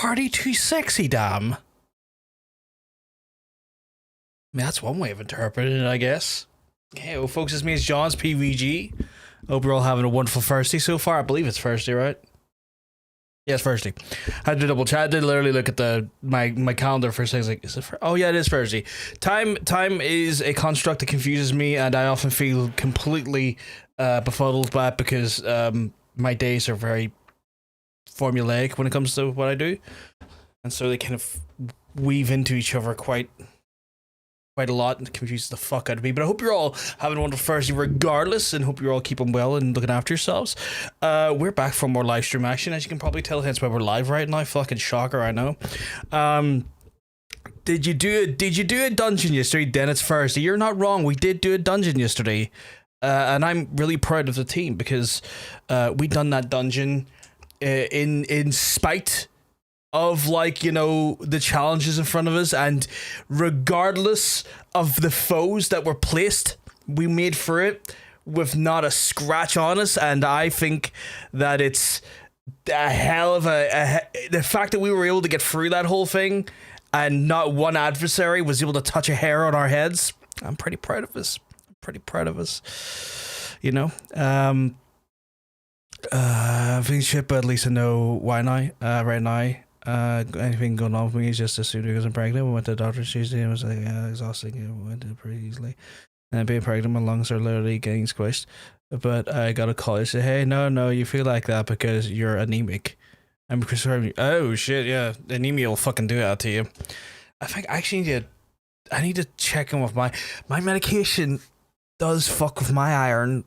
party too sexy, damn. I mean, that's one way of interpreting it, I guess. Okay, well, folks, it's me, it's John's PVG. Hope you're all having a wonderful Thursday so far. I believe it's Thursday, right? Yeah, it's Thursday. I had to double check. I did literally look at my calendar for a second. Like, is it? Oh yeah, it is Thursday. Time is a construct that confuses me, and I often feel completely befuddled by it because my days are very formulaic when it comes to what I do, and so they kind of weave into each other quite a lot, and it confuses the fuck out of me. But I hope you're all having a wonderful Thursday regardless, and hope you're all keeping well and looking after yourselves. We're back for more live stream action, as you can probably tell, hence why we're live right now. Fucking shocker, I know. Did you do a dungeon yesterday? Then it's Thursday. You're not wrong, we did do a dungeon yesterday, and I'm really proud of the team because we done that dungeon in spite of, like, you know, the challenges in front of us, and regardless of the foes that were placed, we made for it with not a scratch on us. And I think that it's a hell of the fact that we were able to get through that whole thing and not one adversary was able to touch a hair on our heads. I'm pretty proud of us. You know, I think shit, but at least I know why now. Right now. Anything going on with me is just as soon as I'm pregnant. We went to the doctor Tuesday and it was like exhausting. I went to it pretty easily. And being pregnant, my lungs are literally getting squished. But I got a call. They said, "Hey, no, you feel like that because you're anemic." I'm concerned. Oh shit, yeah, anemia will fucking do that to you. I think I actually need to check in with my medication. Does fuck with my iron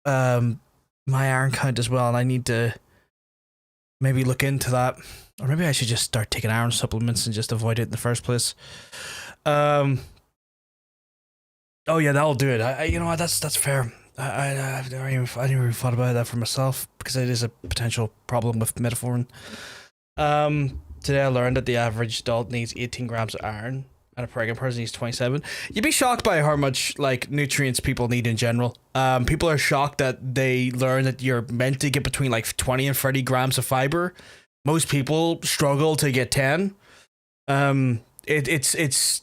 count as well, and I need to maybe look into that. Or maybe I should just start taking iron supplements and just avoid it in the first place. Oh yeah, that'll do it. I you know what, that's fair. I never even thought about that for myself because it is a potential problem with metformin. Today I learned that the average adult needs 18 grams of iron and a pregnant person needs 27. You'd be shocked by how much, like, nutrients people need in general. People are shocked that they learn that you're meant to get between like 20 and 30 grams of fiber. Most people struggle to get 10. It's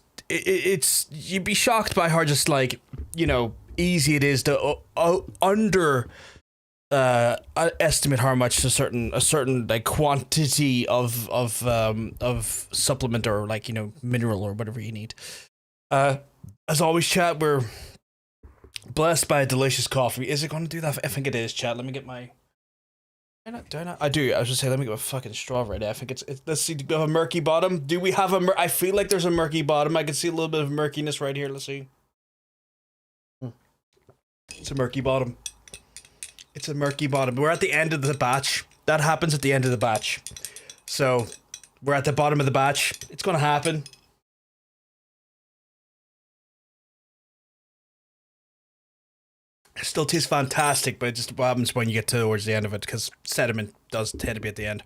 you'd be shocked by how just, like, you know, easy it is to estimate how much a certain like quantity of supplement or, like, you know, mineral or whatever you need. As always, chat, we're blessed by a delicious coffee. Is it going to do that? I think it is, chat. Let me get my. Do I not? I do. I was just saying, let me get a fucking straw right now. I think it's let's see, do we have a murky bottom? Do we have I feel like there's a murky bottom. I can see a little bit of murkiness right here. Let's see. It's a murky bottom. It's a murky bottom. We're at the end of the batch. That happens at the end of the batch. So, we're at the bottom of the batch. It's gonna happen. It still tastes fantastic, but it just happens when you get towards the end of it, because sediment does tend to be at the end.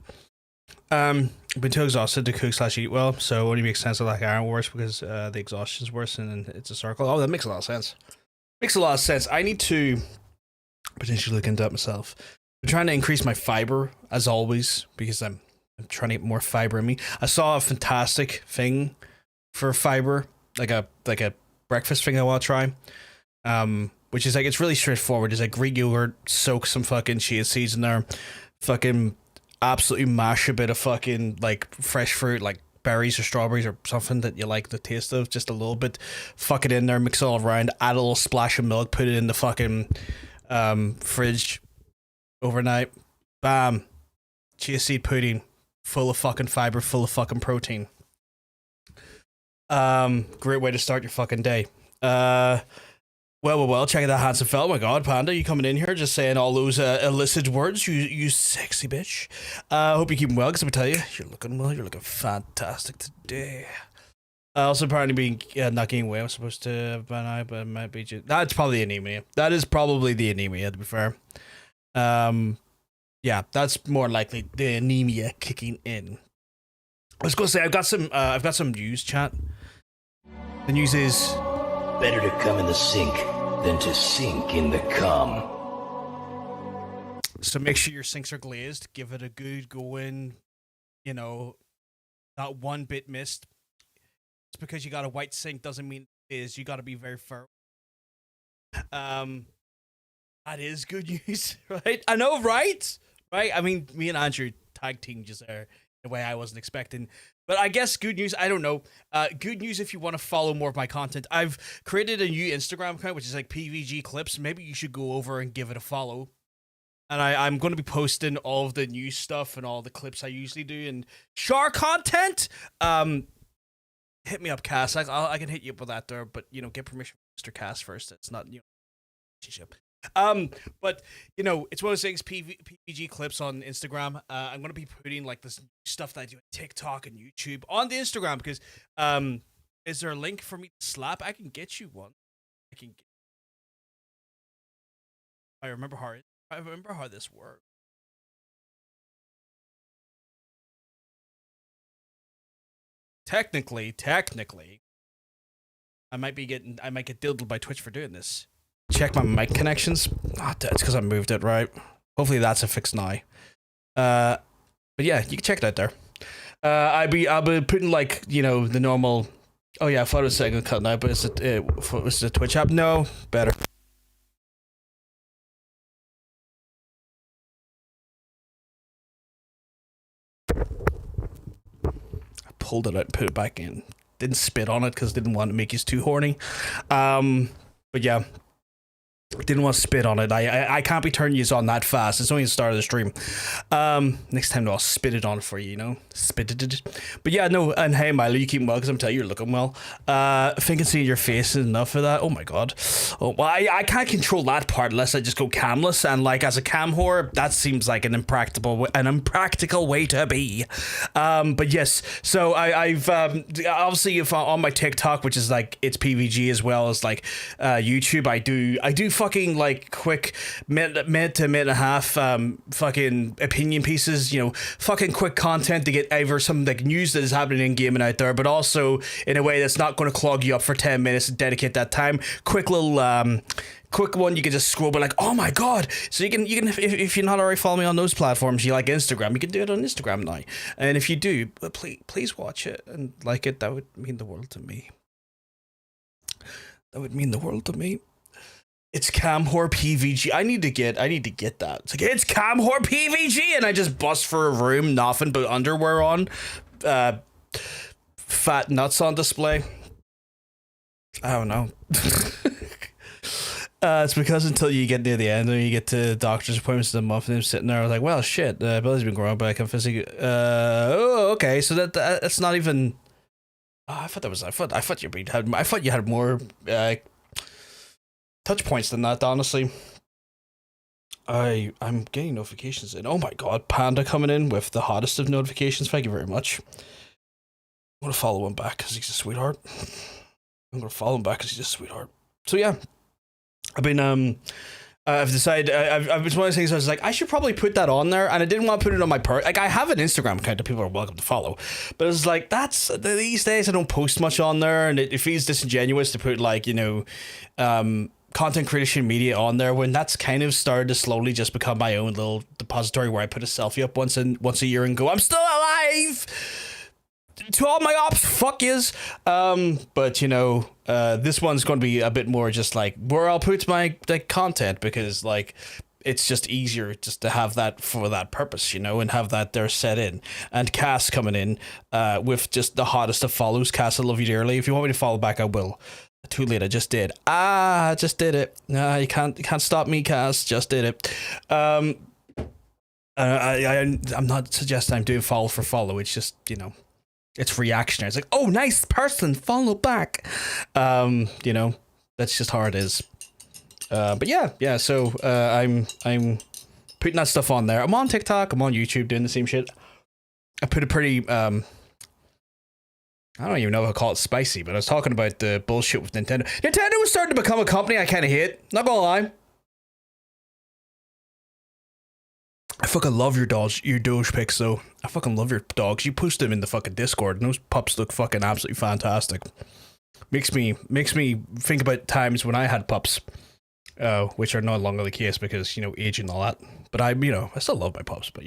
I've been too exhausted to cook/eat well, so it only makes sense that, like, iron worse because the exhaustion's worse and it's a circle. Oh, that makes a lot of sense. Makes a lot of sense. I need to potentially look into that myself. I'm trying to increase my fiber, as always, because I'm trying to get more fiber in me. I saw a fantastic thing for fiber, like a breakfast thing I want to try. Which is, like, it's really straightforward. It's like Greek yogurt, soak some fucking chia seeds in there, fucking absolutely mash a bit of fucking, like, fresh fruit, like berries or strawberries or something that you like the taste of, just a little bit, fuck it in there, mix it all around, add a little splash of milk, put it in the fucking fridge overnight. Bam. Chia seed pudding, full of fucking fiber, full of fucking protein. Great way to start your fucking day. Well, check out that handsome fella. Oh my god, Panda, you coming in here just saying all those illicit words, you sexy bitch. Hope you're keeping well, because I'm gonna tell you, you're looking well, you're looking fantastic today. Also, apparently being not gaining weight, I'm supposed to by now, but it might be just, that's probably anemia. That is probably the anemia, to be fair. Yeah, that's more likely the anemia kicking in. I was gonna say, I've got some news, chat. The news is, better to come in the sink than to sink in the cum. So make sure your sinks are glazed. Give it a good go in, you know, not one bit missed. Just because you got a white sink doesn't mean it is. You got to be very fair. That is good news, right? I know, right? Right? I mean, me and Andrew tag team just there in a way I wasn't expecting. But I guess good news, I don't know. Good news if you want to follow more of my content. I've created a new Instagram account, which is like PVG Clips. Maybe you should go over and give it a follow. And I'm going to be posting all of the new stuff and all the clips I usually do and share content. Hit me up, Cass. I can hit you up with that there, but get permission from Mr. Cass first. It's not relationship. But it's one of those things. PVG Clips on Instagram. I'm gonna be putting like this stuff that I do on TikTok and YouTube on the Instagram because is there a link for me to slap? I can get you one. I remember how this works. Technically, I might get dildled by Twitch for doing this. Check my mic connections. Oh, it's because I moved it, right? Hopefully that's a fix now. But yeah, you can check it out there. I'll be putting like the normal. Oh yeah, I thought it was second cut now, but is it a Twitch app? No, better. I pulled it out and put it back in. Didn't spit on it because didn't want to make you too horny. But yeah. Didn't want to spit on it. I can't be turning you on that fast. It's only the start of the stream. Next time I'll spit it on for you, spit it. But yeah, no. And hey, Milo, you keep well because I'm telling you, you're looking well. Thinking seeing your face is enough for that. Oh my god. Oh well, I can't control that part unless I just go camless. And like as a cam whore, that seems like an impractical way to be. But yes. So I've obviously if on my TikTok, which is like ItsPVG as well as like YouTube, I do fucking like quick minute to minute and a half fucking opinion pieces, fucking quick content to get over some like news that is happening in game and out there, but also in a way that's not going to clog you up for 10 minutes and dedicate that time. Quick little quick one you can just scroll by like, oh my god. So you can if you're not already following me on those platforms, you like Instagram, you can do it on Instagram now. And if you do, please watch it and like it. That would mean the world to me. It's Camhor PVG. I need to get that. It's like, it's Camhor PVG, and I just bust for a room, nothing but underwear on, fat nuts on display. I don't know. It's because until you get near the end and you get to doctor's appointments in the month, and I'm sitting there, I was like, well, shit, belly's been growing, but I can physically. Okay, so that's not even. Oh, I thought you had more. Touch points than that, honestly. I'm getting notifications in. Oh my god, Panda coming in with the hottest of notifications. Thank you very much. I'm gonna follow him back because he's a sweetheart. So yeah, I've been I've decided I've been one of the things I was like, I should probably put that on there, and I didn't want to put it on my like I have an Instagram account that people are welcome to follow, but it's like these days I don't post much on there, and it feels disingenuous to put like content creation media on there when that's kind of started to slowly just become my own little depository where I put a selfie up once a year and go, I'm still alive. To all my ops, fuck yous. But this one's going to be a bit more just like where I'll put my content, because like it's just easier just to have that for that purpose, and have that there set in. And Cass coming in with just the hottest of follows. Cass, I love you dearly. If you want me to follow back, I will. Too late, I just did. I just did it. No, you can't stop me, Cass. Just did it. I'm not suggesting I'm doing follow for follow. It's just, it's reactionary. It's like, oh, nice person, follow back. That's just how it is. But yeah. So I'm putting that stuff on there. I'm on TikTok. I'm on YouTube doing the same shit. I put a pretty I don't even know how to call it spicy, but I was talking about the bullshit with Nintendo. Nintendo was starting to become a company I kind of hate. Not gonna lie. I fucking love your Doge pics, though. I fucking love your dogs. You post them in the fucking Discord, and those pups look fucking absolutely fantastic. Makes me think about times when I had pups, which are no longer the case because, age and all that. But I still love my pups, but,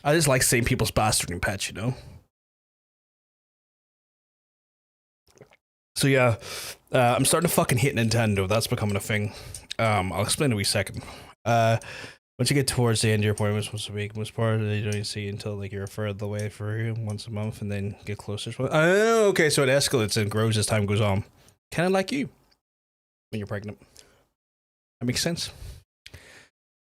I just like seeing people's bastarding pets, So yeah, I'm starting to fucking hit Nintendo. That's becoming a thing. I'll explain in a wee second. Once you get towards the end of your appointments once a week, most part you don't see until like you're further away for once a month, and then get closer. Oh, okay, so it escalates and grows as time goes on. Kind of like you when you're pregnant. That makes sense.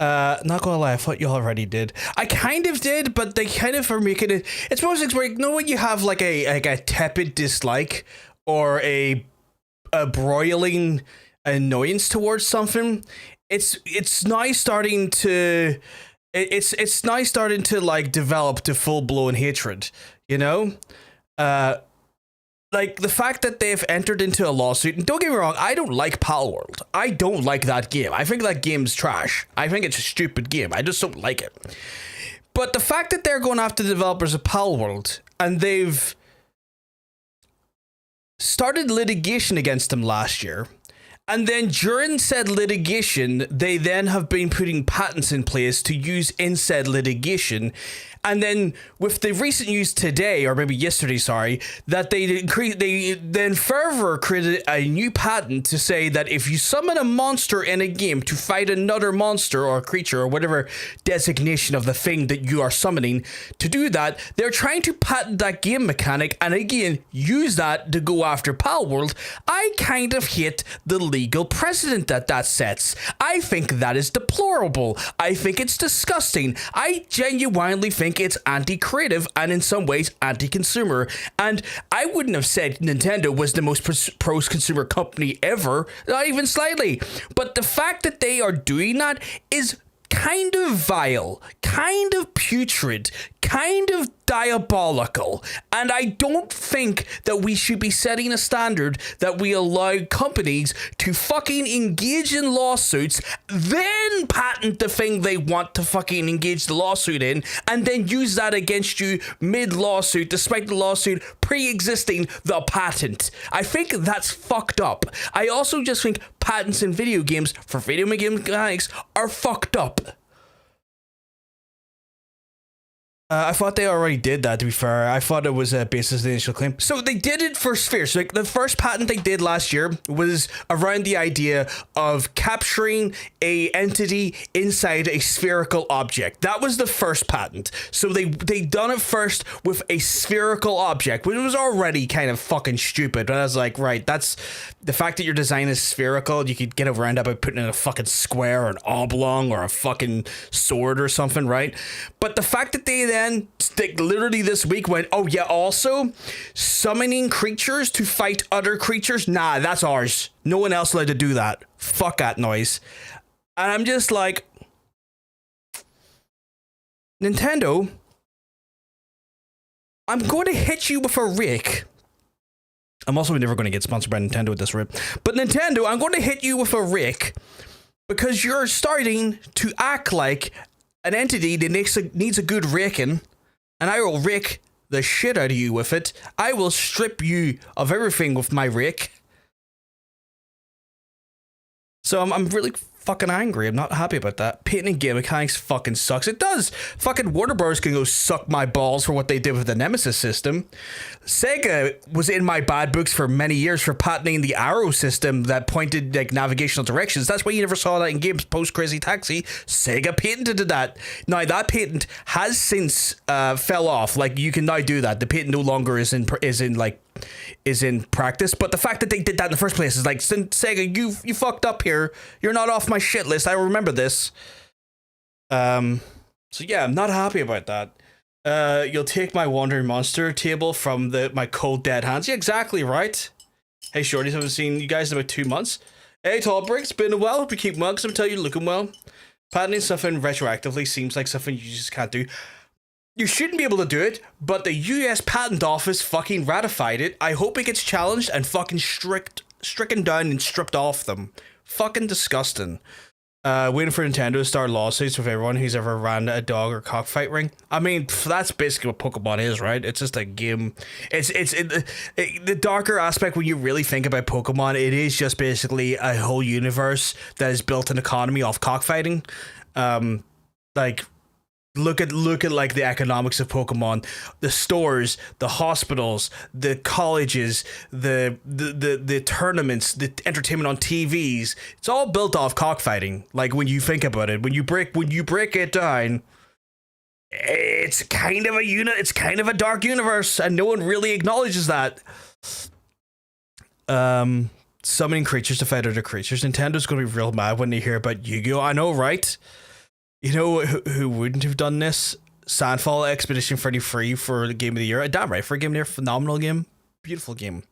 Not gonna lie, I thought you already did. I kind of did, but they kind of are making it. It's one of those things where, you know, when you have like a tepid dislike or a broiling annoyance towards something. It's now starting to like develop to full blown hatred, you know? Like the fact that they've entered into a lawsuit, and don't get me wrong, I don't like Palworld. I don't like that game. I think that game's trash. I think it's a stupid game. I just don't like it. But the fact that they're going after the developers of Palworld and they've started litigation against them last year, and then during said litigation, they then have been putting patents in place to use in said litigation. And then with the recent news today, or maybe yesterday, sorry, that they then further created a new patent to say that if you summon a monster in a game to fight another monster or creature or whatever designation of the thing that you are summoning, to do that, they're trying to patent that game mechanic and again use that to go after Palworld. I kind of hate the legal precedent that sets. I think that is deplorable. I think it's disgusting. I genuinely think it's anti-creative and in some ways anti-consumer. And I wouldn't have said Nintendo was the most pro-consumer company ever, not even slightly. But the fact that they are doing that is kind of vile, kind of putrid, kind of diabolical. And I don't think that we should be setting a standard that we allow companies to fucking engage in lawsuits, then patent the thing they want to fucking engage the lawsuit in, and then use that against you mid-lawsuit, despite the lawsuit pre-existing the patent. I think that's fucked up. I also just think patents in video games for video game mechanics are fucked up. I thought they already did that, to be fair. I thought it was a basis of the initial claim. So they did it for spheres. So like the first patent they did last year was around the idea of capturing a entity inside a spherical object. That was the first patent. So they done it first with a spherical object, which was already kind of fucking stupid. But I was like, right, that's the fact that your design is spherical. You could get around that by putting in a fucking square or an oblong or a fucking sword or something, right? But the fact that they then literally this week went, oh yeah, also summoning creatures to fight other creatures, nah, that's ours. No one else allowed to do that. Fuck that noise. And I'm just like, Nintendo, I'm going to hit you with a rake. I'm also never going to get sponsored by Nintendo with this rip. But Nintendo, I'm going to hit you with a rake because you're starting to act like an entity that needs a good raking, and I will rake the shit out of you with it. I will strip you of everything with my rake. So I'm really fucking angry. I'm not happy about that. Patenting game mechanics fucking sucks. It does. Fucking Warner Bros. Can go suck my balls for what they did with the Nemesis system. Sega was in my bad books for many years for patenting the arrow system that pointed like navigational directions. That's why you never saw that in games post Crazy Taxi. Sega patented that. Now that patent has since fell off. Like you can now do that. The patent no longer is in practice, but the fact that they did that in the first place is like, Sega, you fucked up here. You're not off my shit list. I remember this. So yeah, I'm not happy about that. You'll take my wandering monster table from my cold dead hands. Yeah, exactly right. Hey shorties, haven't seen you guys in about 2 months. Hey tall bricks, been a while. Hope you keep well, because I'm telling you, you're looking well. Patenting something retroactively seems like something you just can't do. You shouldn't be able to do it, but the US Patent Office fucking ratified it. I hope it gets challenged and fucking stricken down and stripped off them. Fucking disgusting. Waiting for Nintendo to start lawsuits with everyone who's ever ran a dog or cockfight ring. I mean, that's basically what Pokemon is, right? It's just a game. It's the darker aspect when you really think about Pokemon. It is just basically a whole universe that has built an economy off cockfighting. Like, Look at like the economics of Pokemon, the stores, the hospitals, the colleges, the tournaments, the entertainment on TVs. It's all built off cockfighting. Like when you think about it, when you break it down, it's kind of it's kind of a dark universe, and no one really acknowledges that. Summoning creatures to fight other creatures. Nintendo's gonna be real mad when they hear about Yu-Gi-Oh! I know, right? You know who wouldn't have done this? Sandfall Expedition 33 for the Game of the Year. Damn right, for a Game of the Year. Phenomenal game. Beautiful game.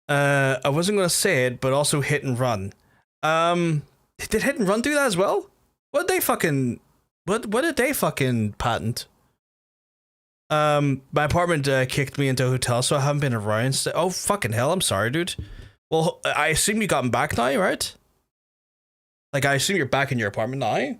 I wasn't going to say it, but also Hit and Run. Did Hit and Run do that as well? What did they fucking patent? My apartment kicked me into a hotel, so I haven't been around. Oh, fucking hell, I'm sorry, dude. Well, I assume you gotten back now, right? Like, I assume you're back in your apartment now?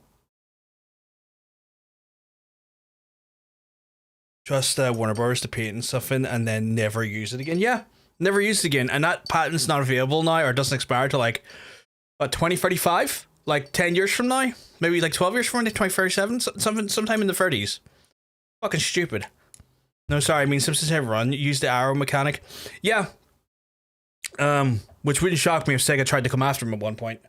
Trust Warner Bros. To patent stuff in and then never use it again. Yeah, never use it again. And that patent's not available now or doesn't expire till like, what, 2035? Like 10 years from now? Maybe like 12 years from now, 2037? Sometime in the 30s. Fucking stupid. No, sorry, I mean Simpsons Hit Run. Use the arrow mechanic. Yeah. Which wouldn't shock me if Sega tried to come after him at one point.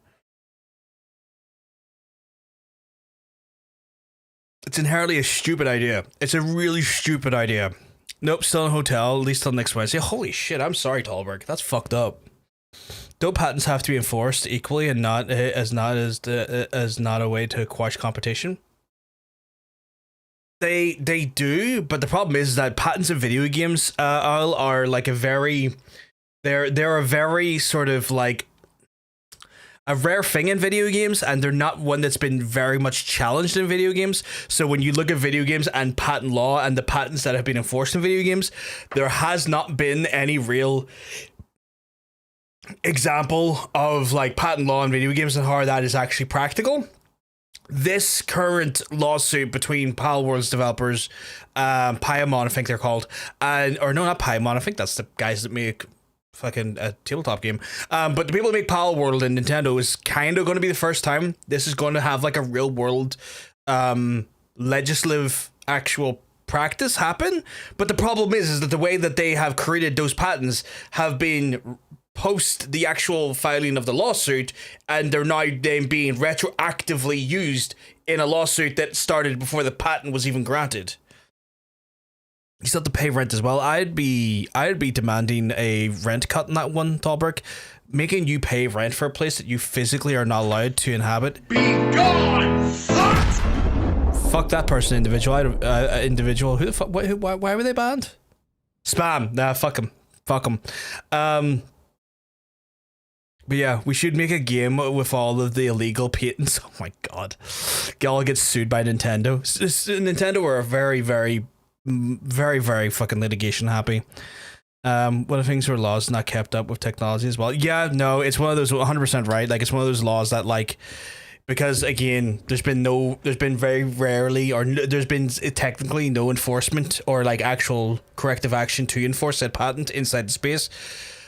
It's inherently a stupid idea. It's a really stupid idea. Nope, still in a hotel, at least till next Wednesday. Holy shit, I'm sorry, Tallberg. That's fucked up. Don't patents have to be enforced equally and not as not a way to quash competition? They do, but the problem is that patents in video games are like a very they're a very sort of like a rare thing in video games, and they're not one that's been very much challenged in video games. So when you look at video games and patent law and the patents that have been enforced in video games, there has not been any real example of like patent law in video games and how that is actually practical. This current lawsuit between Palworld's developers, Paimon, I think they're called, or no, not Paimon, I think that's the guys that make fucking a tabletop game. But the people that make Palworld and Nintendo is kind of going to be the first time this is going to have like a real world legislative actual practice happen. But the problem is that the way that they have created those patents have been post the actual filing of the lawsuit, and they're now then being retroactively used in a lawsuit that started before the patent was even granted. You still have to pay rent as well. I'd be demanding a rent cut in that one, Tallberg. Making you pay rent for a place that you physically are not allowed to inhabit. Be gone! Fuck that person, individual. Individual. Who the fuck? Why were they banned? Spam. Nah, fuck him. Fuck him. But yeah, we should make a game with all of the illegal patents. Oh my god. Y'all get sued by Nintendo. Nintendo were very, very, very, very fucking litigation happy. One of the things where laws not kept up with technology as well. Yeah, no, it's one of those 100% right. Like, it's one of those laws that, like, because again, there's been very rarely, or there's been technically no enforcement or like actual corrective action to enforce that patent inside the space.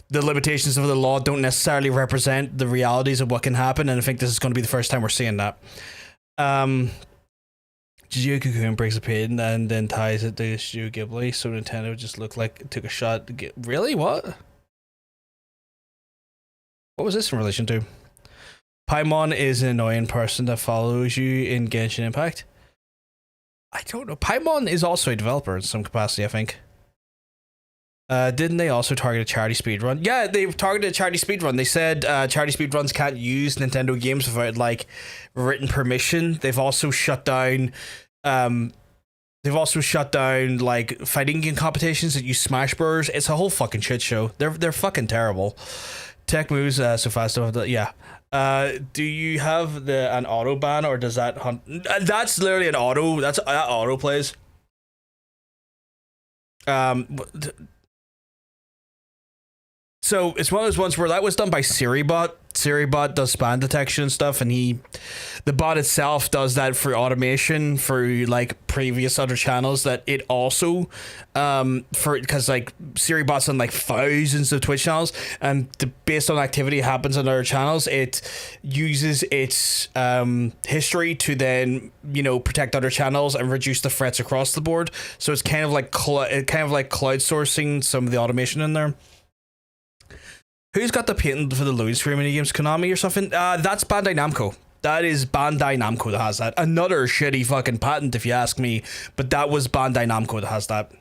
The limitations of the law don't necessarily represent the realities of what can happen, and I think this is going to be the first time we're seeing that. Gigi Cocoon breaks a patent and then ties it to Studio Ghibli, so Nintendo just looked like it took a shot to get... Really? What? What was this in relation to? Paimon is an annoying person that follows you in Genshin Impact. I don't know. Paimon is also a developer in some capacity, I think. Didn't they also target a charity speedrun? Yeah, they targeted a charity speedrun. They said charity speedruns can't use Nintendo games without like written permission. They've also shut down like fighting game competitions that use Smash Bros. It's a whole fucking shit show. They're fucking terrible. Tech moves so fast. Yeah. Do you have an auto ban, or does that hunt? That's literally an auto. That auto plays. So it's one of those ones where that was done by SiriBot. SiriBot does spam detection and stuff, and the bot itself does that for automation for like previous other channels that it also because like SiriBot's on like thousands of Twitch channels, and based on activity happens on other channels, it uses its history to then protect other channels and reduce the threats across the board. So it's kind of like cloud sourcing some of the automation in there. Who's got the patent for the load screen mini games? Konami or something? That's Bandai Namco. That is Bandai Namco that has that. Another shitty fucking patent, if you ask me. But that was Bandai Namco that has that.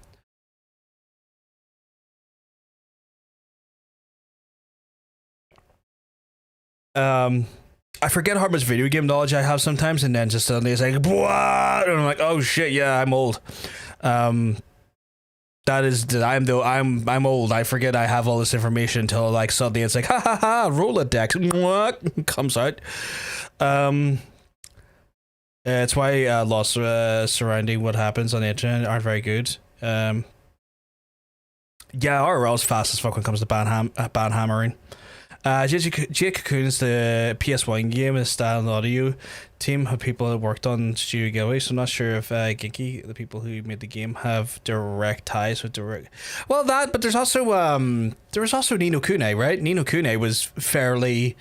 I forget how much video game knowledge I have sometimes, and then just suddenly it's like, what? And I'm like, oh shit, yeah, I'm old. I'm old. I forget I have all this information until like suddenly it's like, ha ha ha, Rolodex comes out. It's why laws surrounding what happens on the internet aren't very good. Yeah, RL's fast as fuck when it comes to ban hammering. Jake Cocoon's the PS1 game, is style and audio team of people that worked on Studio Ghibli, so I'm not sure if Ginky, the people who made the game, have direct ties with direct. Well, that, but there's also Ni no Kuni, right? Ni no Kuni was fairly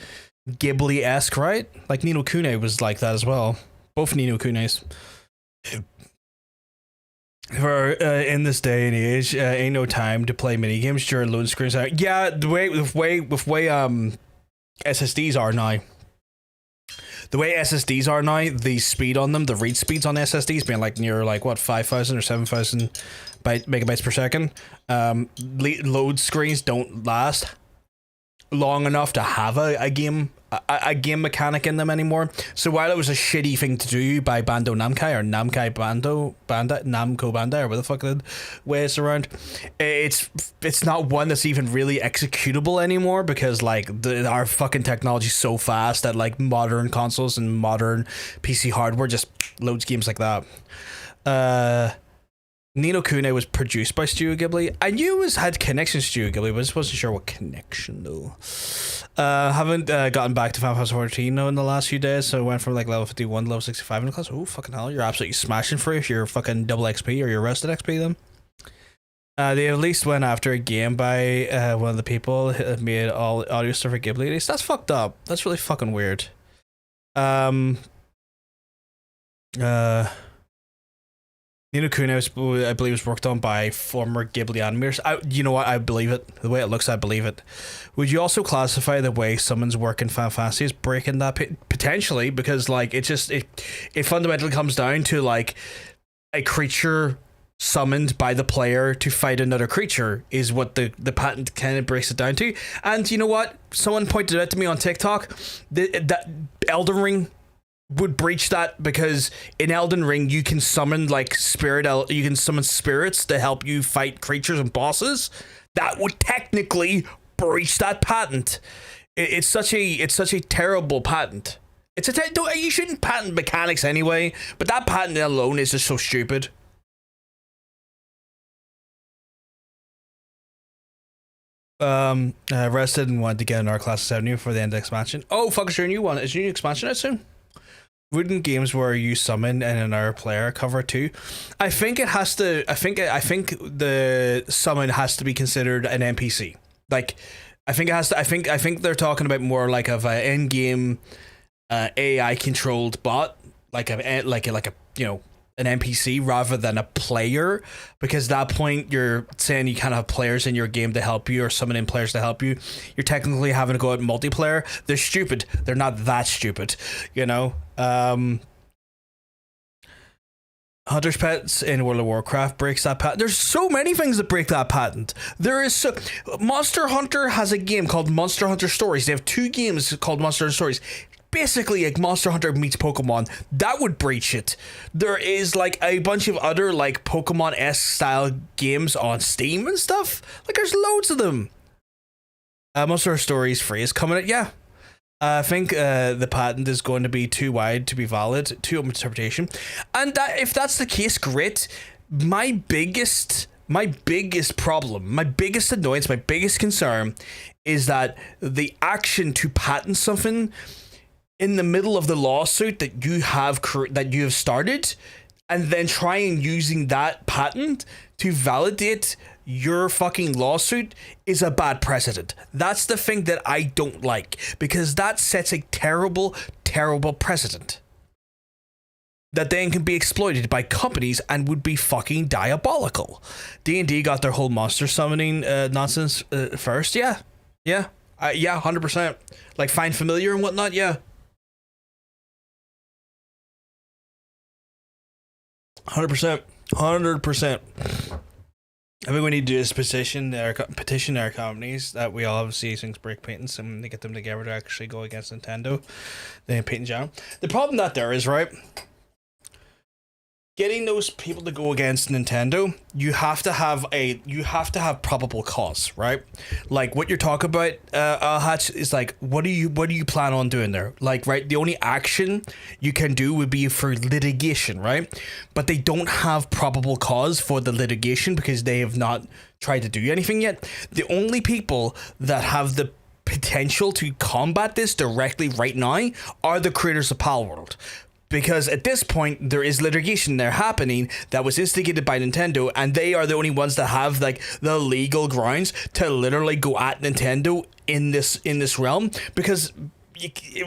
Ghibli-esque, right? Like Ni no Kuni was like that as well. Both Ni no Kunis. For in this day and age, ain't no time to play mini games during load screens. Yeah, the way SSDs are now. The way SSDs are now, the speed on them, the read speeds on SSDs being like near like what 5,000 or 7,000 megabytes per second. Load screens don't last long enough to have a game mechanic in them anymore. So while it was a shitty thing to do by Namco Bandai, or what the fuck the way it's around, it's not one that's even really executable anymore, because like our fucking technology's so fast that like modern consoles and modern PC hardware just loads games like that. Ni no Kuni was produced by Studio Ghibli. I knew it had connections to Studio Ghibli, but I just wasn't sure what connection though. Haven't gotten back to Final Fantasy 14 though in the last few days, so I went from like level 51 to level 65 in the class. Oh fucking hell, you're absolutely smashing through if you're fucking double XP or you're rested XP then. They at least went after a game by one of the people that made all audio stuff for Ghibli. At least that's fucked up. That's really fucking weird. Ni no Kuni, I believe, was worked on by former Ghibli animators. You know what? I believe it. The way it looks, I believe it. Would you also classify the way summons work in Final Fantasy as breaking that? Potentially, because like it fundamentally comes down to like a creature summoned by the player to fight another creature is what the patent kind of breaks it down to. And you know what? Someone pointed out to me on TikTok that Elden Ring would breach that, because in Elden Ring you can summon like you can summon spirits to help you fight creatures and bosses. That would technically breach that patent. It's such a terrible patent. You shouldn't patent mechanics anyway, but that patent alone is just so stupid. Rested and wanted to get another class of 70 for the end of the expansion. Oh fuck, is your new one? Is your new expansion out soon? Wouldn't games where you summon and another player cover too? I think it has to. I think the summon has to be considered an NPC. Like, I think it has to. I think they're talking about more like of an in-game AI controlled bot, like a an NPC rather than a player, because at that point you're saying you can't have players in your game to help you or summoning players to help you. You're technically having to go out multiplayer. They're stupid. They're not that stupid, you know. Hunter's Pets in World of Warcraft breaks that patent. There's so many things that break that patent. Monster Hunter has a game called Monster Hunter Stories. They have two games called Monster Hunter Stories. Basically like Monster Hunter meets Pokemon. That would breach it. There is like a bunch of other like Pokemon-esque style games on Steam and stuff. Like there's loads of them. Monster Hunter Stories free is coming out. Yeah, I think the patent is going to be too wide to be valid, too open interpretation. And if that's the case, great. My biggest my biggest problem, my biggest annoyance, my biggest concern is that the action to patent something in the middle of the lawsuit that you have started, and then trying using that patent to validate your fucking lawsuit is a bad precedent. That's the thing that I don't like, because that sets a terrible, terrible precedent that then can be exploited by companies and would be fucking diabolical. D&D got their whole monster summoning nonsense first. Yeah, 100%. Like Find Familiar and whatnot. Yeah, 100%. I think we need to do is petition our companies that we all have things break patents, and they get them together to actually go against Nintendo. Then patent down. The problem that there is, right, getting those people to go against Nintendo, you have to have probable cause, right? Like what you're talking about, Hatch, is like, what do you plan on doing there? Like, right, the only action you can do would be for litigation, right? But they don't have probable cause for the litigation because they have not tried to do anything yet. The only people that have the potential to combat this directly right now are the creators of Palworld. Because at this point, there is litigation there happening that was instigated by Nintendo, and they are the only ones that have like the legal grounds to literally go at Nintendo in this realm. Because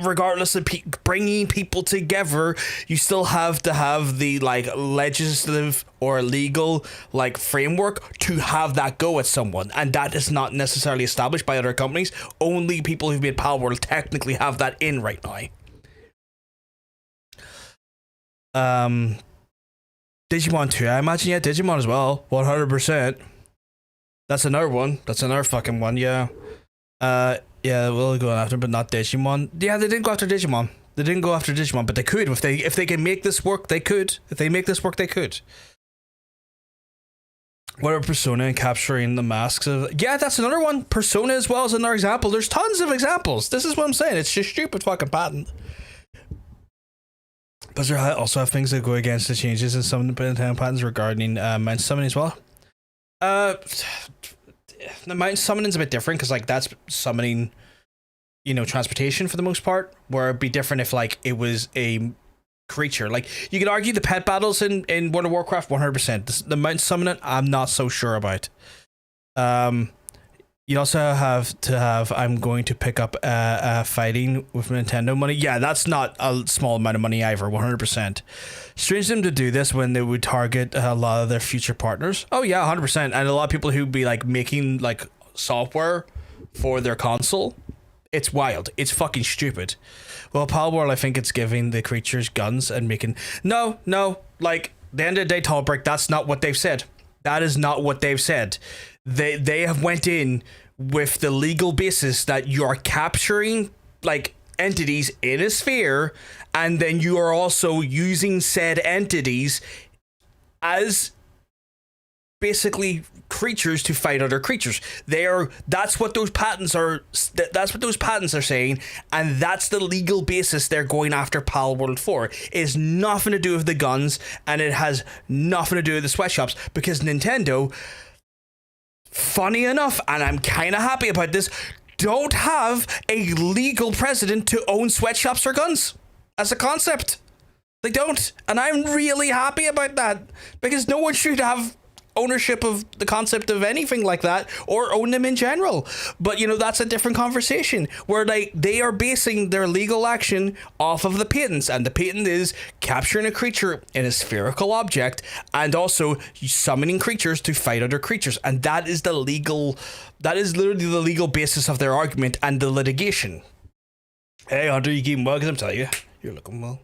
regardless of bringing people together, you still have to have the like legislative or legal like framework to have that go at someone, and that is not necessarily established by other companies. Only people who've made Palworld technically have that in right now. Digimon 2, I imagine. Yeah, Digimon as well, 100%. That's another one. That's another fucking one. Yeah. Yeah, we'll go after, but not Digimon. Yeah, they didn't go after Digimon. But they could if they can make this work. They could. If they make this work, they could. What are Persona and capturing the masks of? Yeah, that's another one. Persona as well is another example. There's tons of examples. This is what I'm saying. It's just stupid fucking patent. Blizzard also have things that go against the changes in some of the patents regarding mountain summoning as well. The mountain summoning is a bit different because like that's summoning, transportation for the most part. Where it'd be different if like it was a creature. Like you could argue the pet battles in World of Warcraft 100%. The mountain summoning I'm not so sure about. You also have to have, I'm going to pick up fighting with Nintendo money. Yeah, that's not a small amount of money either, 100%. Strange them to do this when they would target a lot of their future partners. Oh yeah, 100%. And a lot of people who'd be like making like software for their console. It's wild. It's fucking stupid. Well, Palworld, I think it's giving the creatures guns and making... No, like, the end of the day, Tallbrick, that's not what they've said. That is not what they've said. They have went in with the legal basis that you are capturing like entities in a sphere, and then you are also using said entities as basically creatures to fight other creatures. That's what those patents are. That's what those patents are saying, and that's the legal basis they're going after Palworld for. It has nothing to do with the guns, and it has nothing to do with the sweatshops, because Nintendo, funny enough, and I'm kind of happy about this, don't have a legal precedent to own sweatshops or guns as a concept. They don't, and I'm really happy about that, because no one should have ownership of the concept of anything like that, or own them in general. But that's a different conversation, where they are basing their legal action off of the patents, and the patent is capturing a creature in a spherical object and also summoning creatures to fight other creatures, and that is literally the legal basis of their argument and the litigation. Hey Hunter, you keeping well? Because I'm telling you, you're looking well.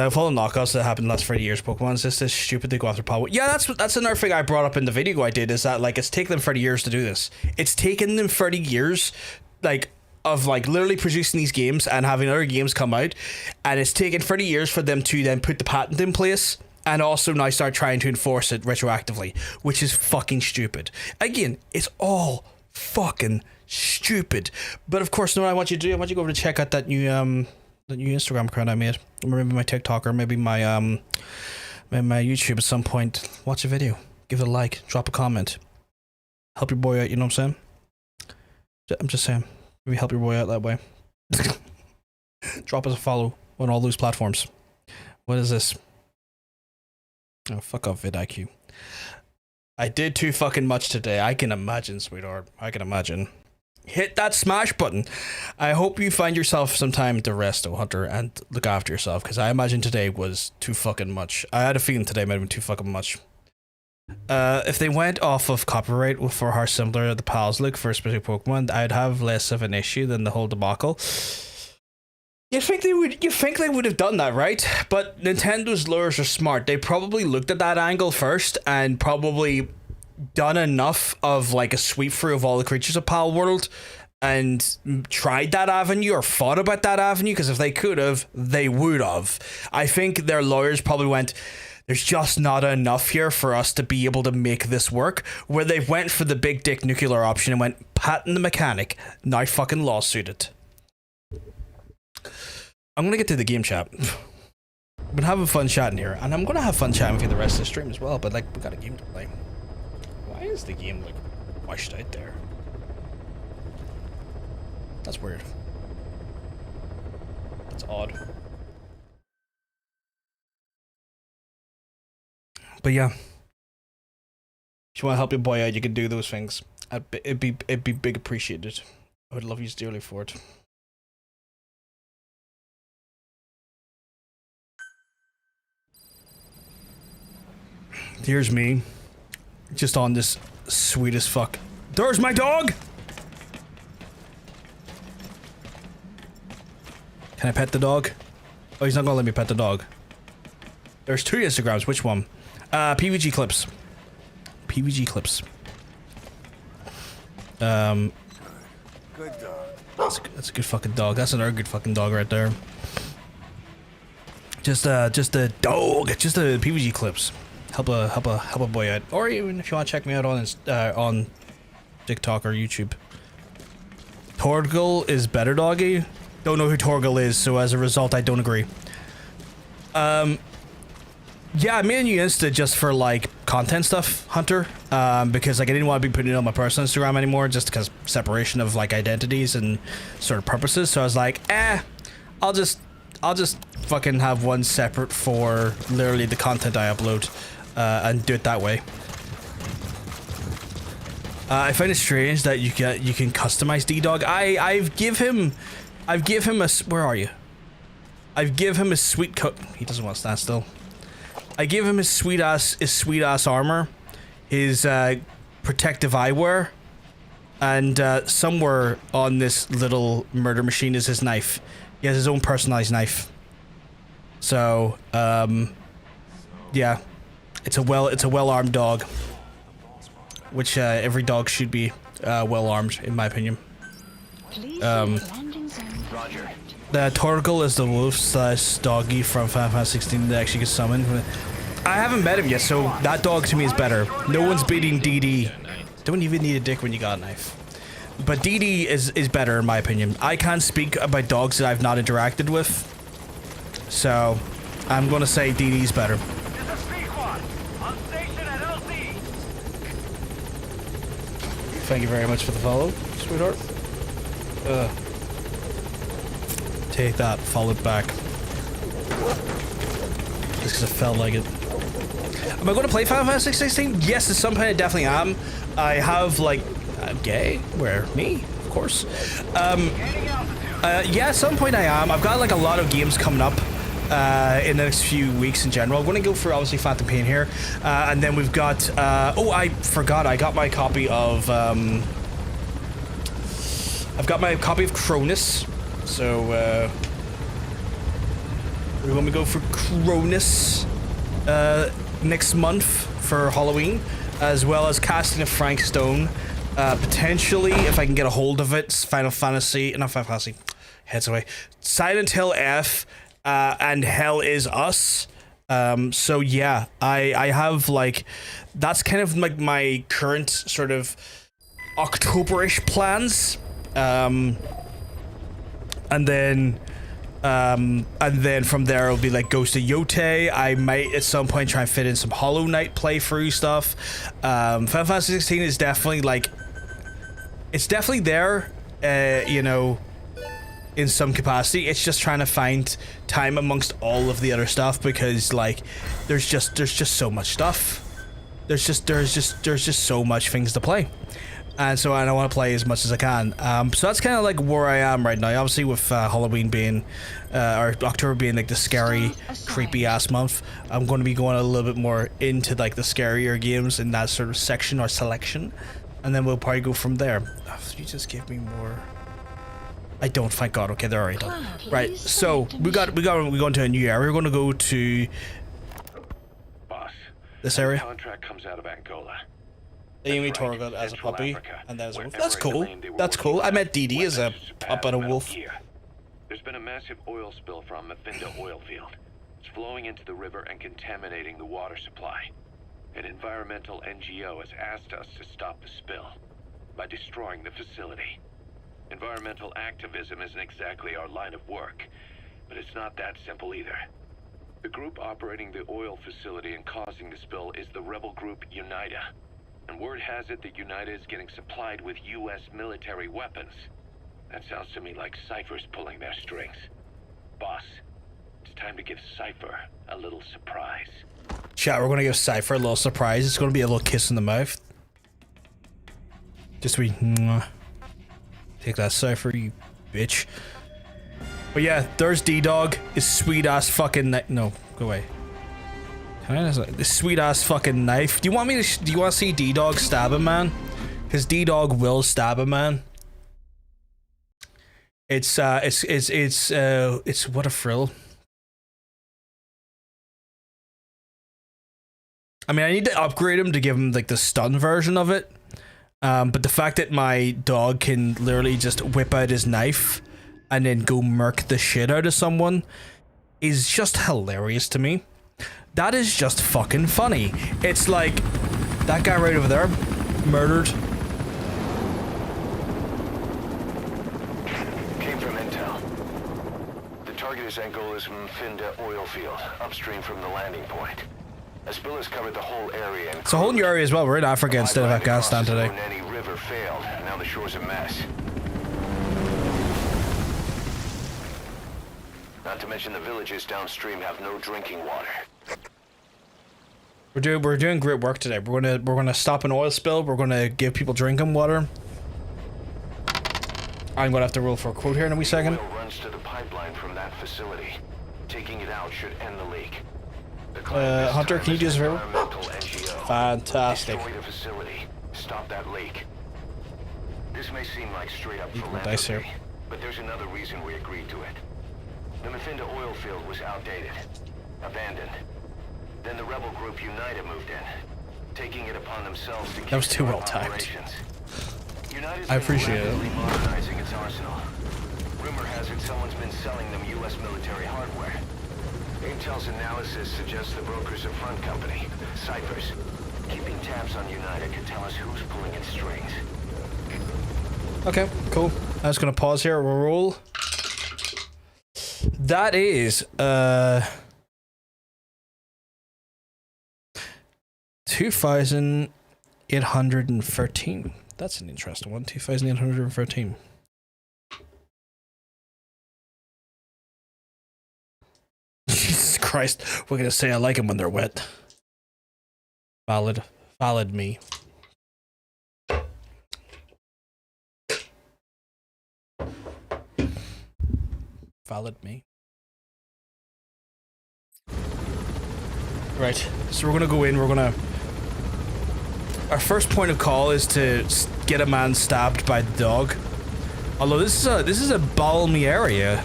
Following knockouts that happened the last 30 years, Pokemon's just as stupid to go after Palworld. Yeah, that's another thing I brought up in the video I did, is that like it's taken them 30 years to do this. It's taken them 30 years of literally producing these games and having other games come out, and it's taken 30 years for them to then put the patent in place and also now start trying to enforce it retroactively, which is fucking stupid. Again, it's all fucking stupid. But of course, what I want you to do, I want you to go over to check out that new Instagram account I made, or maybe my TikTok, or maybe my my YouTube at some point. Watch a video. give it a like, drop a comment, help your boy out. You know what I'm saying? I'm just saying, maybe help your boy out that way. Drop us a follow on all those platforms. What is this? Oh, fuck off, vidIQ. I did too fucking much today. I can imagine, sweetheart. I can imagine. Hit that smash button. I hope you find yourself some time to rest, oh Hunter, and look after yourself, because I imagine today was too fucking much. I had a feeling today might have been too fucking much. If they went off of copyright for how similar the pals look for a specific Pokemon, I'd have less of an issue than the whole debacle. You think they would have done that, right? But Nintendo's lawyers are smart. They probably looked at that angle first and probably done enough of like a sweep through of all the creatures of Pal World and tried that avenue or thought about that avenue, because if they could have, they would have. I think their lawyers probably went, there's just not enough here for us to be able to make this work, where they went for the big dick nuclear option and went, patent the mechanic, now fucking lawsuit it. I'm gonna get to the game chat. I've been having fun chatting here, and I'm gonna have fun chatting with you the rest of the stream as well, but like, we got a game to play. Why is the game like washed out there? That's weird. That's odd. But yeah, if you want to help your boy out, you can do those things. It'd be big appreciated. I would love you dearly for it. Here's me, just on this sweet as fuck. There's my dog! Can I pet the dog? Oh, he's not gonna let me pet the dog. There's 2 Instagrams, which one? PVG clips. PVG clips. Good dog. That's a good fucking dog. That's another good fucking dog right there. Just a dog. Just a PVG clips. Help a boy out, or even if you want to check me out on TikTok or YouTube. Torgal is better, doggy. Don't know who Torgal is, so as a result, I don't agree. Yeah, I made a new Insta just for like content stuff, Hunter. Because like I didn't want to be putting it on my personal Instagram anymore, just because separation of like identities and sort of purposes. So I was like, I'll just fucking have one separate for literally the content I upload. And do it that way. I find it strange that you can customize D-Dog. I've give him a, where are you? I've give him a sweet coat. He doesn't want to stand still. I give him his sweet ass armor, his protective eyewear, and somewhere on this little murder machine is his knife. He has his own personalized knife. So yeah. It's a well-armed dog, which every dog should be well-armed, in my opinion. Roger. The Torgal is the wolf/doggy from Final Fantasy 16 that actually gets summoned. I haven't met him yet, so that dog to me is better. No one's beating DD. Don't even need a dick when you got a knife. But DD is better, in my opinion. I can't speak about dogs that I've not interacted with, so I'm gonna say DD's better. Thank you very much for the follow, sweetheart. Take that, followed back. Just because I felt like it. Am I going to play Final Fantasy 16? Yes, at some point I definitely am. I have, like, gay? Where? Me? Of course. Yeah, at some point I am. I've got, like, a lot of games coming up. In the next few weeks in general. I'm going to go for obviously Phantom Pain here, and then we've got oh, I forgot, I got my copy of I've got my copy of Cronus, so we're going to go for Cronus next month for Halloween, as well as Casting of Frank Stone, potentially if I can get a hold of it. Not Final Fantasy, heads away, Silent Hill F, and Hell Is Us. So yeah, I have like, that's kind of like my current sort of October-ish plans. And then And then from there it'll be like Ghost of Yote. I might at some point try and fit in some Hollow Knight playthrough stuff. Final Fantasy 16 is definitely like, it's definitely there, you know, in some capacity. It's just trying to find time amongst all of the other stuff, because like there's just so much stuff. There's just so much things to play. And so I want to play as much as I can. So that's kind of like where I am right now. Obviously with Halloween being, or October being like the scary, creepy ass month, I'm going to be going a little bit more into like the scarier games in that sort of section or selection. And then we'll probably go from there. Oh, you just give me more. I don't, thank God. Okay, they're already done. Right, so we go into a new area. We're going to go to Boss, this area. contract comes out of Angola. Amy Torgood as a puppy, and then as a wolf. That's cool. That's cool. I met Dee Dee as a pup and a wolf. There's been a massive oil spill from Mafinda oil field. It's flowing into the river and contaminating the water supply. An environmental NGO has asked us to stop the spill by destroying the facility. Environmental activism isn't exactly our line of work, but it's not that simple either. The group operating the oil facility and causing the spill is the rebel group UNITA. And word has it that UNITA is getting supplied with U.S. military weapons. That sounds to me like Cypher's pulling their strings. Boss, it's time to give Cypher a little surprise. Chat, we're gonna give Cypher a little surprise. It's gonna be a little kiss in the mouth. Just be mwah. Take that, Cypher, you bitch. But yeah, there's D-Dog, his sweet ass fucking no, go away. This sweet ass fucking knife. Do you want me to? Do you want to see D-Dog stab a man? Because D-Dog will stab a man. It's what a thrill. I mean, I need to upgrade him to give him like the stun version of it. But the fact that my dog can literally just whip out his knife and then go murk the shit out of someone is just hilarious to me. That is just fucking funny. It's like that guy right over there, murdered. Came from intel. The target is Angola's Mafinda oil field, upstream from the landing point. A spill has covered the whole area. It's a whole new area as well. We're in Africa instead of Afghanistan today. The river failed. Now the shore's a mess. Not to mention the villages downstream have no drinking water. We're doing great work today. We're gonna stop an oil spill. We're gonna give people drinking water. I'm gonna have to roll for a quote here in a wee second. Oil runs to the pipeline from that facility. Taking it out should end the leak. Hunter, can you do us a favor? Fantastic. Destroy the facility. Stop that leak. This may seem like straight up Dice here. philanthropy, but there's another reason we agreed to it. The Mafinda oil field was outdated, abandoned. Then the rebel group UNITA moved in, taking it upon themselves to That was too well timed. I appreciate it. Modernizing its arsenal. Rumor has it someone's been selling them U.S. military hardware. Intel's analysis suggests the broker's a front company, Cyphers. Keeping tabs on UNITA could tell us who's pulling its strings. Okay, cool. I'm just gonna pause here. We'll roll. That is 2,813. That's an interesting one. 2,813. Jesus Christ. We're gonna say I like them when they're wet. Valid me. Valid me. Right, so we're gonna go in, our first point of call is to get a man stabbed by the dog. Although this is a balmy area.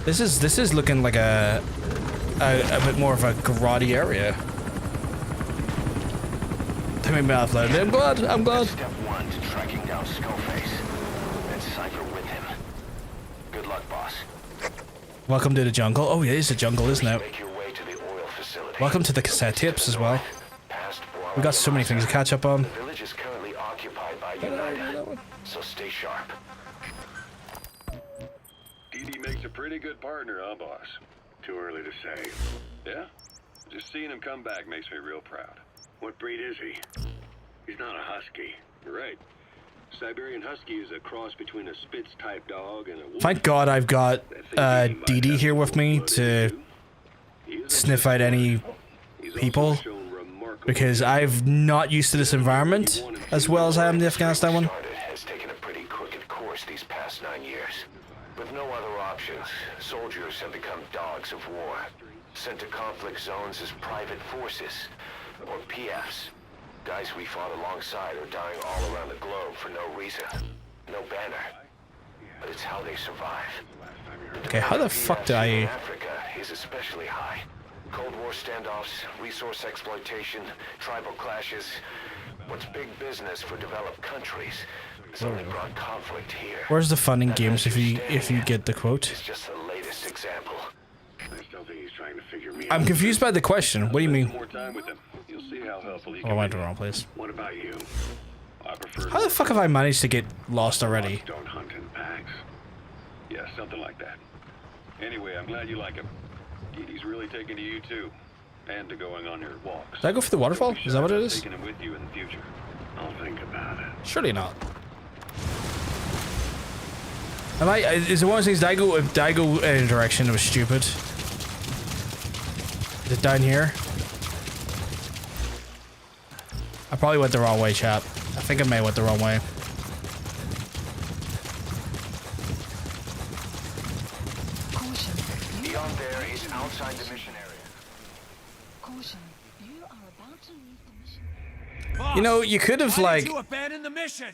This is looking like a bit more of a grotty area. That made me laugh loudly. I'm glad. Step one to tracking down Skullface, and Cypher with him. Good luck, boss. Welcome to the jungle. Oh yeah, it's a jungle, isn't it? Make your way to the oil facility. Welcome to the cassette tapes as well. We got so many things to catch up on. The village is currently occupied by UNITA, so stay sharp. DD makes a pretty good partner, huh, boss? Too early to say. Yeah? Just seeing him come back makes me real proud. What breed is he? He's not a husky. You're right. Siberian Husky is a cross between a Spitz-type dog and a wolf. Thank God I've got Dee Dee here with me to sniff out any people, because I've not used to this environment as well as I am the Afghanistan one. Has taken a pretty crooked course these past 9 years. With no other options, soldiers have become dogs of war, sent to conflict zones as private forces, or PFs. Guys we fought alongside are dying all around the globe for no reason. No banner. But it's how they survive. Okay, how the fuck do I... Africa is especially high. Cold War standoffs, resource exploitation, tribal clashes. What's big business for developed countries has only brought conflict here. Where's the fun in games if you get the quote? It's just the latest example. I still think he's trying to figure me I'm out. confused by the question. What do you mean? More time with him. You'll see how helpful he Oh, I can went be. to the wrong place. What about you? I prefer How the fuck have I managed to get lost already? Don't hunt in packs. Yeah, something like that. Anyway, I'm glad you like him. He's really taking to you too, and to going on your walks. Did I go for the waterfall? Is that what it is? Taking him with you in the future. I'll think about it. Surely not. Am I? Is it one of those things? Did I go in a direction that was stupid? Is it down here? I probably went the wrong way, chap. I think I may have went the wrong way. Beyond there is outside the mission area. Caution, you are about to leave the mission. You know, you could have like... You abandon the mission.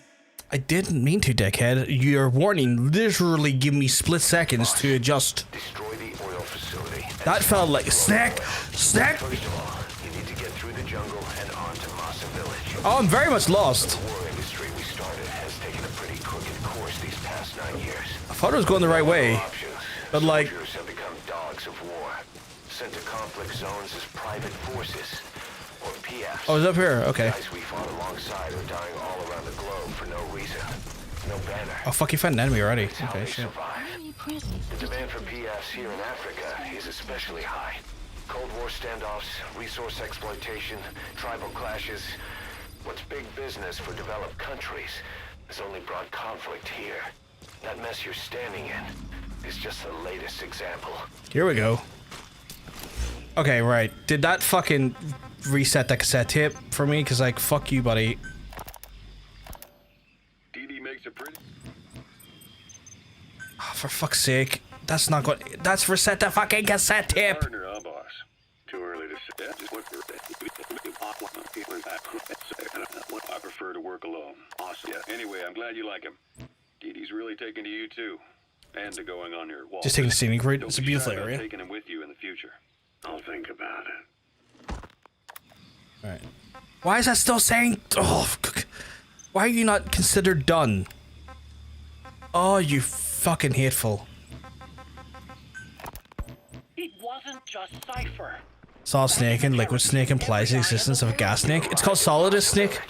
I didn't mean to, dickhead. Your warning literally gave me split seconds to adjust. Destroy the oil facility. That felt like snack. Snack. First of all, you need to get through the jungle and onto Massa Village. Oh, I'm very much lost. The war industry we started has taken a pretty crooked course these past 9 years. I thought it was going the right way, Options. but like... Soldiers have become dogs of war, sent to conflict zones as private forces, or PFs. Oh, it's up here. Okay. Guys we fought alongside are dying all around the globe for no reason. No banner. Oh, fuck, you found an enemy already. It's how Okay, they shit. survive. Enemy presence The demand for PFs here in Africa is especially high. Cold War standoffs, resource exploitation, tribal clashes. What's big business for developed countries has only brought conflict here. That mess you're standing in is just the latest example. Here we go. Okay, right. Did that fucking reset the cassette tape for me? Because, like, fuck you, buddy. Dee makes a pretty... Oh, for fuck's sake. That's not good. That's reset the fucking cassette tape. Partner, huh, boss? Too early to say. Yeah, just what I prefer to work alone. Awesome. Yeah, anyway, I'm glad you like him. Dee's really taking to you too, and to going on your walk. Just taking a scenic route. Don't It's a be beautiful shy about area. taking him with you in the future. I'll think about it. Alright. Why is that still saying... Oh, why are you not considered done? Oh, you fucking hateful. It wasn't just Cypher. Solid snake and liquid snake implies the existence of a gas snake. It's called solidus snake.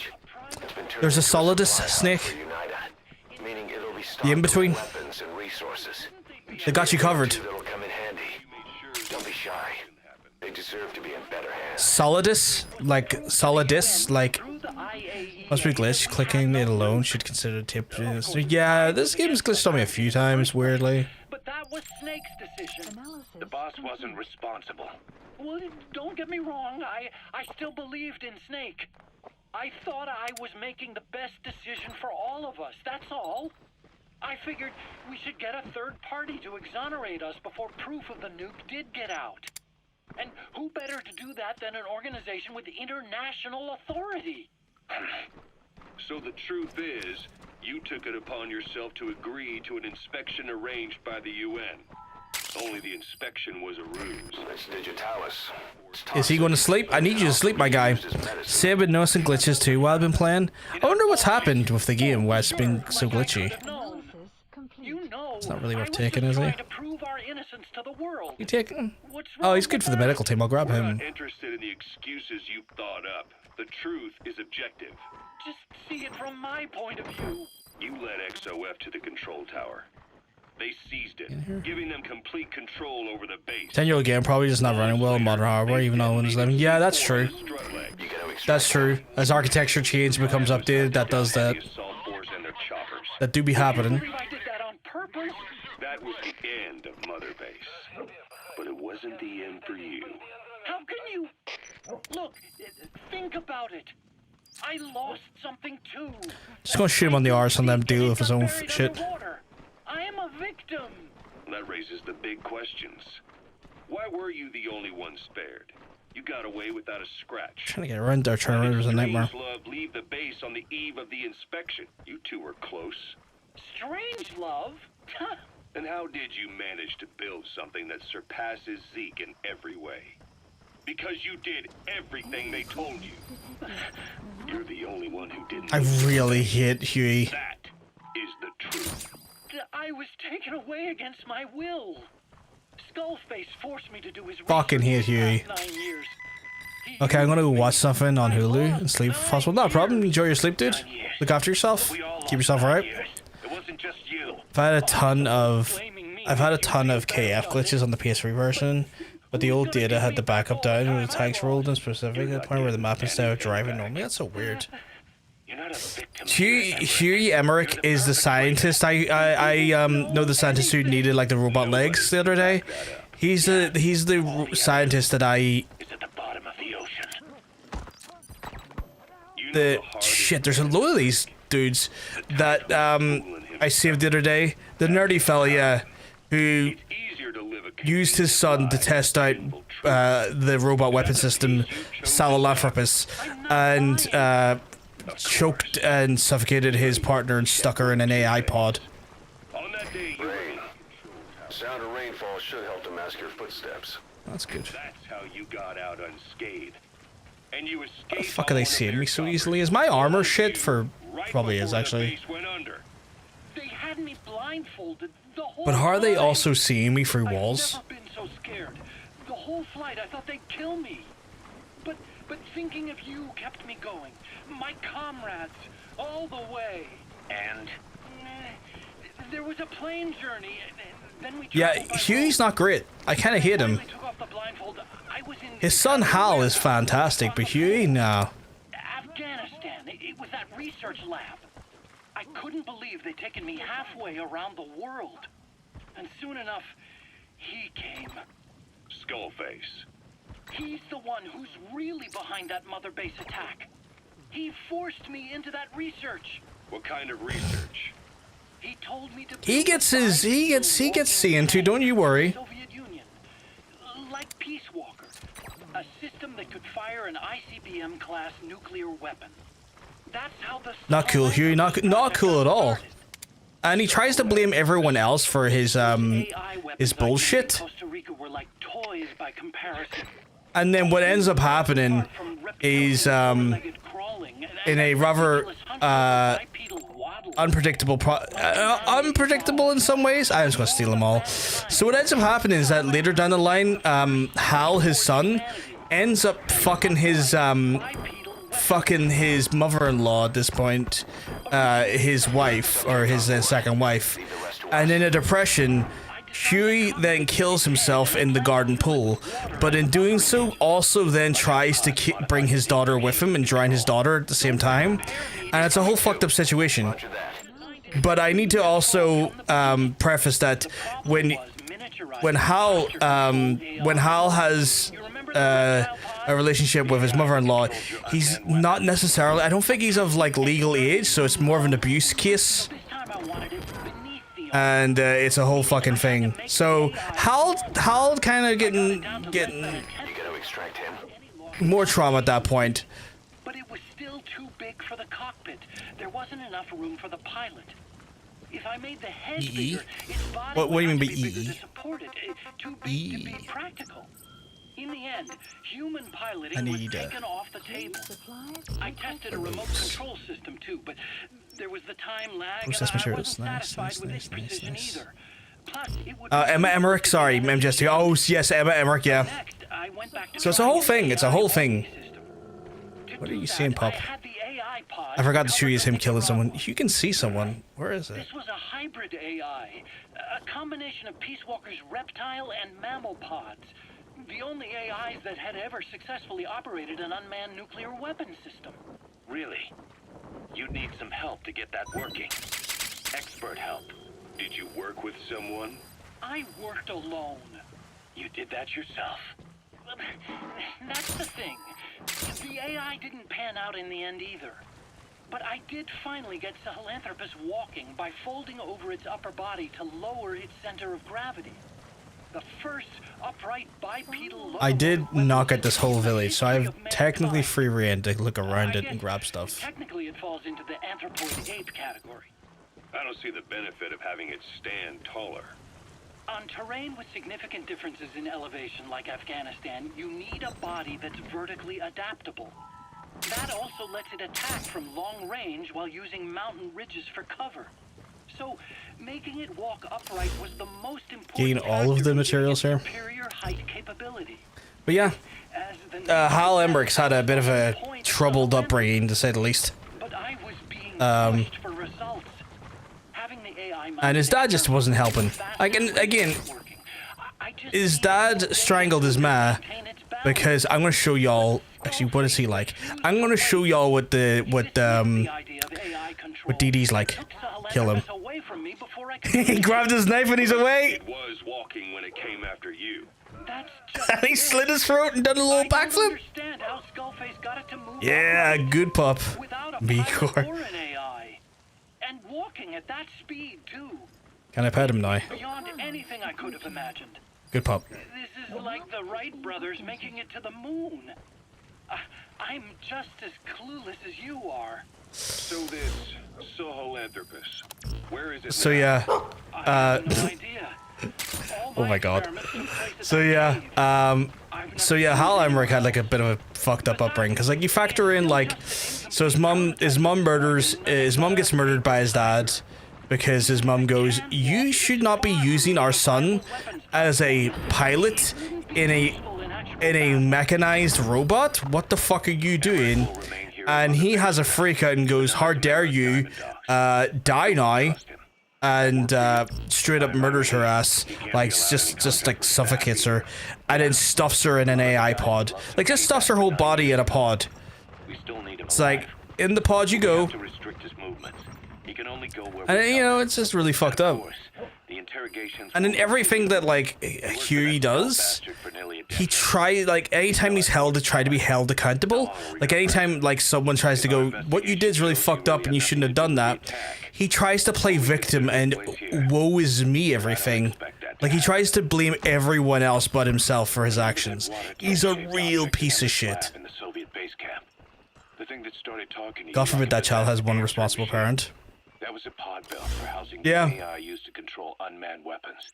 It's been turned There's a into solidus supply hub snake. for UNITA, meaning it'll be stocked The in-between. with weapons and resources. They got you covered. That'll come in handy. Don't be shy. They deserve to be in better hands. Solidus? Like, solidus? Like, Through the IAEA. must be glitched. Clicking it alone should consider tip. Yeah, this game's glitched on me a few times, weirdly. But that was Snake's decision. analysis. The boss wasn't responsible. Well, don't get me wrong. I still believed in Snake. I thought I was making the best decision for all of us. That's all. I figured we should get a third party to exonerate us before proof of the nuke did get out. And who better to do that than an organization with international authority? So the truth is, you took it upon yourself to agree to an inspection arranged by the UN. Only the inspection was a ruse. It's Digitalis. Is he going to sleep? I need you to sleep, my guy. Say I've been noticing glitches too while I've been playing. I wonder what's happened with the game, why it's been so glitchy. Analysis complete. You know, It's not really worth I was taking, just is he? trying to prove our innocence to the world. You take him? What's Oh, he's wrong good with for the that? medical team. I'll grab We're him. not interested in the excuses you thought up. The truth is objective. Just see it from my point of view. You led XOF to the control tower. They seized it, giving them complete control over the base. 10-year-old game probably just not running well in modern hardware, even on Windows 11. Yeah, that's true. That's true. As architecture change becomes updated, that does that. That do be happening. I did that on purpose. That was the end of Mother Base. But it wasn't the end for you. How can you... Look, think about it. I lost something too. Just gonna shoot him on the arse and let him deal with his own shit. I am a victim. That raises the big questions. Why were you the only one spared? You got away without a scratch. Trying to get around there, trying to run was a nightmare. Love leave the base on the eve of the inspection. You two were close. Strange love? And how did you manage to build something that surpasses Zeke in every way? Because you did everything they told you. You're the only one who didn't. I really hate Huey. That is the truth. I was taken away against my will. Skullface forced me to do his Fucking hate Huey. Okay, I'm gonna go watch something on Hulu and sleep if possible. Not a problem. Enjoy your sleep, dude. Look after yourself. Keep yourself alright. It wasn't just you. I've had a ton of KF glitches on the PS3 version, but the old data had the backup down when the tanks rolled in specific at the point where the map instead of driving normally. That's so weird. Huey Emmerich is the scientist. I know the scientist who needed like the robot legs the other day. He's the scientist that I. Shit, there's a load of these dudes that I saved the other day. The nerdy fella, yeah, who used his son to test out the robot weapon system, Sahelanthropus, and choked and suffocated his partner and stuck her in an AI pod. Rain. Sound of rainfall should help to mask your footsteps. That's good. That's how you got out unscathed. And you How the escaped. fuck are they seeing me so easily? Is my armor shit for... Probably is, actually. They had me blindfolded the whole But how are they time. also seeing me through walls? I've never been so scared. The whole flight, I thought they'd kill me. But thinking of you kept me going. My comrades, all the way. And? There was a plane journey. Then we Yeah, traveled by Huey's road. not great. I kind of hate him. Finally took off the blindfold. I was in His son Hal is fantastic, but Huey, no. Afghanistan. It was that research lab. I couldn't believe they'd taken me halfway around the world. And soon enough, he came. Skullface. He's the one who's really behind that Mother Base attack. He forced me into that research. What kind of research? He told me to. He gets seeing too, don't you worry. Soviet Union, like Peace Walker, a system that could fire an ICBM class nuclear weapon. That's how the. Not cool, Huey. Not cool at all. And he tries to blame everyone else for his bullshit. Costa Rica were like toys by comparison. And then what ends up happening is in a rather unpredictable unpredictable in some ways. I was gonna steal them all. So what ends up happening is that later down the line, Hal, his son, ends up fucking his mother-in-law at this point, his wife or his second wife, and in a depression, Huey then kills himself in the garden pool, but in doing so also then tries to bring his daughter with him and drown his daughter at the same time, and it's a whole fucked up situation. But I need to also preface that when Hal has a relationship with his mother-in-law, he's not necessarily, I don't think he's of like legal age, so it's more of an abuse case. And it's a whole fucking thing. So Hal kind of getting more trauma at that point. But it was still too big for the cockpit. There wasn't enough room for the pilot. If I made the head bigger, its body What do you mean by would have to be bigger EE? to support it. Too big to be practical. In the end, human piloting was taken off the table. I tested a remote control system too, but there was the time lag, Process and I materials. wasn't Nice, satisfied with its nice. precision either. Plus, it would Emma Emmerich, sorry, I'm just oh yes, Emma Emmerich, yeah. I went back to So it's a whole thing. It's a whole thing. system. To What are do you that, saying, Pop? I had the AI pod. I forgot to show you him covered killing someone. Nicaragua. You can see someone. Where is it? This was a hybrid AI, a combination of Peace Walker's reptile and mammal pods. The only AIs that had ever successfully operated an unmanned nuclear weapon system. Really? You'd need some help to get that working. Expert help. Did you work with someone? I worked alone. You did that yourself. That's the thing. The AI didn't pan out in the end either. But I did finally get Sahelanthropus walking by folding over its upper body to lower its center of gravity. The first upright bipedal I did locomotive knock out this whole weapon village, so I have system of technically mankind. free reign to look around I it and guess grab stuff. Technically, it falls into the anthropoid ape category. I don't see the benefit of having it stand taller. On terrain with significant differences in elevation like Afghanistan, you need a body that's vertically adaptable. That also lets it attack from long range while using mountain ridges for cover. So, making it walk upright was the most important. Gain all of the materials here. Superior height capability. But yeah, As the Hal Emmerich's had a bit of a troubled upbringing, to say the least. But I was being pushed for results. Having the AI And his dad just wasn't helping. Like, and again, his dad strangled his ma because I'm gonna show y'all. Actually, what is he like? I'm gonna show y'all what Dee Dee's like. Kill him. He grabbed his knife and he's away. It was walking when it came after you. And he slit his throat and done a little backflip. Yeah, good pup. Micor. And walking at that speed too. Can I pet him now? Beyond anything I could have imagined. Good pup. This is like the Wright brothers making it to the moon. I'm just as clueless as you are. So this Sahelanthropus, where is it? So now? yeah, I have no idea. All oh my god. experiments took place at So that yeah, cave. I've never Hal Emmerich had like a bit of a fucked up upbringing because like you factor in like, so his mom gets murdered by his dad because his mom goes, you should not be using our son as a pilot in a mechanized robot. What the fuck are you doing? And he has a freak out and goes, how dare you die now, and straight up murders her ass, like just like suffocates her, and then stuffs her in an AI pod, like just stuffs her whole body in a pod. We still need him It's like, alive. in the pod you go, To restrict his movements. He can only go where and we you tell know, him. it's just really fucked Of up. course, the interrogations And then will everything that like continue. Huey does, Bastard for nearly a he decade. tries, like anytime he's held to try to be held accountable, like anytime like someone tries to go, what you did's really fucked up and you shouldn't have done that, he tries to play victim and woe is me everything. Like he tries to blame everyone else but himself for his actions. He's a real piece of shit. In the Soviet base camp. The thing that started talking to God you forbid that about child has one answer responsible machine. parent. That was a pod built for housing Yeah. the AI used to control unmanned weapons.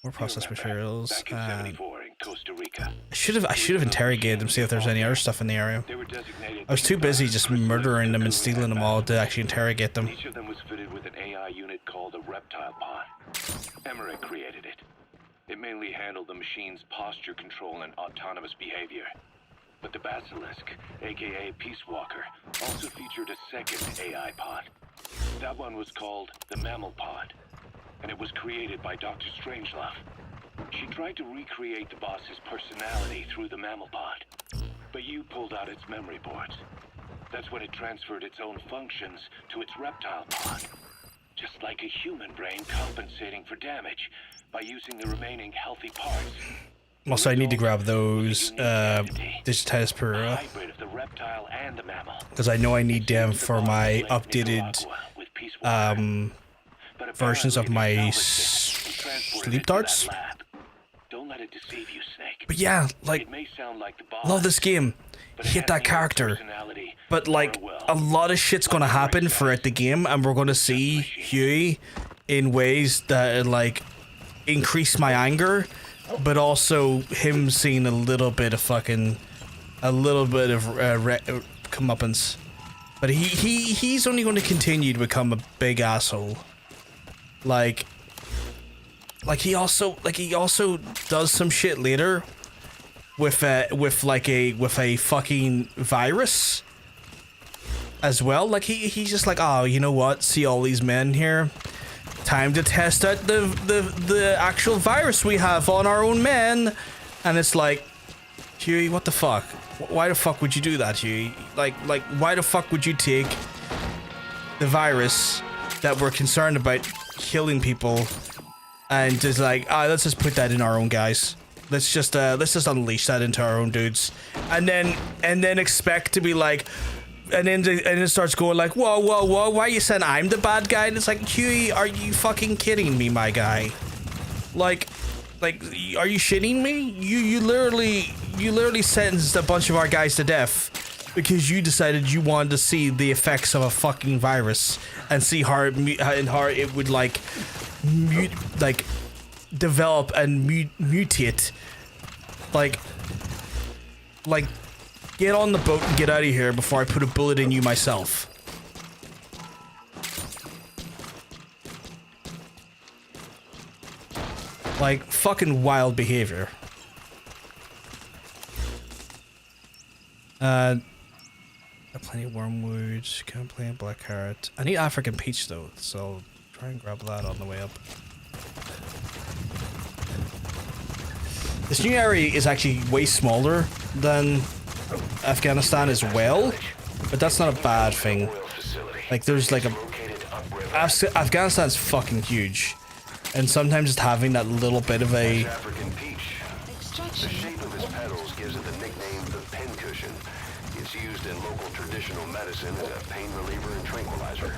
More processed materials. Back in 74 in Costa Rica. I should have interrogated them, see if there's any other stuff in the area. They were designated I was too busy just murdering them and stealing them all to actually interrogate them. Each of them was fitted with an AI unit called a reptile pod. Emmerich created it. It mainly handled the machine's posture control and autonomous behavior. But the Basilisk, aka Peace Walker, also featured a second AI pod. That one was called the Mammal Pod, and it was created by Dr. Strangelove. She tried to recreate the boss's personality through the Mammal Pod, but you pulled out its memory boards. That's when it transferred its own functions to its reptile pod. Just like a human brain compensating for damage by using the remaining healthy parts. Also, I need to grab those Digitize Pura Hybrid of the reptile and the mammal. because I know I need them for my updated versions of my sleep darts. Don't let it deceive you, Snake. But yeah, like, It may sound like the boss, love this game. but it Hate has that neither character. personality But like, nor will. a lot of shit's gonna happen throughout the game, and we're gonna see Huey in ways that like increase my anger, but also him seeing a little bit of comeuppance. But he's only going to continue to become a big asshole. Like he also does some shit later with a fucking virus as well. Like he's just like, oh, you know what? See all these men here? Time to test out the actual virus we have on our own men. And it's like, Huey, what the fuck? Why the fuck would you do that, Huey? Like why the fuck would you take the virus that we're concerned about killing people and just like, let's just put that in our own guys. Let's just unleash that into our own dudes, and then expect to be like, and then it starts going like, whoa, why are you saying I'm the bad guy? And it's like, Huey, are you fucking kidding me, my guy? Like, are you shitting me? You literally sentenced a bunch of our guys to death because you decided you wanted to see the effects of a fucking virus and see how it would like develop and mutate. Like get on the boat and get out of here before I put a bullet in you myself. Like fucking wild behavior. Plenty of wormwood, can't play a black carrot. I need African peach though, so try and grab that on the way up. This new area is actually way smaller than Afghanistan as well, but that's not a bad thing. Like there's like Afghanistan's fucking huge, and sometimes just having that little bit of a The shape of its petals gives it the nickname the pincushion. It's used in local traditional medicine as a pain reliever and tranquilizer.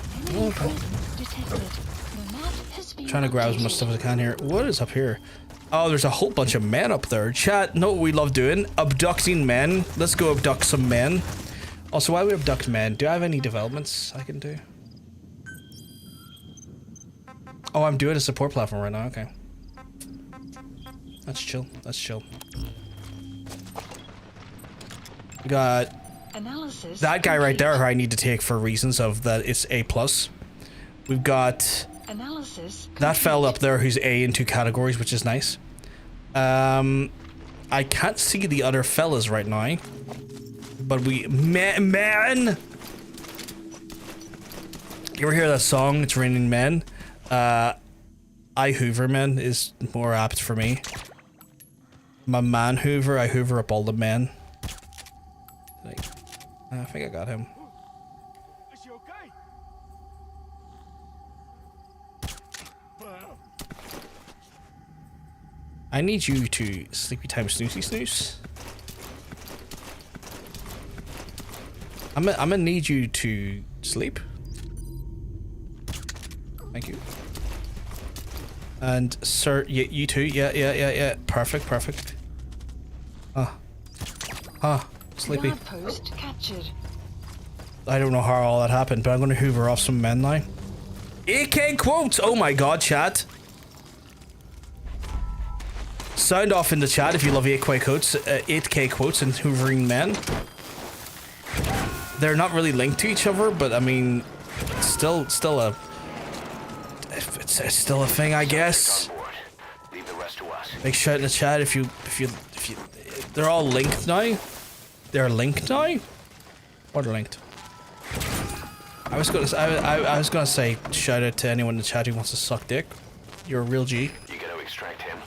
Trying to grab as much stuff as I can here. What is up here? Oh, there's a whole bunch of men up there. Chat, know what we love doing? Abducting men. Let's go abduct some men. Also, while we abduct men, do I have any developments I can do? Oh, I'm doing a support platform right now. Okay. That's chill. That's chill. We got that guy right there who I need to take for reasons of that it's A+. We've got that fella up there who's A in 2 categories, which is nice. I can't see the other fellas right now, but man, you ever hear that song? It's Raining Men. I Hoover Men is more apt for me. My man Hoover, I hoover up all the men. Like, I think I got him. I need you to sleepy time snoosey snooze. I'm gonna need you to sleep. Thank you. And sir, you too. Yeah. Perfect. Sleepy. I don't know how all that happened, but I'm gonna hoover off some men now. AK quotes! Oh my god, chat. Sound off in the chat if you love 8K quotes, 8K quotes and hoovering men. They're not really linked to each other, but I mean, it's still a thing, I guess. Big shout in the chat if you they're all linked now. They're linked now. Or they're linked. I was gonna say shout out to anyone in the chat who wants to suck dick. You're a real G. You gotta extract him.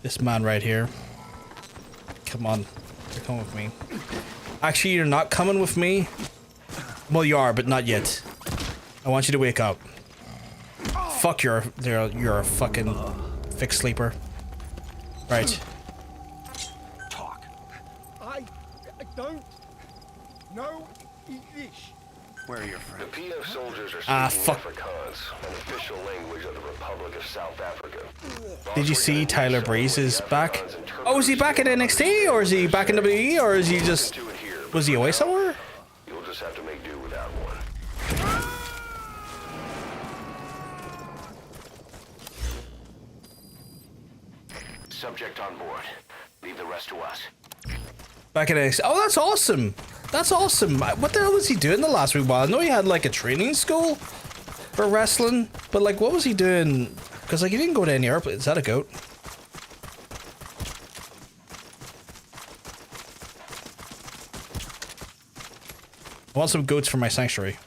This man right here. Come on. Come with me. Actually, you're not coming with me. Well, you are, but not yet. I want you to wake up. Fuck, you're a fucking fixed sleeper. Right. Talk. I don't know English. Where are your friends? The PF soldiers are speaking fuck. Afrikaans, an official language of the Republic of South Africa. Did you see Tyler Breeze is back? Oh, is he back in NXT, or is he back in WWE, or is he just... Was he away somewhere? You'll just have to make do without one. Subject on board. Leave the rest to us. Back in NXT. Oh, that's awesome. That's awesome. What the hell was he doing the last week? Well, I know he had like a training school for wrestling, but like, what was he doing Because, like, he didn't go to any airplane. Is that a goat? I want some goats for my sanctuary.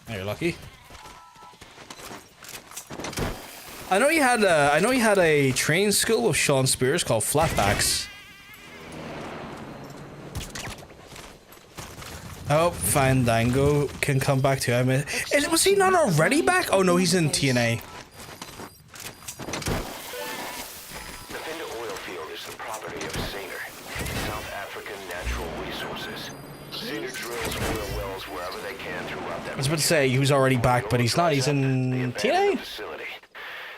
Oh, you're lucky. I know he had a training school with Sean Spears called Flatbacks. Oh, Fandango can come back too. Was he not already back? Oh no, he's in TNA. The Finda oil field is the property of Saner, South African Natural Resources. Saner drills oil wells wherever they can throughout that. I was about to say he was already back, but he's not. He's in TNA. Facility.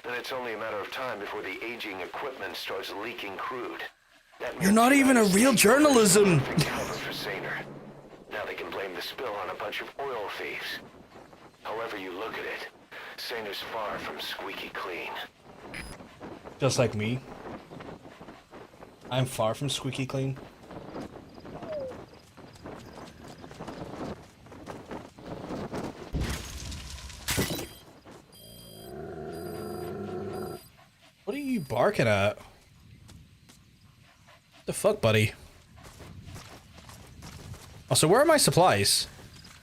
Then it's only a matter of time before the aging equipment starts leaking crude. You're not even a real journalism. For Saner. Now they can blame the spill on a bunch of oil thieves. However you look at it, Saner's far from squeaky clean. Just like me. I'm far from squeaky clean. What are you barking at? What the fuck, buddy? Oh, so where are my supplies?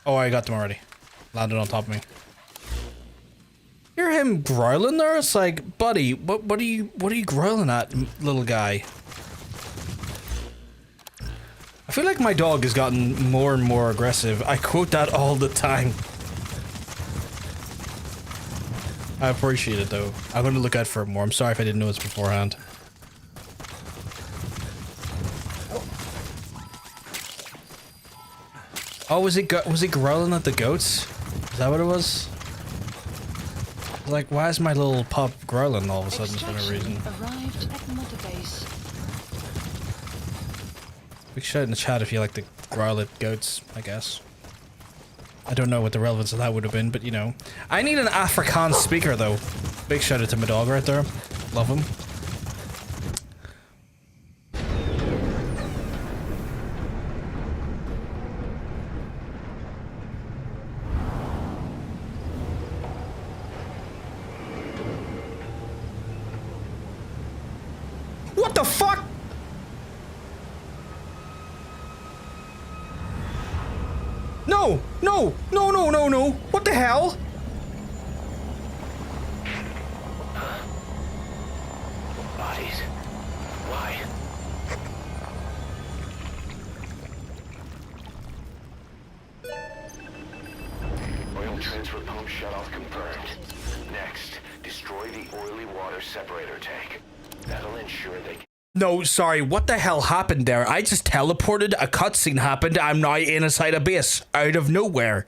Oh, I got them already. Landed on top of me. Hear him growling there? It's like, buddy, what are you growling at, little guy? I feel like my dog has gotten more and more aggressive. I quote that all the time. I appreciate it though. I'm gonna look out for it more. I'm sorry if I didn't notice beforehand. Oh, was he growling at the goats? Is that what it was? Like, why is my little pup growling all of a sudden for no reason? Arrived at Mother Base. We shout in the chat if you like to growl at goats, I guess. I don't know what the relevance of that would have been, but you know. I need an Afrikaans speaker though. Big shout out to my dog right there. Love him. What the fuck? No! No! No, no, no, no! What the hell? Bodies. Why? Oil transfer pump shutoff confirmed. Next, destroy the oily water separator tank. That'll ensure they... No, sorry, what the hell happened there? I just teleported, a cutscene happened, I'm now inside a base, out of nowhere.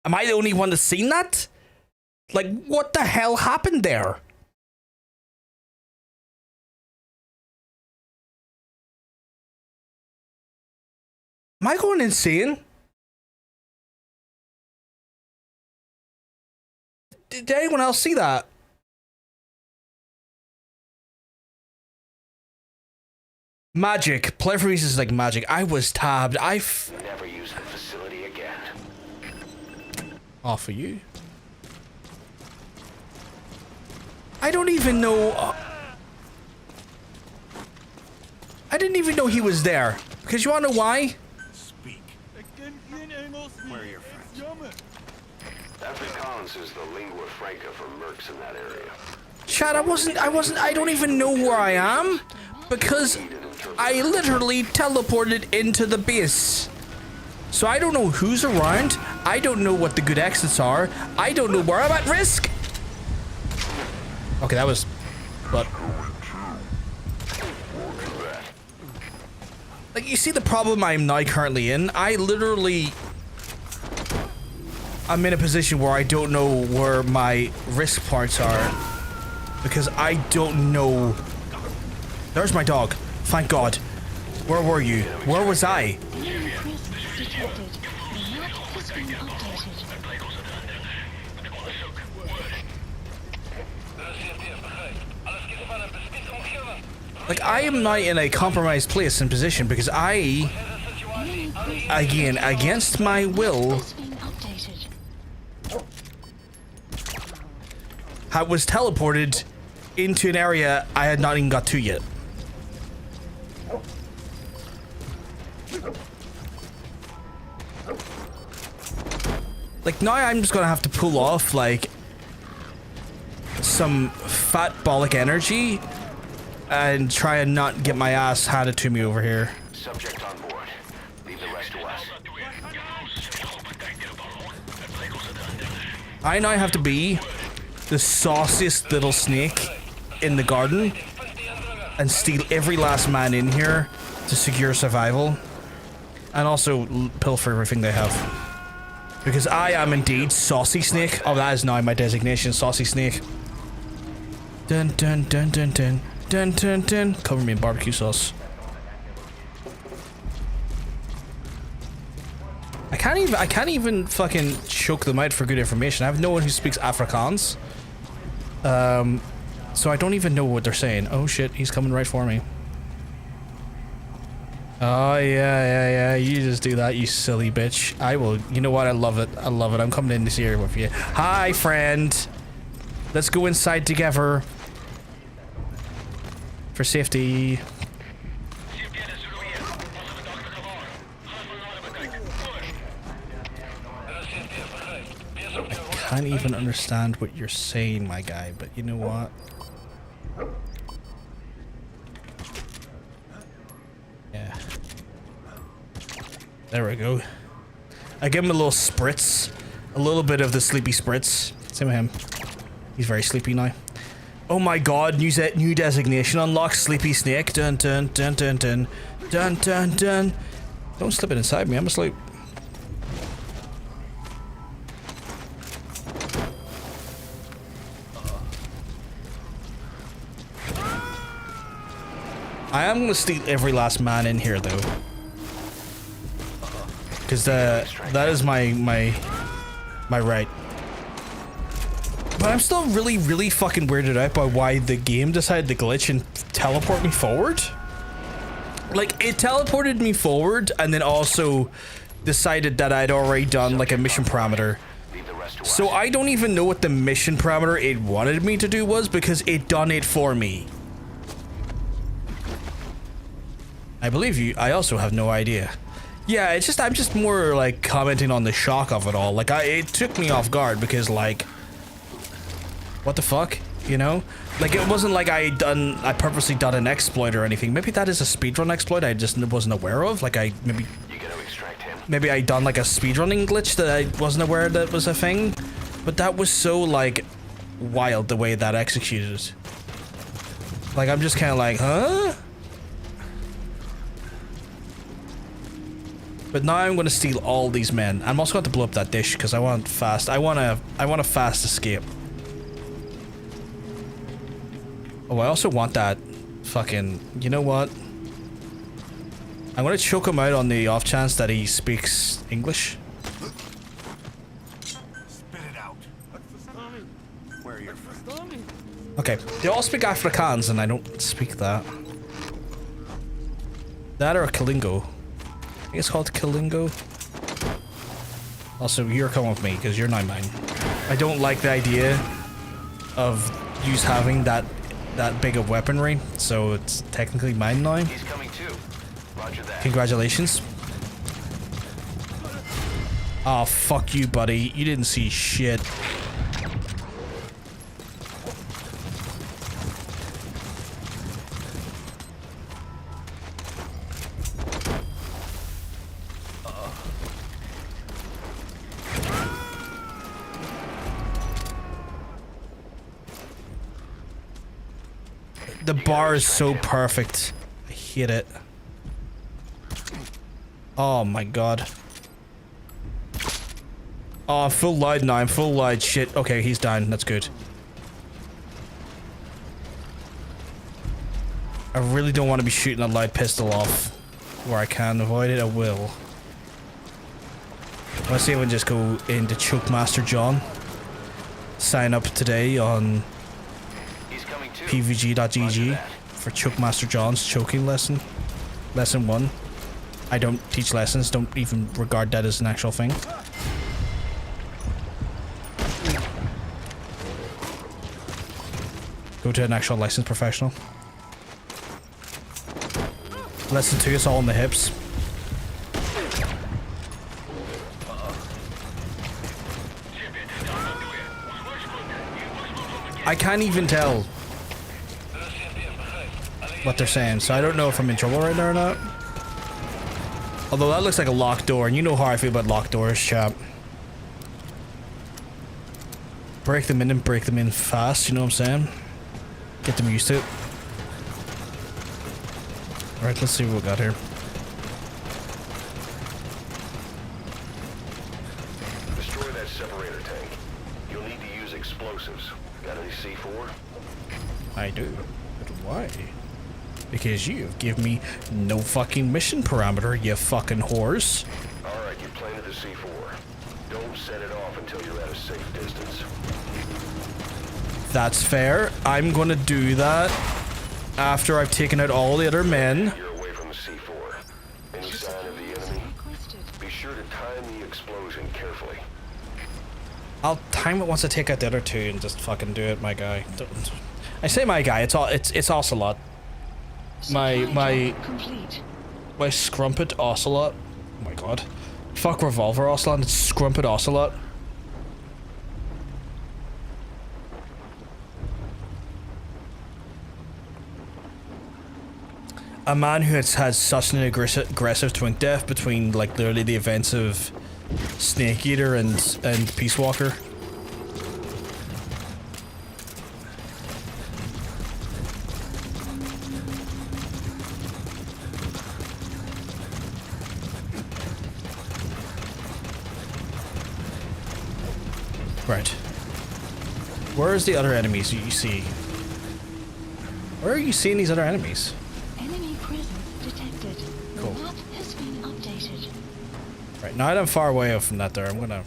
Am I the only one that's seen that? Like, what the hell happened there? Am I going insane? Did anyone else see that? Magic. Play for reasons like magic. I was tabbed. Never use the facility again. Oh, for you. I don't even know. I didn't even know he was there. Because you wanna know why? Speak. Where are your friends? Afrikaans is the lingua franca for mercs in that area. Chad, I don't even know where I am. Because I literally teleported into the base. So I don't know who's around. I don't know what the good exits are. I don't know where I'm at risk. Okay, that was... But... Like, you see the problem I'm now currently in? I'm in a position where I don't know where my risk parts are. Because I don't know... There's my dog. Thank God. Where were you? Where was I? Like, I am now in a compromised place and position because I again, against my will, It's being updated. I was teleported into an area I had not even got to yet. Like, now I'm just gonna have to pull off, like, some fat bollock energy and try and not get my ass handed to me over here. Subject on board. Leave the rest to us. I now have to be the sauciest little snake in the garden and steal every last man in here to secure survival, and also pilfer everything they have. Because I am indeed Saucy Snake. Oh, that is now my designation, Saucy Snake. Dun dun dun dun dun dun dun dun. Cover me in barbecue sauce. I can't even fucking choke them out for good information. I have no one who speaks Afrikaans. So I don't even know what they're saying. Oh shit, he's coming right for me. Oh yeah, you just do that, you silly bitch. I will, you know what, I love it, I'm coming in this here with you. Hi friend, let's go inside together. For safety. I can't even understand what you're saying, my guy, but you know what? Yeah. There we go. I give him a little spritz. A little bit of the sleepy spritz. Same with him. He's very sleepy now. Oh my god, new designation unlocked, Sleepy Snake. Dun dun dun dun dun. Dun dun dun. Don't slip it inside me, I'm asleep. I am gonna steal every last man in here though. Cause that is my right. But I'm still really fucking weirded out by why the game decided to glitch and teleport me forward. Like, it teleported me forward and then also decided that I'd already done like a mission parameter. So I don't even know what the mission parameter it wanted me to do was, because it done it for me. I believe you. I also have no idea. Yeah, it's just, I'm just more like commenting on the shock of it all. Like, it took me off guard because, like, what the fuck, you know? Like, it wasn't like I purposely done an exploit or anything. Maybe that is a speedrun exploit I just wasn't aware of. Like, maybe I done like a speedrunning glitch that I wasn't aware that was a thing. But that was so, like, wild the way that executed. Like, I'm just kind of like, huh? But now I'm going to steal all these men. I'm also going to blow up that dish because I want fast. I want a fast escape. Oh, I also want that fucking, you know what? I'm going to choke him out on the off chance that he speaks English. Spit it out. Where are you from? Okay, they all speak Afrikaans and I don't speak that. That or a Kalingo. I think it's called Kalingo. Also, you're coming with me because you're not mine. I don't like the idea of you having that big of weaponry, so it's technically mine now. He's coming too. Roger that. Congratulations. Oh, fuck you, buddy. You didn't see shit. The bar is so perfect. I hate it. Oh my god. Oh, I'm full loud now. I'm full loud. Shit. Okay, he's down. That's good. I really don't want to be shooting a loud pistol off. Where I can avoid it, I will. Let's see if we can just go into Choke Master John. Sign up today on PVG.gg for Choke Master John's choking lesson. Lesson 1. I don't teach lessons. Don't even regard that as an actual thing. Go to an actual licensed professional. Lesson 2 is all in the hips. I can't even tell what they're saying, so I don't know if I'm in trouble right now or not. Although that looks like a locked door, and you know how I feel about locked doors, chap. Break them in and break them in fast, you know what I'm saying? Get them used to it. Alright, let's see what we got here. Destroy that separator tank. You'll need to use explosives. Got any C4? I do. But why? Because you give me no fucking mission parameter, you fucking whores. Alright, you planted the C4. Don't set it off until you're at a safe distance. That's fair. I'm gonna do that after I've taken out all the other men. You're away from the C4. Any sign of the enemy? Be sure to time the explosion carefully. I'll time it once I take out the other two and just fucking do it, my guy. Don't. I say my guy, it's Ocelot. My Scrumpet Ocelot. Oh my god. Fuck Revolver Ocelot, it's Scrumpet Ocelot. A man who has such an aggressive twink death between like literally the events of Snake Eater and Peace Walker. Right. Where is the other enemies you see? Where are you seeing these other enemies? Enemy presence detected. Cool. The map has been updated. Right, now that I'm far away from that there, I'm gonna...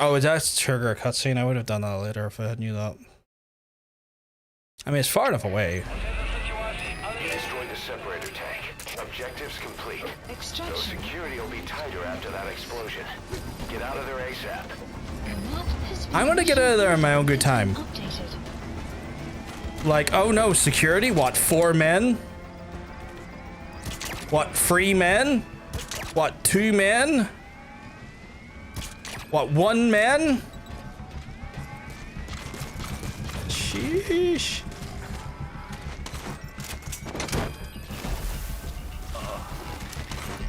Oh, that's trigger a cutscene. I would have done that later if I had knew that. I mean, it's far enough away. You destroyed the separator tank. Objectives complete. So Extraction. security will be tighter after that explosion. Get out of there ASAP. The map has been I'm gonna get out of there in my own good time. updated. Like, oh no, security? What, 4 men? What, 3 men? What, 2 men? What, 1 man? Sheesh.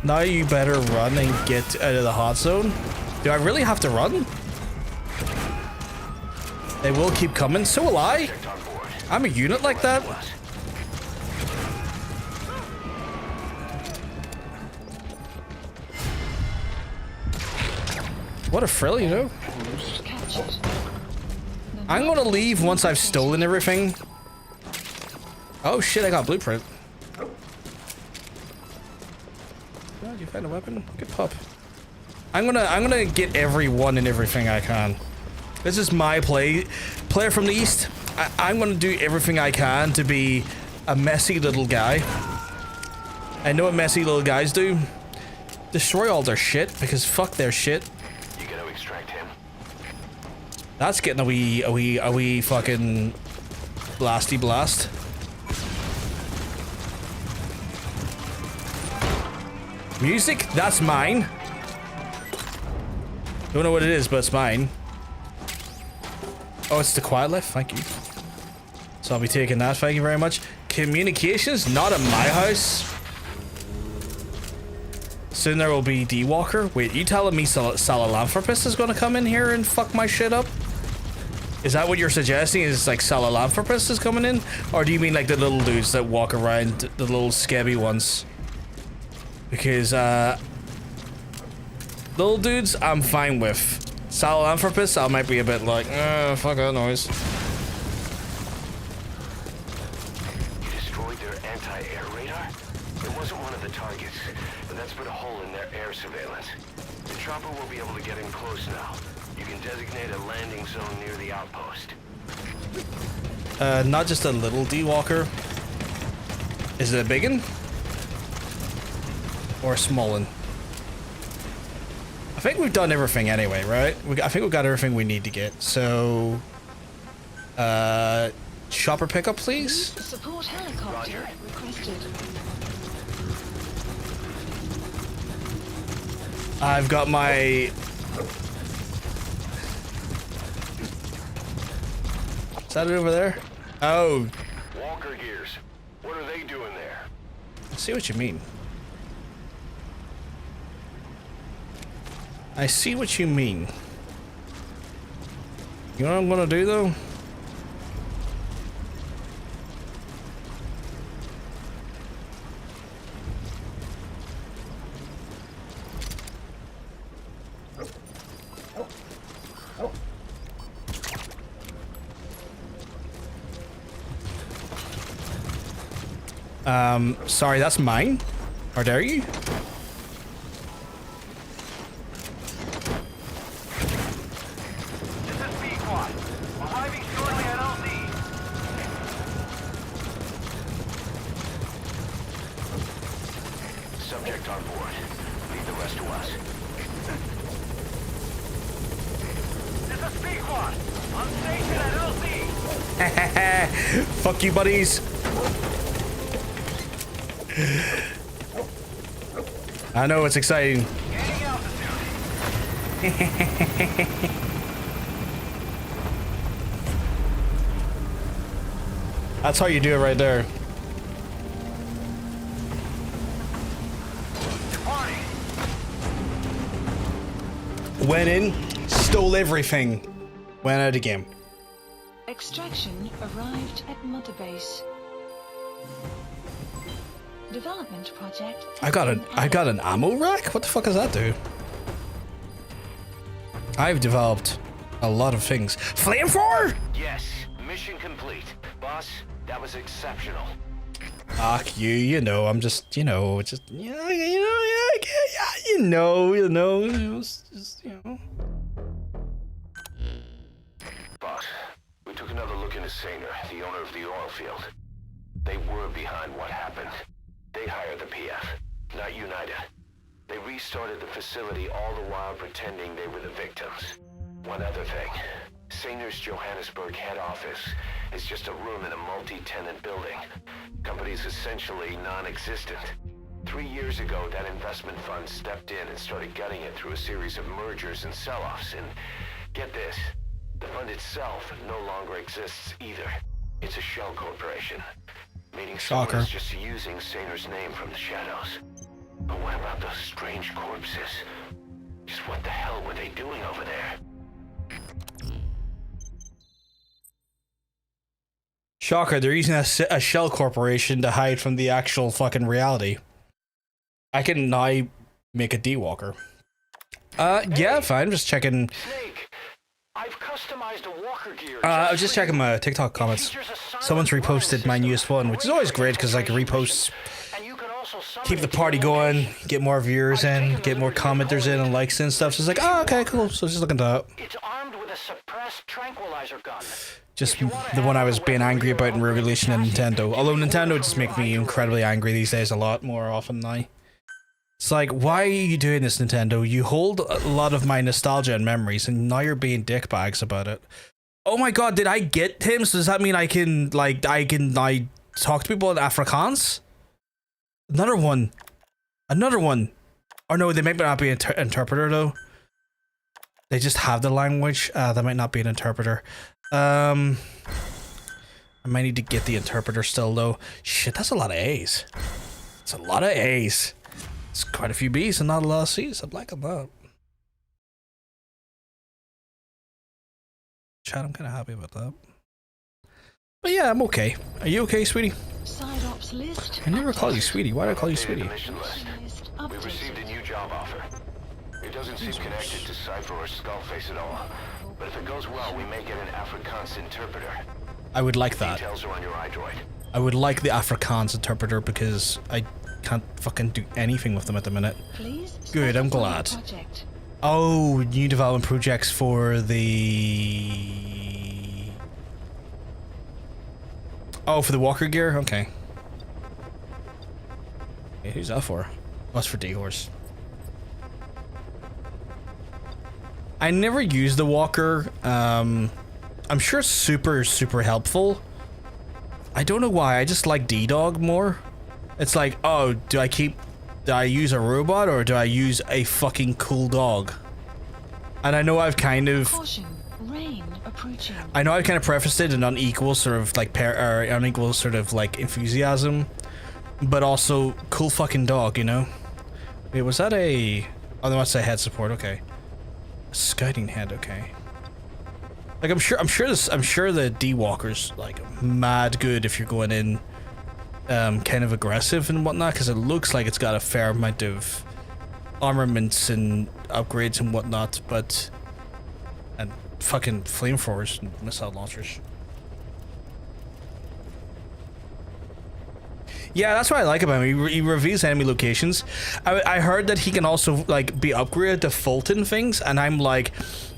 Now you better run and get out of the hot zone. Do I really have to run? They will keep coming, so will I. I'm a unit like that. What a thrill, you know? Captured. I'm gonna leave once I've stolen everything. Oh shit, I got a blueprint. Oh, did you find a weapon? Good pup. I'm gonna get everyone and everything I can. This is my player from the East. I'm gonna do everything I can to be a messy little guy. I know what messy little guys do. Destroy all their shit, because fuck their shit. You gotta extract him. That's getting a wee fucking blasty blast. Music? That's mine. Don't know what it is, but it's mine. Oh, it's the Quiet Life? Thank you. So I'll be taking that, thank you very much. Communications? Not at my house. Soon there will be D-Walker. Wait, you telling me Salalanthropus is gonna come in here and fuck my shit up? Is that what you're suggesting? Is like Salalanthropus is coming in? Or do you mean like the little dudes that walk around, the little scabby ones? Because, little dudes, I'm fine with. Salalanthropus, I might be a bit like, fuck that noise. You destroyed their anti-air radar? It wasn't one of the targets, but that's put a hole in their air surveillance. The chopper will be able to get in close now. You can designate a landing zone near the outpost. Not just a little D-Walker. Is it a big one? Or a small one? I think we've done everything anyway, right? I think we've got everything we need to get. So, chopper pickup, please. Support helicopter requested. I've got my. Is that it over there? Oh. Walker gears. What are they doing there? I see what you mean. I see what you mean. You know what I'm gonna do though? Sorry, that's mine? Or dare you? Subject on board. Leave the rest to us. This is Pequod. On station at LZ. Fuck you, buddies. I know, it's exciting. Gaining altitude. That's how you do it right there. Went in, stole everything, went out again. Extraction arrived at Mother Base. Development project. I got an ammo rack? What the fuck does that do? I've developed a lot of things. Flamethrower? Yes, mission complete. Boss, that was exceptional. Fuck you, you know, I'm just, you know, it's just, you know, it's just, you know. Boss, we took another look into Saner, the owner of the oil field. They were behind what happened. They hired the PF, not United. They restarted the facility all the while pretending they were the victims. One other thing. Saner's Johannesburg head office is just a room in a multi-tenant building. Company's essentially non-existent. 3 years ago, that investment fund stepped in and started gutting it through a series of mergers and sell-offs. And get this, the fund itself no longer exists either. It's a shell corporation. Meaning someone is just using Saner's name from the shadows. But what about those strange corpses? Just what the hell were they doing over there? Shocker, they're using a shell corporation to hide from the actual fucking reality. I can now make a D-Walker. Yeah, fine, just checking. Snake, I've customized a walker gear. I was just checking my TikTok comments. Someone's reposted my newest one, which is always great because I can repost, keep the party going, get more viewers in, get more commenters in and likes and stuff. So it's like, oh, okay, cool. So just looking that up. It's armed with a suppressed tranquilizer gun. Just the one I was being angry about in relation to Nintendo. Although Nintendo just make me incredibly angry these days a lot more often now. It's like, why are you doing this, Nintendo? You hold a lot of my nostalgia and memories, and now you're being dickbags about it. Oh my god, did I get him? So does that mean I can talk to people in Afrikaans? Another one. Or no, they might not be an interpreter though. They just have the language. That might not be an interpreter. I might need to get the interpreter still though. Shit, that's a lot of A's. It's a lot of A's. It's quite a few B's and not a lot of C's. I'm liking that. Chat, I'm kind of happy about that. But yeah, I'm okay. Are you okay, sweetie? Side ops list. I never call you sweetie. Why do I call you sweetie? Mission list. We received a new job offer. It doesn't seem connected to Cypher or Skullface at all. But if it goes well, we may get an Afrikaans interpreter. I would like that. Details are on your iDroid. I would like the Afrikaans interpreter because I can't fucking do anything with them at the minute. Good, I'm glad. Oh, new development projects for the Oh, for the walker gear? Okay. Yeah, who's that for? What's for D-Horse? I never used the walker. I'm sure it's super, super helpful. I don't know why. I just like D-Dog more. It's like, oh, do I use a robot or do I use a fucking cool dog? And I know I've kind of... Caution, rain approaching. I know I've kind of prefaced it an unequal sort of like unequal sort of like enthusiasm, but also cool fucking dog, you know? Wait, was that a... Oh, that's a head support, okay. Scouting head, okay. Like I'm sure the D-Walker's like mad good if you're going in kind of aggressive and whatnot, because it looks like it's got a fair amount of armaments and upgrades and whatnot, but and fucking flamethrowers and missile launchers. Yeah, that's what I like about him. He reveals enemy locations. I heard that he can also like be upgraded to Fulton things, and I'm like,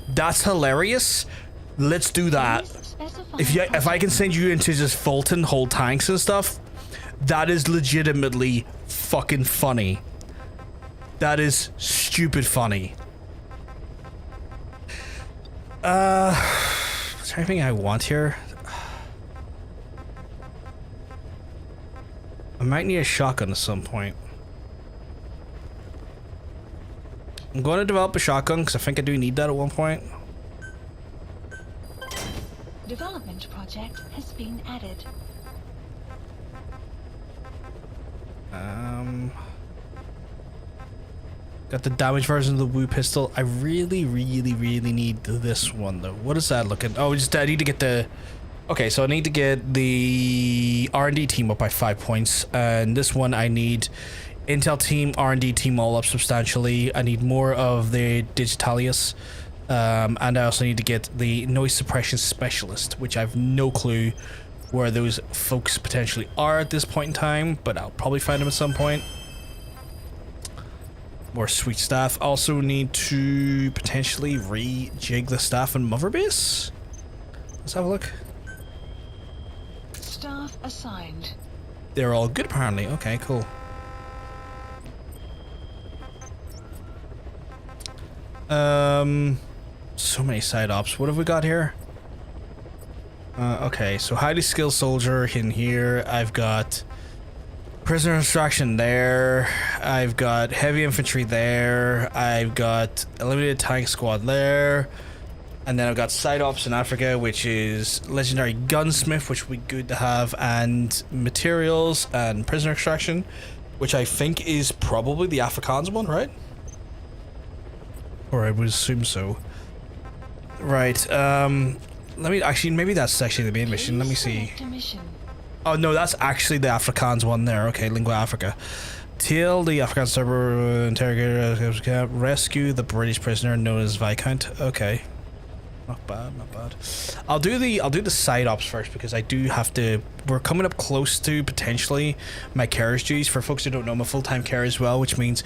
that's hilarious. Let's do that. If I can send you into just Fulton, hold tanks and stuff, that is legitimately fucking funny. That is stupid funny. Is there anything I want here? I might need a shotgun at some point. I'm going to develop a shotgun because I think I do need that at one point. Development project has been added. Got the damaged version of the Woo pistol. I really need this one though. What is that looking? Oh, I need to get the... Okay, so I need to get the R&D team up by 5 points, and this one I need Intel team, R&D team all up substantially. I need more of the Digitalius, and I also need to get the noise suppression specialist, which I have no clue where those folks potentially are at this point in time, but I'll probably find them at some point. More sweet staff. Also need to potentially rejig the staff in Mother Base. Let's have a look. Staff assigned. They're all good apparently. Okay, cool. So many side ops. What have we got here? Okay, so highly skilled soldier in here. I've got prisoner extraction there. I've got heavy infantry there. I've got eliminated tank squad there. And then I've got side ops in Africa, which is legendary gunsmith, which would be good to have, and materials and prisoner extraction, which I think is probably the Afrikaans one, right? Or I would assume so. Right, let me actually, maybe that's actually the main mission. Let me see. Oh no, that's actually the Afrikaans one there. Okay, Lingua Africa. Tail the Afrikaans server interrogator, rescue the British prisoner known as Viscount. Okay. Not bad, not bad. I'll do the side ops first because I do have to. We're coming up close to potentially my carriage duties. For folks who don't know, I'm a full-time carer as well, which means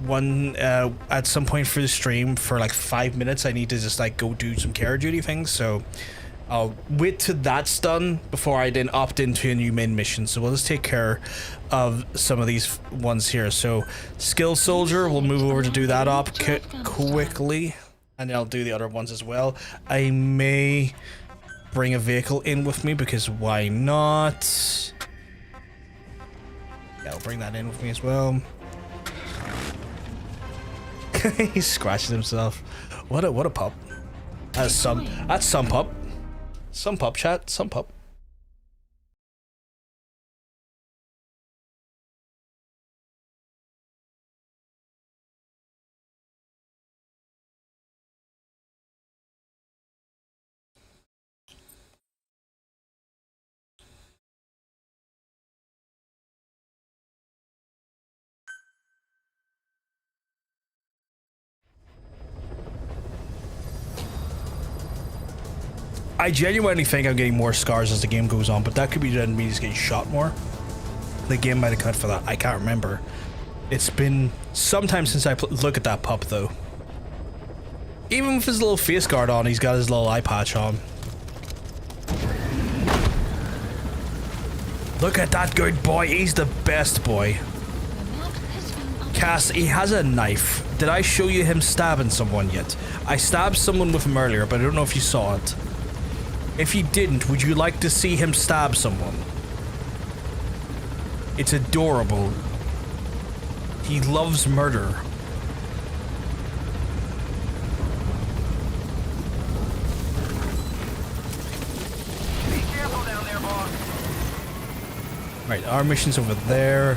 at some point for the stream for like 5 minutes I need to just like go do some care duty things. So I'll wait till that's done before I then opt into a new main mission. So we'll just take care of some of these ones here. So skilled soldier, we'll move over to do that op quickly. And then I'll do the other ones as well. I may bring a vehicle in with me because why not? Yeah, I'll bring that in with me as well. He's scratching himself. What a pup. That's some pup. Some pup chat, some pup. I genuinely think I'm getting more scars as the game goes on, but that could be done me just getting shot more. The game might have cut for that. I can't remember. It's been some time since I look at that pup, though. Even with his little face guard on, he's got his little eye patch on. Look at that good boy. He's the best boy. Cass, he has a knife. Did I show you him stabbing someone yet? I stabbed someone with him earlier, but I don't know if you saw it. If you didn't, would you like to see him stab someone? It's adorable. He loves murder. Be careful down there, boss. Right, our mission's over there.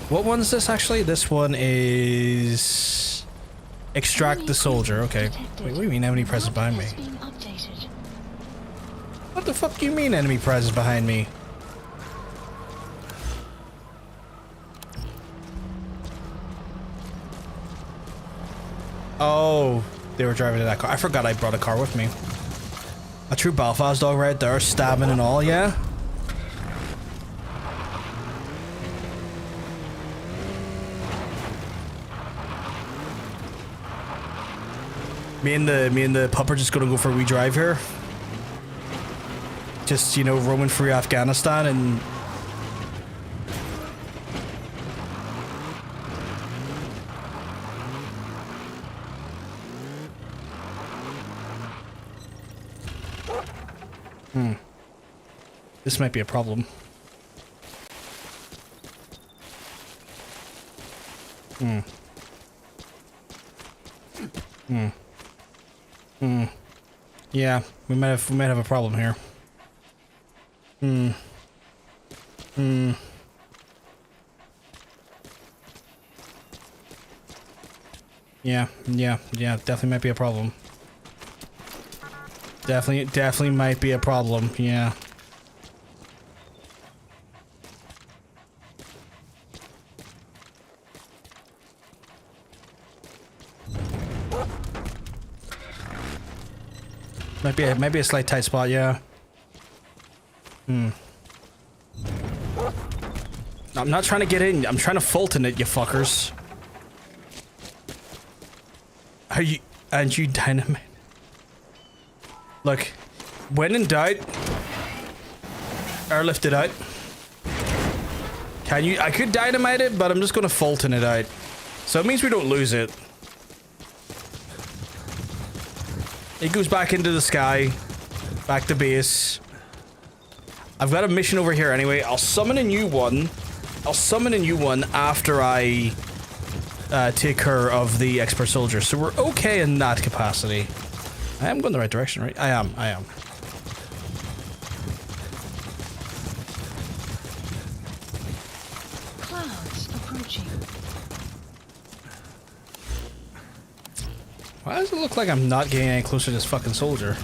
What one is this actually? This one is extract the soldier. Okay. Wait, what do you mean enemy presence behind me? What the fuck do you mean enemy presence behind me? Oh, they were driving in that car. I forgot I brought a car with me. A true Belfast dog right there, stabbing and all, yeah? Me and the pup are just gonna go for a wee drive here. Just, you know, roaming through Afghanistan and... This might be a problem. Yeah, we might have a problem here. Yeah, definitely might be a problem. Definitely might be a problem, yeah. Might be a slight tight spot, yeah. I'm not trying to get in, I'm trying to Fulton it, you fuckers. Are you... and you dynamite? Look, when in doubt, airlift it out. Can you... I could dynamite it, but I'm just gonna Fulton it out. So it means we don't lose it. It goes back into the sky, back to base. I've got a mission over here anyway. I'll summon a new one. I'll summon a new one after I take care of the expert soldier. So we're okay in that capacity. I am going the right direction, right? I am. Clouds approaching. Why does it look like I'm not getting any closer to this fucking soldier?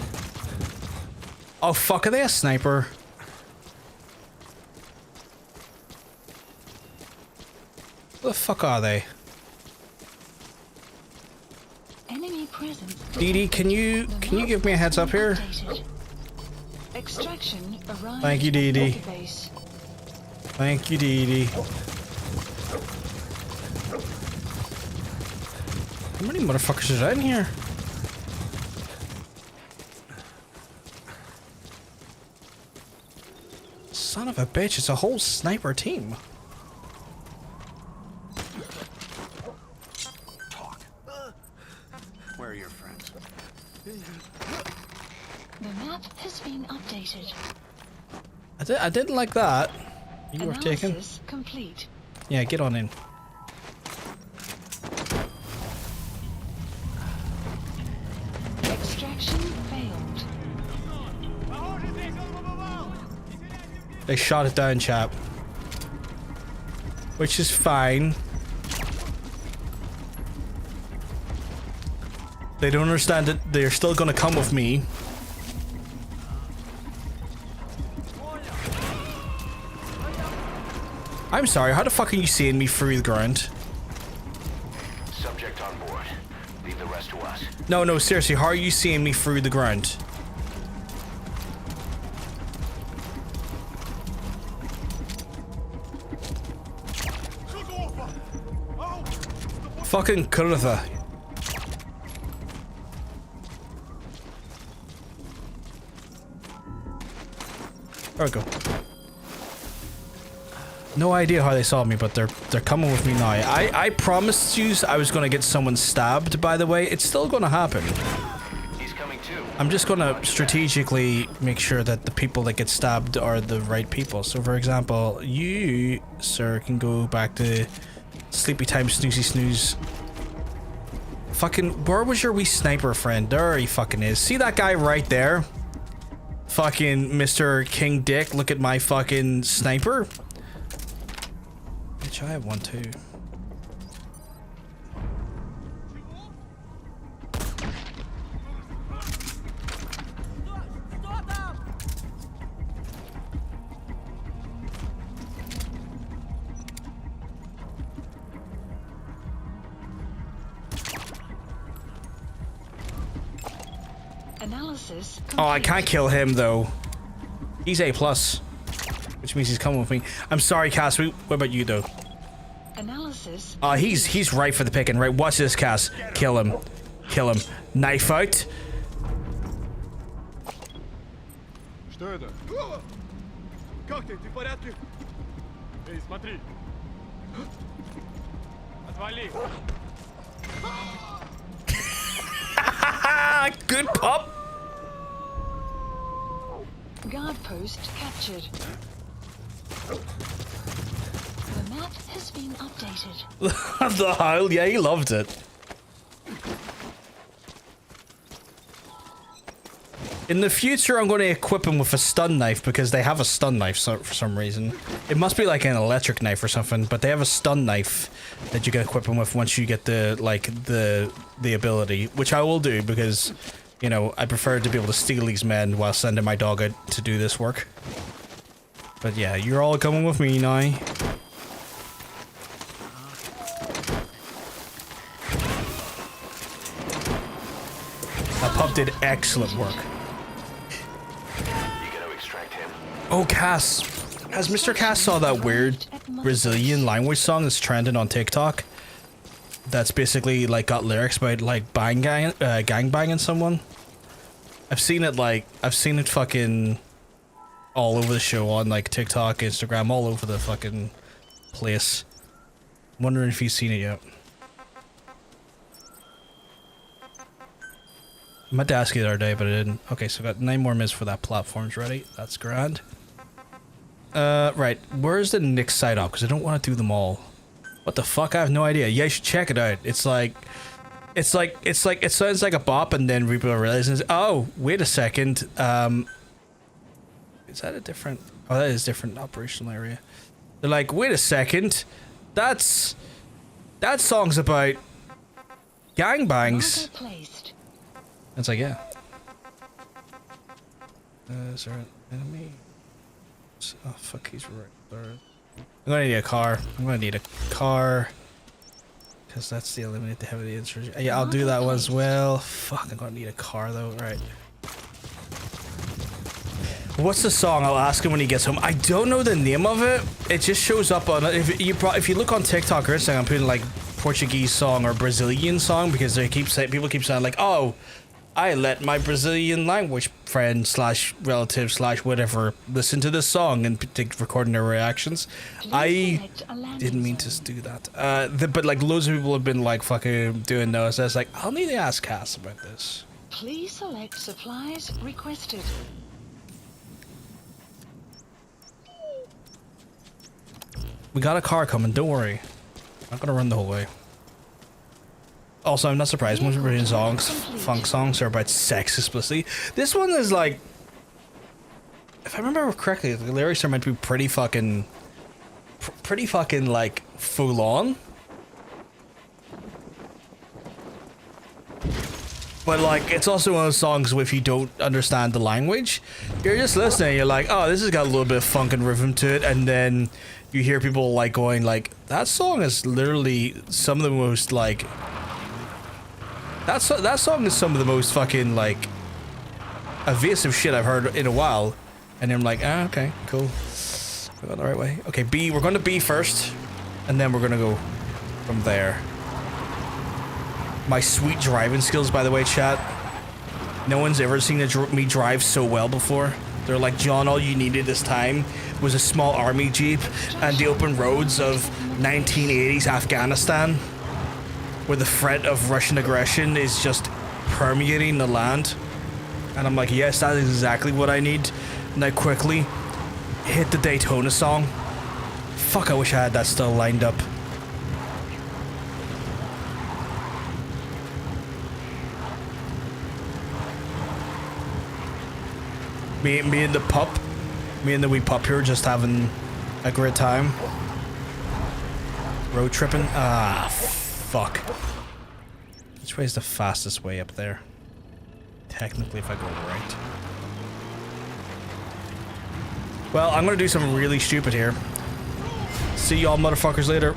Oh fuck, are they a sniper? What the fuck are they? Enemy presence. Dee Dee, can you give me a heads up here? Extraction arrived. Thank you, Dee Dee. Database. Thank you, Dee Dee. How many motherfuckers is in here? Son of a bitch, it's a whole sniper team. Talk. Where are your friends? The map has been updated. I didn't like that. You were taken. Analysis complete. Yeah, get on in. Extraction failed. They shot it down, chap. Which is fine. They don't understand that they're still gonna come with me. I'm sorry, how the fuck are you seeing me through the ground? Subject on board. Leave the rest to us. No, seriously, how are you seeing me through the ground? Fucking Kuratha. There we go. No idea how they saw me, but they're coming with me now. I promised you I was gonna get someone stabbed, by the way. It's still gonna happen. He's coming too. I'm just gonna strategically make sure that the people that get stabbed are the right people. So for example, you, sir, can go back to sleepy time snoozy snooze. Fucking, where was your wee sniper friend? There he fucking is. See that guy right there? Fucking Mr. King Dick, look at my fucking sniper. Bitch, I have one too. Analysis. Oh, I can't kill him though. He's A+, which means he's coming with me. I'm sorry, Cass. What about you though? Analysis. He's right for the picking, right? Watch this, Cass. Kill him. Kill him. Knife out. Что это? Как ты? Ты в порядке? Эй, смотри. Отвали. Good pop. Guard post captured. The map has been updated. The howl, yeah, he loved it. In the future, I'm going to equip him with a stun knife because they have a stun knife for some reason. It must be like an electric knife or something, but they have a stun knife that you can equip him with once you get the ability, which I will do because, you know, I prefer to be able to steal these men while sending my dog out to do this work. But yeah, you're all coming with me now. That pup did excellent work. Oh, Cass. Has Mr. Cass saw that weird Brazilian language song that's trending on TikTok? That's basically like got lyrics about like gangbanging someone. I've seen it fucking all over the show on like TikTok, Instagram, all over the fucking place. I'm wondering if you've seen it yet. I meant to ask you the other day, but I didn't. Okay, so I got 9 more minutes for that platform's ready. That's grand. Right. Where's the next side up? Because I don't want to do them all. What the fuck? I have no idea. Yeah, you should check it out. It sounds like a bop, and then people realize, oh, wait a second. Is that a different? Oh, that is different operational area. They're like, wait a second. That song's about gangbangs. It's like, yeah. Is there an enemy? Oh, fuck, he's right there. I'm gonna need a car. Because that's the eliminate the heavy insurgent. Yeah, I'll do that one as well. Fuck, I'm gonna need a car though. Right. What's the song? I'll ask him when he gets home. I don't know the name of it. It just shows up on... If you look on TikTok or Instagram, I'm putting like Portuguese song or Brazilian song because people keep saying like, oh, I let my Brazilian language friend / relative / whatever listen to this song and recording their reactions. I didn't mean to do that. But like loads of people have been like fucking doing those. I was like, I'll need to ask Cass about this. Please select supplies requested. We got a car coming, don't worry. I'm not gonna run the whole way. Also, I'm not surprised most Brazilian songs, funk songs, are about sex explicitly. This one is like, if I remember correctly, the lyrics are meant to be pretty fucking like full on. But like, it's also one of those songs where if you don't understand the language, you're just listening, you're like, oh, this has got a little bit of funk and rhythm to it, and then you hear people like going like, that song is literally some of the most like, that song is some of the most fucking like evasive shit I've heard in a while. And I'm like, ah, okay, cool. We're going the right way. Okay, B, we're going to B first, and then we're going to go from there. My sweet driving skills, by the way, chat. No one's ever seen me drive so well before. They're like, John, all you needed this time was a small army jeep and the open roads of 1980s Afghanistan, where the threat of Russian aggression is just permeating the land. And I'm like, yes, that is exactly what I need. Now quickly, hit the Daytona song. Fuck, I wish I had that still lined up. Me and the pup, me and the wee pup here just having a great time. Road tripping. Ah, fuck. Which way is the fastest way up there? Technically, if I go right. Well, I'm gonna do something really stupid here. See y'all motherfuckers later.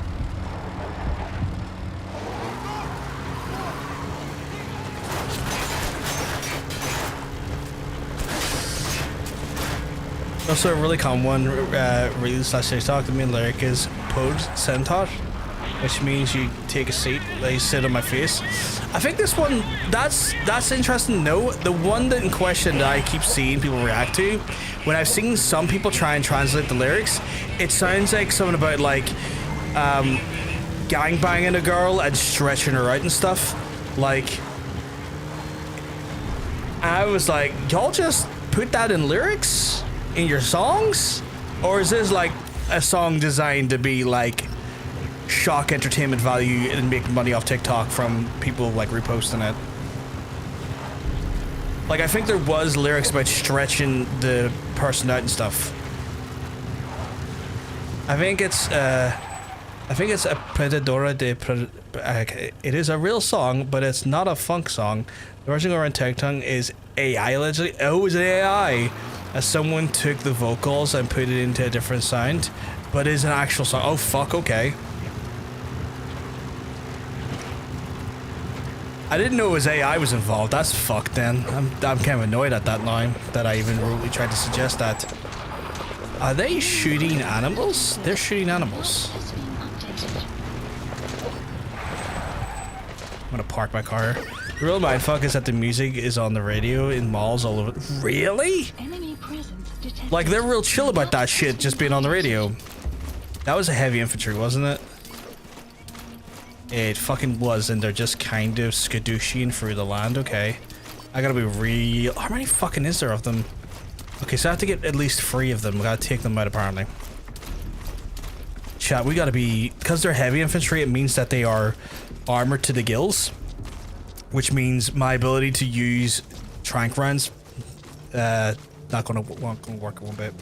Also, a really common one released last TikTok, the main lyric is Pose Centaur, which means you take a seat, they sit on my face. I think this one, that's interesting to know. The one that in question that I keep seeing people react to, when I've seen some people try and translate the lyrics, it sounds like something about like gangbanging a girl and stretching her out and stuff. Like, I was like, y'all just put that in lyrics? In your songs? Or is this like a song designed to be like shock entertainment value and make money off TikTok from people like reposting it? Like, I think there was lyrics about stretching the person out and stuff. I think it's a Predadora de it is a real song, but it's not a funk song. The version around TikTok is AI allegedly. Oh, is it AI? As someone took the vocals and put it into a different sound, but it's an actual song. Oh fuck, okay. I didn't know it was AI was involved. That's fucked then. I'm kind of annoyed at that now, that I even really tried to suggest that. Are they shooting animals? They're shooting animals. I'm gonna park my car. The real mindfuck is that the music is on the radio in malls all over. Really? Like, they're real chill about that shit just being on the radio. That was a heavy infantry, wasn't it? It fucking was, and they're just kind of skadooshing through the land. Okay. I gotta be real. How many fucking is there of them? Okay, so I have to get at least 3 of them. I gotta take them out, apparently. Chat, we gotta be... Because they're heavy infantry, it means that they are armored to the gills. Which means my ability to use trank rounds... not gonna work one bit.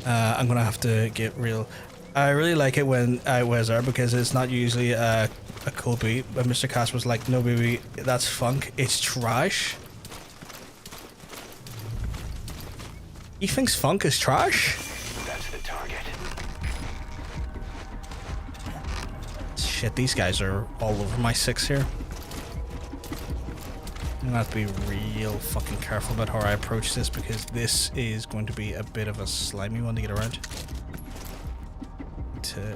I'm gonna have to get real. I really like it when I was there because it's not usually a cool beat. But Mr. Cass was like, "No, baby, that's funk. It's trash." He thinks funk is trash. That's the target. Shit, these guys are all over my 6 here. I'm gonna have to be real fucking careful about how I approach this because this is going to be a bit of a slimy one to get around. Okay,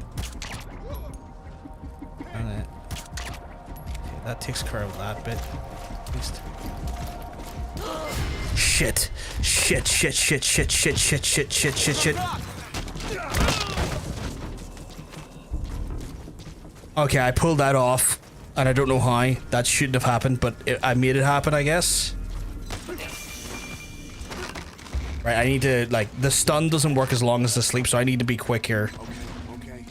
that takes care of that bit, at least. Shit. Shit. Okay, I pulled that off. And I don't know how. That shouldn't have happened, but I made it happen, I guess. Right, I need to, like, the stun doesn't work as long as the sleep, so I need to be quick here. Okay.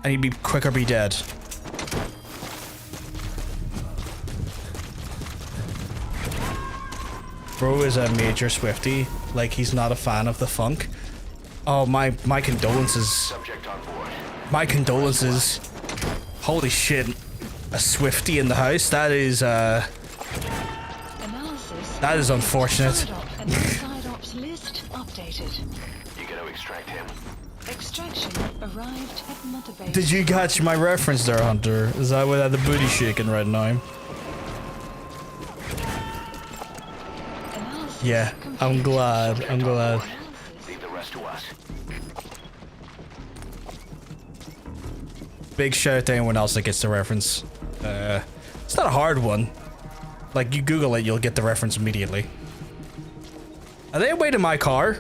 I need to be quick or be dead. Bro is a major Swiftie. Like, he's not a fan of the funk. Oh, my condolences. Subject on board. My condolences. Holy shit. A Swiftie in the house? That is unfortunate. You gotta extract him. Extraction arrived at Mother Base. Did you catch my reference there, Hunter? Is that why the booty shaking right now? Yeah, I'm glad. I'm glad. Leave the rest to us. Big shout out to anyone else that gets the reference. It's not a hard one. Like, you Google it, you'll get the reference immediately. Are they away to my car?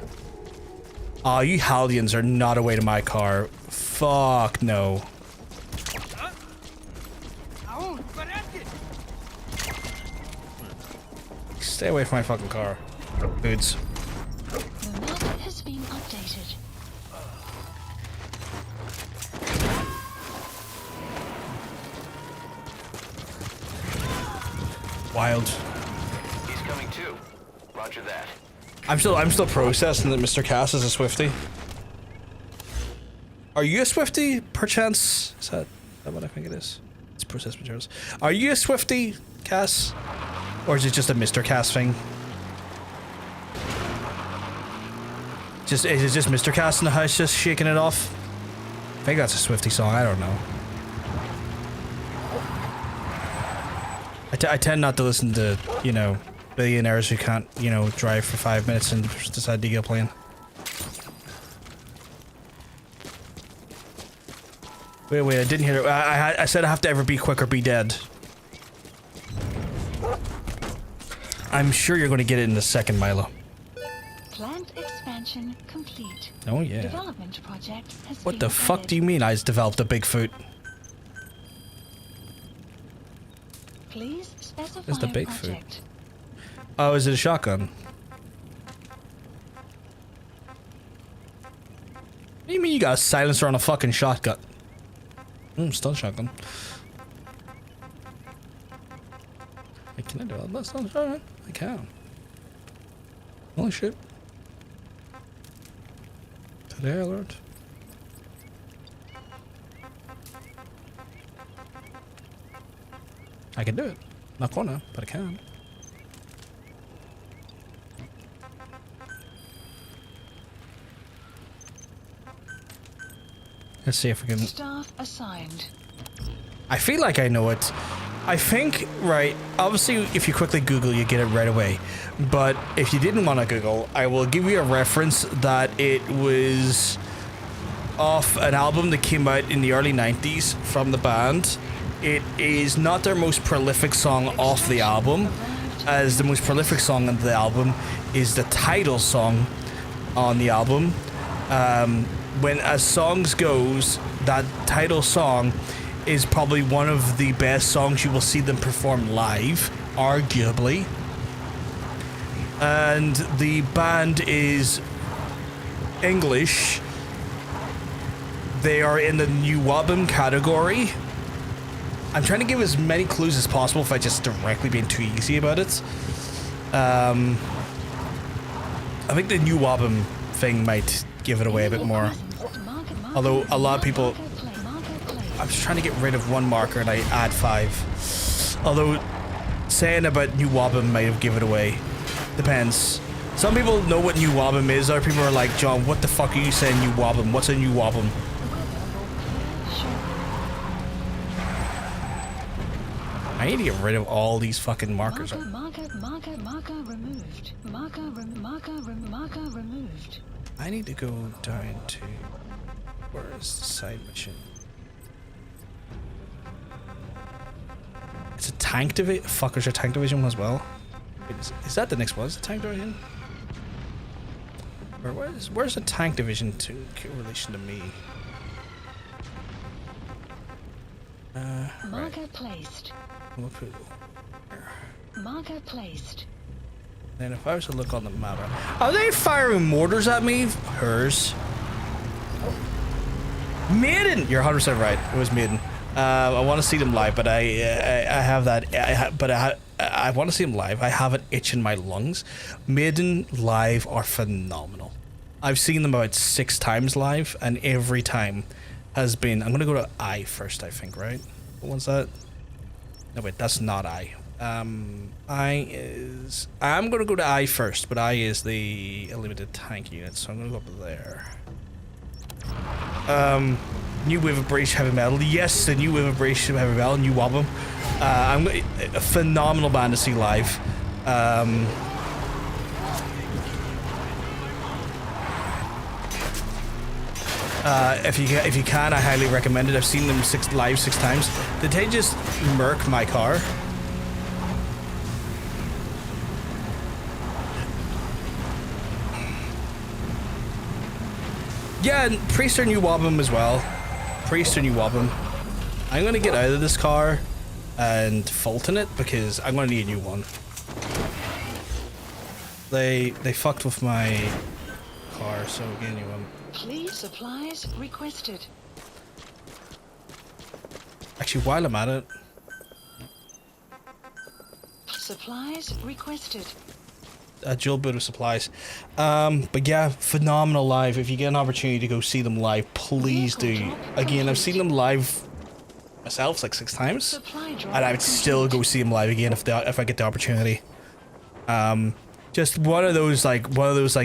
Oh, you Hallians are not away to my car. Fuck no. Stay away from my fucking car. Dudes. The map has been updated. Wild. He's coming too. Roger that. I'm still processing that Mr. Cass is a Swiftie. Are you a Swiftie, perchance? Is that what I think it is? It's processed materials. Are you a Swiftie, Cass? Or is it just a Mr. Cass thing? Is it just Mr. Cass in the house just shaking it off? I think that's a Swiftie song, I don't know. I tend not to listen to, you know, billionaires who can't, you know, drive for 5 minutes and just decide to get a plane. Wait, I didn't hear it. I said I have to ever be quick or be dead. I'm sure you're going to get it in a second, Milo. Plant expansion complete. Oh, yeah. Development project has What been the fuck added. do you mean I just developed a Bigfoot? Please specify There's the a Bigfoot. project. Oh, is it a shotgun? What do you mean you got a silencer on a fucking shotgun? Still a shotgun. Hey, can I develop that stun shotgun? I can. Holy shit. Today I learned. I can do it. Not gonna, but I can. Let's see if we can. Staff assigned. I feel like I know it. I think, right, obviously if you quickly Google, you get it right away. But if you didn't want to Google, I will give you a reference that it was off an album that came out in the early 90s from the band. It is not their most prolific song off the album, as the most prolific song on the album is the title song on the album. When as songs goes, that title song is probably one of the best songs you will see them perform live, arguably. And the band is English. They are in the new album category. I'm trying to give as many clues as possible if I just directly being too easy about it. I think the new album thing might give it away a bit more. Although a lot of people... I'm just trying to get rid of one marker and I add 5. Although saying about new album might have given it away. Depends. Some people know what new album is. Other people are like, John, what the fuck are you saying new album? What's a new album? I need to get rid of all these fucking markers. Marker removed. Marker removed. I need to go down to... Where's the side mission? It's a tank division. Fuck, there's a tank division one as well. Wait, is that the next one? Is the tank division? Or where's the tank division in relation to me? Marker right. placed. We'll put it there. Marker placed. Then if I was to look on the map, are they firing mortars at me? Hers. Maiden! You're 100% right. It was Maiden. I want to see them live, but I have that. I want to see them live. I have an itch in my lungs. Maiden live are phenomenal. I've seen them about 6 times live, and every time has been. I'm gonna go to I first, I think. Right? What one's that? No wait, that's not I. I is. I'm gonna go to I first, but I is the limited tank unit, so I'm gonna go up there. New wave of British heavy metal. Yes, the new wave of British heavy metal, new album. A phenomenal band to see live. If you can, I highly recommend it. I've seen them live 6 times. Did they just murk my car? Yeah, and Priest or New Wobbum as well. Priest or New Wobbum. I'm gonna get out of this car and Fulton it because I'm gonna need a new one. They fucked with my car, so I'll get a new one. Please supplies requested. Actually, while I'm at it, Supplies requested. a dual boot of supplies. But yeah, phenomenal live. If you get an opportunity to go see them live, please do. Again, I've seen them live myself like 6 times, and I would still go see them live again if I get the opportunity. Just one of those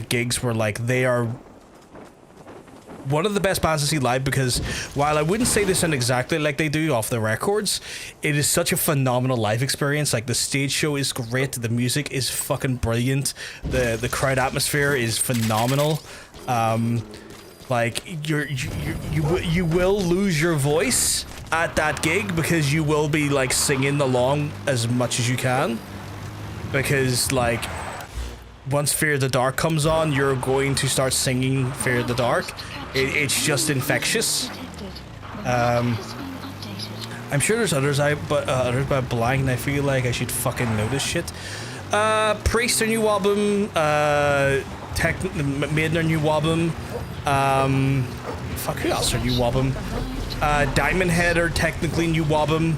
gigs where like they are one of the best bands to see live, because while I wouldn't say they sound exactly like they do off the records, it is such a phenomenal live experience. Like the stage show is great, the music is fucking brilliant, the crowd atmosphere is phenomenal. Like you will lose your voice at that gig because you will be like singing along as much as you can, because like once Fear the Dark comes on, you're going to start singing Fear the Dark. It's just infectious. I'm sure there's others but blind. I feel like I should fucking know this shit. Priest or New Wobbum, Maiden or New Wobbum, fuck, who else are New Wobbum? Diamond Head are technically New Wobbum.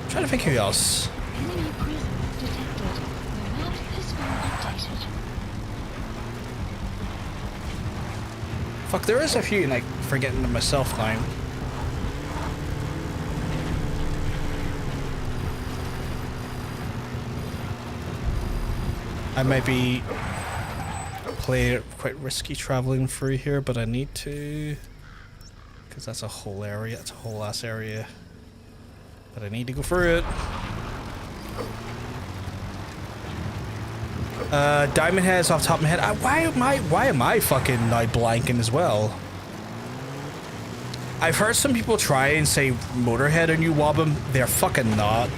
Trying to think who else. Enemy presence detected. The map has been updated. Fuck, there is a few, like, forgetting them myself now. I might be playing quite risky traveling through here, but I need to, because that's a whole area. It's a whole ass area. But I need to go through it. Diamond Head's off the top of my head. Why am I fucking now blanking as well? I've heard some people try and say Motorhead or New Wobbum. They're fucking not.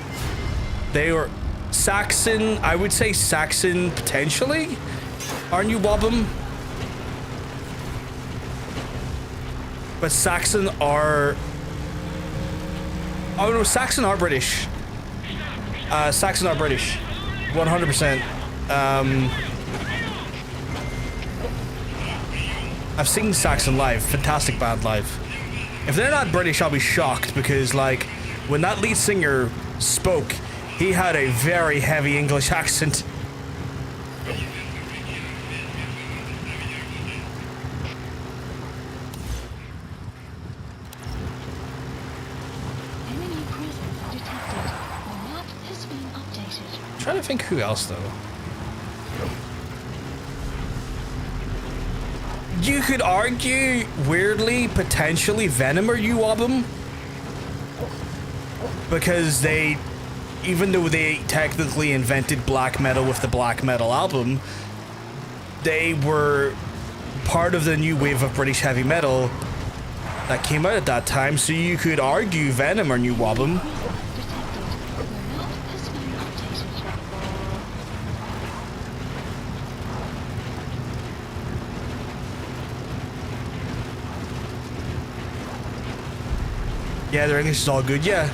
They were Saxon. I would say Saxon potentially are New Wobbum, but Saxon are. Oh no, Saxon are British. Saxon are British, 100%. I've seen Saxon live, fantastic band live. If they're not British, I'll be shocked, because like when that lead singer spoke, he had a very heavy English accent. Trying to think who else though. You could argue weirdly potentially Venom or New Wobbum, because they, even though they technically invented black metal with the black metal album, they were part of the new wave of British heavy metal that came out at that time, so you could argue Venom or New Wobbum. Yeah, their English is all good, yeah.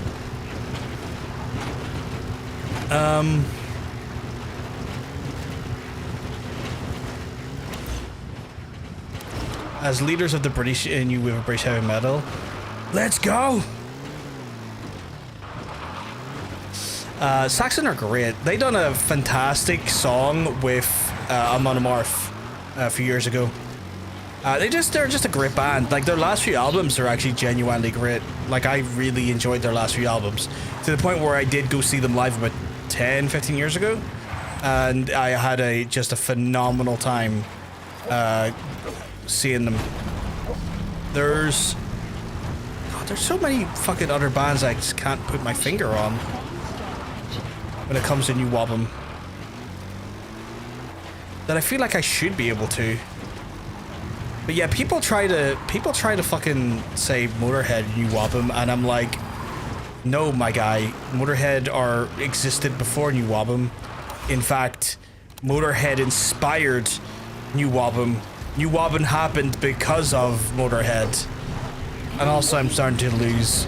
As leaders of the British new wave of British heavy metal, let's go! Saxon are great. They done a fantastic song with Amon Amarth a few years ago. They're just a great band. Like their last few albums are actually genuinely great. Like I really enjoyed their last few albums, to the point where I did go see them live about 10-15 years ago, and I had just a phenomenal time seeing them. There's so many fucking other bands I just can't put my finger on when it comes to New Wobbum that I feel like I should be able to. But yeah, people try to fucking say Motorhead, New Wobbum, and I'm like, No, my guy. Motorhead existed before New Wabum. In fact, Motorhead inspired New Wabum. New Wabum happened because of Motorhead. And also, I'm starting to lose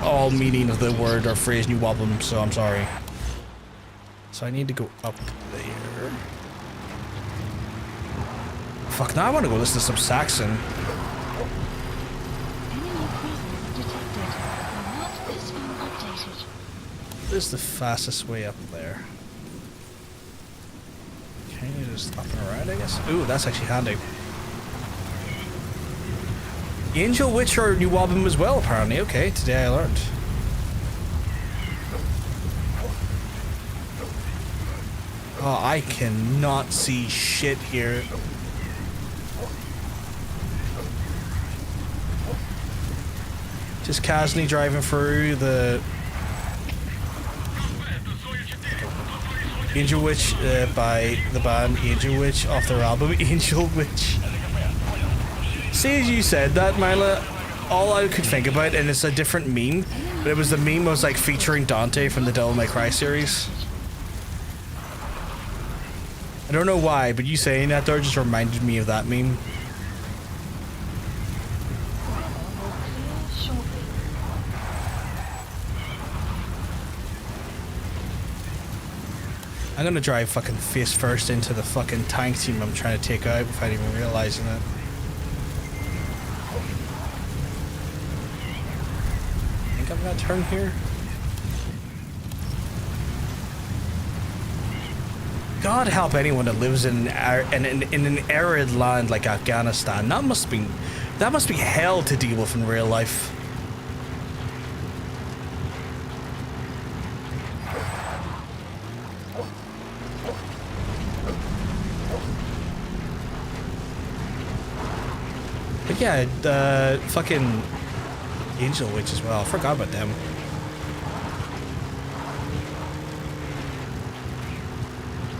all meaning of the word or phrase New Wabum, so I'm sorry. So I need to go up there. Fuck, now I want to go listen to some Saxon. Enemy presence detected. The map has been updated. This is the fastest way up there. Can you just stop and around, I guess? Ooh, that's actually handy. Angel Witch or New Wabum as well, apparently. Okay, today I learned. Oh, I cannot see shit here. Just casually driving through the Angel Witch by the band Angel Witch off their album Angel Witch. See, as you said that, Mila, all I could think about, and it's a different meme, but it was the meme was like featuring Dante from the Devil May Cry series. I don't know why, but you saying that there just reminded me of that meme. I'm gonna drive fucking face first into the fucking tank team I'm trying to take out without even realizing it. I think I'm gonna turn here. God help anyone that lives in an arid land like Afghanistan. That must be hell to deal with in real life. But yeah, the fucking Angel Witch as well. I forgot about them.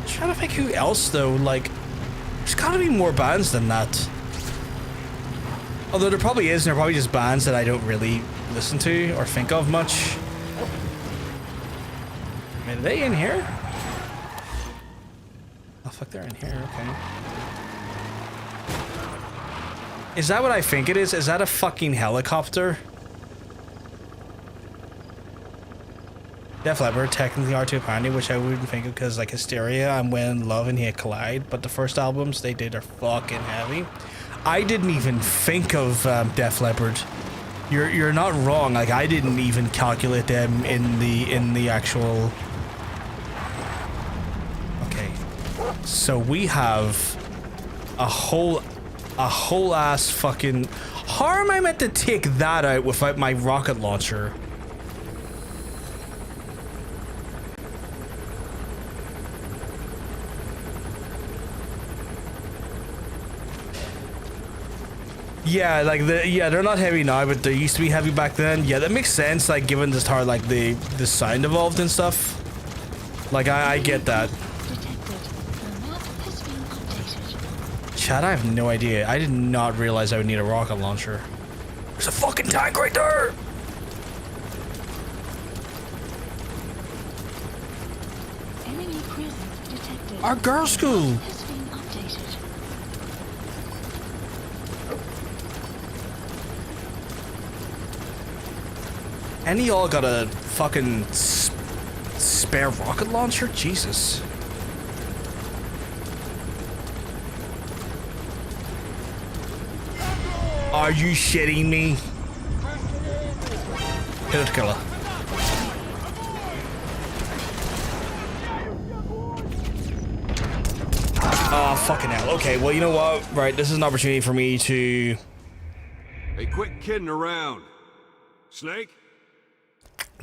Trying to think who else though, like there's gotta be more bands than that. Although there probably is, and they're probably just bands that I don't really listen to or think of much. I mean, are they in here? Oh fuck, they're in here, okay. Is that what I think it is? Is that a fucking helicopter? Def Leppard technically are too apparently, which I wouldn't think of because like Hysteria and When Love and Hate Collide, but the first albums they did are fucking heavy. I didn't even think of Def Leppard. You're not wrong. Like I didn't even calculate them in the actual. Okay, so we have a whole ass fucking. How am I meant to take that out without my rocket launcher? Yeah, like they're not heavy now, but they used to be heavy back then. Yeah, that makes sense. Like given just how like the sound evolved and stuff. Like I get that. Chad, I have no idea. I did not realize I would need a rocket launcher. There's a fucking tank right there. Enemy presence detected. Our girls' school. Has been updated. And y'all got a fucking spare rocket launcher? Jesus. Are you shitting me? Hit killer. Oh, fucking hell. Okay, well, you know what? Right, this is an opportunity for me to... Hey, quit kidding around. Snake?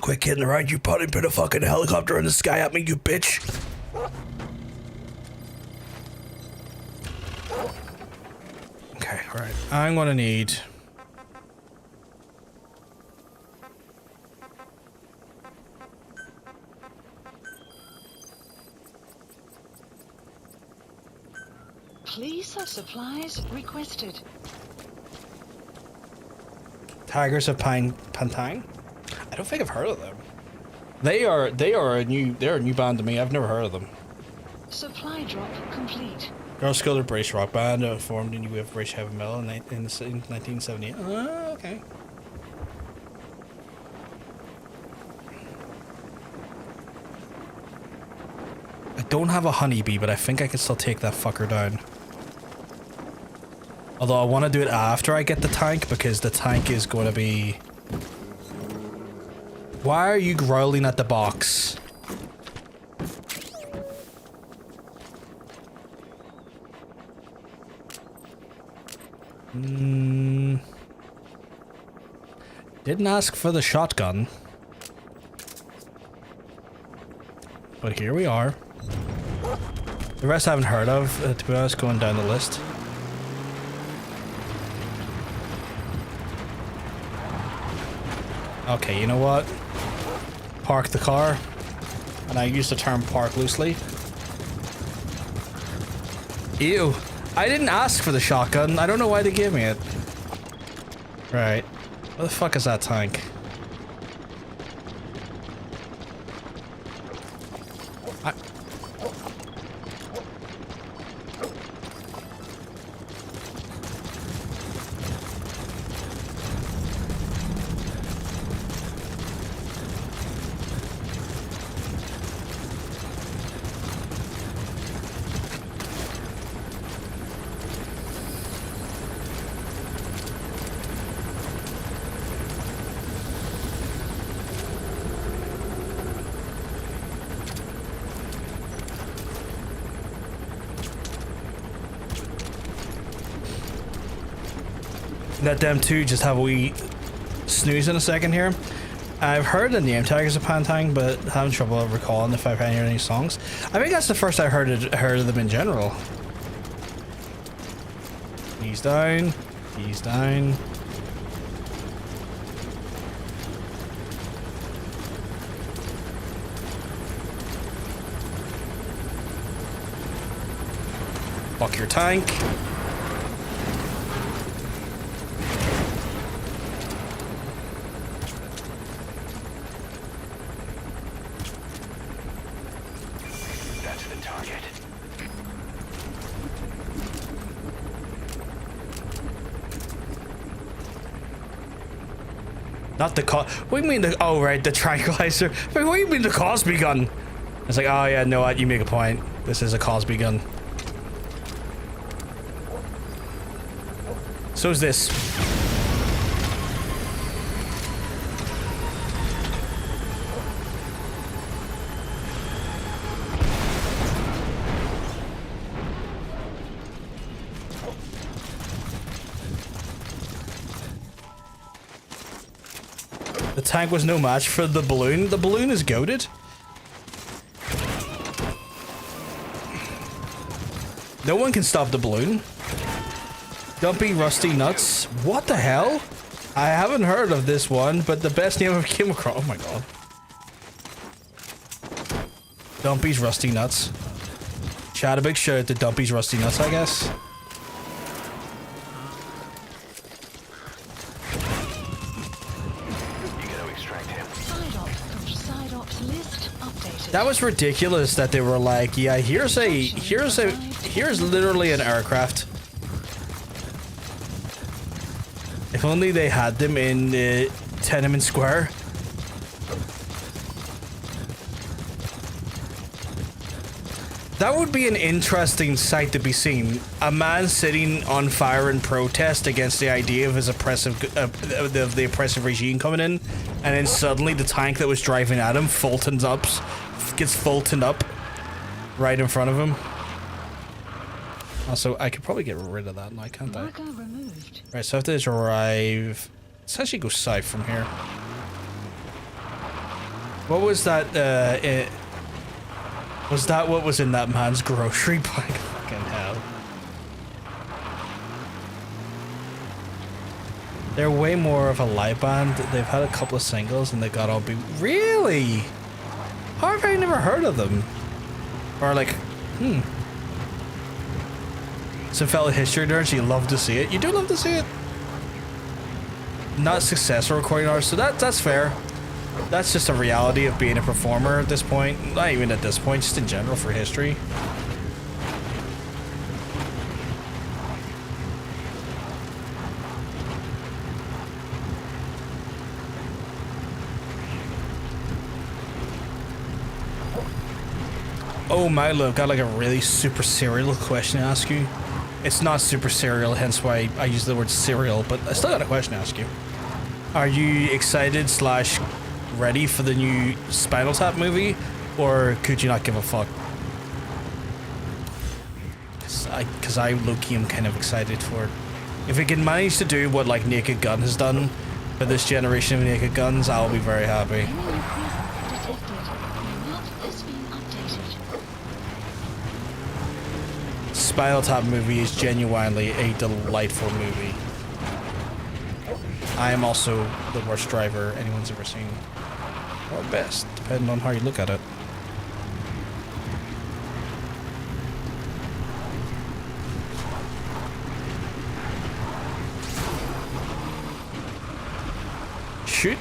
Quit kidding around, you probably put a fucking helicopter in the sky at me, you bitch. Okay, alright. I'm gonna need... Please have supplies requested. Tigers of Pantang? I don't think I've heard of them. They're a new band to me. I've never heard of them. Supply drop complete. Girl Sculptor British rock band formed in the wave of British heavy metal in 1978. Oh, okay. I don't have a honeybee, but I think I can still take that fucker down. Although I want to do it after I get the tank, because the tank is going to be... Why are you growling at the box? Didn't ask for the shotgun. But here we are. The rest I haven't heard of, to be honest, going down the list. Okay, you know what? Park the car. And I use the term park loosely. Ew. I didn't ask for the shotgun. I don't know why they gave me it. Right. What the fuck is that tank? Let them two just have a wee snooze in a second here. I've heard the name tag as a Pantang, but having trouble recalling if I've heard any songs. I think that's the first I heard of them in general. He's down. He's down. Fuck your tank. Not the what do you mean the, oh right, the tranquilizer. Wait, what do you mean the Cosby gun? It's like, oh yeah, no, what, you make a point. This is a Cosby gun. So is this. The tank was no match for the balloon. The balloon is goated. No one can stop the balloon. Dumpy Rusty Nuts. What the hell? I haven't heard of this one, but the best name I've came across. Oh my god. Dumpy's Rusty Nuts. Chat, a big shout out to Dumpy's Rusty Nuts, I guess. That was ridiculous that they were like, yeah, here's literally an aircraft. If only they had them in Tenement Square. That would be an interesting sight to be seen. A man sitting on fire in protest against the idea of his oppressive, the oppressive regime coming in, and then suddenly the tank that was driving at him gets Fultoned up right in front of him. Also, I could probably get rid of that now, can't I? Right, so I have to drive. Let's actually go south from here. What was that? Was that what was in that man's grocery bag? Fucking hell. They're way more of a live band. They've had a couple of singles and they got all big. Really? How have I never heard of them? Or like, Some fellow history nerds, you love to see it. You do love to see it. Not successful recording artists, so that's fair. That's just a reality of being a performer at this point. Not even at this point, just in general for history. Oh my love, got like a really super serial question to ask you. It's not super serial, hence why I use the word serial, but I still got a question to ask you. Are you excited / ready for the new Spinal Tap movie, or could you not give a fuck? Cause I low-key am kind of excited for it. If it can manage to do what like Naked Gun has done for this generation of Naked Guns, I'll be very happy. Spinal Tap movie is genuinely a delightful movie. I am also the worst driver anyone's ever seen. Or best, depending on how you look at it. Shoot.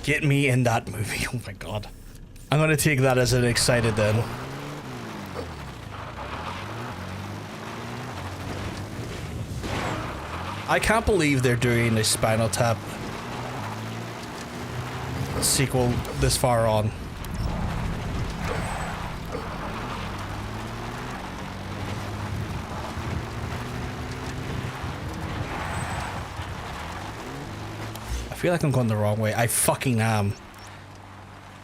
Get me in that movie. Oh my god. I'm gonna take that as an excited then. I can't believe they're doing a Spinal Tap sequel this far on. I feel like I'm going the wrong way. I fucking am.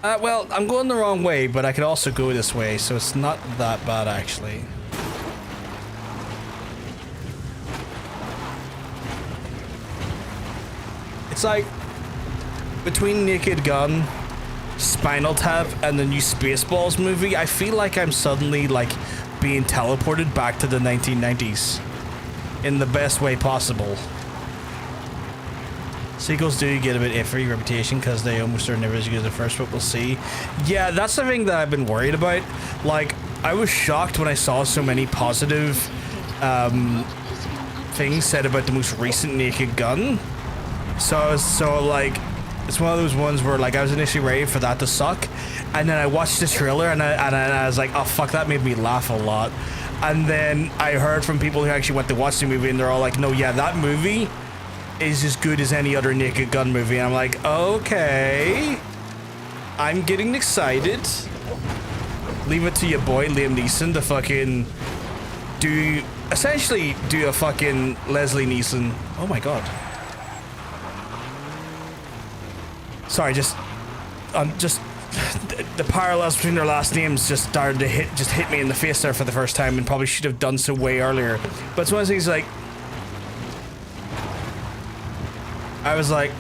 Well, I'm going the wrong way, but I could also go this way, so it's not that bad actually. It's like between Naked Gun, Spinal Tap, and the new Spaceballs movie, I feel like I'm suddenly like being teleported back to the 1990s in the best way possible. Sequels do get a bit iffy reputation because they almost are never as good as the first, but we'll see. Yeah, that's the thing that I've been worried about. Like, I was shocked when I saw so many positive things said about the most recent Naked Gun. So like, it's one of those ones where like I was initially ready for that to suck, and then I watched the trailer and I was like, oh fuck, that made me laugh a lot. And then I heard from people who actually went to watch the movie, and they're all like, no, yeah, that movie is as good as any other Naked Gun movie. And I'm like, okay, I'm getting excited. Leave it to your boy Liam Neeson to fucking essentially do a fucking Leslie Neeson. Oh my god. Sorry, just the parallels between their last names just started to hit me in the face there for the first time, and probably should have done so way earlier. But it's one of those things like, I was like,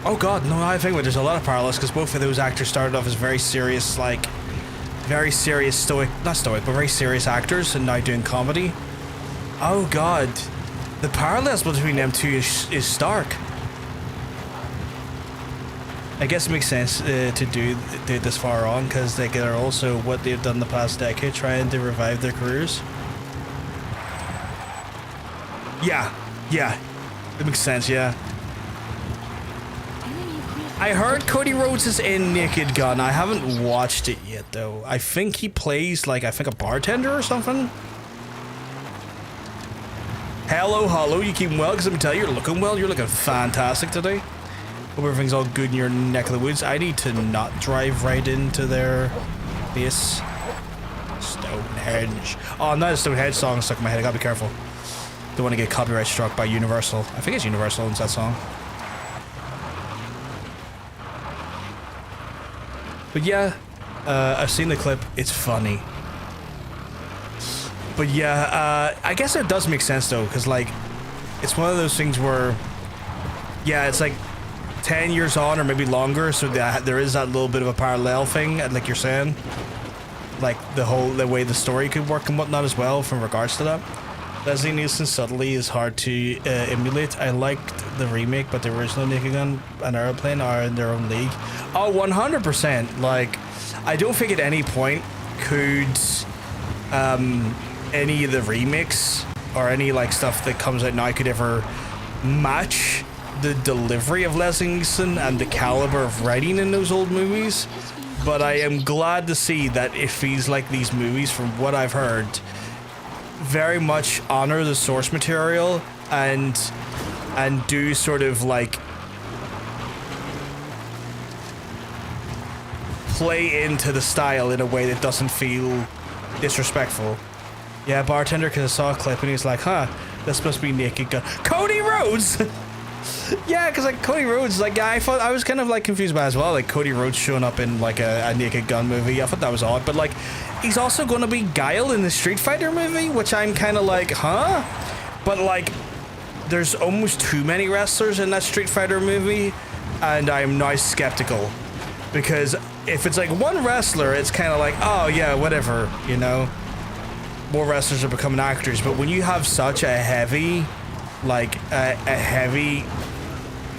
oh god, no, I think there's a lot of parallels because both of those actors started off as very serious, like, very serious stoic, not stoic, but very serious actors, and now doing comedy. Oh god, the parallels between them two is stark. I guess it makes sense to do it this far on because they are also what they've done the past decade, trying to revive their careers. Yeah, it makes sense, yeah. I heard Cody Rhodes is in Naked Gun. I haven't watched it yet though. I think he plays like, I think a bartender or something. Hello, you keeping well? Because let me tell you, you're looking well. You're looking fantastic today. Hope everything's all good in your neck of the woods. I need to not drive right into their base. Stonehenge. Oh, not a Stonehenge song stuck in my head. I gotta be careful. Don't want to get copyright struck by Universal. I think it's Universal owns that song. But yeah, I've seen the clip. It's funny. But yeah, I guess it does make sense though, because like, it's one of those things where, yeah, it's like 10 years on or maybe longer, so that there is that little bit of a parallel thing, like you're saying, like the way the story could work and whatnot as well from regards to that. Leslie Nielsen's subtlety is hard to emulate. I liked the remake, but the original Naked Gun and Airplane are in their own league. Oh, 100%. Like, I don't think at any point could any of the remakes or any like stuff that comes out now could ever match the delivery of Leslie Nielsen and the caliber of writing in those old movies. But I am glad to see that it feels like these movies, from what I've heard, very much honor the source material and do sort of like play into the style in a way that doesn't feel disrespectful. Yeah, bartender, because I saw a clip and he's like, huh, this must be Naked Gun. Cody Rhodes! Yeah, because like Cody Rhodes, like I thought, I was kind of like confused by it as well, like Cody Rhodes showing up in like a Naked Gun movie. I thought that was odd, but like he's also going to be Guile in the Street Fighter movie, which I'm kind of like, huh? But like there's almost too many wrestlers in that Street Fighter movie, and I'm now skeptical, because if it's like one wrestler, it's kind of like, oh yeah, whatever, you know, more wrestlers are becoming actors. But when you have such a heavy, like a heavy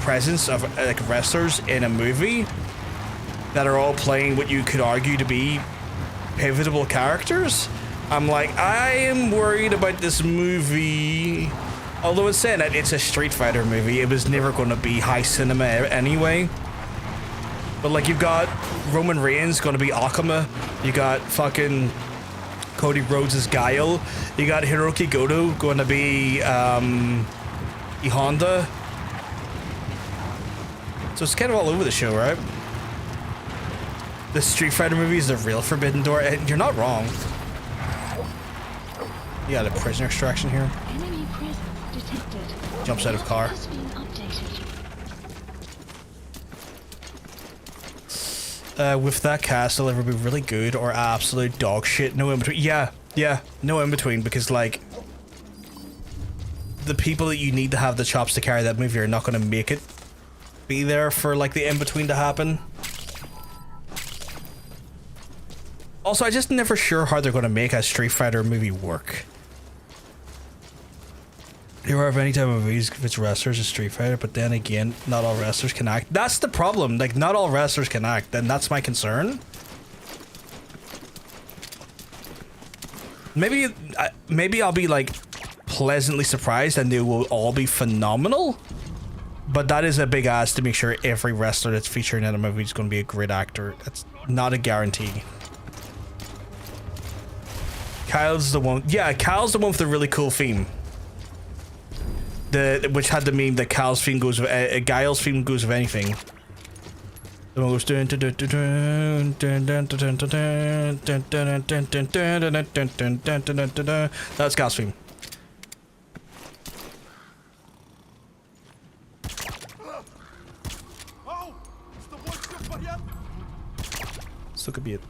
presence of like wrestlers in a movie that are all playing what you could argue to be pivotal characters, I'm like, I am worried about this movie. Although it's saying that it's a Street Fighter movie, it was never going to be high cinema anyway. But like, you've got Roman Reigns going to be Akuma, you got fucking Cody Rhodes as Guile, you got Hiroki Goto going to be E Honda. So it's kind of all over the show, right? The Street Fighter movie is the real Forbidden Door. You're not wrong. You got a prisoner extraction here. Enemy presence detected. Jumps out of car. Has been updated. With that cast, it'll either be really good or absolute dog shit. No in between. Yeah, no in between, because like the people that you need to have the chops to carry that movie are not going to make it be there for like the in between to happen. Also, I just never sure how they're going to make a Street Fighter movie work. You're aware of any type of movies if it's wrestlers in Street Fighter, but then again, not all wrestlers can act. That's the problem. Like, not all wrestlers can act, and that's my concern. Maybe I'll be like pleasantly surprised and they will all be phenomenal. But that is a big ask to make sure every wrestler that's featured in a movie is going to be a great actor. That's not a guarantee. Kyle's the one. Yeah, Kyle's the one with the really cool theme. Which had the meme that Kyle's theme goes with Guile's theme goes with anything. The one goes dun dun dun dun dun dun dun dun dun dun dun dun. That's Kyle's theme. So could be it.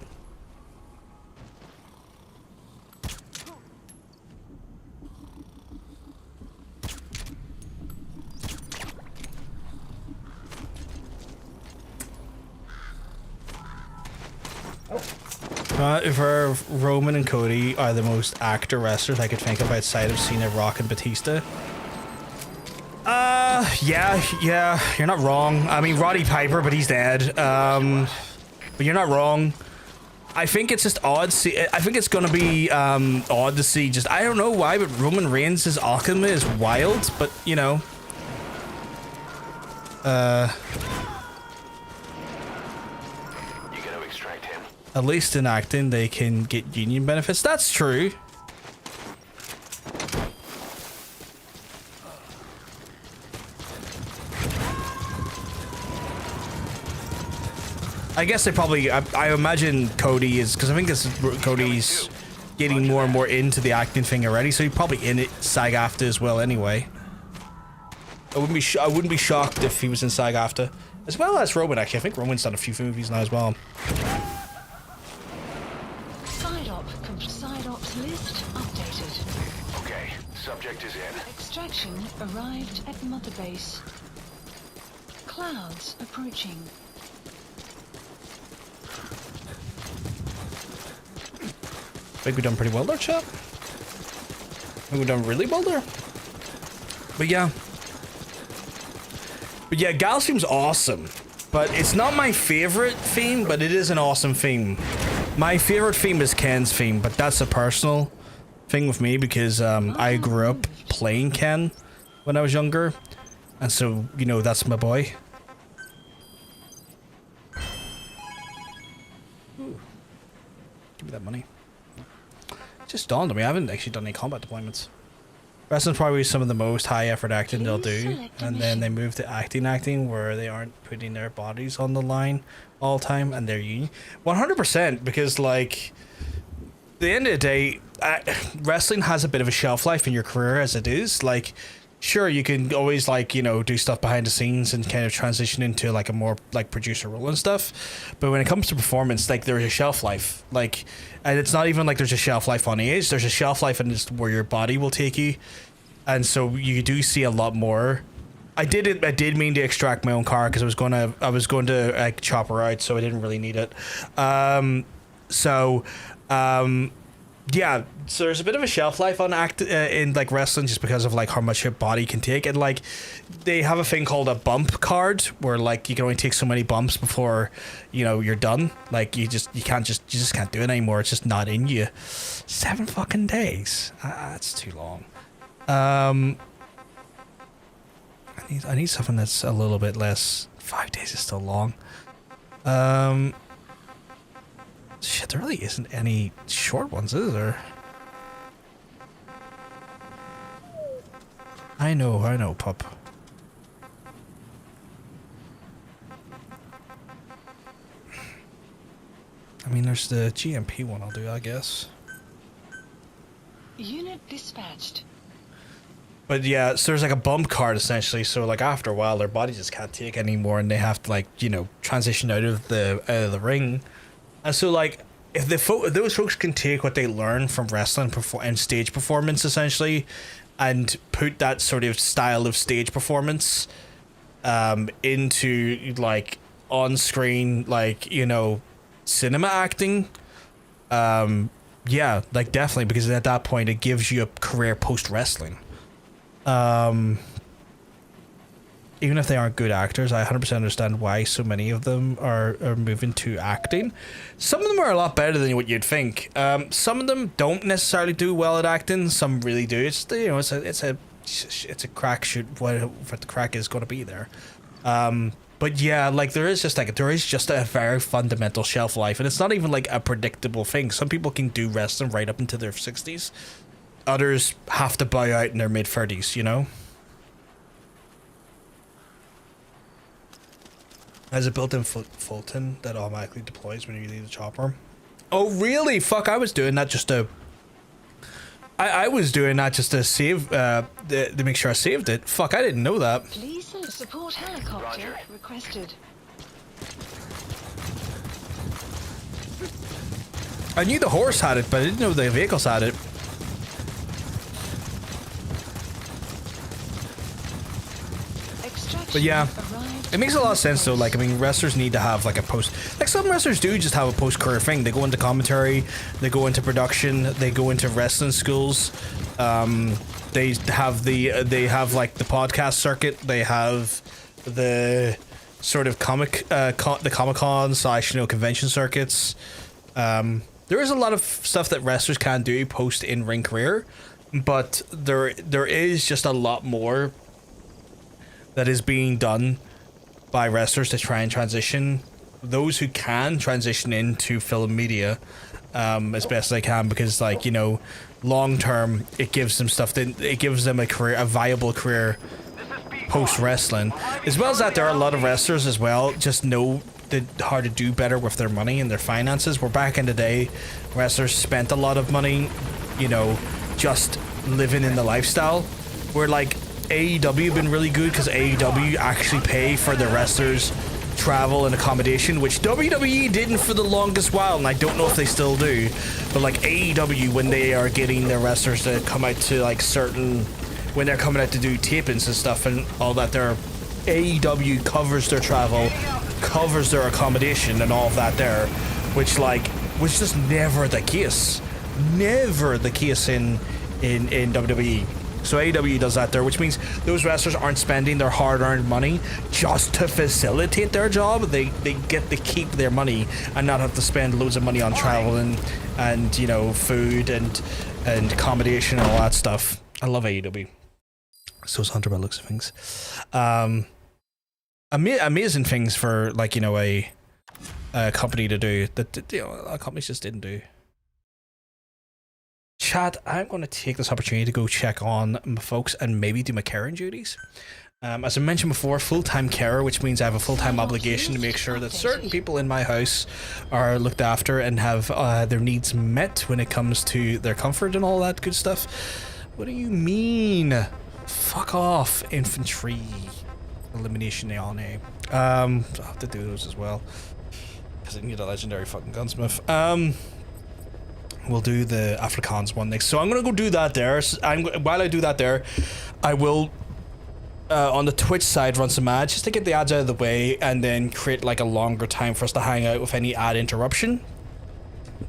If Roman and Cody are the most actor wrestlers I could think of outside of Cena, Rock, and Batista. Yeah, you're not wrong. I mean, Roddy Piper, but he's dead. But you're not wrong. I think it's just odd. I think it's gonna be odd to see. Just I don't know why, but Roman Reigns as Akuma is wild. But you know, at least in acting, they can get union benefits. That's true. I guess they probably, I imagine Cody is, because I think Cody's getting more and more into the acting thing already, so he's probably in it SAG-AFTRA as well anyway. I wouldn't be shocked if he was in SAG-AFTRA. As well as Roman, actually. I think Roman's done a few movies now as well. Side ops list updated. Okay, subject is in. Extraction arrived at Mother Base. Clouds approaching. I think we've done pretty well there, chap. We've done really well there. But yeah, Gal's theme's awesome. But it's not my favorite theme, but it is an awesome theme. My favorite theme is Ken's theme, but that's a personal thing with me because I grew up playing Ken when I was younger. And so, you know, that's my boy. Ooh. Give me that money. It just dawned on me, I haven't actually done any combat deployments. Wrestling's probably some of the most high effort acting they'll do, and then they move to acting where they aren't putting their bodies on the line all the time, and they're 100%, because like at the end of the day, wrestling has a bit of a shelf life in your career as it is. Like, sure, you can always like, you know, do stuff behind the scenes and kind of transition into like a more like producer role and stuff, but when it comes to performance, like there's a shelf life, like, and it's not even like there's a shelf life on age, there's a shelf life in just where your body will take you. And so you do see a lot more. I did mean to extract my own car because I was going to like chop her out, so I didn't really need it. Yeah, so there's a bit of a shelf life on in like wrestling just because of like how much your body can take, and like they have a thing called a bump card where like you can only take so many bumps before, you know, you're done. Like you just can't do it anymore. It's just not in you. 7 fucking days. That's too long. I need something that's a little bit less. 5 days is still long. Shit, there really isn't any short ones, is there? I know, pup. I mean, there's the GMP one I'll do, I guess. Unit dispatched. But yeah, so there's like a bump card essentially. So like after a while, their body just can't take anymore, and they have to like, you know, transition out of the ring. And so like if those folks can take what they learn from wrestling and stage performance essentially, and put that sort of style of stage performance into like on screen, like, you know, cinema acting, yeah, like definitely, because at that point it gives you a career post wrestling. Even if they aren't good actors, I 100% understand why so many of them are moving to acting. Some of them are a lot better than what you'd think. Some of them don't necessarily do well at acting. Some really do. It's, you know, it's a crack shoot. What the crack is going to be there. But yeah, like there is just a very fundamental shelf life, and it's not even like a predictable thing. Some people can do wrestling right up into their 60s. Others have to bow out in their mid-30s, you know? Has a built-in Fulton that automatically deploys when you leave the chopper. Oh, really? Fuck, I was doing that just to... I was doing that just to save, to make sure I saved it. Fuck, I didn't know that. Please support helicopter Roger. requested. I knew the horse had it, but I didn't know the vehicles had it. But yeah, it makes a lot of sense though. Like, I mean, wrestlers need to have like a post. Like some wrestlers do just have a post-career thing. They go into commentary, they go into production, they go into wrestling schools. They have like the podcast circuit. They have the sort of the Comic-Con / convention circuits. There is a lot of stuff that wrestlers can do post in-ring career, but there is just a lot more that is being done by wrestlers to try and transition those who can transition into film media as best as they can, because, like, you know, long term it gives them stuff that it gives them a viable career post wrestling. As well as that, there are a lot of wrestlers as well just know how to do better with their money and their finances. Where back in the day, wrestlers spent a lot of money, you know, just living in the lifestyle. Where like AEW been really good because AEW actually pay for the wrestlers' travel and accommodation, which WWE didn't for the longest while, and I don't know if they still do. But like AEW, when they are getting their wrestlers to come out to like when they're coming out to do tapings and stuff and all that, their AEW covers their travel, covers their accommodation and all of that there, which was just never the case. Never the case in in WWE. So AEW does that there, which means those wrestlers aren't spending their hard-earned money just to facilitate their job. They get to keep their money and not have to spend loads of money on travel and you know, food and accommodation and all that stuff. I love AEW. So is Hunter by the looks of things. Amazing things for, like, you know, a company to do that, you know, a lot of companies just didn't do. Chat, I'm going to take this opportunity to go check on my folks and maybe do my caring duties. As I mentioned before, full-time carer, which means I have a full-time obligation to make sure that certain people in my house are looked after and have their needs met when it comes to their comfort and all that good stuff. What do you mean? Fuck off, infantry. Elimination on A. I'll have to do those as well, because I need a legendary fucking gunsmith. We'll do the Afrikaans one next. So I'm gonna go do that there. While I do that there, I will on the Twitch side run some ads just to get the ads out of the way, and then create like a longer time for us to hang out with any ad interruption.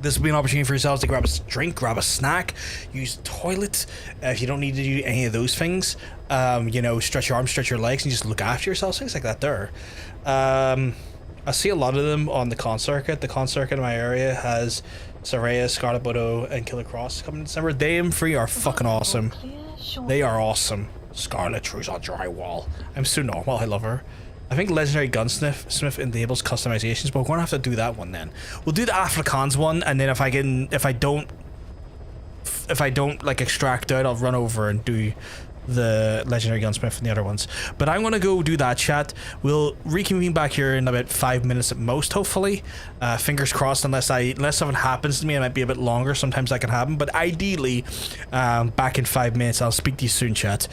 This will be an opportunity for yourselves to grab a drink, grab a snack, use the toilet. If you don't need to do any of those things, you know, stretch your arms, stretch your legs, and just look after yourselves, things like that there. I see a lot of them on the con circuit. The con circuit in my area has Saraya, Scarlet Widow, and Killer Cross coming in December. They and Free are fucking awesome. They are awesome. Scarlet True's on drywall. I'm so normal. I love her. I think Legendary Gunsmith enables customizations, but we're gonna have to do that one then. We'll do the Afrikaans one, and then if I don't like extract out, I'll run over and do the Legendary Gunsmith and the other ones. But I'm gonna go do that, chat. We'll reconvene back here in about 5 minutes at most, hopefully. Fingers crossed, unless something happens to me, it might be a bit longer. Sometimes that can happen, but ideally, back in 5 minutes. I'll speak to you soon, chat.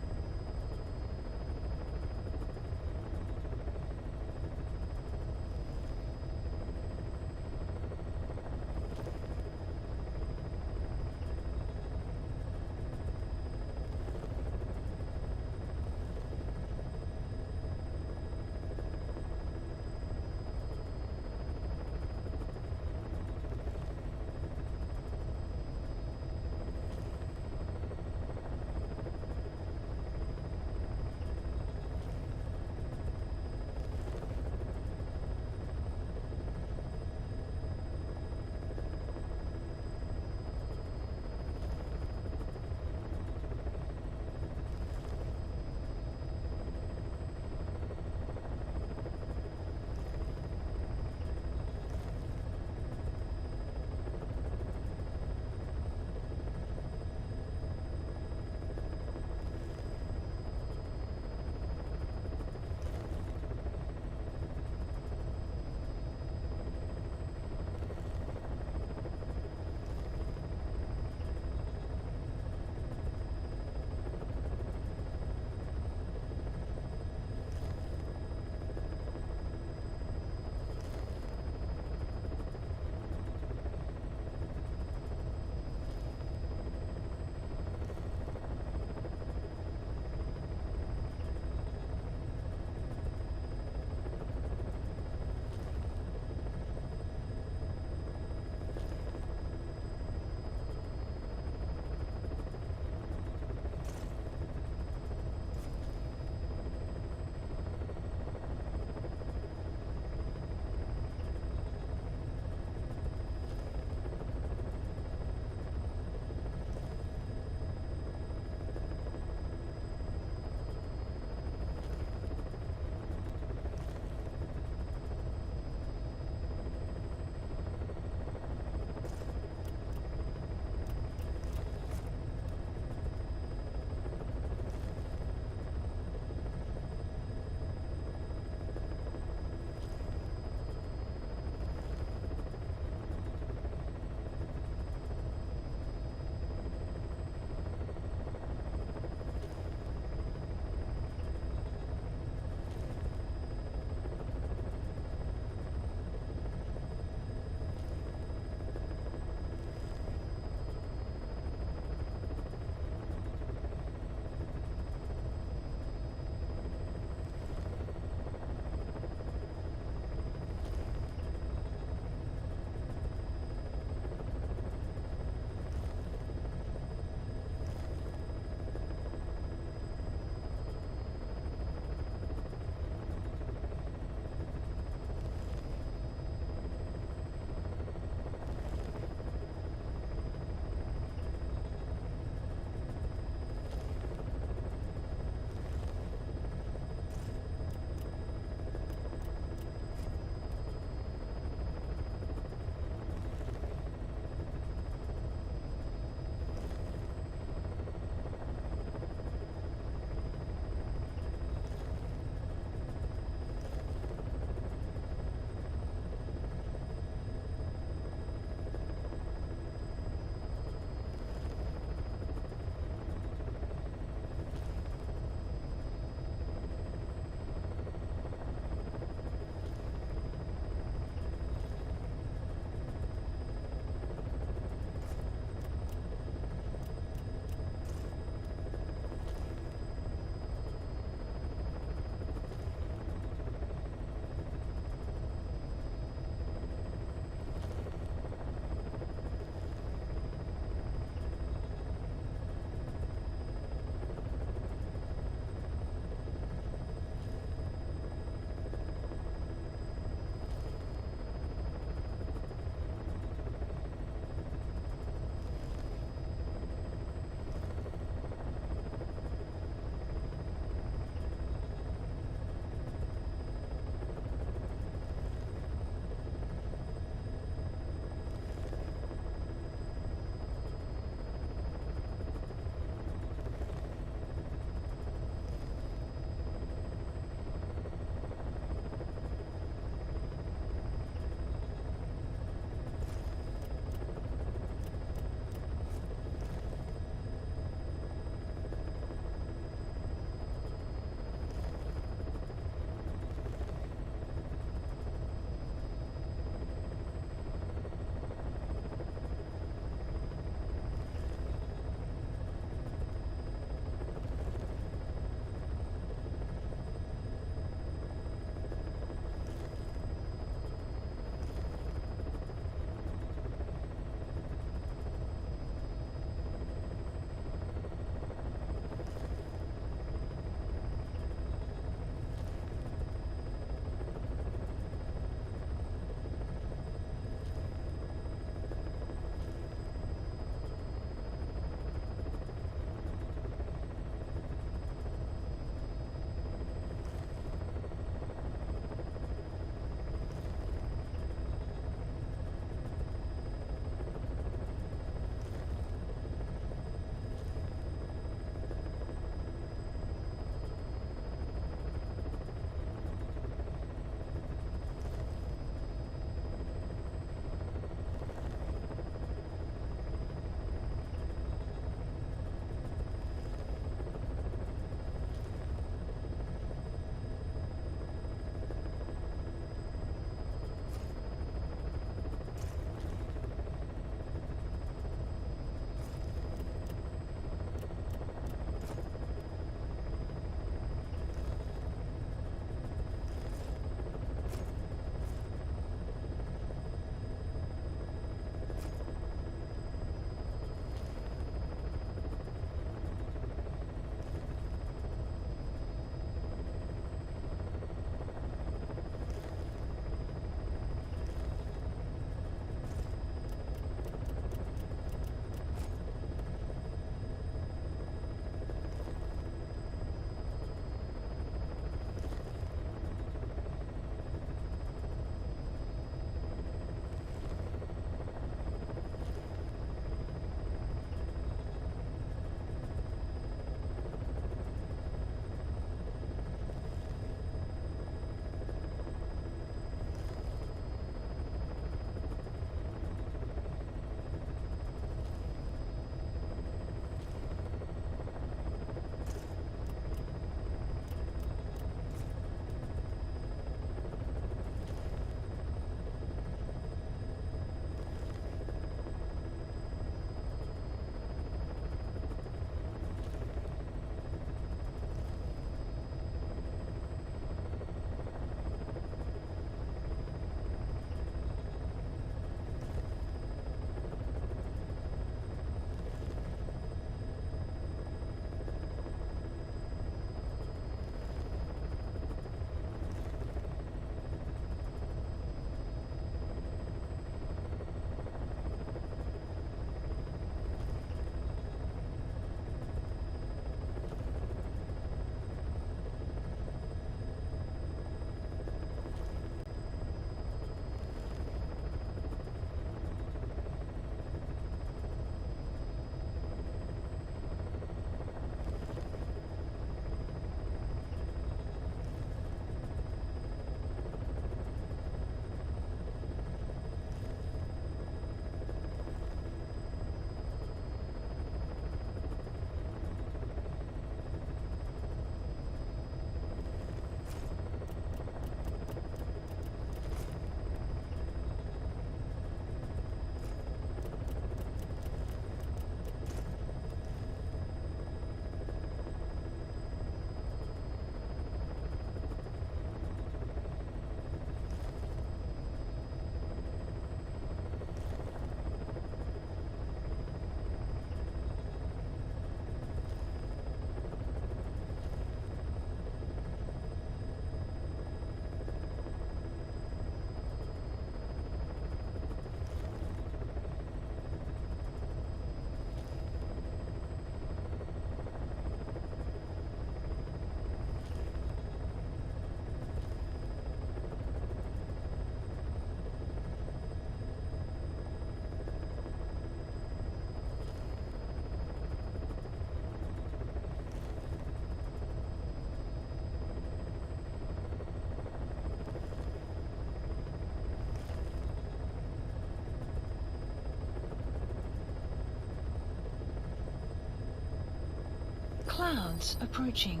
Clouds approaching.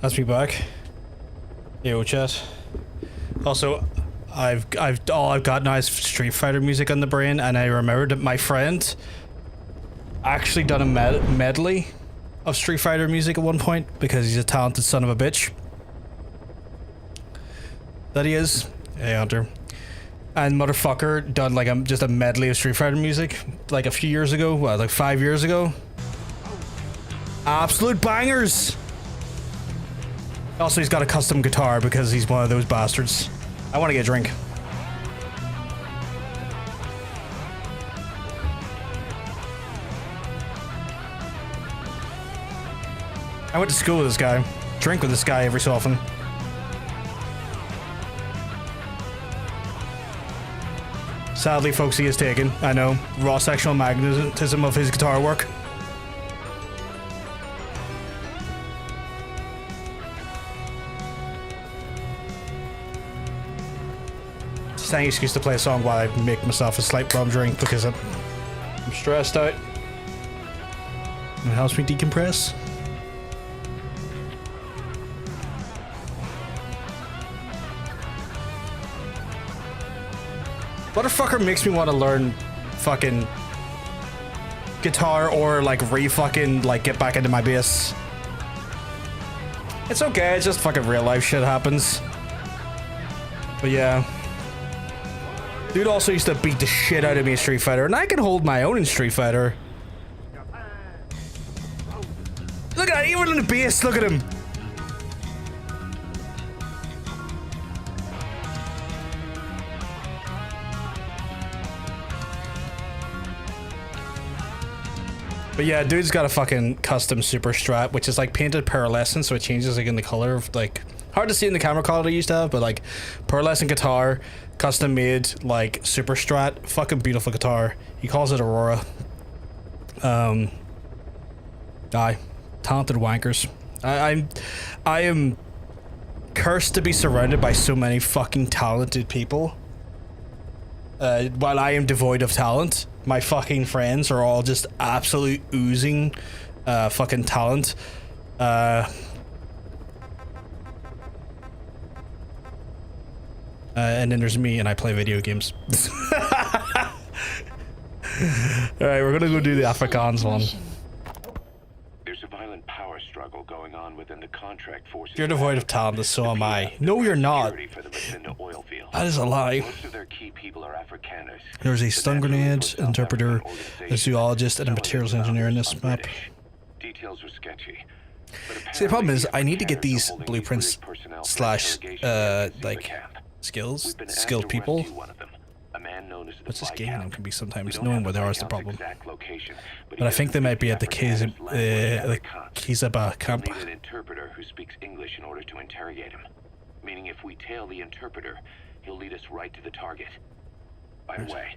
That's me back. Yo, chat. Also, all I've got now is Street Fighter music on the brain, and I remembered that my friend actually done a medley of Street Fighter music at one point because he's a talented son of a bitch. That he is. Hey, Hunter. And motherfucker done like just a medley of Street Fighter music like a few years ago. What, like 5 years ago? Absolute bangers! Also, he's got a custom guitar because he's one of those bastards. I want to get a drink. I went to school with this guy. Drink with this guy every so often. Sadly, folks, he is taken. I know. Raw sexual magnetism of his guitar work. It's an excuse to play a song while I make myself a slight rum drink because I'm stressed out. It helps me decompress. Motherfucker makes me want to learn fucking guitar or like fucking like get back into my bass. It's okay, it's just fucking real life shit happens. But yeah. Dude also used to beat the shit out of me in Street Fighter, and I can hold my own in Street Fighter. Look at that, even in the bass, look at him. But yeah, dude's got a fucking custom super strat, which is like painted pearlescent, so it changes like in the color of like, hard to see in the camera quality used to have, but like pearlescent guitar, custom made like super strat, fucking beautiful guitar. He calls it Aurora. Aye, talented wankers. I am cursed to be surrounded by so many fucking talented people. While I am devoid of talent, my fucking friends are all just absolute oozing fucking talent. And then there's me, and I play video games. Alright, we're gonna go do the Afrikaans one. There's a violent power struggle going on within the contract forces. You're devoid of talent, so am I. No, you're not. For the Mafinda oil field. That is a lie. Most of their key people are Afrikaners. There's a stun grenade, interpreter, a zoologist, and a materials engineer in this map. Details were sketchy. See, the problem is, I need to get these blueprints slash, like, skilled people. What's this game name can be sometimes, knowing where they are is the problem. But I think they might be at the Kizaba camp. We'll need an interpreter who speaks English in order to interrogate him. Meaning if we tail the interpreter, he'll lead us right to the target. By the way,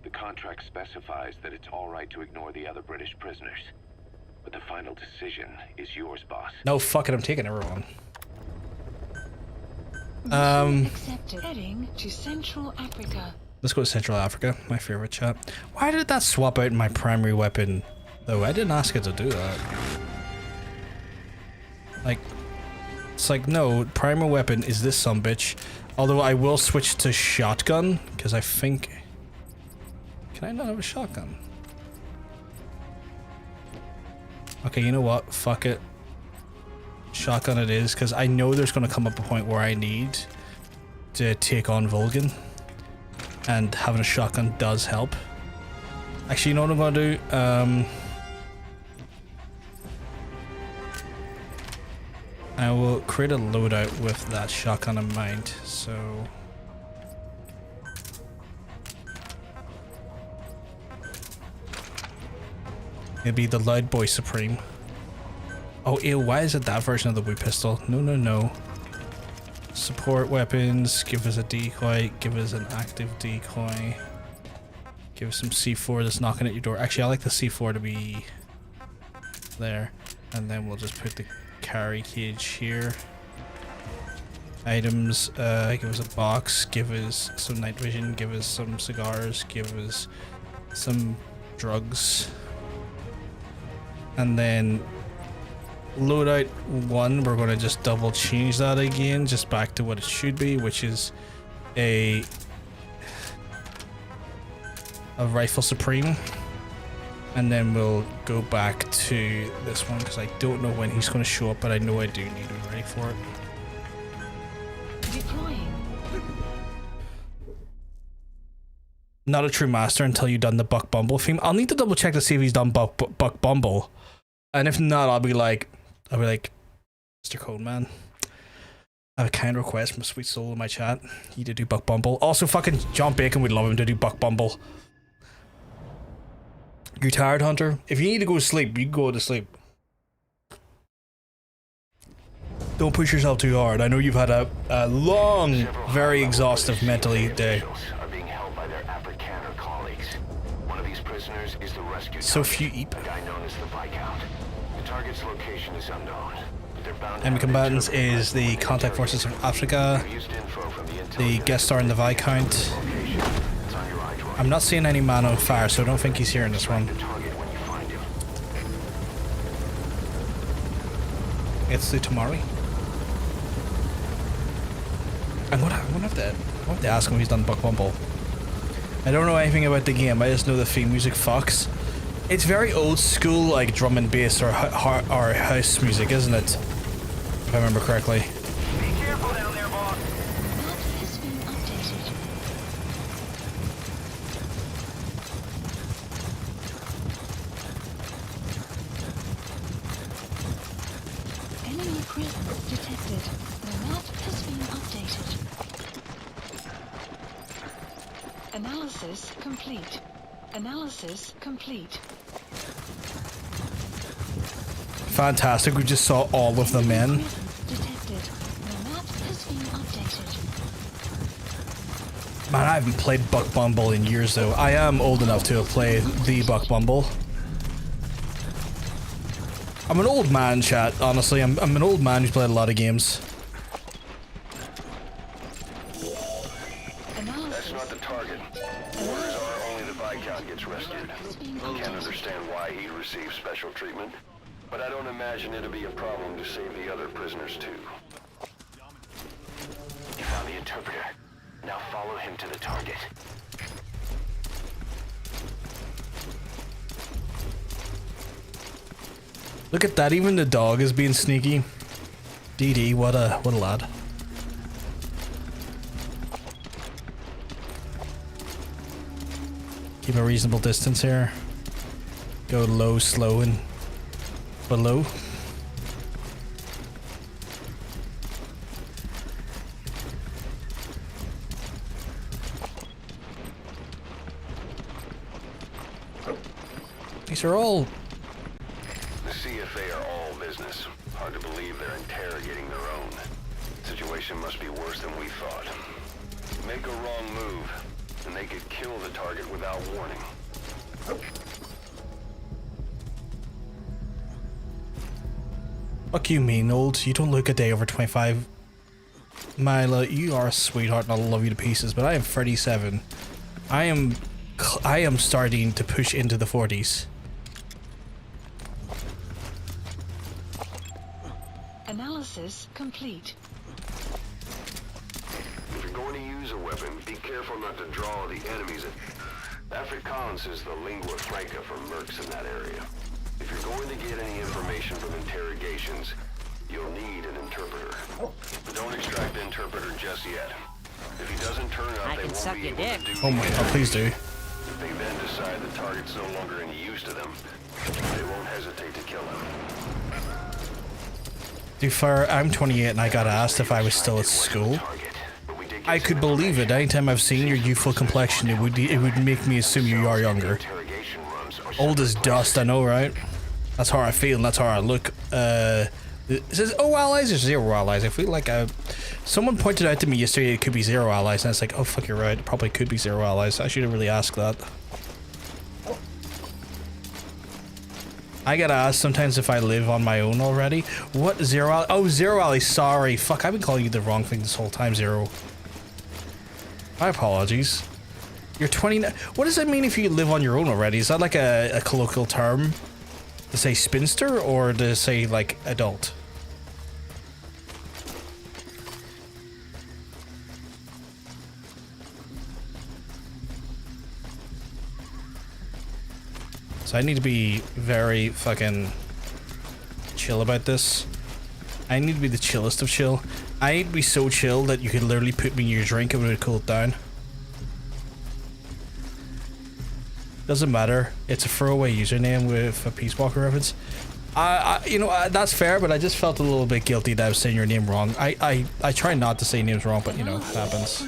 the contract specifies that it's alright to ignore the other British prisoners. But the final decision is yours, boss. No, fuck it, I'm taking everyone. Accepted. Heading to Central Africa. Let's go to Central Africa, my favorite chat. Why did that swap out my primary weapon? Though I didn't ask it to do that. Like, it's like, no, primary weapon is this sumbitch. Although I will switch to shotgun, because I think... Can I not have a shotgun? Okay, you know what? Fuck it. Shotgun it is, because I know there's going to come up a point where I need to take on Vulcan. And having a shotgun does help. Actually, you know what I'm going to do? I will create a loadout with that shotgun in mind, so... It'll be the Loud Boy Supreme. Oh, ew, why is it that version of the Wii pistol? No, no, no. Support weapons, give us a decoy, give us an active decoy. Give us some C4 that's knocking at your door. Actually, I like the C4 to be there. And then we'll just put the carry cage here. Items, give us a box, give us some night vision, give us some cigars, give us some drugs. And then loadout 1, we're going to just double change that again, just back to what it should be, which is a rifle supreme. And then we'll go back to this one, because I don't know when he's going to show up, but I know I do need to be ready for it. Deploying. Not a true master until you've done the Buck Bumble theme. I'll need to double check to see if he's done Buck Bumble. And if not, I'll be like, Mr. Codeman, I have a kind request from a sweet soul in my chat. You to do Buck Bumble. Also, fucking John Bacon would love him to do Buck Bumble. You tired, Hunter? If you need to go to sleep, you can go to sleep. Don't push yourself too hard. I know you've had a long, very exhaustive mentally day. Are being held by their Afrikaner colleagues. One of these prisoners is the rescue So few eep. a guy known as the Viscount. The target's location is unknown. They're bound to Enemy have combatants interpreter is the Contact Forces of Africa, used info from the intel the unit. guest star in the Viscount. Location. It's on your iDroid. I'm not seeing any man on fire, so I don't think he's here in this one. The target when you find him. It's the Tamari. I'm gonna have to ask him if he's done Buck Bumble. I don't know anything about the game, I just know the theme music fucks. It's very old school, like drum and bass or house music, isn't it? If I remember correctly. Be careful down there, boss. Map has been updated. Enemy presence detected. The map has been updated. Analysis complete. Analysis complete. Fantastic, we just saw all of the men. Presence detected. The map has been updated. Man, I haven't played Buck Bumble in years though. I am old enough to have played the Buck Bumble. I'm an old man, chat, honestly. I'm an old man who's played a lot of games. That's not the target. Orders are only the Viscount gets rescued. Can't understand why he receives special treatment, but I don't imagine it'll be a problem to save the other prisoners too. You found the interpreter. Now follow him to the target. Look at that, even the dog is being sneaky. DD, what a lad. Keep a reasonable distance here. Go low, slow, and below. These are all... The CFA are all business. Hard to believe they're interrogating their own. Situation must be worse than we thought. Make a wrong move, and they could kill the target without warning. Fuck you, mean old. You don't look a day over 25. Mila, you are a sweetheart and I love you to pieces, but I am 37. I am starting to push into the 40s. Analysis complete. If you're going to use a weapon, be careful not to draw the enemies. Afrikaans is the lingua franca for mercs in that area. If you're going to get any information from interrogations, you'll need an interpreter. But don't extract the interpreter just yet. If he doesn't turn up, they won't be able to do Oh my god, please do. If they then decide the target's no longer any use to them, they won't hesitate to kill him. To be fair, I'm 28 and I got asked if I was still at school. I could believe it. Anytime I've seen your youthful complexion, it would make me assume you are younger. Old as dust, I know, right? That's how I feel and that's how I look. It says, oh, allies or 0 allies. I feel like someone pointed out to me yesterday it could be 0 allies, and I was like, oh, fuck, you're right. It probably could be 0 allies. I should have really asked that. I get asked sometimes if I live on my own already. What, 0 allies? Oh, 0 allies, sorry. Fuck, I've been calling you the wrong thing this whole time, 0. My apologies. You're 29. What does that mean if you live on your own already? Is that like a colloquial term to say spinster or to say like adult? So I need to be very fucking chill about this. I need to be the chillest of chill. I need to be so chill that you could literally put me in your drink and it would cool it down. Doesn't matter. It's a throwaway username with a Peace Walker reference. You know, that's fair, but I just felt a little bit guilty that I was saying your name wrong. I try not to say names wrong, but you know, it happens.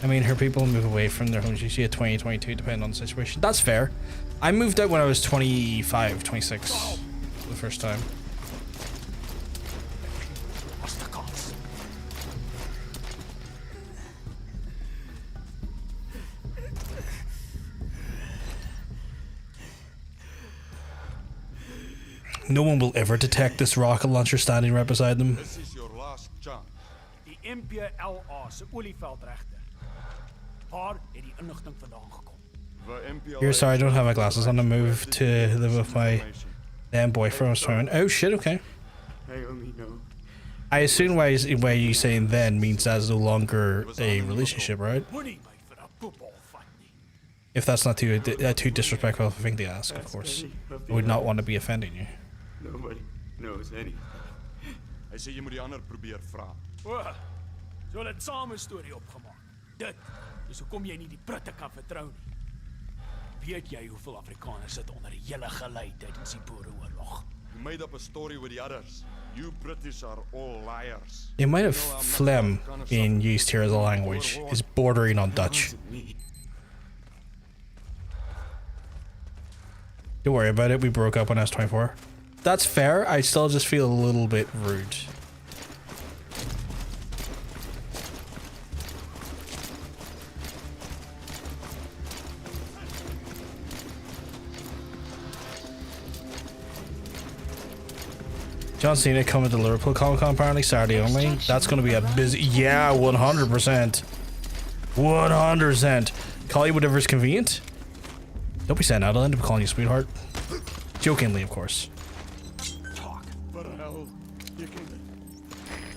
I mean, her people move away from their homes usually at 20, 22, depending on the situation. That's fair. I moved out when I was 25, 26 for the first time. No one will ever detect this rocket launcher standing right beside them. This is your last chance. Die MPLA se olieveldregter. Waar het die inligting vandaan gekom? You're sorry, I don't have my glasses on. I moved to live with my then boyfriend. I was trying. Oh shit, okay. I only know. I assume why you saying then means that's no longer a relationship, right? If that's not too disrespectful of a thing to ask, of course. I would not want to be offending you. Nobody knows anything. Hy sê jy moet die ander probeer vra. O, so het saam 'n storie opgemaak. Dit is hoekom jy nie die Britte kan vertrou nie. Weet jy hoeveel Afrikaners sit onder die hele gelei tydens die Boereoorlog? You made up a story with the others. You British are all liars. The amount of phlegm being used here as a language is bordering on Dutch. Don't worry about it, we broke up when I was 24. That's fair, I still just feel a little bit rude. John Cena coming to Liverpool Comic Con apparently Saturday only. That's going to be a busy... Yeah, 100%. 100%. Call you whatever is convenient. Don't be saying that, I'll end up calling you sweetheart. Jokingly, of course.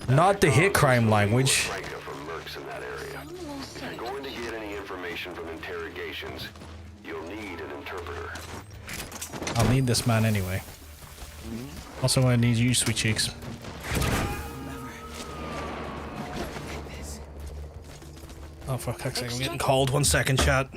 Not the hit crime language. If you're going to get any information from interrogations, you'll need an interpreter. interpreter. I'll need this man anyway. Also, I need you, sweet cheeks. Oh, for fuck's sake, I'm getting cold. 1 second, chat.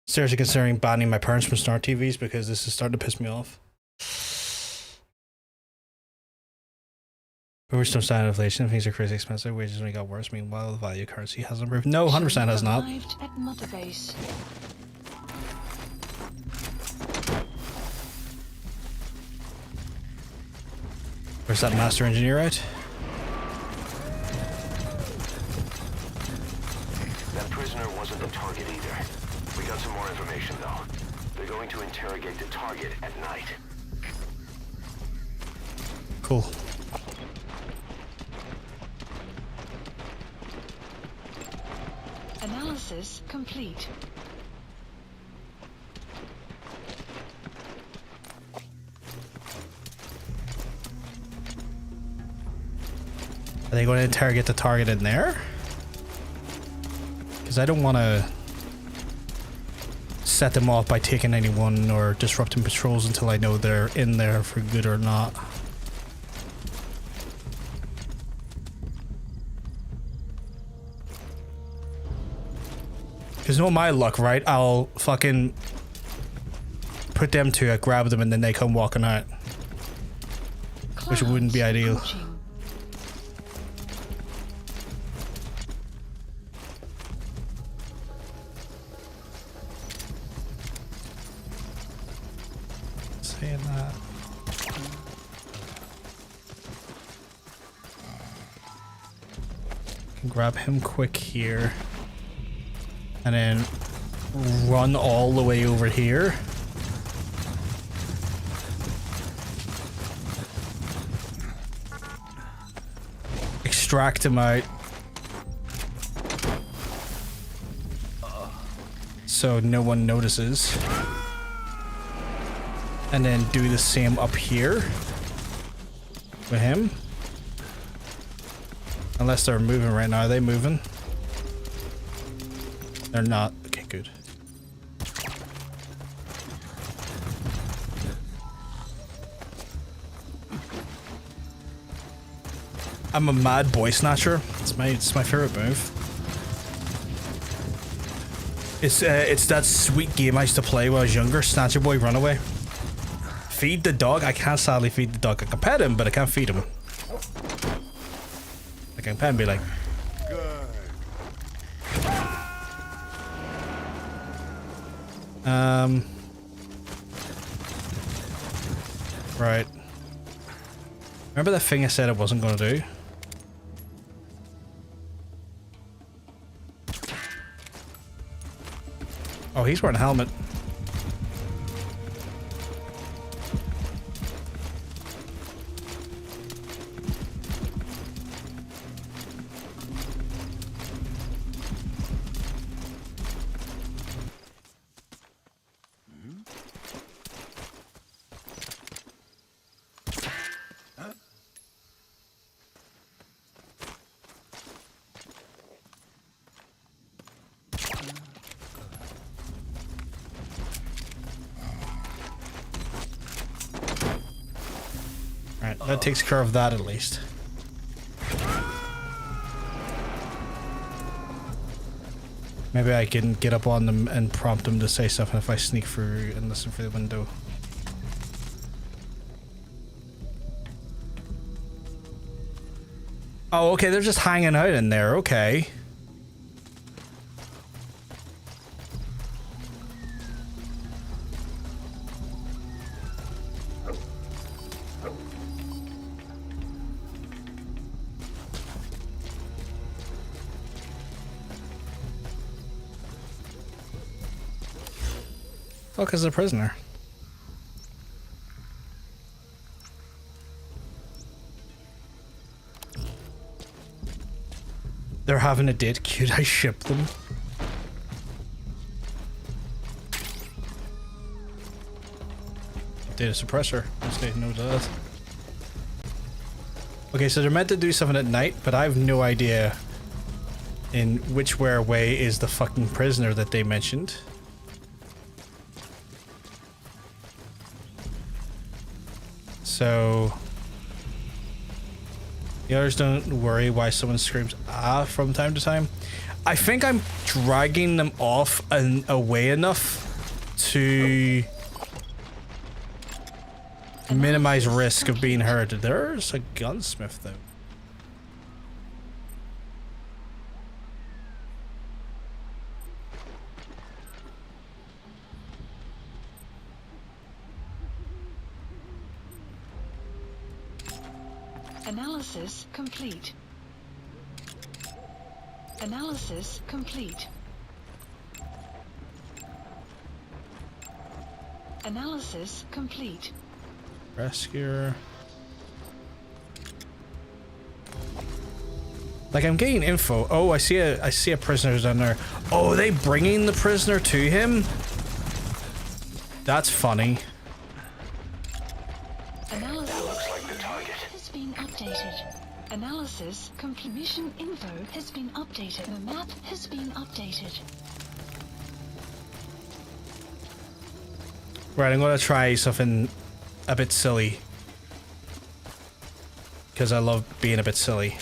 Seriously considering banning my parents from smart TVs because this is starting to piss me off. But we're still starting inflation. Things are crazy expensive. Wages only got worse. Meanwhile, the value of currency has improved. No, 100% has not. Arrived at Mother Base. Where's that master engineer at? That prisoner wasn't the target either. We got some more information, though. They're going to interrogate the target at night. Cool. Analysis complete. Are they going to interrogate the target in there? Because I don't want to set them off by taking anyone or disrupting patrols until I know they're in there for good or not. Because no my luck, right? I'll fucking put them to it, grab them, and then they come walking out. Which wouldn't be ideal. Saying that. Can grab him quick here. And then run all the way over here. Extract him out. So no one notices. And then do the same up here. With him. Unless they're moving right now. Are they moving? They're not. Okay, good. I'm a mad boy snatcher. It's my favorite move. It's that sweet game I used to play when I was younger. Snatcher boy, runaway. Feed the dog. I can't sadly feed the dog. I can pet him, but I can't feed him. I can pet him, be like. Right. Remember that thing I said I wasn't going to do? Oh, he's wearing a helmet. That takes care of that at least. Maybe I can get up on them and prompt them to say something if I sneak through and listen through the window. Oh, okay, they're just hanging out in there, okay. Fuck is a prisoner? They're having a date. Could I ship them? Data suppressor. Let's say no to that. Okay, so they're meant to do something at night, but I have no idea in which way is the fucking prisoner that they mentioned. So the others don't worry why someone screams ah from time to time. I think I'm dragging them off and away enough to minimize risk of being heard. There's a gunsmith though. Analysis complete. Analysis complete. Analysis complete. Rescuer. Like I'm getting info. Oh, I see a prisoner down there. Oh, are they bringing the prisoner to him? That's funny. Analysis complete. Mission info has been updated. The map has been updated. Right, I'm gonna try something a bit silly. Because I love being a bit silly.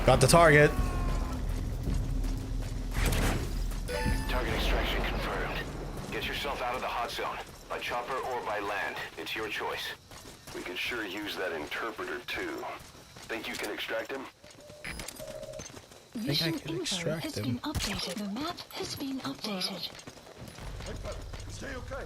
Got the target. Target extraction confirmed. Get yourself out of the hot zone. By chopper or by land. It's your choice. We could sure use that interpreter too. Think you can extract him? Mission info has been updated. The map has been updated. Stay okay.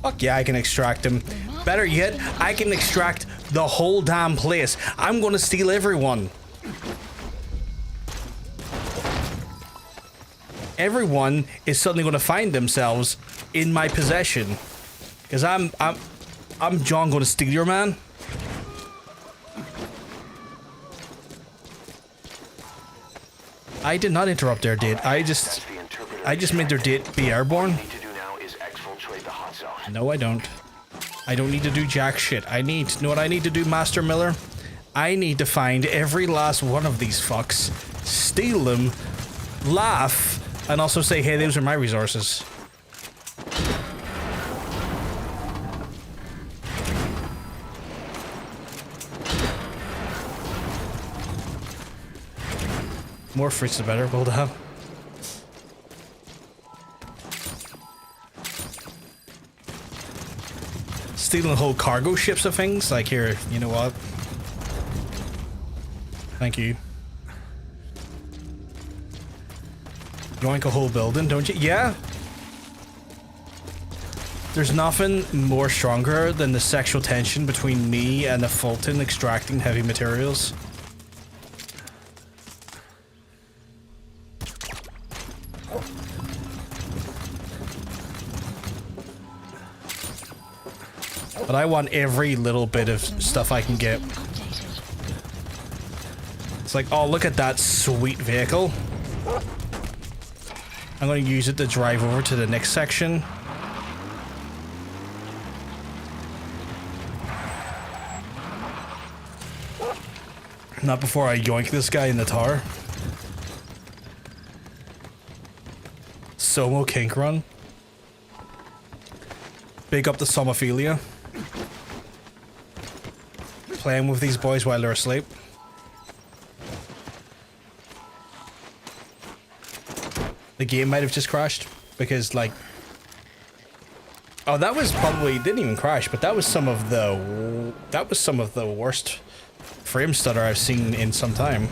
Fuck yeah, I can extract him. Better yet, I can extract the whole damn place. I'm gonna steal everyone. Everyone is suddenly gonna find themselves in my possession. Cause I'm John gonna steal your man. I did not interrupt their date. I just made their date be airborne. No, I don't. I don't need to do jack shit. You know what I need to do, Master Miller? I need to find every last one of these fucks, steal them, laugh, and also say, hey, those are my resources. More fruits the better, we'll have. Stealing whole cargo ships of things, like here, you know what? Thank you. Yoink a whole building, don't you? Yeah. There's nothing more stronger than the sexual tension between me and the Fulton extracting heavy materials. But I want every little bit of stuff I can get. It's like, oh, look at that sweet vehicle. I'm going to use it to drive over to the next section. Not before I yoink this guy in the tar. Somo Kink Run. Big up the somophilia. Playing with these boys while they're asleep. The game might have just crashed because, like, oh, that was probably didn't even crash, but that was some of the worst frame stutter I've seen in some time.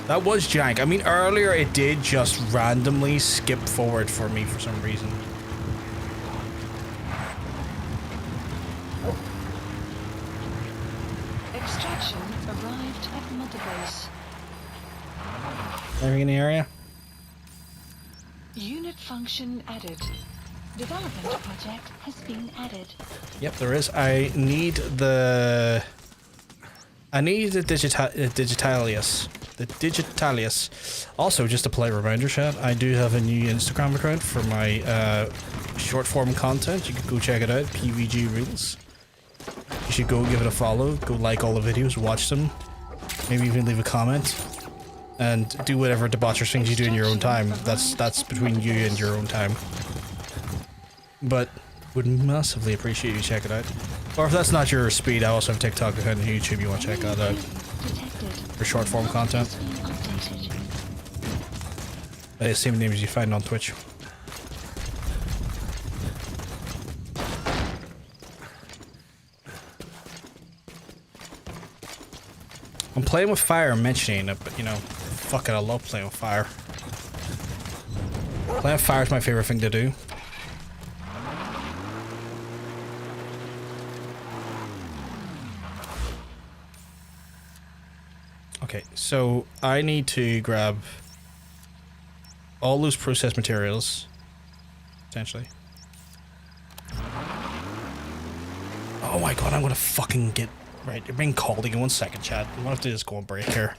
That was jank. I mean, earlier it did just randomly skip forward for me for some reason. Extraction arrived at Mother Base. Anything in the area? Unit function added. Development project has been added. Yep, there is. I need the digitalius. The digitalius. Also, just a polite reminder, chat, I do have a new Instagram account for my short form content. You can go check it out, PVG Reels. You should go give it a follow, go like all the videos, watch them, maybe even leave a comment, and do whatever debaucherous things you do in your own time. That's between you and your own time. But would massively appreciate you check it out. Or if that's not your speed, I also have a TikTok account and YouTube you want to check that out. For short form content. The same names you find on Twitch. I'm playing with fire and mentioning it, but you know, fuck it, I love playing with fire. Playing with fire is my favorite thing to do. Okay, so I need to grab all those processed materials, essentially. Oh my god, I'm gonna fucking get... Right, you're being called again. 1 second, chat. I'm gonna have to just go on break here.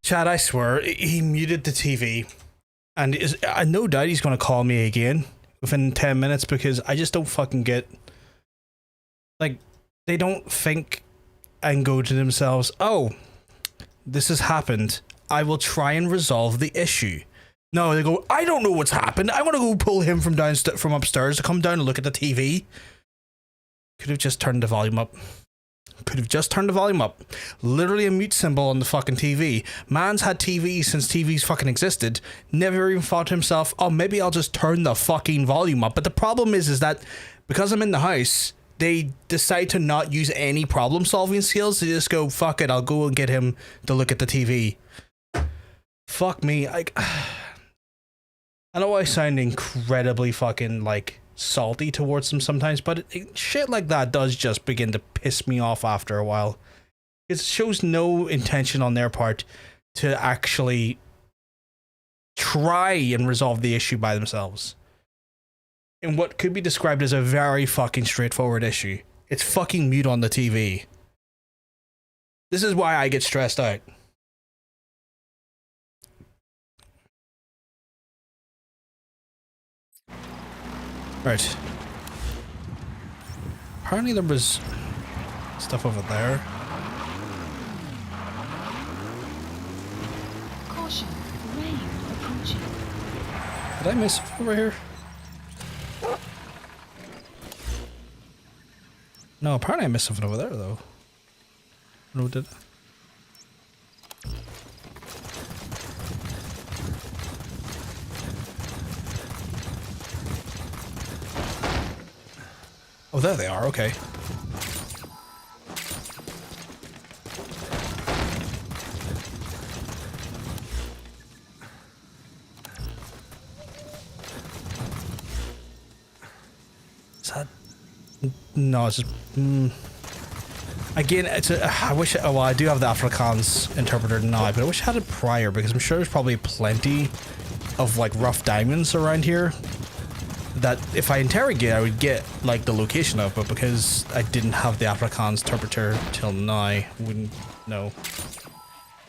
Chad, I swear, he muted the TV, and I no doubt he's going to call me again within 10 minutes because I just don't fucking get, like, they don't think and go to themselves, oh, this has happened. I will try and resolve the issue. No, they go, I don't know what's happened. I want to go pull him from upstairs to come down and look at the TV. Could have just turned the volume up. Literally a mute symbol on the fucking TV. Man's had TVs since TVs fucking existed. Never even thought to himself, oh, maybe I'll just turn the fucking volume up. But the problem is that because I'm in the house, they decide to not use any problem solving skills. They just go, fuck it, I'll go and get him to look at the TV. Fuck me. I know I sound incredibly fucking like salty towards them sometimes, but shit like that does just begin to piss me off after a while. It shows no intention on their part to actually try and resolve the issue by themselves. In what could be described as a very fucking straightforward issue. It's fucking mute on the TV. This is why I get stressed out. Right. Apparently there was stuff over there. Caution, rain approaching. Did I miss something over here? No, apparently I missed something over there though. No, did I? Oh, there they are, okay. Is that... No, it's just... Again, it's a... I wish... Oh, well, I do have the Afrikaans interpreter now, but I wish I had it prior, because I'm sure there's probably plenty of, like, rough diamonds around here that if I interrogate, I would get like the location of, but because I didn't have the Afrikaans interpreter till now, I wouldn't know.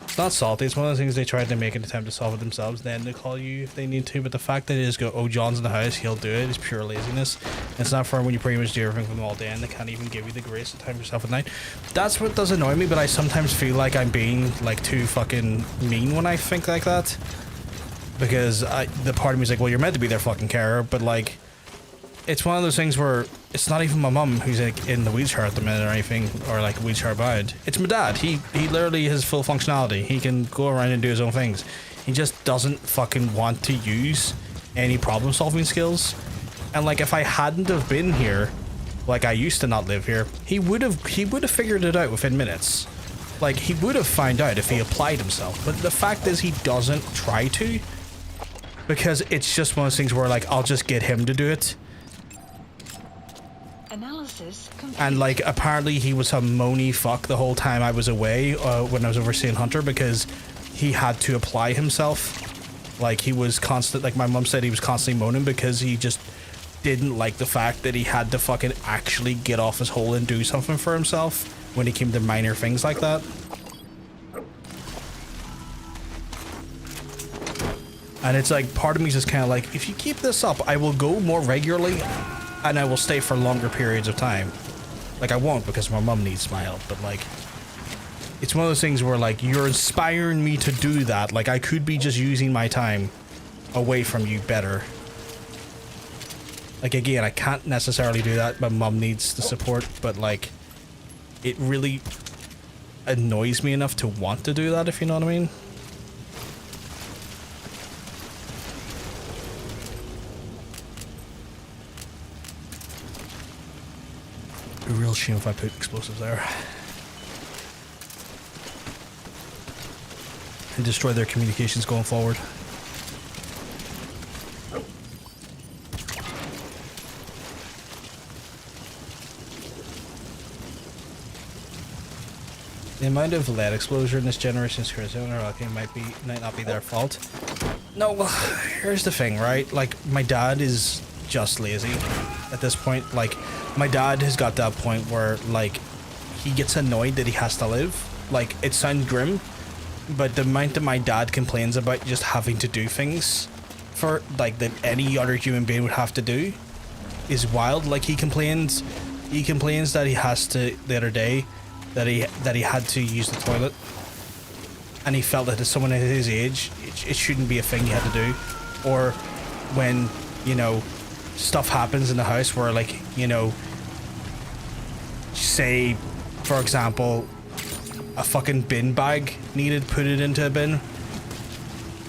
It's not salty, it's one of those things they tried to make an attempt to solve it themselves, then they call you if they need to, but the fact that they just go, oh, John's in the house, he'll do it, is pure laziness. It's not fair when you pretty much do everything for them all day and they can't even give you the grace to time yourself at night. That's what does annoy me, but I sometimes feel like I'm being like too fucking mean when I think like that. Because the part of me is like, well, you're meant to be their fucking carer, but like, it's one of those things where it's not even my mum who's like in the wheelchair at the minute or anything, or like wheelchair bound. It's my dad. He literally has full functionality. He can go around and do his own things. He just doesn't fucking want to use any problem solving skills. And like, if I hadn't have been here, like I used to not live here, he would have figured it out within minutes. Like, he would have found out if he applied himself. But the fact is, he doesn't try to. Because it's just one of those things where, like, I'll just get him to do it. Analysis complete. And, like, apparently he was a moany fuck the whole time I was away when I was overseeing Hunter, because he had to apply himself. Like, he was constant, like, my mum said he was constantly moaning because he just didn't like the fact that he had to fucking actually get off his hole and do something for himself when it came to minor things like that. And it's like, part of me is just kind of like, if you keep this up, I will go more regularly and I will stay for longer periods of time. Like, I won't because my mum needs my help, but like, it's one of those things where like, you're inspiring me to do that. Like, I could be just using my time away from you better. Like, again, I can't necessarily do that. My mum needs the support, but like, it really annoys me enough to want to do that, if you know what I mean. A real shame if I put explosives there. And destroy their communications going forward. The amount of lead exposure in this generation's cruiser might not be their fault. No, well, here's the thing, right? Like, my dad is just lazy at this point. Like, my dad has got to that point where, like, he gets annoyed that he has to live. Like, it sounds grim, but the amount that my dad complains about just having to do things for, like, that any other human being would have to do is wild. Like, he complains that he has to, the other day, that he had to use the toilet, and he felt that as someone at his age, it shouldn't be a thing he had to do. Or when, you know, stuff happens in the house where, like, you know, say, for example, a fucking bin bag needed put it into a bin.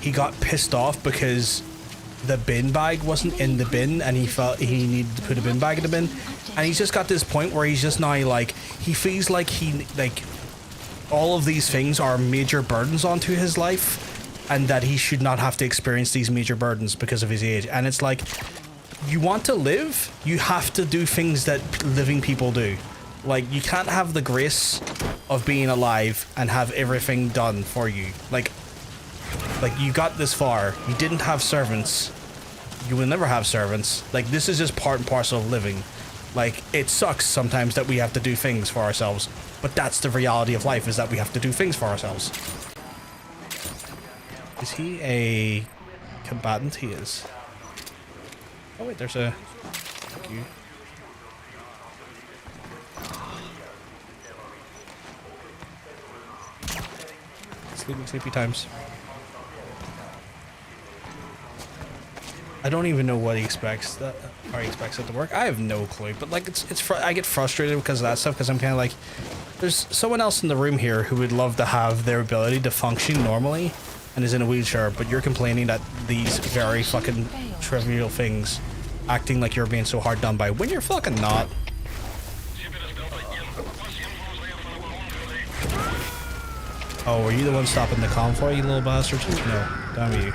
He got pissed off because the bin bag wasn't in the bin, and he felt he needed to put a bin bag in the bin. And he's just got this point where he's just now like, he feels like all of these things are major burdens onto his life, and that he should not have to experience these major burdens because of his age. And it's like, you want to live, you have to do things that living people do. Like, you can't have the grace of being alive and have everything done for you. Like you got this far, you didn't have servants, you will never have servants. Like, this is just part and parcel of living. Like, it sucks sometimes that we have to do things for ourselves, but that's the reality of life, is that we have to do things for ourselves. Is he a combatant? He is. Oh wait, there's a... Thank you. Sleepy times. I don't even know what he expects that, or he expects it to work. I have no clue, but like I get frustrated because of that stuff, because I'm kind of like, there's someone else in the room here who would love to have their ability to function normally and is in a wheelchair, but you're complaining that these very fucking trivial things, acting like you're being so hard done by when you're fucking not. Oh, were you the one stopping the convoy, you little bastards? No, damn you.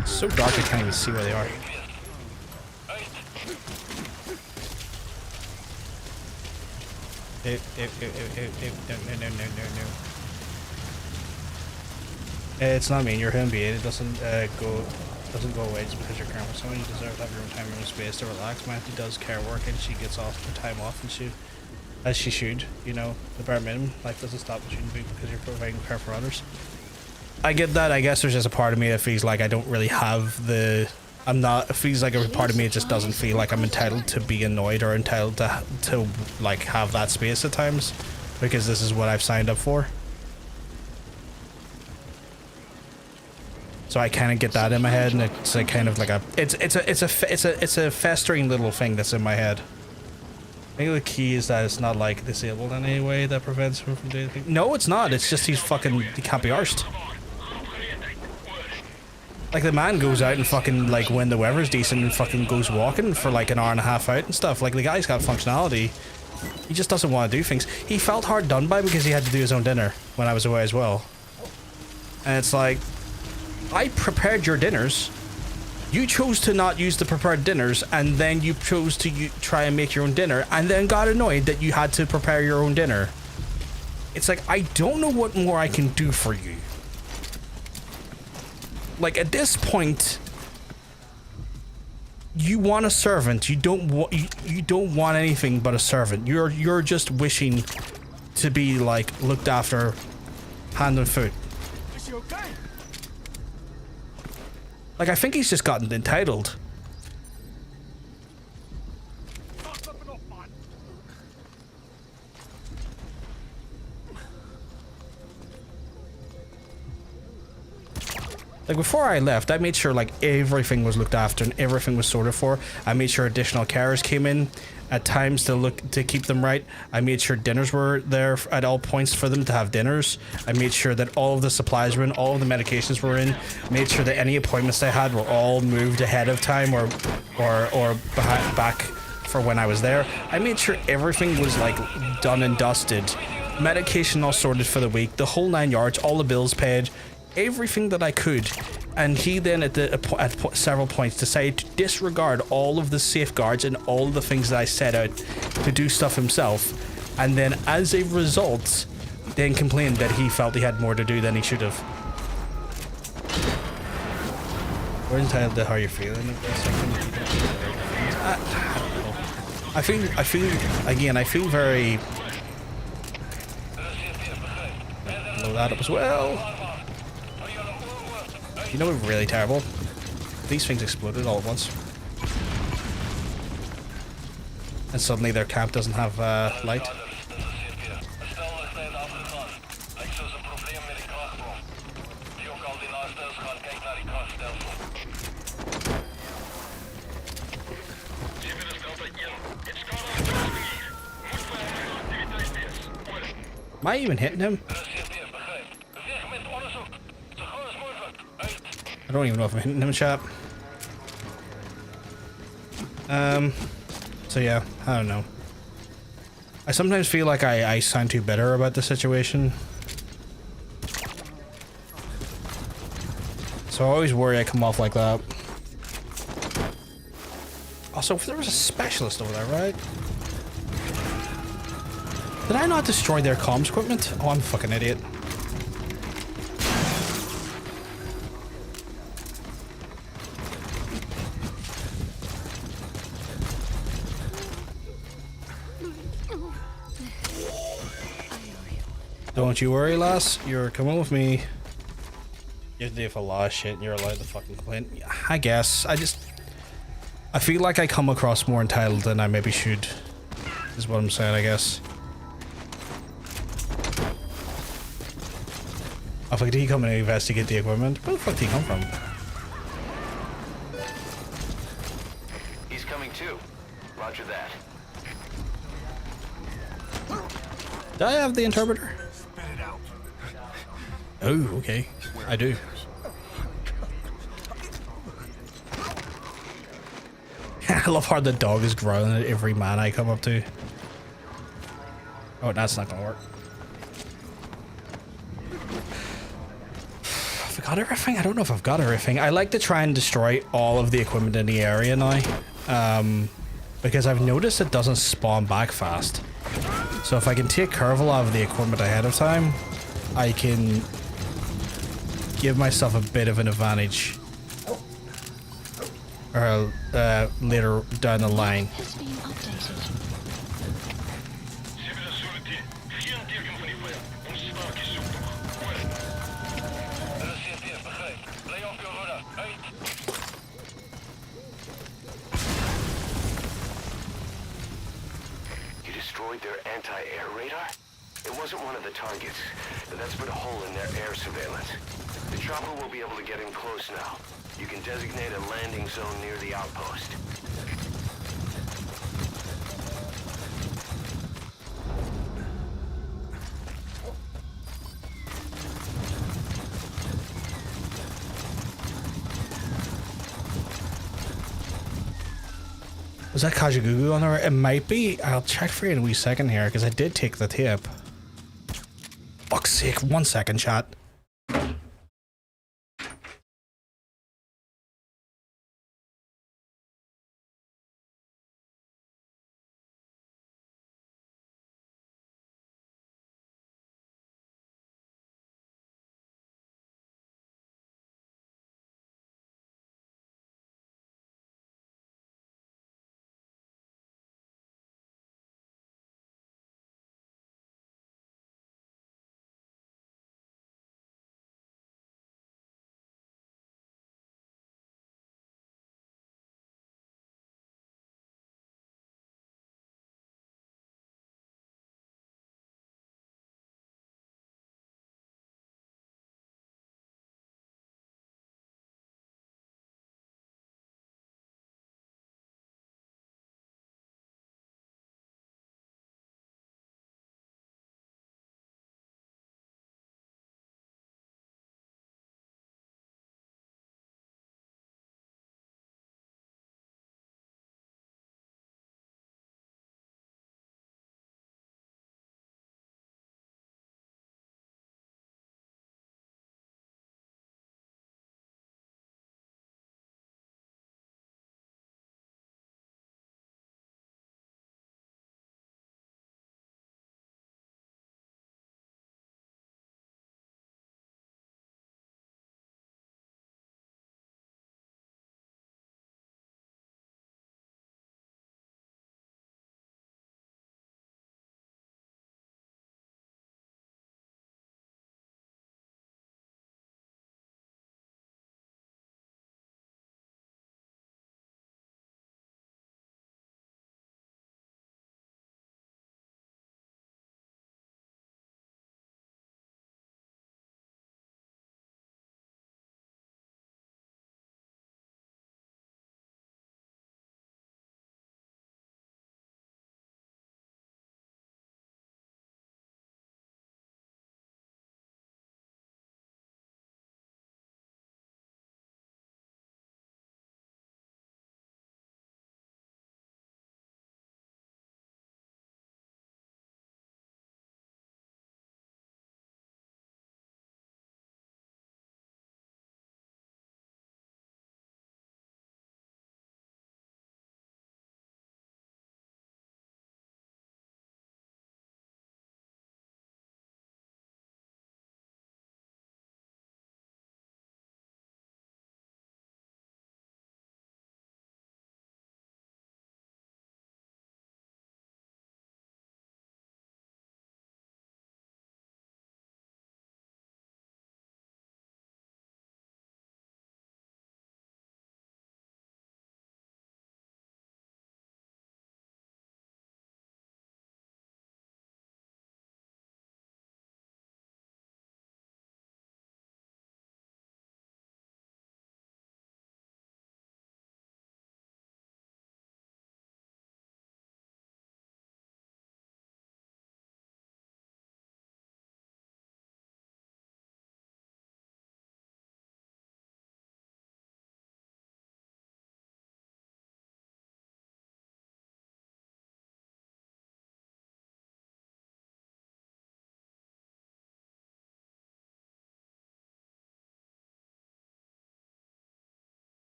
It's so dark I can't even see where they are. No. It's not mean, you're humiliated. It doesn't go away just because you're caring for someone. You deserve to have your own time, your own space to relax. My auntie does care work, and she gets off her time off, and as she should, you know, the bare minimum. Life doesn't stop what you can do because you're providing care for others. I get that. I guess there's just a part of me that feels like I don't really have the... it feels like a part of me that just doesn't feel like I'm entitled to be annoyed or entitled to like have that space at times, because this is what I've signed up for. So I kind of get that in my head, and it's a kind of like it's a festering little thing that's in my head. I think the key is that it's not like disabled in any way that prevents him from doing anything. No, it's not. It's just he can't be arsed. Like, the man goes out and fucking, like, when the weather's decent, and fucking goes walking for like an hour and a half out and stuff. Like, the guy's got functionality. He just doesn't want to do things. He felt hard done by because he had to do his own dinner when I was away as well. And it's like, I prepared your dinners. You chose to not use the prepared dinners, and then you chose to try and make your own dinner, and then got annoyed that you had to prepare your own dinner. It's like, I don't know what more I can do for you. Like, at this point, you want a servant. You don't want anything but a servant. You're just wishing to be, like, looked after hand and foot. Is she okay? Like, I think he's just gotten entitled. Like, before I left, I made sure, like, everything was looked after and everything was sorted for. I made sure additional carers came in at times to keep them right. I made sure dinners were there at all points for them to have dinners. I made sure that all of the supplies were in, all of the medications were in. Made sure that any appointments they had were all moved ahead of time or back for when I was there. I made sure everything was, like, done and dusted. Medication all sorted for the week, the whole 9 yards, all the bills paid. Everything that I could. And he then at several points decided to disregard all of the safeguards and all of the things that I set out to do stuff himself, and then as a result then complained that he felt he had more to do than he should have. We're entitled to how you're feeling. I don't know. I feel very... Load that up as well. You know what's really terrible? These things exploded all at once. And suddenly their camp doesn't have light. Am I even hitting him? I don't even know if I'm hitting him, chap. So yeah, I don't know. I sometimes feel like I sound too bitter about the situation. So I always worry I come off like that. Also, if there was a specialist over there, right? Did I not destroy their comms equipment? Oh, I'm a fucking idiot. Don't you worry, lass. You're coming with me. You have to do for a lot of shit and you're allowed to fucking complain. I guess. I feel like I come across more entitled than I maybe should. Is what I'm saying, I guess. Oh fuck, did he come and investigate the equipment? Where the fuck did he come from? He's coming too. Roger that. Do I have the interpreter? Spit it out. Oh, okay. I do. I love how the dog is growling at every man I come up to. Oh, that's not gonna work. I forgot everything? I don't know if I've got everything. I like to try and destroy all of the equipment in the area now. Because I've noticed it doesn't spawn back fast. So if I can take care of a lot of the equipment ahead of time, I can give myself a bit of an advantage. Or later down the line. Has been updated. You destroyed their anti-air radar? It wasn't one of the targets, but that's put a hole in their air surveillance. The chopper will be able to get in close now. You can designate a landing zone near the outpost. Was that Kajagoogoo on there? It might be. I'll check for you in a wee second here, because I did take the tape. Fuck's sake, 1 second, chat.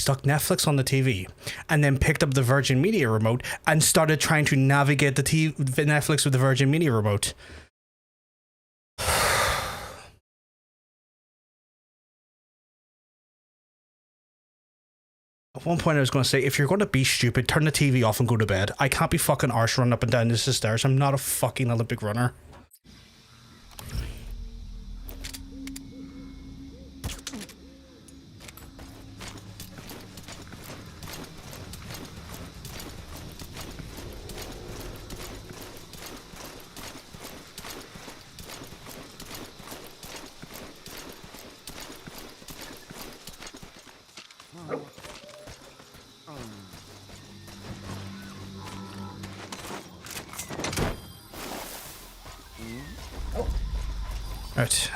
stuck Netflix on the TV, and then picked up the Virgin Media remote and started trying to navigate the Netflix with the Virgin Media remote. At one point I was going to say, if you're going to be stupid, turn the TV off and go to bed. I can't be fucking arse running up and down this stairs. I'm not a fucking Olympic runner. Right.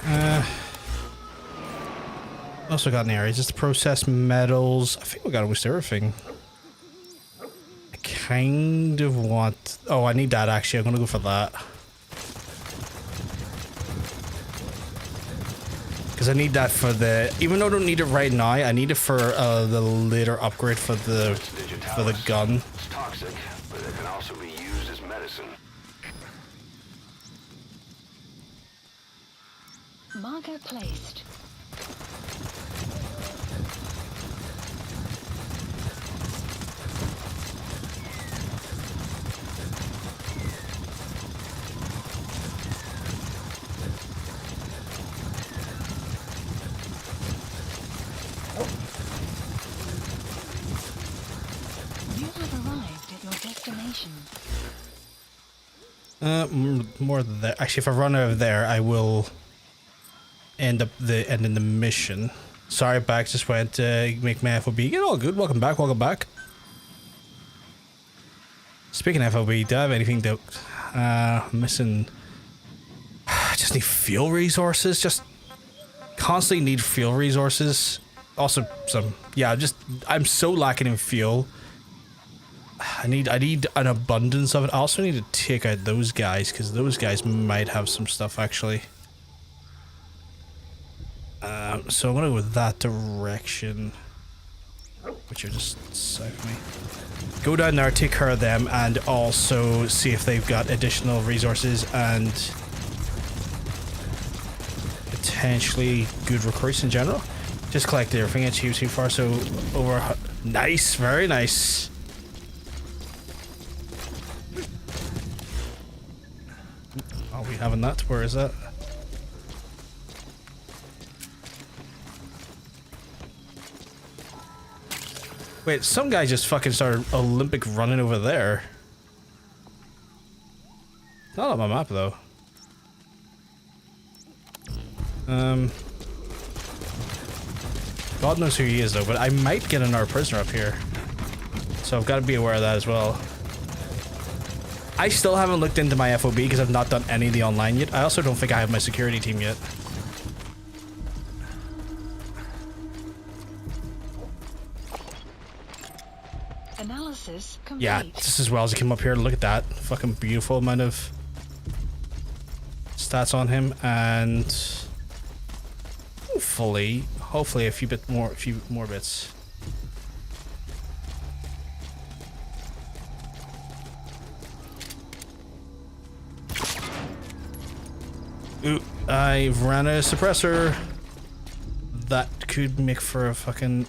Also got in the area just to process metals. I think we got almost everything. I kind of want... Oh, I need that actually. I'm gonna go for that. Because I need that for the... Even though I don't need it right now, I need it for the later upgrade for the gun. It's toxic, but it can also be used as medicine. Marker placed. You have arrived at your destination. More than that. Actually, if I run out of there, I will end in the mission. Sorry, back just went to make my FOB. Get all good. Welcome back. Welcome back. Speaking of FOB, do I have anything to missing? I just need fuel resources. Just constantly need fuel resources. Also some, yeah, I'm so lacking in fuel. I need an abundance of it. I also need to take out those guys because those guys might have some stuff actually. So I'm gonna go with that direction, which are just south of me. Go down there, take care of them, and also see if they've got additional resources and potentially good recruits in general. Just collect everything achieved so far. So over, nice, very nice. Are we having that? Where is that? Wait, some guy just fucking started Olympic running over there. Not on my map though. God knows who he is though, but I might get another prisoner up here. So I've got to be aware of that as well. I still haven't looked into my FOB because I've not done any of the online yet. I also don't think I have my security team yet. Analysis complete. Yeah, just as well as he came up here. Look at that fucking beautiful amount of stats on him, and hopefully a few more bits. Ooh, I've ran a suppressor. That could make for a fucking...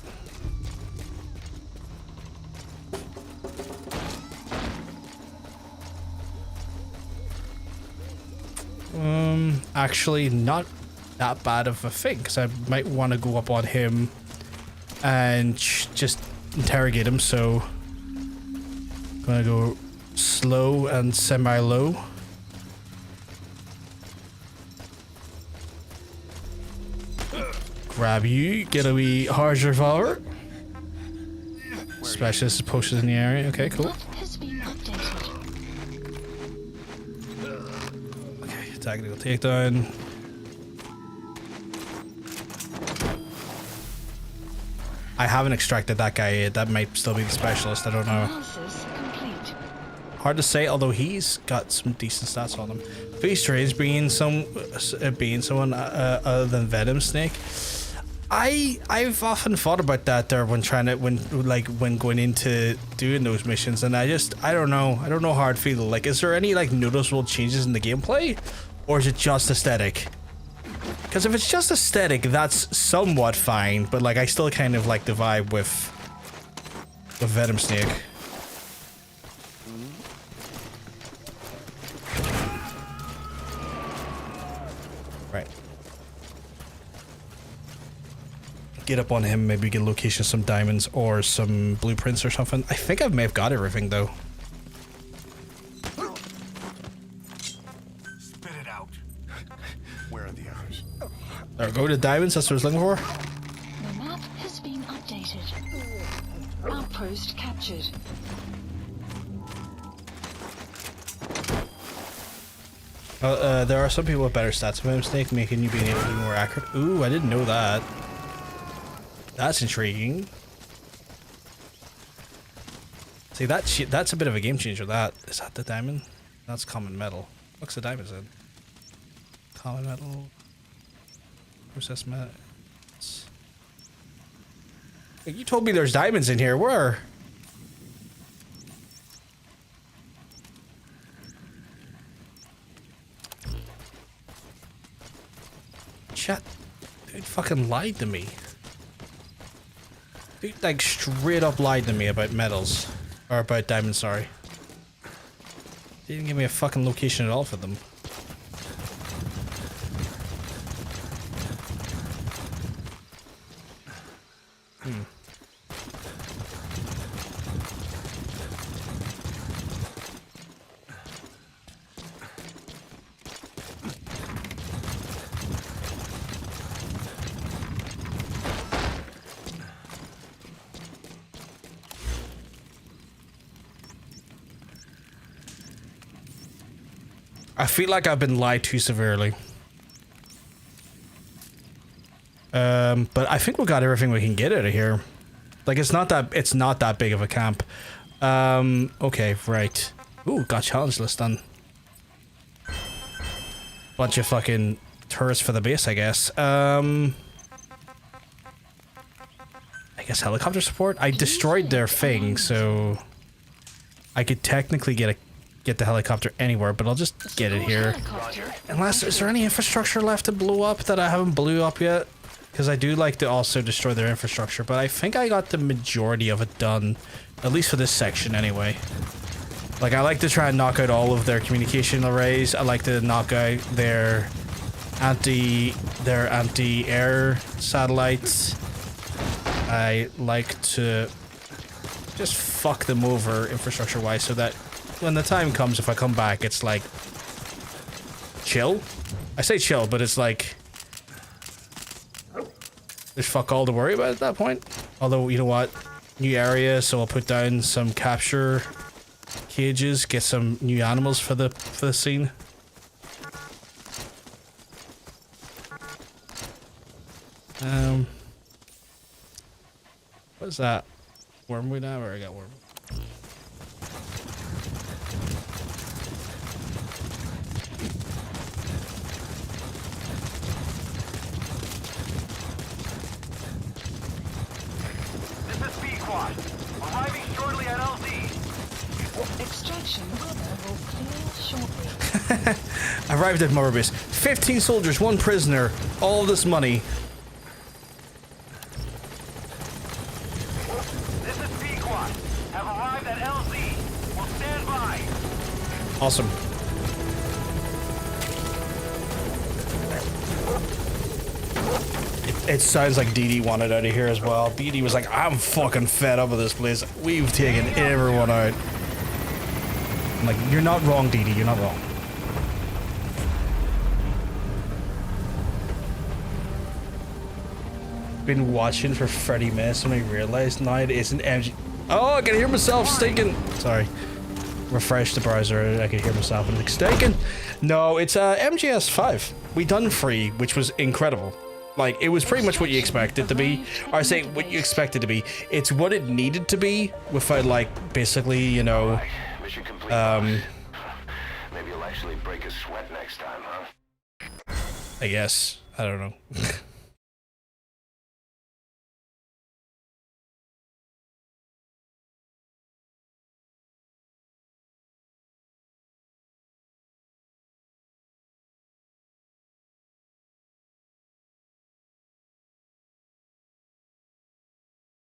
Actually not that bad of a thing, because I might want to go up on him and just interrogate him, so I'm gonna go slow and semi-low. Grab you, get a wee hard revolver. Specialist is posted in the area. Okay, cool. Has been updated. Okay, tactical takedown. I haven't extracted that guy yet. That might still be the specialist. I don't know. Analysis complete. Hard to say, although he's got some decent stats on him. Pretty strange being someone other than Venom Snake. I've often thought about that there when going into doing those missions, and I don't know how I'd feel. Like, is there any like noticeable changes in the gameplay, or is it just aesthetic? Because if it's just aesthetic, that's somewhat fine, but like I still kind of like the vibe with Venom Snake. Right. Get up on him, maybe get a location of some diamonds or some blueprints or something. I think I may have got everything though. Spit it out. Where are the others? There we go, the diamonds, that's what I was looking for. The map has been updated. Outpost captured. There are some people with better stats of mistake, making you being able to be more accurate. Ooh, I didn't know that. That's intriguing. See, that's a bit of a game changer. That is that the diamond? That's common metal. What's the diamonds in? Common metal. Process metals. You told me there's diamonds in here. Where? Chat. Dude fucking lied to me. Dude, like, straight up lied to me about metals. Or about diamonds, sorry. Didn't give me a fucking location at all for them. I feel like I've been lied to severely. But I think we got everything we can get out of here. Like, it's not that big of a camp. Okay, right. Ooh, got challenge list done. Bunch of fucking tourists for the base, I guess. I guess helicopter support? I destroyed their thing, so I could technically get the helicopter anywhere, but I'll just get it here. Unless, is there any infrastructure left to blow up that I haven't blew up yet? Because I do like to also destroy their infrastructure, but I think I got the majority of it done, at least for this section anyway. Like, I like to try and knock out all of their communication arrays. I like to knock out their anti-air satellites. I like to just fuck them over infrastructure-wise so that when the time comes, if I come back, it's like chill. I say chill, but it's like there's fuck all to worry about at that point. Although, you know what? New area, so I'll put down some capture cages, get some new animals for the scene. What is that? Wormwood now, or I got wormwood? Arriving shortly at LZ. Extraction will clear shortly. Arrived at Moby-Dick. 15 soldiers, 1 prisoner, all this money. This is Pequot. Have arrived at LZ. We'll stand by. Awesome. It sounds like Dee Dee wanted out of here as well. Dee Dee was like, I'm fucking fed up with this place. We've taken everyone out. I'm like, you're not wrong, Dee Dee. You're not wrong. Been watching for 30 minutes and I realized now it isn't MG. Oh, I can hear myself stinking. Sorry. Refresh the browser. I can hear myself and like stinking. No, it's MGS 5. We done free, which was incredible. Like, it was pretty much what you expected to be. Or I say what you expected to be. It's what it needed to be without, like, basically, you know, Mission complete. Maybe you'll actually break a sweat next time, huh? I guess. I don't know.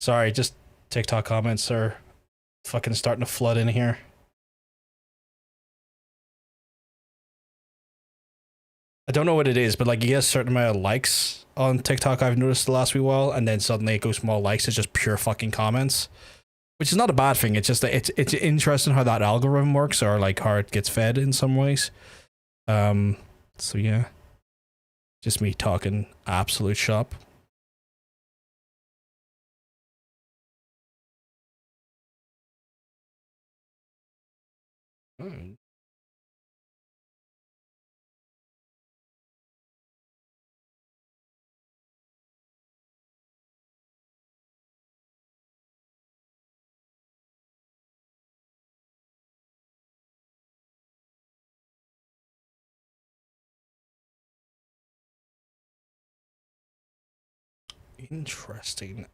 Sorry, just TikTok comments are fucking starting to flood in here. I don't know what it is, but like you get a certain amount of likes on TikTok I've noticed the last wee while, and then suddenly it goes from all likes to just pure fucking comments. Which is not a bad thing, it's just that it's interesting how that algorithm works, or like how it gets fed in some ways. So yeah. Just me talking absolute shop. Interesting.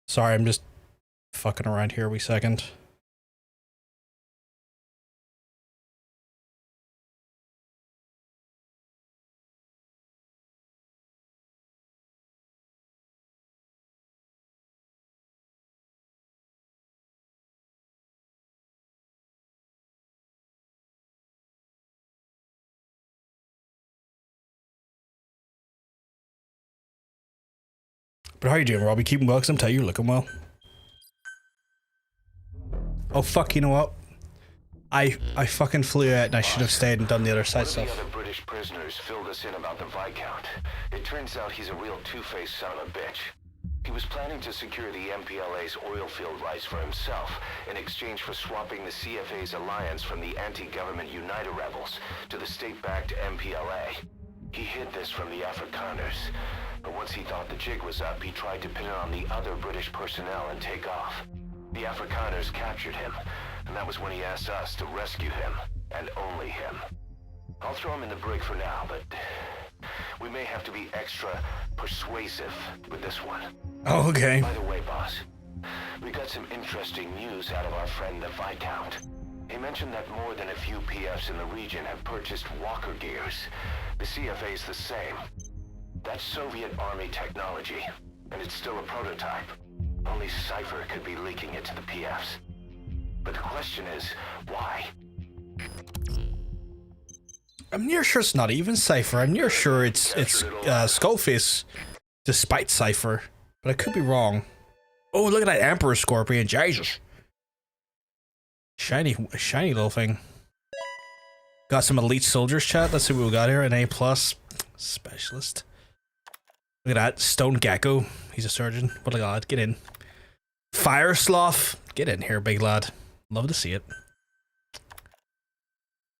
Sorry, I'm just fucking around here a wee second. But how are you doing, Robbie? Keeping well? 'Cause I'm telling you, you're looking well. Oh fuck! You know what? I fucking flew out, and I should have stayed and done the other side stuff. One of the other British prisoners filled us in about the Viscount. It turns out he's a real two-faced son of a bitch. He was planning to secure the MPLA's oil field rights for himself in exchange for swapping the CFA's alliance from the anti-government United rebels to the state-backed MPLA. He hid this from the Afrikaners, but once he thought the jig was up, he tried to pin it on the other British personnel and take off. The Afrikaners captured him, and that was when he asked us to rescue him, and only him. I'll throw him in the brig for now, but we may have to be extra persuasive with this one. Oh, okay. By the way, boss, we got some interesting news out of our friend the Viscount. He mentioned that more than a few PFs in the region have purchased walker gears. The CFA's the same. That's Soviet Army technology, and it's still a prototype. Only Cypher could be leaking it to the PFs. But the question is, why? I'm near sure it's not even Cypher. I'm near sure it's Skullface, despite Cypher. But I could be wrong. Oh, look at that Emperor Scorpion. Jesus. Shiny little thing. Got some elite soldiers, chat. Let's see what we got here. An A+ specialist. Look at that. Stone Gecko. He's a surgeon. What a god. Get in. Fire Sloth. Get in here, big lad. Love to see it.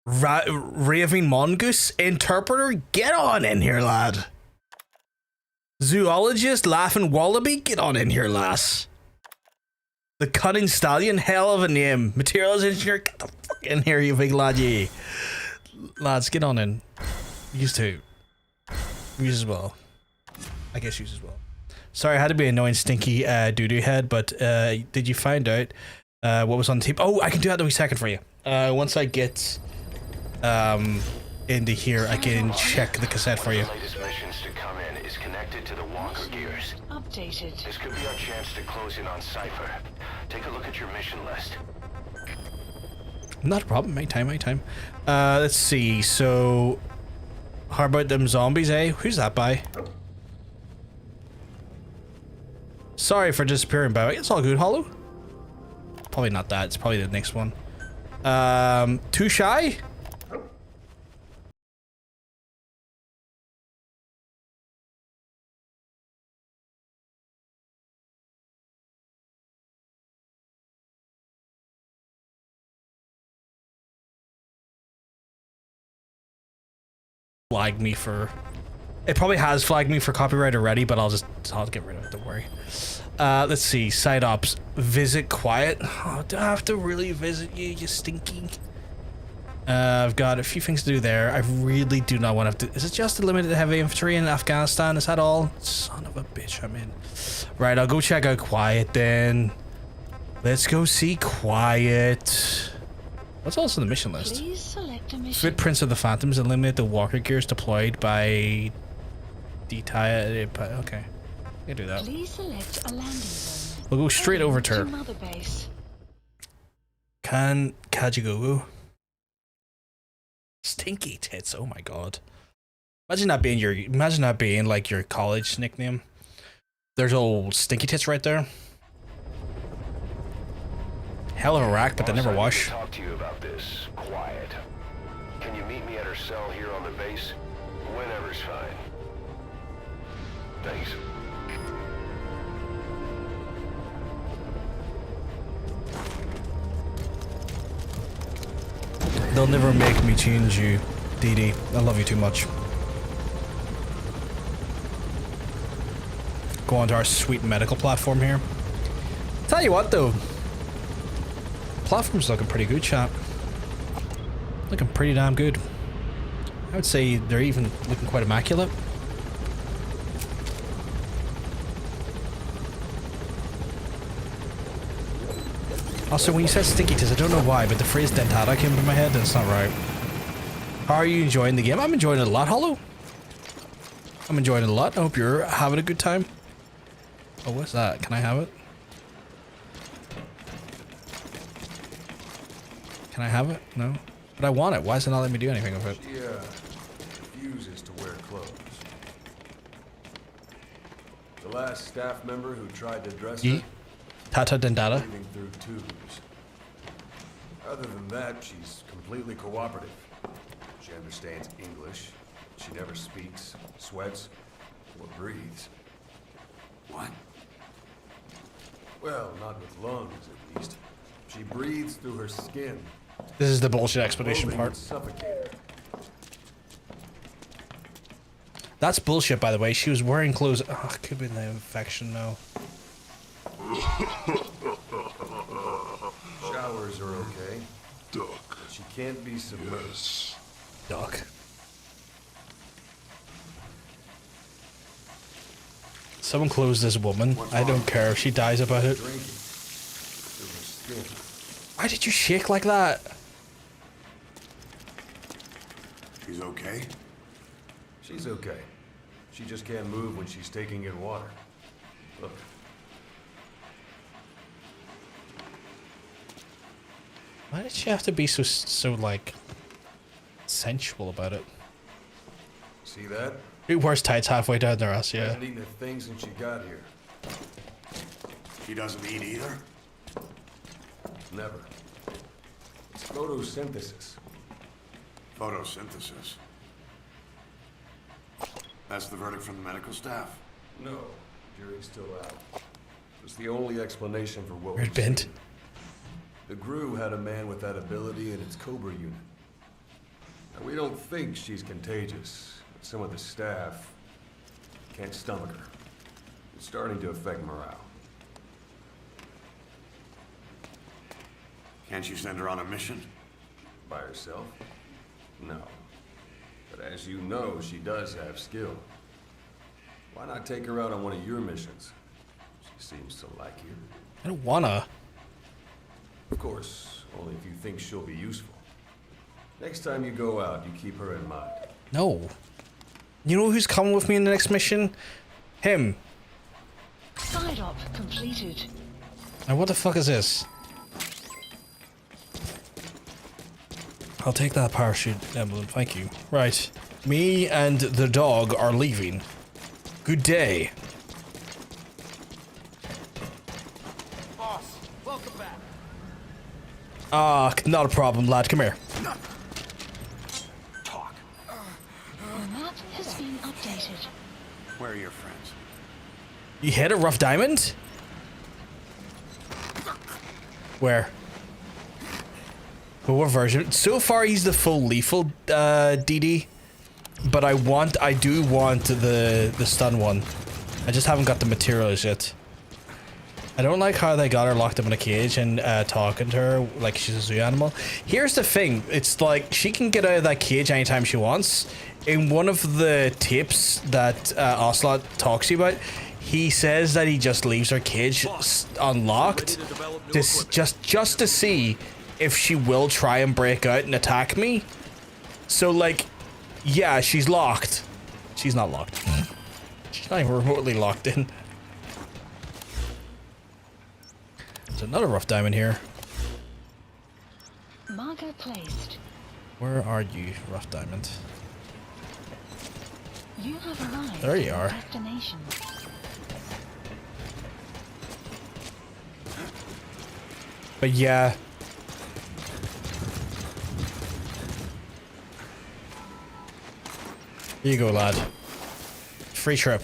Raving Mongoose. Interpreter. Get on in here, lad. Zoologist. Laughing Wallaby. Get on in here, lass. The Cunning Stallion. Hell of a name. Materials Engineer. Get the fuck in here, you big lad, ye. Lads, get on in. Use too. Use as well. I guess use as well. Sorry, I had to be annoying stinky doo-doo head, but did you find out what was on the tape? Oh, I can do that in a wee second for you. Once I get into here, I can check the cassette for you. The latest missions to come in is connected to the walker gears. Updated. This could be our chance to close in on Cypher. Take a look at your mission list. Not a problem. Anytime. Let's see. So, how about them zombies, eh? Who's that by? Sorry for disappearing, but it's all good, Hollow. Probably not that. It's probably the next one. Too shy? Flag me for... It probably has flagged me for copyright already, but I'll get rid of it, don't worry. Let's see, side ops. Visit quiet. Oh, do I have to really visit you, you stinky? I've got a few things to do there. I really do not want to... Is it just the limited heavy infantry in Afghanistan? Is that all? Son of a bitch, I'm in. Right, I'll go check out quiet then. Let's go see quiet. What's also on the mission list? Please select a mission. Footprints of the Phantoms eliminate the walker gears deployed by... Okay. You do that. Please select a landing zone. We'll go straight over to her. Mother base. Can Kajigogu. Stinky tits, oh my god. Imagine that being like your college nickname. There's old stinky tits right there. Hell of a rack, but they never wash. Talk to you about this. Quiet. Can you meet me at her cell here on the base? Whenever's fine. Thanks. They'll never make me change you, Dee Dee. I love you too much. Go onto our sweet medical platform here. Tell you what though, platform's looking pretty good, chap. Looking pretty damn good. I would say they're even looking quite immaculate. Also, when you said stinky tits, I don't know why, but the phrase dentata came to my head and it's not right. How are you enjoying the game? I'm enjoying it a lot, Hollow. I'm enjoying it a lot. I hope you're having a good time. Oh, what's that? Can I have it? Can I have it? No? But I want it. Why is it not letting me do anything with it? She, refuses to wear clothes. The last staff member who tried to dress her... Tata dentata? Breathing through tubes. Other than that, she's completely cooperative. She understands English. She never speaks, sweats, or breathes. What? Well, not with lungs, at least. She breathes through her skin. This is the bullshit explanation part. Suffocate her. That's bullshit, by the way. She was wearing clothes. Oh, it could be the infection now. Showers are okay. Duck. But she can't be submerged. Duck. Someone close this woman. I don't care if she dies about it. Why did you shake like that? She's okay? She's okay. She just can't move when she's taking in water. Look. Why did she have to be so like sensual about it? See that? Who wears tights halfway down their ass? She Yeah. hasn't eaten a thing since she got here. She doesn't eat either? Never. It's photosynthesis. Photosynthesis. That's the verdict from the medical staff? No, jury's still out. It was the only explanation for what Weird bent. The GRU had a man with that ability in its Cobra unit. Now, we don't think she's contagious, but some of the staff can't stomach her. It's starting to affect morale. Can't you send her on a mission? By herself? No. But as you know, she does have skill. Why not take her out on one of your missions? She seems to like you. I don't wanna. Of course, only if you think she'll be useful. Next time you go out, you keep her in mind. No. You know who's coming with me in the next mission? Him. Side op completed. And what the fuck is this? I'll take that parachute emblem, thank you. Right. Me and the dog are leaving. Good day. Boss, welcome back. Ah, not a problem, lad. Come here. Talk. The map has been updated. Where are your friends? You hit a rough diamond? Where? But what version? So far, he's the full lethal DD, but I do want the stun one. I just haven't got the materials yet. I don't like how they got her locked up in a cage and talking to her like she's a zoo animal. Here's the thing: it's like she can get out of that cage anytime she wants. In one of the tapes that Ocelot talks to you about, he says that he just leaves her cage unlocked, just to see if she will try and break out and attack me. So, like, yeah, she's locked. She's not locked. She's not even remotely locked in. There's another rough diamond here. Marker placed. Where are you, rough diamond? You have arrived. There you at are. Destination. But yeah. Here you go, lad. Free trip.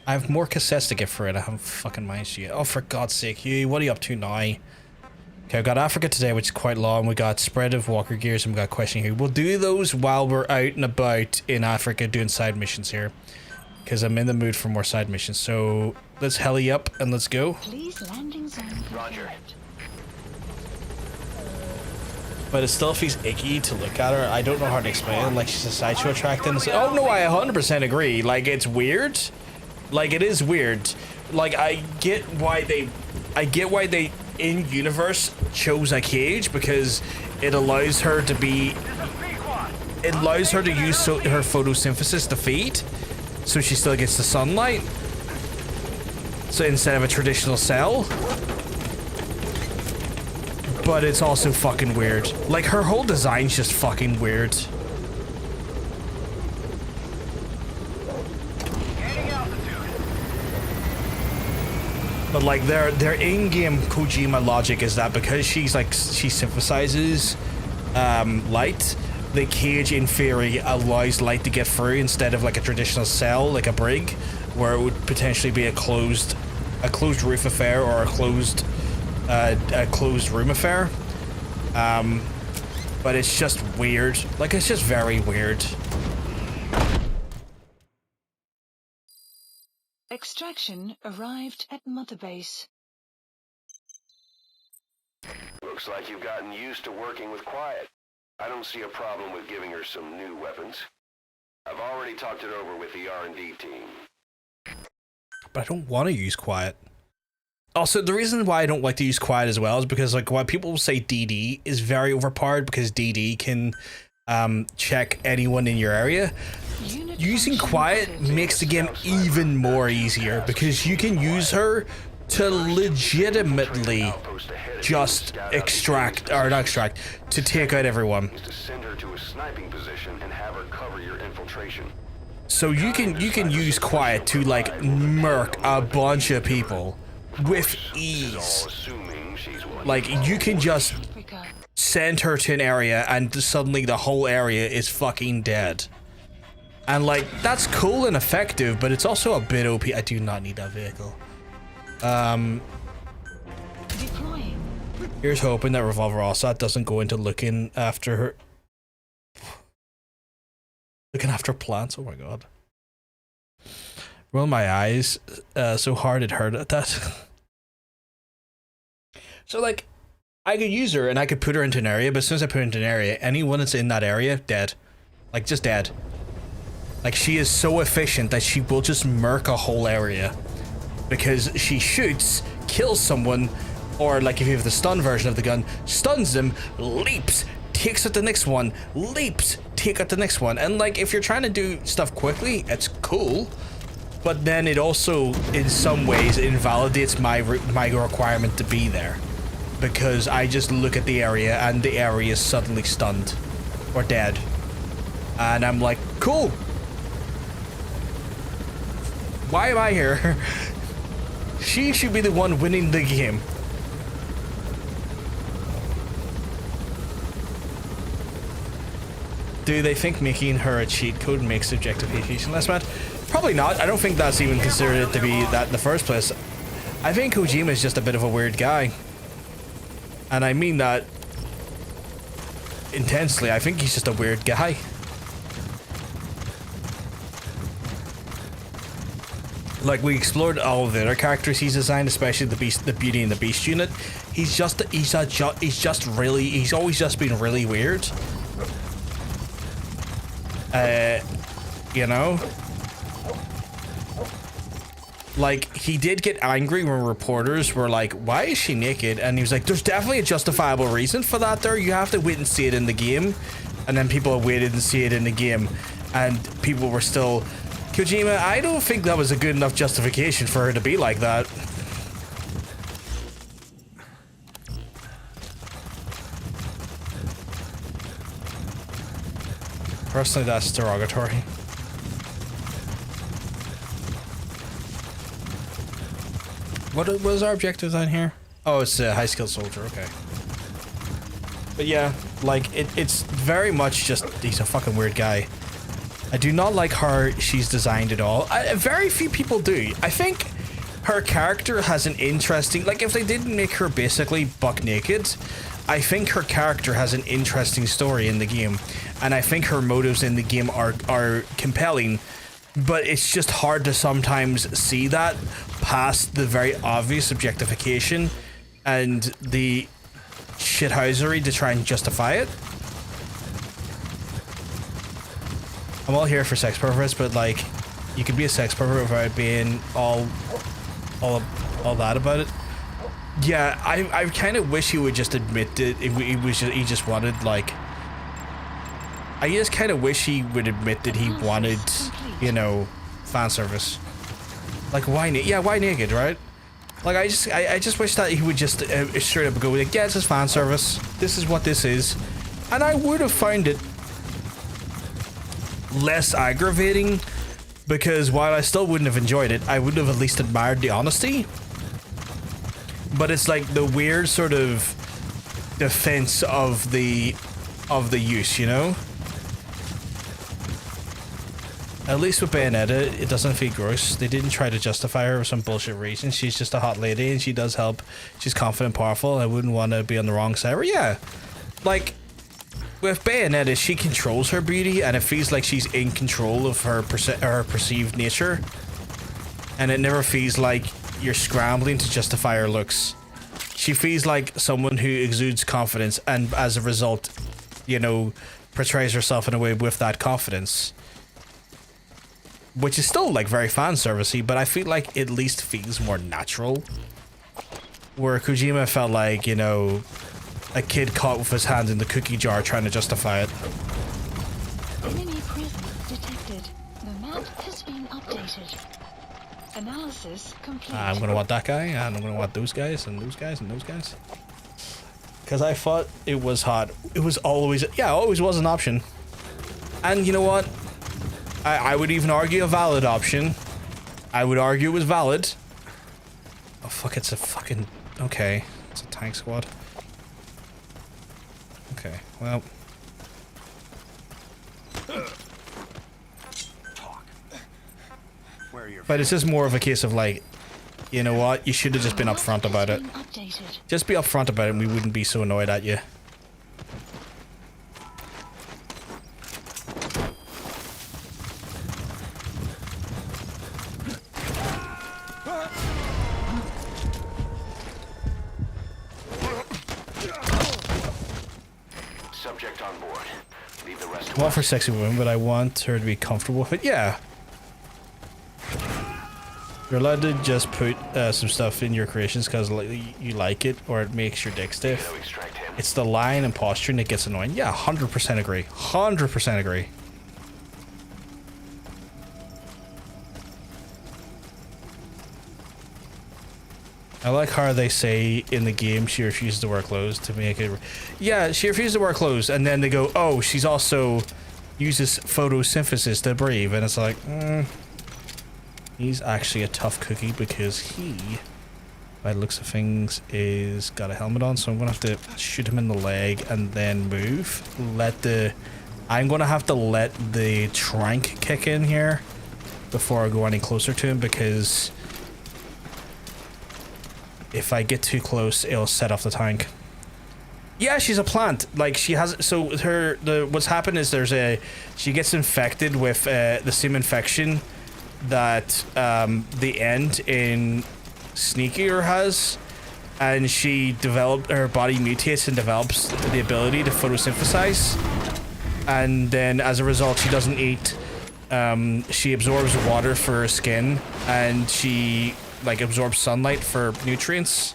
I have more cassettes to get for it. I haven't fucking managed to get. Oh, for God's sake, you! What are you up to now? Okay, I've got Africa today, which is quite long. We got spread of walker gears, and we got questioning here. We'll do those while we're out and about in Africa doing side missions here, because I'm in the mood for more side missions. So let's heli up and let's go. Please landing zone confirmed. Roger. But it still feels icky to look at her. I don't know how to explain it. Like she's a sideshow attractant. Oh no, I 100% agree. Like it's weird. Like it is weird. Like I get why they in universe chose a cage, because it allows her to be. It allows her to use her photosynthesis to feed, so she still gets the sunlight. So instead of a traditional cell. But it's also fucking weird. Like her whole design's just fucking weird. But like their in-game Kojima logic is that because she synthesizes light, the cage in theory allows light to get through instead of like a traditional cell, like a brig, where it would potentially be a closed roof affair or a closed room affair. But it's just weird. Like it's just very weird. Extraction arrived at Mother Base. Looks like you've gotten used to working with Quiet. I don't see a problem with giving her some new weapons. I've already talked it over with the R&D team. But I don't want to use Quiet. Also, the reason why I don't like to use Quiet as well is because like why people say DD is very overpowered, because DD can check anyone in your area. Using Quiet makes the game even more easier, because you can use her to legitimately just to take out everyone. Send her to a sniping position and have her cover your infiltration. So you can use Quiet to like murk a bunch of people with ease. Like you can just send her to an area and suddenly the whole area is fucking dead. And like that's cool and effective, but it's also a bit OP. I do not need that vehicle. Here's hoping that Revolver Osat doesn't go into looking after plants. Oh my god. Roll my eyes so hard it hurt at that. So like I could use her and I could put her into an area, but as soon as I put her into an area, anyone that's in that area, dead. Like just dead. Like she is so efficient that she will just murk a whole area. Because she shoots, kills someone, or like if you have the stun version of the gun, stuns them, leaps, takes out the next one, leaps, take out the next one. And like if you're trying to do stuff quickly, it's cool. But then it also, in some ways, invalidates my requirement to be there. Because I just look at the area and the area is suddenly stunned. Or dead. And I'm like, cool. Why am I here? She should be the one winning the game. Do they think making her a cheat code makes objective HH less bad? Probably not. I don't think that's even considered it to be that in the first place. I think Kojima is just a bit of a weird guy. And I mean that intensely. I think he's just a weird guy. Like we explored all of the other characters he's designed, especially the Beauty and the Beast unit. He's always just been really weird. You know? like, he did get angry when reporters were like, why is she naked? And he was like, there's definitely a justifiable reason for that there. You have to wait and see it in the game. And then people waited and see it in the game. And people were still... Kojima, I don't think that was a good enough justification for her to be like that. Personally, that's derogatory. What was our objective down here? Oh, it's a high-skilled soldier, okay. But yeah, like, it's very much just, he's a fucking weird guy. I do not like how she's designed at all. Very few people do. I think her character has an interesting, like, if they didn't make her basically buck naked, I think her character has an interesting story in the game. And I think her motives in the game are compelling. But it's just hard to sometimes see that past the very obvious objectification and the shithousery to try and justify it. I'm all here for sex perverts, but like, you can be a sex pervert without being all that about it. Yeah, I kind of wish he would just admit that he just wanted, like, I just kind of wish he would admit that he wanted, you know, fan service. Like, why naked, right? Like, I just wish that he would just straight up go like, yeah, this is fan service. This is what this is. And I would have found it less aggravating, because while I still wouldn't have enjoyed it, I would have at least admired the honesty. But it's like the weird sort of defense of the use, you know? At least with Bayonetta, it doesn't feel gross. They didn't try to justify her for some bullshit reason. She's just a hot lady and she does help. She's confident, powerful. I wouldn't want to be on the wrong side. Or yeah, like with Bayonetta, she controls her beauty and it feels like she's in control of her perceived nature. And it never feels like you're scrambling to justify her looks. She feels like someone who exudes confidence and as a result, you know, portrays herself in a way with that confidence. Which is still like very fan servicey, but I feel like it at least feels more natural. Where Kojima felt like, you know, a kid caught with his hand in the cookie jar trying to justify it. Enemy presence detected. The map has been updated. Analysis complete. I'm gonna want that guy, and I'm gonna want those guys, and those guys, and those guys. Because I thought it was hot. It was always, yeah, always was an option. And you know what? I would even argue a valid option. I would argue it was valid. Oh fuck, it's a fucking... Okay. It's a tank squad. Okay, well... But it's just more of a case of like, you know what? You should have just been upfront about it. Just be upfront about it and we wouldn't be so annoyed at you. Subject on board. Leave the rest. I want for sexy women, but I want her to be comfortable with it. Yeah. You're allowed to just put some stuff in your creations because you like it or it makes your dick stiff. It's the line and posturing that gets annoying. Yeah, 100% agree. 100% agree. I like how they say in the game she refuses to wear clothes to make it... Yeah, she refuses to wear clothes and then they go, oh, she's also uses photosynthesis to breathe. And it's like, he's actually a tough cookie because he, by the looks of things, is got a helmet on. So I'm going to have to shoot him in the leg and then move. I'm going to have to let the trank kick in here before I go any closer to him because... if I get too close, it'll set off the tank. Yeah, she's a plant. Like she has. So what's happened is she gets infected with the same infection that the end in Sneakier has, and her body mutates and develops the ability to photosynthesize, and then as a result, she doesn't eat she absorbs water for her skin, and she like absorbs sunlight for nutrients,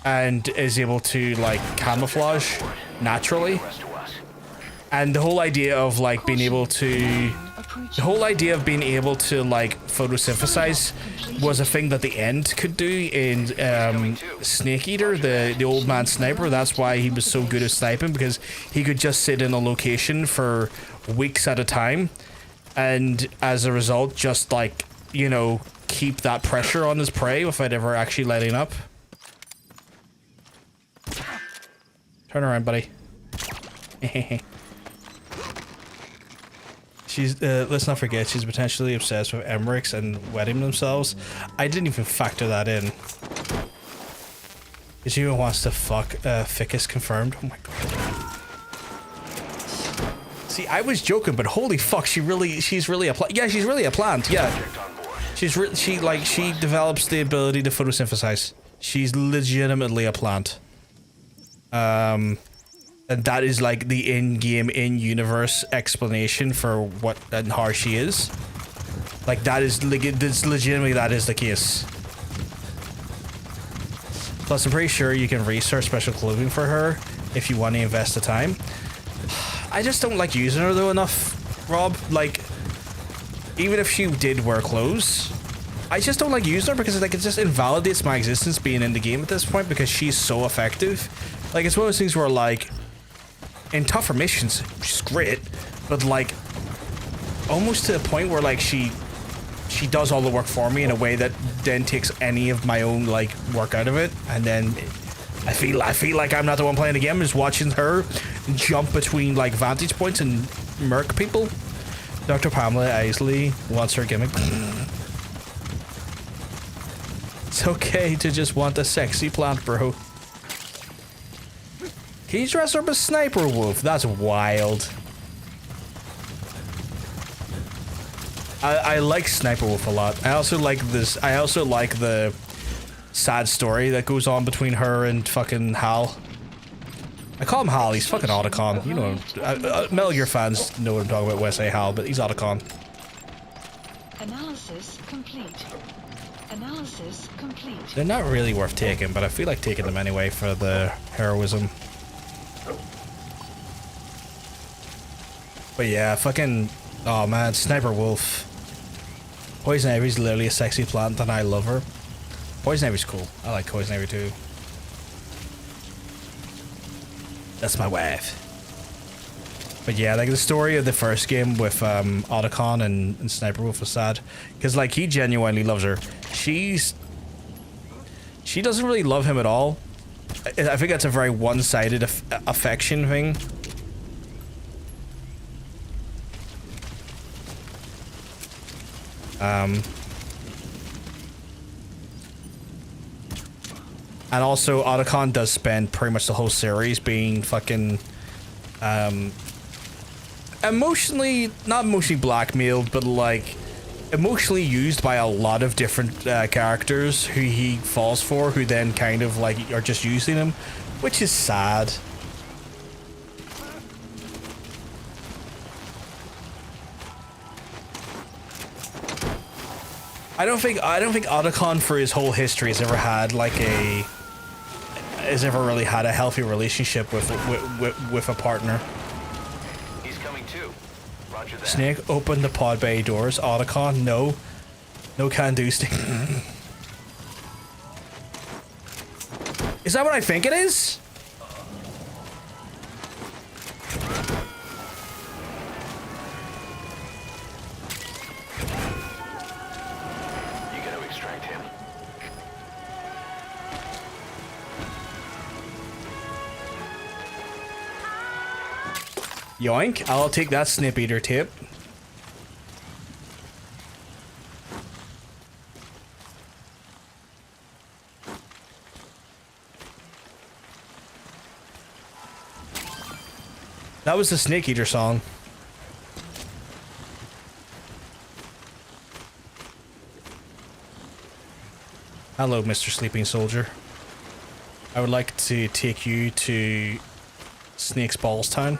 and is able to like camouflage naturally. And the whole idea of like being able to like photosynthesize was a thing that the End could do in Snake Eater, the old man sniper. That's why he was so good at sniping, because he could just sit in a location for weeks at a time, and as a result just like, you know, keep that pressure on his prey without ever actually letting up. Turn around, buddy. She's, let's not forget, she's potentially obsessed with Emmerichs and wetting themselves. I didn't even factor that in. She even wants to fuck Ficus confirmed. Oh my god. See, I was joking, but holy fuck, she's really a plant. Yeah, she's really a plant, yeah. She develops the ability to photosynthesize. She's legitimately a plant. And that is like the in-game, in-universe explanation for what and how she is. Like that is legitimately, that is the case. Plus, I'm pretty sure you can research special clothing for her if you want to invest the time. I just don't like using her though enough, Rob. Like, even if she did wear clothes, I just don't like using her because like it just invalidates my existence being in the game at this point, because she's so effective. Like, it's one of those things where like, in tougher missions, she's great, but like almost to the point where like she does all the work for me in a way that then takes any of my own like work out of it, and then I feel like I'm not the one playing the game. I'm just watching her jump between like vantage points and murk people. Dr. Pamela Isley wants her gimmick. It's okay to just want a sexy plant, bro. Can you dress her up as Sniper Wolf? That's wild. I like Sniper Wolf a lot. I also like this. I also like the sad story that goes on between her and fucking Hal. I call him Hal. He's fucking Otacon. You know, Metal Gear fans know what I'm talking about when I say Hal, but he's Otacon. Analysis complete. Analysis complete. They're not really worth taking, but I feel like taking them anyway for the heroism. But yeah, fucking, oh man, Sniper Wolf. Poison Ivy's literally a sexy plant and I love her. Poison Ivy's cool. I like Poison Ivy too. That's my wife. But yeah, like the story of the first game with Otacon and Sniper Wolf was sad. Because like he genuinely loves her. She doesn't really love him at all. I think that's a very one-sided affection thing. And also Otacon does spend pretty much the whole series being fucking emotionally, not emotionally blackmailed, but like emotionally used by a lot of different characters who he falls for, who then kind of like are just using him, which is sad. I don't think Otacon for his whole history has ever had like has ever really had a healthy relationship with a partner. He's coming too. Roger that. Snake, open the pod bay doors. Otacon, no can do. Snake. Is that what I think it is? Yoink, I'll take that Snip Eater tip. That was the Snake Eater song. Hello, Mr. Sleeping Soldier. I would like to take you to Snake's Balls Town.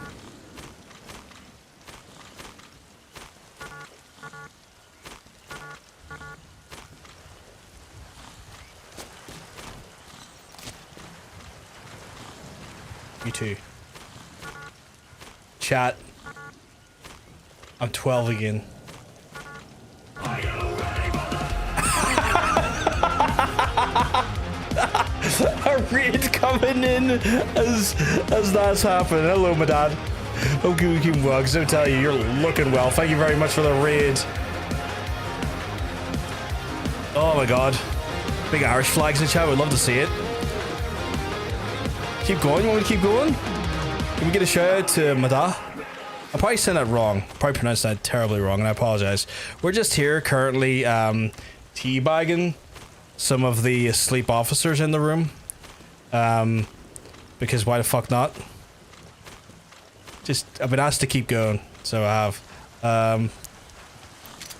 You too. Chat. I'm 12 again. A raid coming in as that's happening. Hello, my dad. Hope you keep well, because I'll tell you, you're looking well. Thank you very much for the raid. Oh my god. Big Irish flags in the chat. We'd love to see it. Keep going. Want me to keep going? Can we get a shout out to Mada? I probably said that wrong. Probably pronounced that terribly wrong, and I apologize. We're just here currently teabagging some of the asleep officers in the room. Because why the fuck not? Just, I've been asked to keep going, so I have.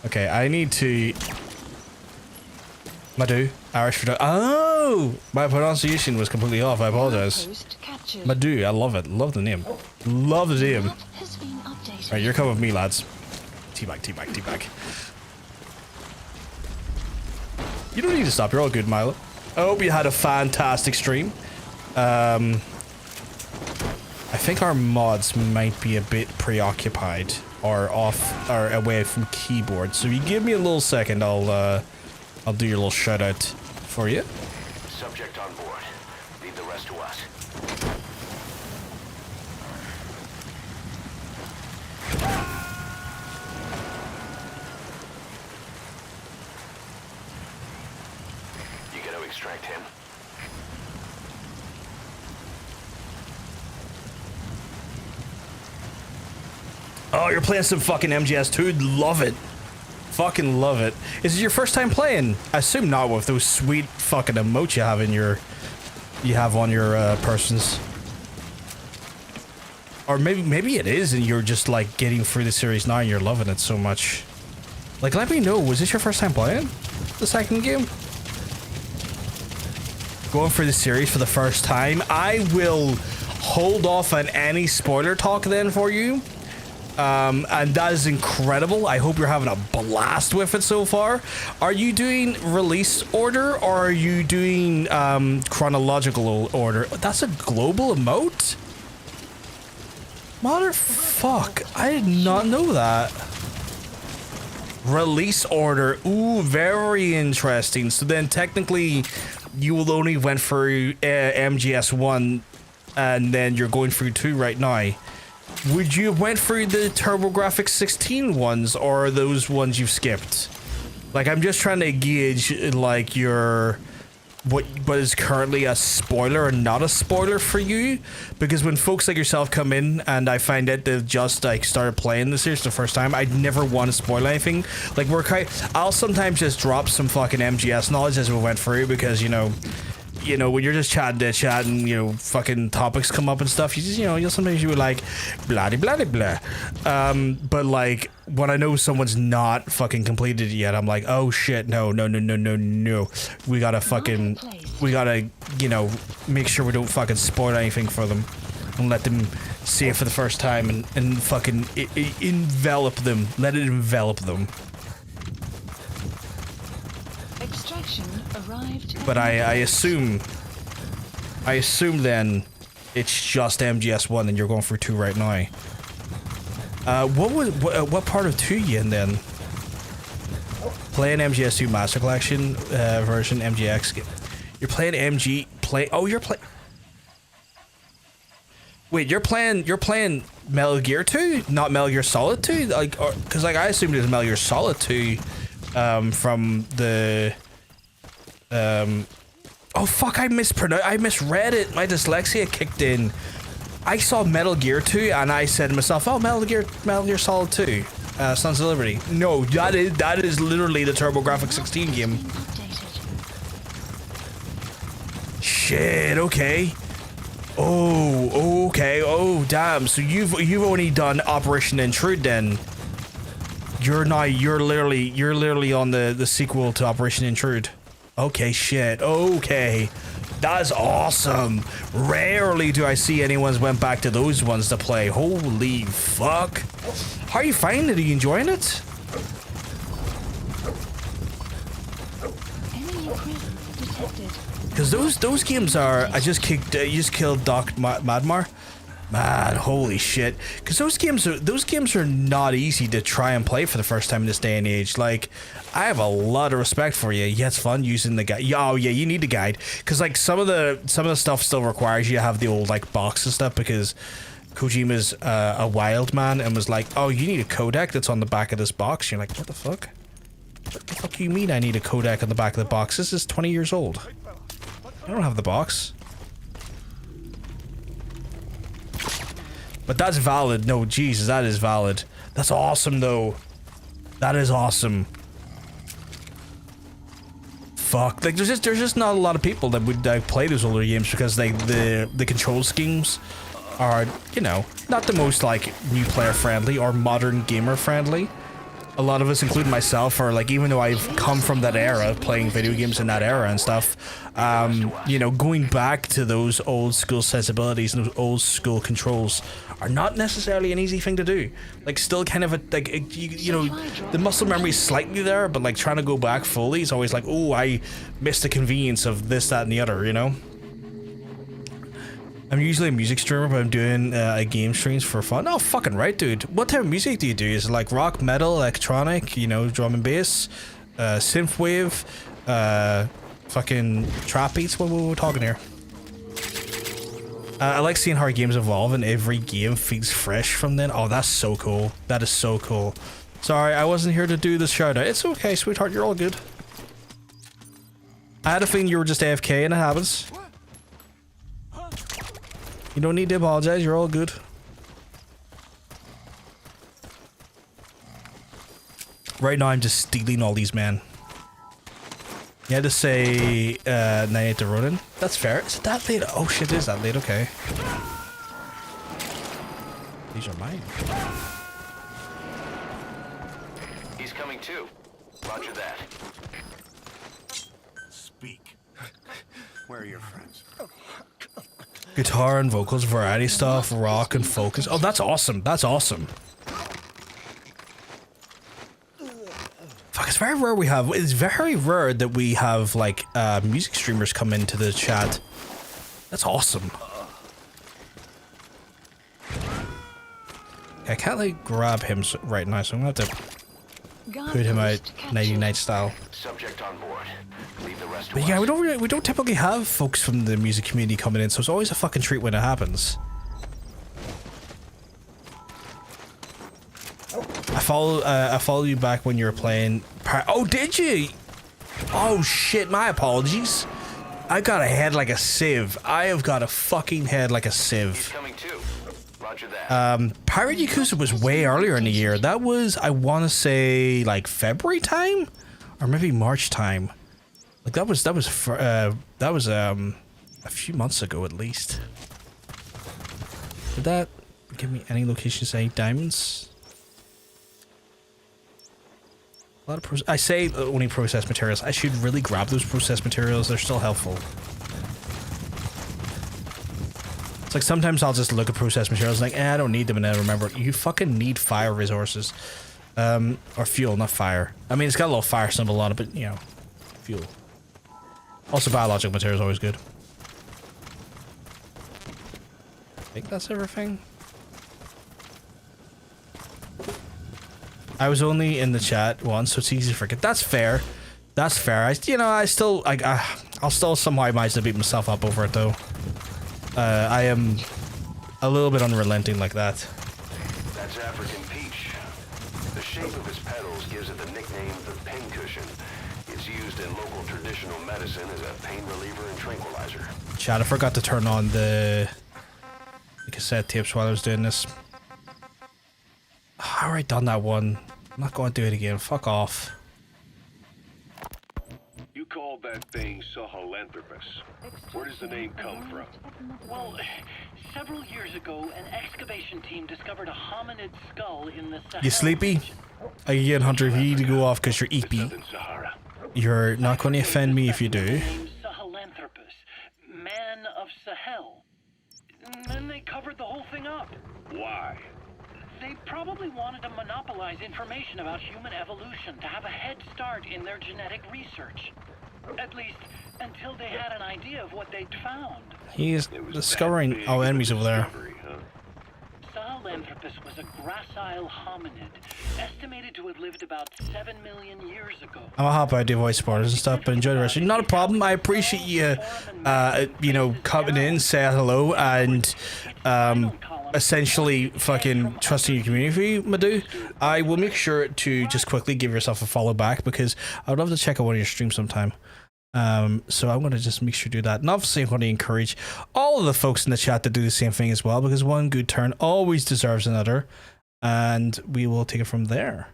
Okay, I need to... Madu, Irish for... Oh! My pronunciation was completely off, I apologize. Madu, I love it. Love the name. Love the name. Alright, you're coming with me, lads. Teabag, teabag, teabag. You don't need to stop, you're all good, Milo. I hope you had a fantastic stream. I think our mods might be a bit preoccupied or off or away from keyboard. So if you give me a little second, I'll do your little shout out for you. Subject on board. Leave the rest to us. You got to extract him. Oh, you're playing some fucking MGS2. Love it. Fucking love it. Is it your first time playing? I assume not with those sweet fucking emotes you have on your persons. Or maybe it is and you're just like getting through the series now and you're loving it so much. Like, let me know, was this your first time playing the second game? Going through the series for the first time? I will hold off on any spoiler talk then for you. And that is incredible. I hope you're having a blast with it so far. Are you doing release order or are you doing chronological order? That's a global emote? Motherfuck, I did not know that. Release order. Ooh, very interesting. So then technically you will only went through MGS1 and then you're going through 2 right now. Would you have went through the TurboGrafx 16 ones or are those ones you've skipped? Like, I'm just trying to gauge like your what is currently a spoiler and not a spoiler for you, because when folks like yourself come in and I find out they've just like started playing the series the first time, I'd never want to spoil anything. Like, I'll sometimes just drop some fucking MGS knowledge as we went through, because you know when you're just chatting to chat and fucking topics come up and stuff, you just you'll sometimes you would like blah blah blah blah. But like when I know someone's not fucking completed it yet, I'm like, oh shit, no, we gotta make sure we don't fucking spoil anything for them and let them see it for the first time and fucking envelop them, let it envelop them. But I assume then it's just MGS1 and you're going for 2 right now. What part of 2 you in then? Playing MGS2 Master Collection version MGX. You're playing Wait, you're playing Metal Gear 2, not Metal Gear Solid 2? Like, because like I assumed it was Metal Gear Solid 2 from the oh fuck, I misread it. My dyslexia kicked in. I saw Metal Gear 2 and I said to myself, oh, Metal Gear Solid 2, Sons of Liberty. No, that is literally the TurboGrafx 16 game. Shit, okay. Oh, okay. Oh, damn. So you've only done Operation Intrude then. You're literally on the sequel to Operation Intrude. Okay, shit. Okay. That's awesome. Rarely do I see anyone's went back to those ones to play. Holy fuck. How are you finding it? Are you enjoying it? Because those games are... you just killed Doc Madmar. Man, holy shit. Because those games are not easy to try and play for the first time in this day and age. Like, I have a lot of respect for you. Yeah, it's fun using the guide. Oh yeah, you need a guide. Because like some of the stuff still requires you to have the old like box and stuff, because Kojima's a wild man and was like, oh, you need a codec that's on the back of this box. You're like, what the fuck? What the fuck do you mean I need a codec on the back of the box? This is 20 years old. I don't have the box. But that's valid. No, Jesus, that is valid. That's awesome, though. That is awesome. Fuck. Like, there's just not a lot of people that would play those older games because like the control schemes are, you know, not the most like new player friendly or modern gamer friendly. A lot of us, including myself, are like, even though I've come from that era, playing video games in that era and stuff, you know, going back to those old school sensibilities and those old school controls are not necessarily an easy thing to do. Like, still kind of a, like, you know, the muscle memory is slightly there, but like trying to go back fully is always like, oh, I missed the convenience of this, that, and the other, you know? I'm usually a music streamer, but I'm doing game streams for fun. Oh, fucking right, dude. What type of music do you do? Is it like rock, metal, electronic, you know, drum and bass, synthwave, fucking trap beats? What we're talking here? I like seeing how games evolve and every game feels fresh from then. Oh, that's so cool. That is so cool. Sorry, I wasn't here to do the shout out. It's okay, sweetheart. You're all good. I had a feeling you were just AFK and it happens. You don't need to apologize, you're all good. Right now I'm just stealing all these men. You had to say 9 to Ronin. That's fair. Is it that late? Oh shit, it is that late, okay. These are mine. He's coming too. Roger that. Speak. Where are your friends? Guitar and vocals, variety stuff, rock and focus. Oh, that's awesome. That's awesome. Fuck, it's very rare it's very rare that we have, like, music streamers come into the chat. That's awesome. I can't, like, grab him right now, so I'm gonna have to put him out 99 style. Subject on board. Leave the rest to But yeah, we don't typically have folks from the music community coming in, so it's always a fucking treat when it happens. I followed you back when you were playing. Oh, did you? Oh shit! My apologies. I got a head like a sieve. I have got a fucking head like a sieve. He's coming too. Roger that. Pirate Yakuza was way earlier in the year. That was, I want to say, like February time, or maybe March time. Like that was a few months ago at least. Did that give me any locations, any diamonds? A lot of I say only processed materials. I should really grab those processed materials. They're still helpful. It's like sometimes I'll just look at processed materials and like, I don't need them, and then I remember you fucking need fire resources, or fuel, not fire. I mean, it's got a little fire symbol on it, but you know, fuel. Also, biological material is always good. I think that's everything. I was only in the chat once, so it's easy to forget. That's fair. That's fair. I'll still somehow manage to beat myself up over it, though. I am a little bit unrelenting like that. That's African peach. The shape of its petals gives it the nickname the pincushion. It's used in local traditional medicine as a pain reliever and tranquilizer. Chat, I forgot to turn on the cassette tapes while I was doing this. I already done that one. I'm not going to do it again. Fuck off. You called that thing Sahelanthropus. Where does the name come from? Well, several years ago, an excavation team discovered a hominid skull in the Sahara. You sleepy? Again, Hunter, you need to go off because you're eepy. You're not going to offend me if you do. Sahelanthropus, man of Sahel. And then they covered the whole thing up. Why? They probably wanted to monopolize information about human evolution to have a head start in their genetic research. At least, until they had an idea of what they'd found. He's discovering enemies over there. Sahelanthropus was a gracile hominid, estimated to have lived about 7 million years ago. I'm gonna hop out, do voice spoilers and stuff, but enjoy the rest of it. Not a problem. I appreciate you, you know, coming in, say hello, and essentially fucking trusting your community, Madu. I will make sure to just quickly give yourself a follow back because I would love to check out one of your streams sometime. So I'm going to just make sure to do that. And obviously I'm going to encourage all of the folks in the chat to do the same thing as well, because one good turn always deserves another. And we will take it from there.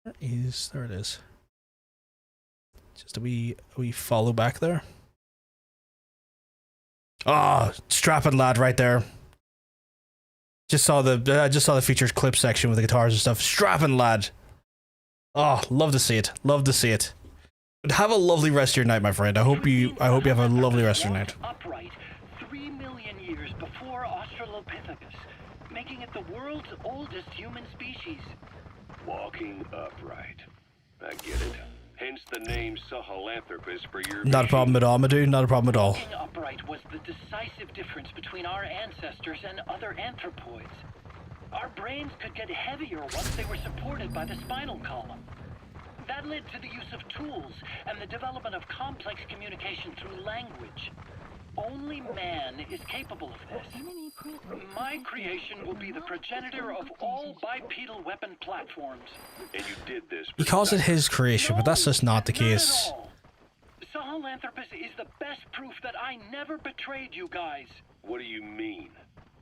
There it is. Just a wee follow back there. Ah, oh, strapping lad right there. Just saw the featured clip section with the guitars and stuff. Strapping lad. Oh, love to see it. Love to see it. Have a lovely rest of your night, my friend. I hope you have a lovely rest of your night. Upright 3 million years before Australopithecus, making it the world's oldest human species. Walking upright. I get it. Hence the name Sahelanthropus for your Not a problem at all, Madu. Not a problem at all. Walking upright was the decisive difference between our ancestors and other anthropoids. Our brains could get heavier once they were supported by the spinal column. That led to the use of tools and the development of complex communication through language. Only man is capable of this. My creation will be the progenitor of all bipedal weapon platforms. And you did this. He calls it his creation, but that's just not the case. Sahelanthropus is the best proof that I never betrayed you guys. What do you mean?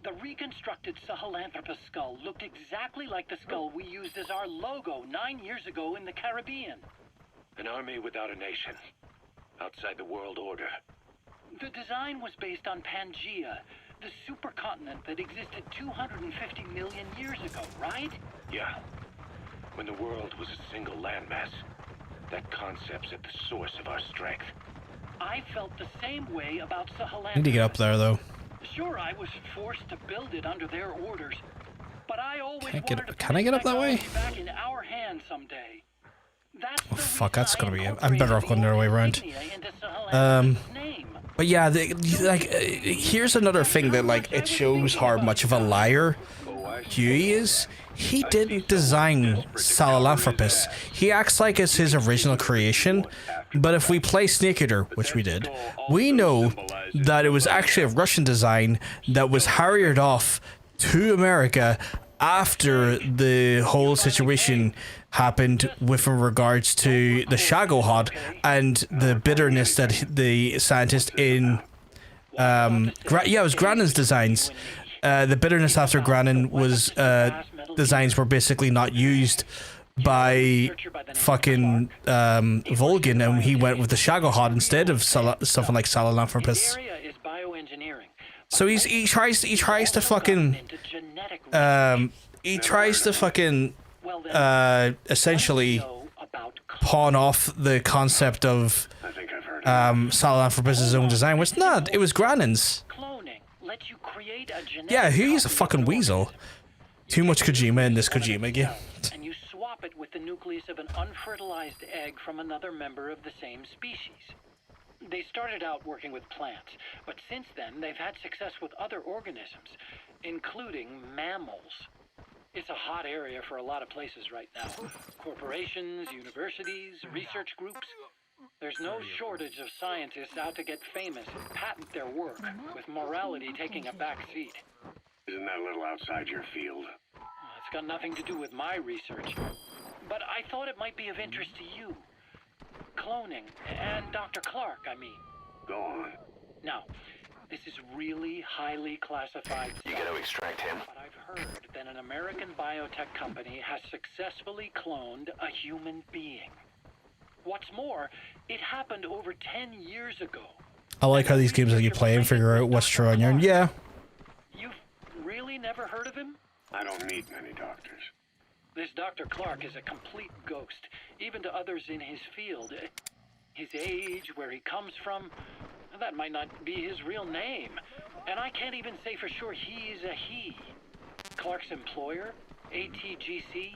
The reconstructed Sahelanthropus skull looked exactly like the skull we used as our logo 9 years ago in the Caribbean. An army without a nation. Outside the world order. The design was based on Pangaea, the supercontinent that existed 250 million years ago, right? Yeah. When the world was a single landmass. That concept's at the source of our strength. I felt the same way about Sahelanthropus. I need to get up there, though. Sure, I was forced to build it under their orders, but I always Can I get up that way? Back in our hands someday. That's oh fuck, that's gonna be it. I'm better off going the other way around. But yeah, here's another thing that like it shows how much of a liar Huey is. He didn't design Sahelanthropus. He acts like it's his original creation, but if we play Snake Eater, which we did, we know that it was actually a Russian design that was harried off to America after the whole situation happened with regards to the Shagohod and the bitterness that the scientist in it was Granin's designs. The bitterness after Granin was designs were basically not used by fucking Volgin, and he went with the Shagohod instead of something like Sahelanthropus. So he tries to fucking essentially pawn off the concept of Sahelanthropus' own design, which not. It was Granin's. Yeah, he's a fucking weasel. Too much Kojima in this Kojima game. And you swap it with the nucleus of an unfertilized egg from another member of the same species. They started out working with plants, but since then they've had success with other organisms, including mammals. It's a hot area for a lot of places right now. Corporations, universities, research groups. There's no shortage of scientists out to get famous and patent their work, with morality taking a back seat. Isn't that a little outside your field? It's got nothing to do with my research, but I thought it might be of interest to you. Cloning, and Dr. Clark, I mean. Go on. Now, this is really highly classified stuff. You gotta extract him. But I've heard that an American biotech company has successfully cloned a human being. What's more, it happened over 10 years ago. I like how these games let you play and figure out what's true on your end. Yeah. You've really never heard of him? I don't need many doctors. This Dr. Clark is a complete ghost, even to others in his field. His age, where he comes from, that might not be his real name. And I can't even say for sure he's a he. Clark's employer, ATGC,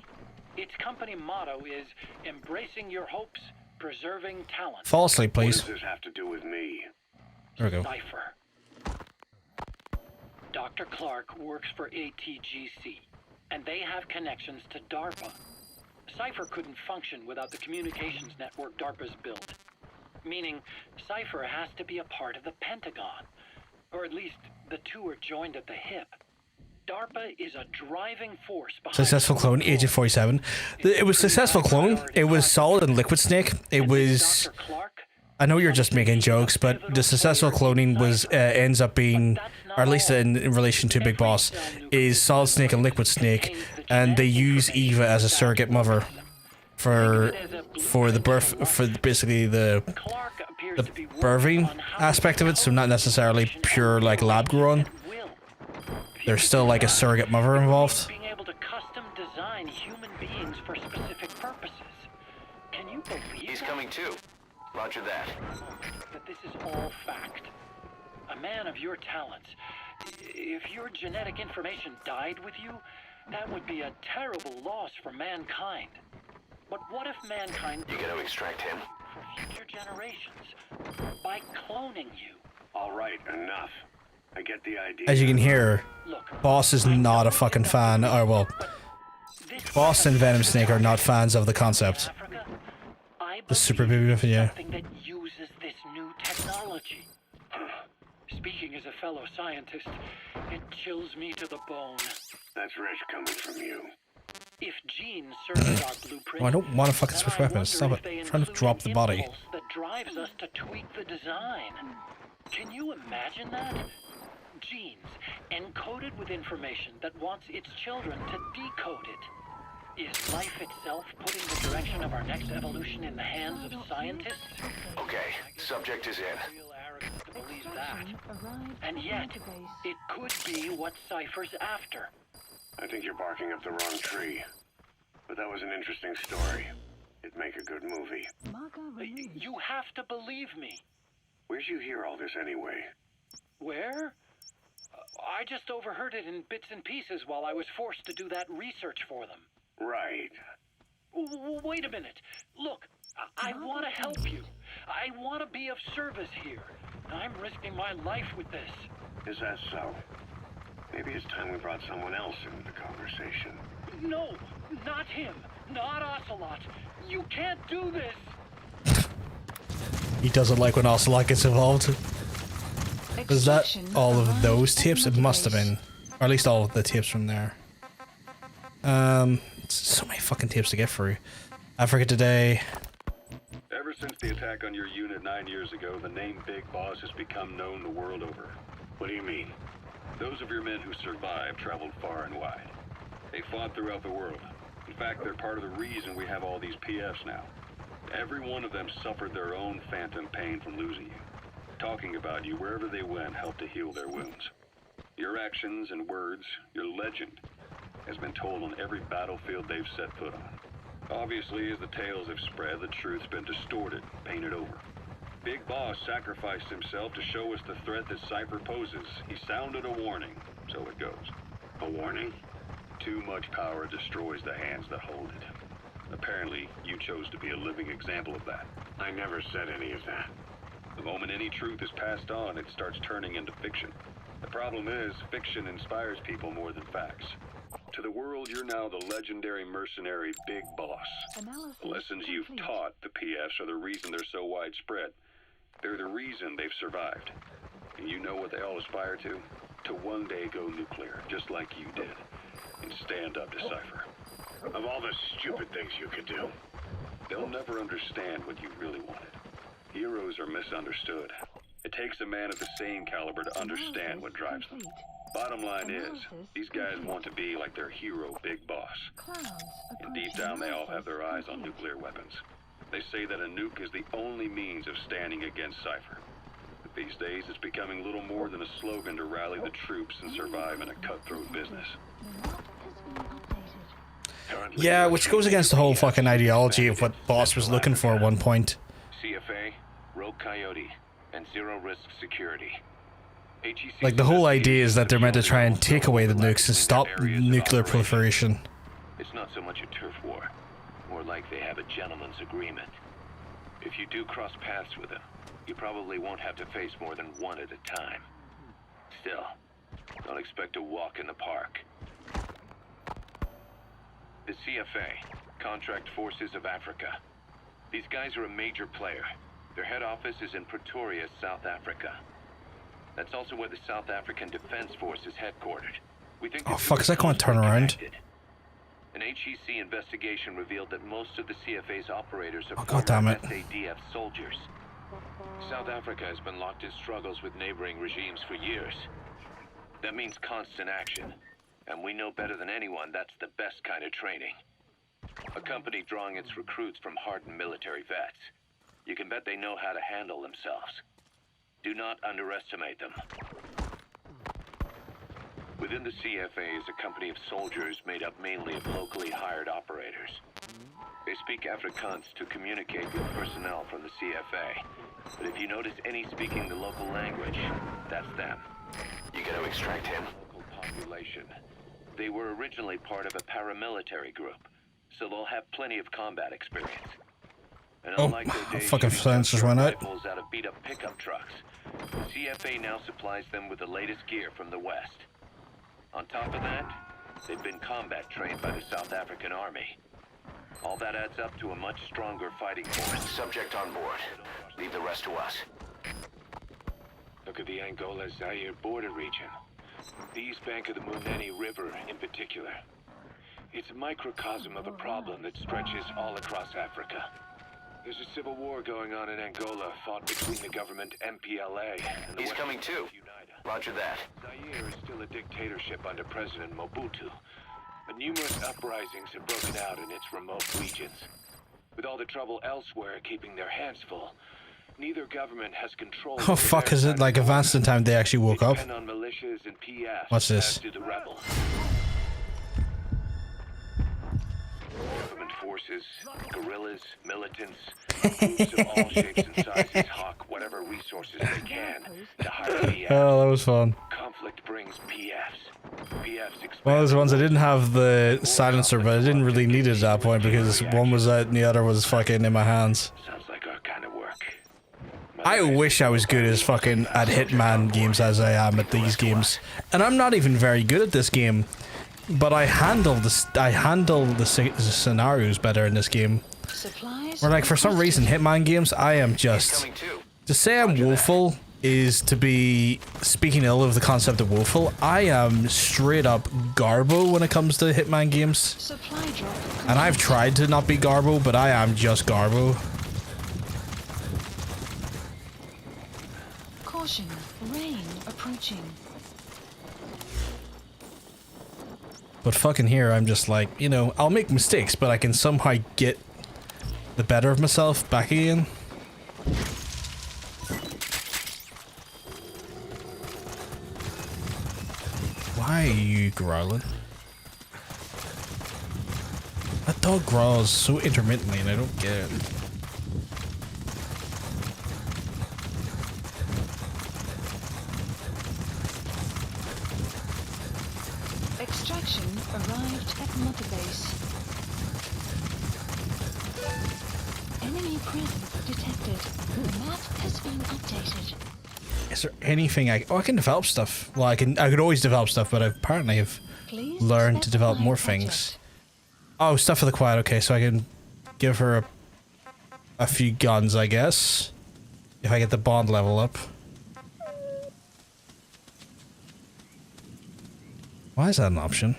its company motto is embracing your hopes, preserving talent. Fall asleep, please. What does this have to do with me? There we go. Cipher. Dr. Clark works for ATGC, and they have connections to DARPA. Cypher couldn't function without the communications network DARPA's built. Meaning, Cypher has to be a part of the Pentagon. Or at least, the two are joined at the hip. DARPA is a driving force behind... Successful clone, Agent 47. It was successful clone. It was Solid and Liquid Snake. It was... I know you're just making jokes, but the successful cloning was ends up being, or at least in relation to Big Boss, is Solid Snake and Liquid Snake, and they use Eva as a surrogate mother for the birth, for basically the birthing aspect of it. So not necessarily pure like lab grown. There's still like a surrogate mother involved. Being able to custom design human beings for specific purposes. Can you believe He's coming too. Roger that. But this is all fact. A man of your talents, if your genetic information died with you, that would be a terrible loss for mankind. But what if mankind... You gonna extract him? For future generations, by cloning you. All right, enough. I get the idea. As you can hear, Boss is not a fucking fan, or well, Boss and Venom Snake are not fans of the concept. The super baby muffin, yeah. Something that uses this new technology. Speaking as a fellow scientist, it chills me to the bone. That's rich coming from you. If genes search our blueprint, Oh, I don't want to fucking switch weapons. Stop it. I'm trying to drop the body. That drives us to tweak the design. Can you imagine that? Genes encoded with information that wants its children to decode it. Is life itself putting the direction of our next evolution in the hands of scientists? Okay, subject is in. Real arrogance to believe that. And yet, it could be what Cypher's after. I think you're barking up the wrong tree. But that was an interesting story. It'd make a good movie. You have to believe me. Where'd you hear all this anyway? Where? I just overheard it in bits and pieces while I was forced to do that research for them. Right. Wait a minute. Look, I want to help you. I want to be of service here. I'm risking my life with this. Is that so? Maybe it's time we brought someone else into the conversation. No, not him. Not Ocelot. You can't do this. He doesn't like when Ocelot gets involved. Was that all of those tapes? It must have been. Or at least all of the tapes from there. So many fucking tapes to get through. Africa Today. Ever since the attack on your unit 9 years ago, the name Big Boss has become known the world over. What do you mean? Those of your men who survived traveled far and wide. They fought throughout the world. In fact, they're part of the reason we have all these PFs now. Every one of them suffered their own phantom pain from losing you. Talking about you wherever they went helped to heal their wounds. Your actions and words, your legend, has been told on every battlefield they've set foot on. Obviously, as the tales have spread, the truth's been distorted, painted over. Big Boss sacrificed himself to show us the threat that Cypher poses. He sounded a warning, so it goes. A warning? Too much power destroys the hands that hold it. Apparently, you chose to be a living example of that. I never said any of that. The moment any truth is passed on, it starts turning into fiction. The problem is, fiction inspires people more than facts. To the world, you're now the legendary mercenary Big Boss. The lessons you've taught the PFs are the reason they're so widespread. They're the reason they've survived. And you know what they all aspire to? To one day go nuclear, just like you did. And stand up to Cypher. Of all the stupid things you could do. They'll never understand what you really wanted. Heroes are misunderstood. It takes a man of the same caliber to understand what drives them. Bottom line is, these guys want to be like their hero, Big Boss. And deep down, they all have their eyes on nuclear weapons. They say that a nuke is the only means of standing against Cypher. But these days, it's becoming little more than a slogan to rally the troops and survive in a cutthroat business. Yeah, which goes against the whole fucking ideology of what Boss was looking for at one point. CFA, Rogue Coyote, and Zero Risk Security. Like, the whole idea is that they're meant to try and take away the nukes and stop nuclear proliferation. It's not so much a turf war. More like they have a gentleman's agreement. If you do cross paths with them, you probably won't have to face more than one at a time. Still, Don't expect a walk in the park. The CFA, Contract Forces of Africa. These guys are a major player. Their head office is in Pretoria, South Africa. That's also where the South African Defense Force is headquartered. We think oh fuck, 'cause I can't turn around. An HEC investigation revealed that most of the CFA's operators are God damn it. SADF soldiers. South Africa has been locked in struggles with neighboring regimes for years. That means constant action. And we know better than anyone that's the best kind of training. A company drawing its recruits from hardened military vets. You can bet they know how to handle themselves. Do not underestimate them. Within the CFA is a company of soldiers made up mainly of locally hired operators. They speak Afrikaans to communicate with personnel from the CFA. But if you notice any speaking the local language, that's them. You gotta extract him. Local population. They were originally part of a paramilitary group, so they'll have plenty of combat experience. And unlike their days fucking shooting fence just ran out. rifles out of beat-up pickup trucks, the CFA now supplies them with the latest gear from the West. On top of that, they've been combat trained by the South African Army. All that adds up to a much stronger fighting force. Subject on board. Leave the rest to us. Look at the Angola-Zaire border region. The east bank of the Munene River in particular. It's a microcosm of a problem that stretches all across Africa. There's a civil war going on in Angola, fought between the government MPLA and the He's coming too. Roger that. Zaire is still a dictatorship under President Mobutu, but numerous uprisings have broken out in its remote regions. With all the trouble elsewhere keeping their hands full, neither government has control. Oh fuck, is it like advanced in time they actually woke up? Depend on militias and PFs. What's this? As do the rebels. Government forces, guerrillas, militants, groups of all shapes and sizes hawk whatever resources they can to hire PFs. Oh, that was fun. Conflict brings PFs. PFs expand. One of those ones I didn't have the silencer, but I didn't really need it at that point because one was out and the other was fucking in my hands. Sounds like our kind of work. I wish I was good as fucking at Hitman games as I am at these games, and I'm not even very good at this game. But I handle the scenarios better in this game. Or like for some reason, Hitman games, I am just to say I'm woeful is to be speaking ill of the concept of woeful. I am straight up garbo when it comes to Hitman games, and I've tried to not be garbo, but I am just garbo. Caution, rain approaching. But fucking here, I'm just like, you know, I'll make mistakes, but I can somehow get the better of myself back again. Why are you growling? That dog growls so intermittently and I don't get it. Extraction arrived at Mother Base. Enemy presence detected. The map has been updated. Is there anything I can develop stuff? Well, I could always develop stuff, but I apparently have learned to develop more things. Oh, stuff for the quiet. Okay, so I can give her a few guns, I guess, if I get the bond level up. Why is that an option?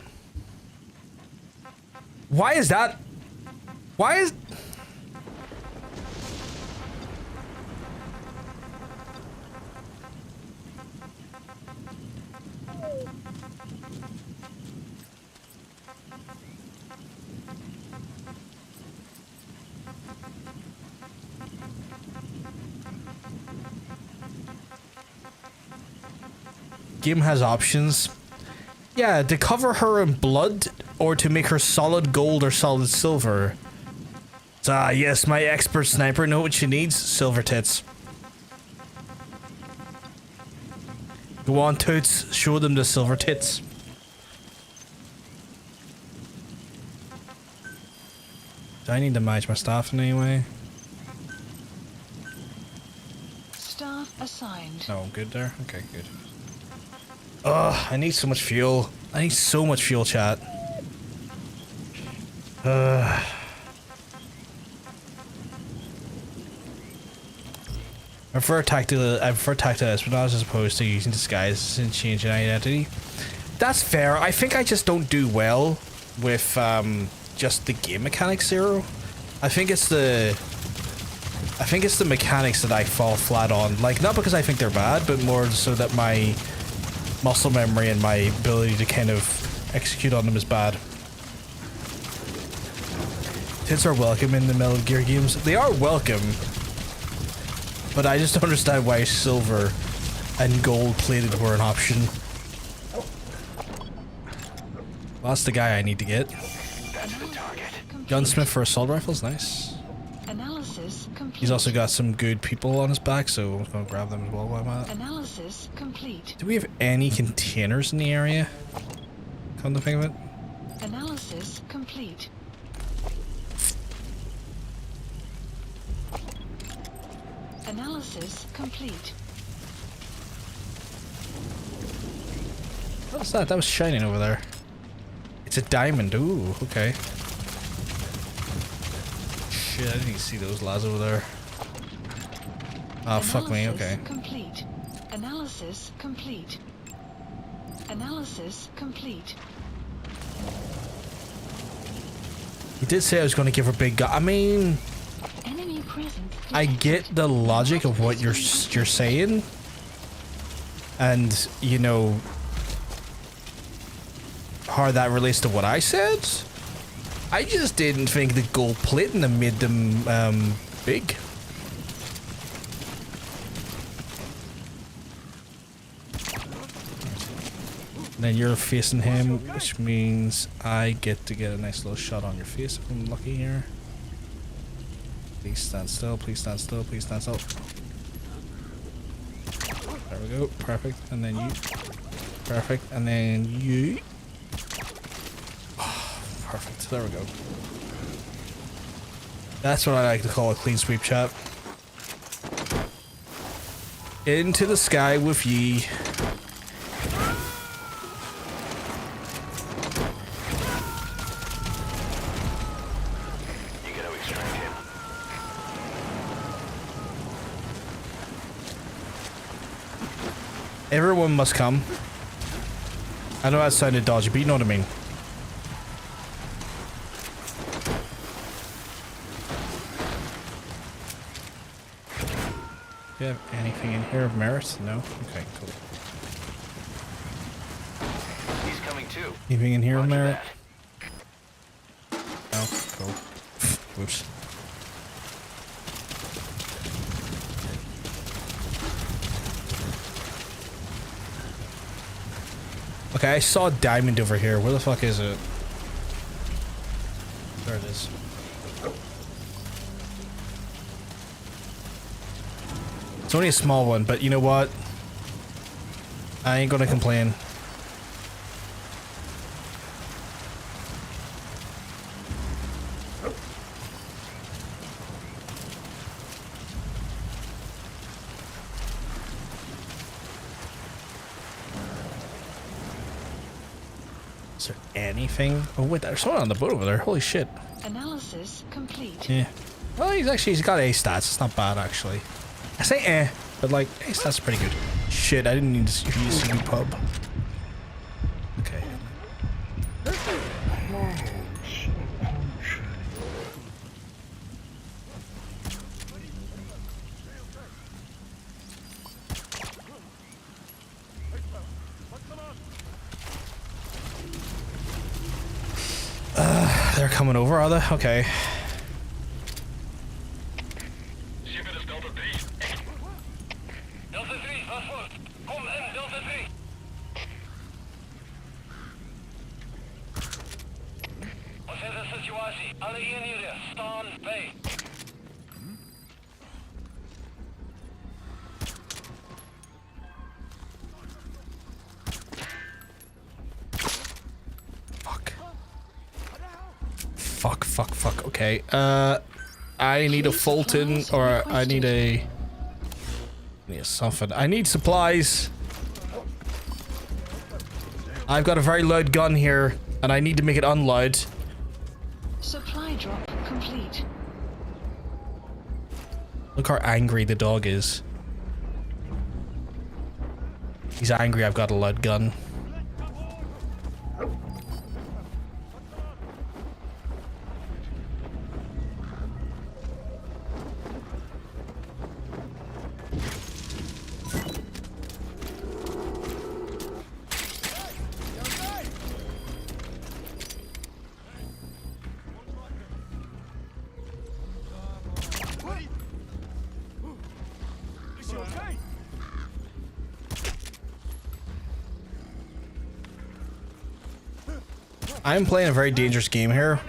Why is that? Why is... Game has options. Yeah, to cover her in blood, or to make her solid gold or solid silver. Ah, yes, my expert sniper know what she needs. Silver tits. Go on, Toots. Show them the silver tits. Do I need to match my staff in any way? Staff assigned. Oh, good there? Okay, good. Ugh, I need so much fuel. I need so much fuel, chat. I prefer tactile espionage as opposed to using disguise and changing identity. That's fair. I think I just don't do well with just the game mechanics, Zero. I think it's the mechanics that I fall flat on. Like, not because I think they're bad, but more so that my muscle memory and my ability to kind of execute on them is bad. Tits are welcome in the Metal Gear games. They are welcome, but I just don't understand why silver and gold plated were an option. Well, that's the guy I need to get. Gunsmith for assault rifles, nice. Analysis complete. He's also got some good people on his back, so I'm gonna grab them as well while I'm at it. Analysis complete. Do we have any containers in the area? Come to think of it. Analysis complete. Analysis complete. What was that? That was shining over there. It's a diamond. Ooh, okay. Shit, I didn't even see those lads over there. Oh, fuck me, okay. Complete. Analysis complete. Analysis complete. He did say I was going to give her big gun. I mean, Enemy present. I get the logic of what you're saying, and you know how that relates to what I said. I just didn't think the gold plating them made them big. And then you're facing him, which means I get to get a nice little shot on your face if I'm lucky here. Please stand still, please stand still, please stand still. There we go, perfect. And then you. Perfect, and then you. Oh, perfect, there we go. That's what I like to call a clean sweep, chat. Into the sky with ye. Everyone must come. I know that sounded dodgy, but you know what I mean. Do you have anything in here of merit? No? Okay, cool. He's coming too. Anything in here of merit? No? Cool. Whoops. Okay, I saw a diamond over here. Where the fuck is it? There it is. It's only a small one, but you know what? I ain't gonna complain. Is there anything? Oh wait, there's someone on the boat over there. Holy shit. Analysis complete. Yeah. Well, he's got A stats. It's not bad actually. I say eh, but like A stats are pretty good. Shit, I didn't need to use a new pub. Okay. They're coming over, are they? Okay. Fuck. Okay. I need a Fulton, or I need a... something. I need supplies. I've got a very loud gun here, and I need to make it unloud. Supply drop complete. Look how angry the dog is. He's angry I've got a loud gun. I'm playing a very dangerous game here.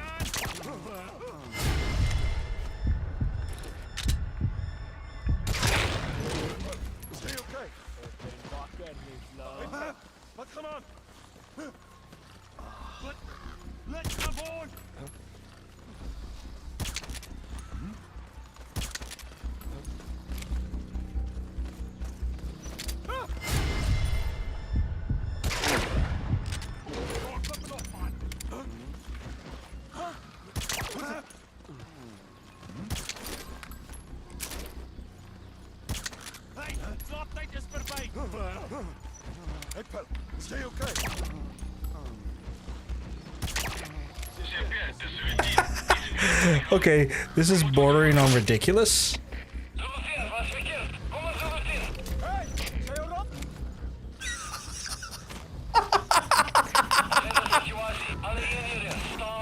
Okay, this is bordering on ridiculous.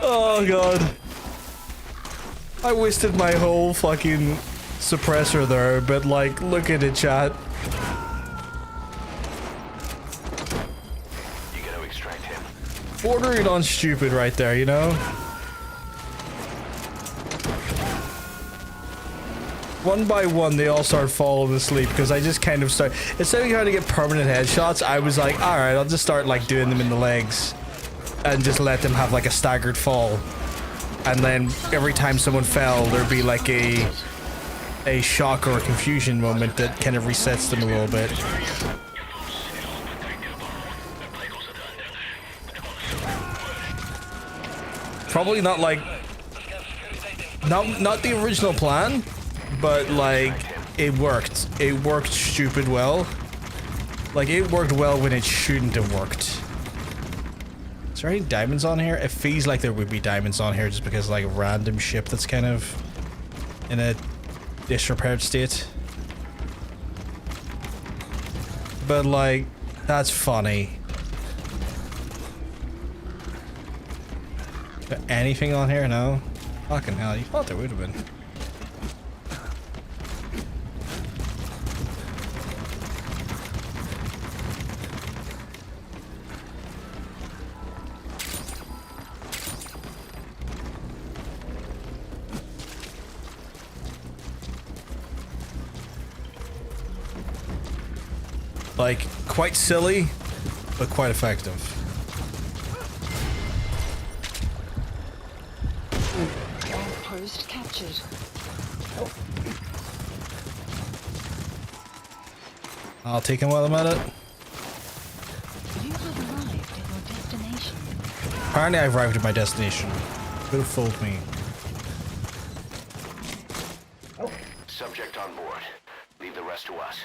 Oh god. I wasted my whole fucking suppressor there, but like, look at it, chat. You gotta extract him. Bordering on stupid right there, you know? One by one, they all start falling asleep because I just kind of start. Instead of trying to get permanent headshots, I was like, alright, I'll just start like doing them in the legs and just let them have like a staggered fall. And then every time someone fell, there'd be like a shock or a confusion moment that kind of resets them a little bit. Probably not like, not the original plan, but like it worked. It worked stupid well. Like it worked well when it shouldn't have worked. Is there any diamonds on here? It feels like there would be diamonds on here just because like random ship that's kind of in a disrepaired state. But like, that's funny. Got anything on here? No? Fucking hell, you thought there would have been. Like, quite silly, but quite effective. Outpost captured. I'll take him while I'm at it. You have arrived at your destination. Apparently I've arrived at my destination. Could have fooled me. Subject on board. Leave the rest to us.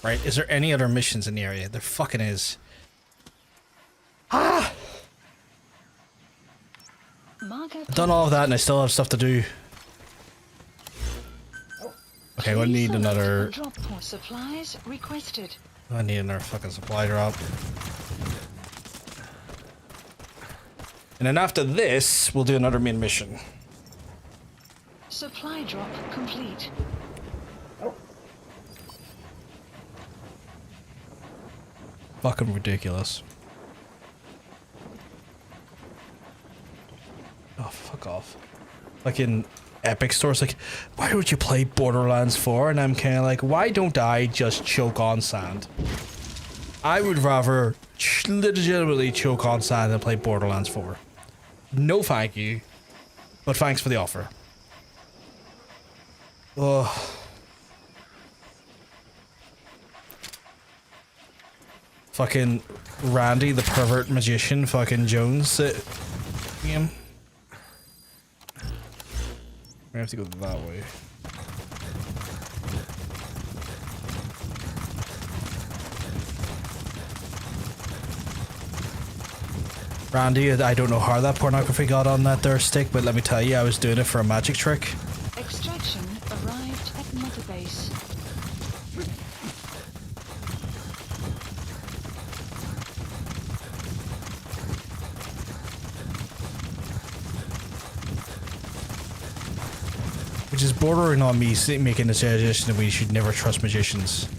Right, is there any other missions in the area? There fucking is. Ah! I've done all of that and I still have stuff to do. Okay, I need another... Drop for supplies requested. I need another fucking supply drop. And then after this, we'll do another main mission. Supply drop complete. Fucking ridiculous. Oh, fuck off. Like in Epic stores, like, why would you play Borderlands 4? And I'm kind of like, why don't I just choke on sand? I would rather legitimately choke on sand than play Borderlands 4. No thank you, but thanks for the offer. Oh. Fucking Randy, the pervert magician, fucking Jones game. We have to go that way. Randy, I don't know how that pornography got on that there stick, but let me tell you, I was doing it for a magic trick. Extraction arrived at Mother Base. Which is bordering on me making the suggestion that we should never trust magicians.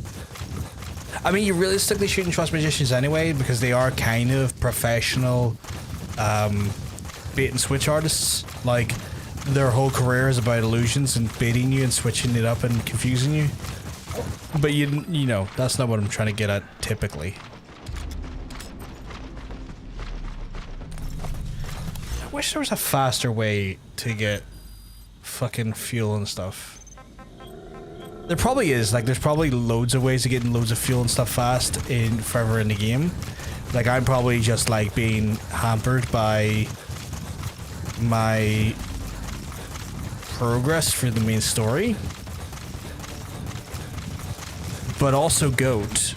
I mean, you realistically shouldn't trust magicians anyway, because they are kind of professional bait and switch artists. Like, their whole career is about illusions and baiting you and switching it up and confusing you. But you know, that's not what I'm trying to get at typically. I wish there was a faster way to get fucking fuel and stuff. There probably is. Like, there's probably loads of ways of getting loads of fuel and stuff fast forever in the game. Like, I'm probably just like being hampered by my progress for the main story, but also GOAT.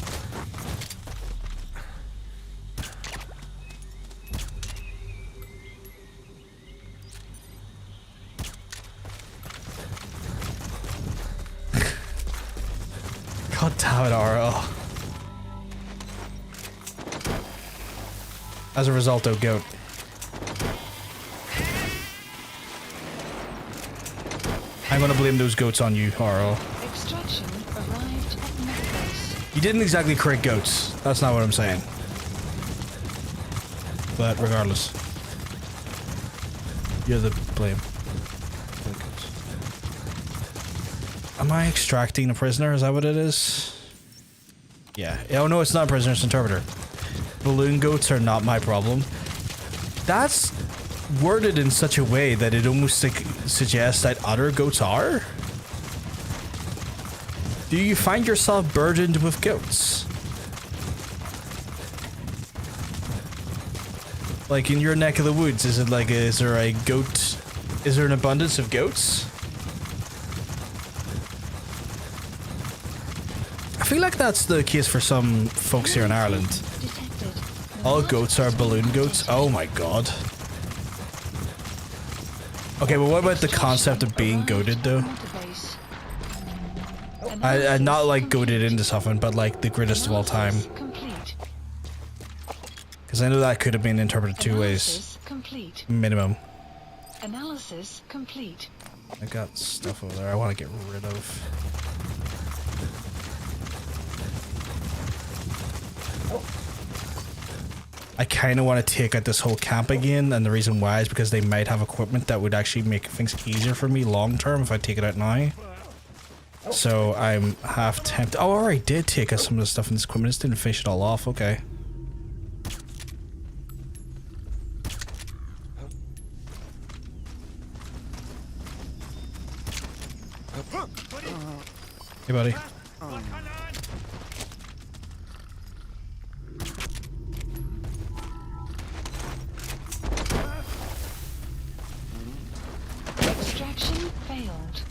God damn it, RL. As a result, though, GOAT. I'm gonna blame those goats on you, RL. Extraction arrived at Mother Base. You didn't exactly correct goats. That's not what I'm saying. But regardless, you're the blame. Am I extracting a prisoner? Is that what it is? Yeah. Oh no, it's not a prisoner, it's an interpreter. Balloon goats are not my problem. That's worded in such a way that it almost like suggests that other goats are? Do you find yourself burdened with goats? Like in your neck of the woods, is it like, is there a goat, is there an abundance of goats? I feel like that's the case for some folks here in Ireland. All goats are balloon goats? Oh my god. Okay, but what about the concept of being goated though? I'm not like goated into something, but like the greatest of all time. Because I know that could have been interpreted two ways. Minimum. Analysis complete. I got stuff over there I want to get rid of. I kind of want to take out this whole camp again, and the reason why is because they might have equipment that would actually make things easier for me long term if I take it out now. So I'm half tempted. Oh, I already did take out some of the stuff in this equipment, just didn't finish it all off. Okay. Hey, buddy. Extraction failed.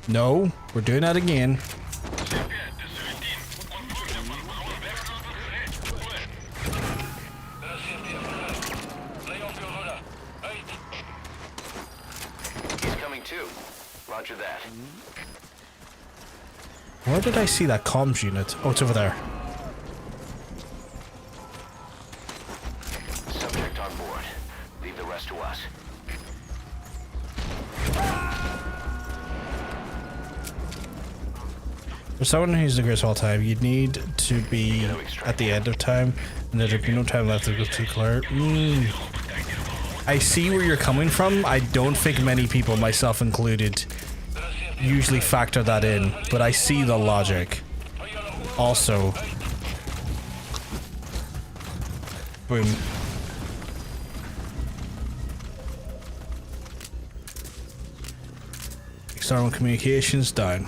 No, we're doing that again. He's coming too. Roger that. Where did I see that comms unit? Oh, it's over there. Subject on board. Leave the rest to us. For someone who's the greatest of all time, you'd need to be at the end of time, and there'd be no time left to go to clear. I see where you're coming from. I don't think many people, myself included, usually factor that in, but I see the logic. Also, boom. External communications down.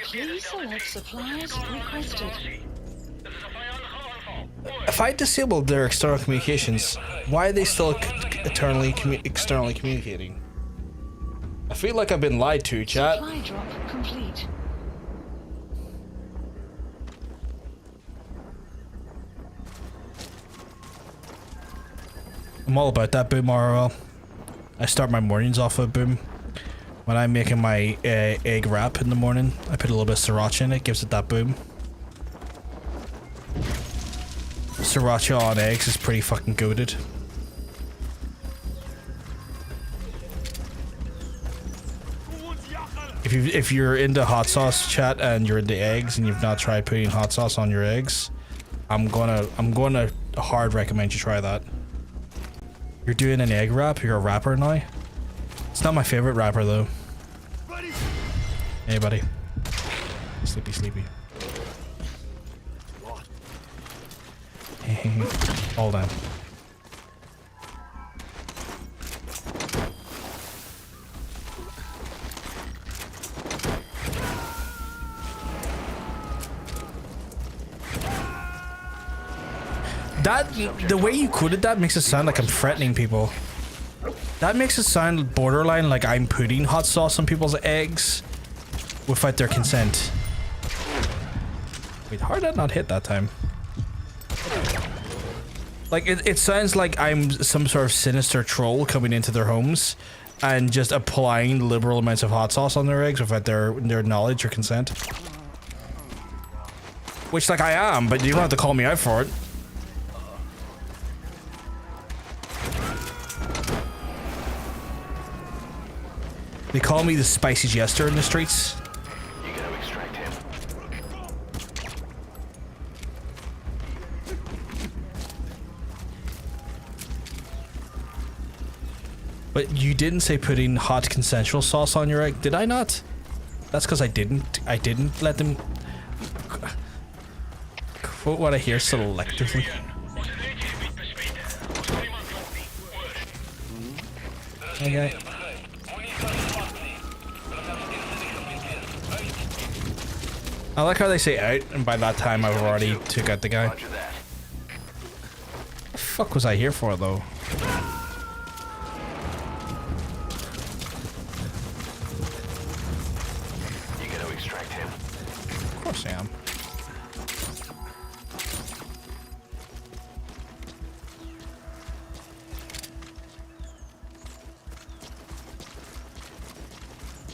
Please select supplies requested. If I disabled their external communications, why are they still externally communicating? I feel like I've been lied to, chat. Supply drop complete. I'm all about that boom RL. I start my mornings off with boom. When I'm making my egg wrap in the morning, I put a little bit of sriracha in it, gives it that boom. Sriracha on eggs is pretty fucking goated. If you're into hot sauce, chat, and you're into eggs and you've not tried putting hot sauce on your eggs, I'm gonna hard recommend you try that. You're doing an egg wrap? You're a rapper now? It's not my favorite rapper though. Hey buddy. Sleepy, sleepy. Hold on. The way you quoted that makes it sound like I'm threatening people. That makes it sound borderline like I'm putting hot sauce on people's eggs without their consent. Wait, how did that not hit that time? Like, it sounds like I'm some sort of sinister troll coming into their homes and just applying liberal amounts of hot sauce on their eggs without their knowledge or consent. Which, like, I am, but you don't have to call me out for it. They call me the spicy jester in the streets. You gotta extract him. But you didn't say putting hot consensual sauce on your egg, did I not? That's because I didn't let them quote what I hear selectively. Okay. I like how they say out, and by that time I've already took out the guy. What the fuck was I here for, though? You gotta extract him. Of course I am.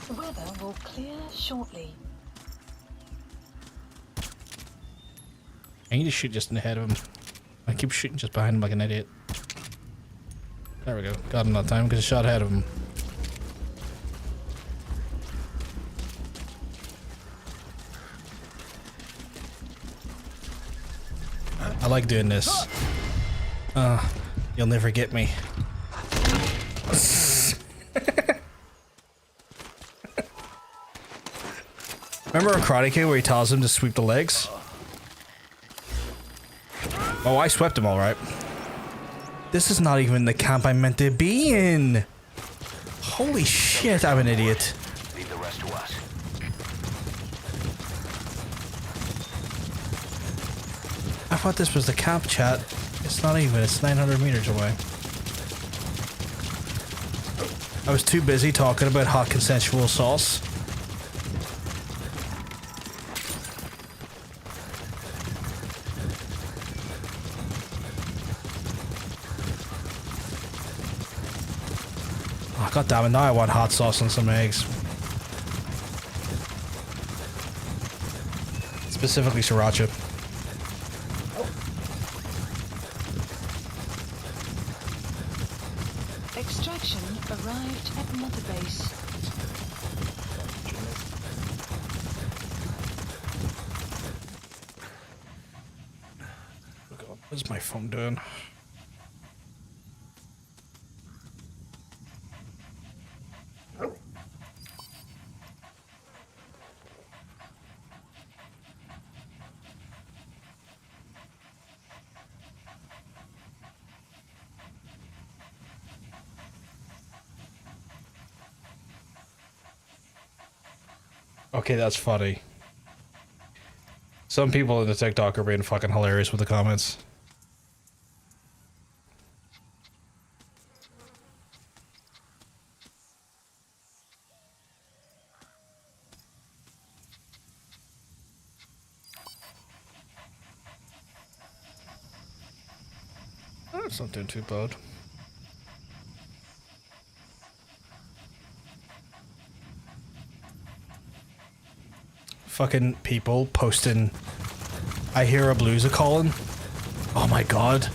The weather will clear shortly. I need to shoot just ahead of him. I keep shooting just behind him like an idiot. There we go. Got him that time because I shot ahead of him. I like doing this. You'll never get me. Remember a Karate Kid where he tells him to sweep the legs? Oh, I swept him all right. This is not even the camp I meant to be in. Holy shit, I'm an idiot. Leave the rest to us. I thought this was the camp, chat. It's not even, it's 900 meters away. I was too busy talking about hot consensual sauce. Oh, God damn it, now I want hot sauce and some eggs. Specifically sriracha. Extraction arrived at Mother Base. What's my phone doing? Okay, that's funny. Some people in the TikTok are being fucking hilarious with the comments. That's not doing too bad. Fucking people posting, I hear a blues a calling. Oh my god.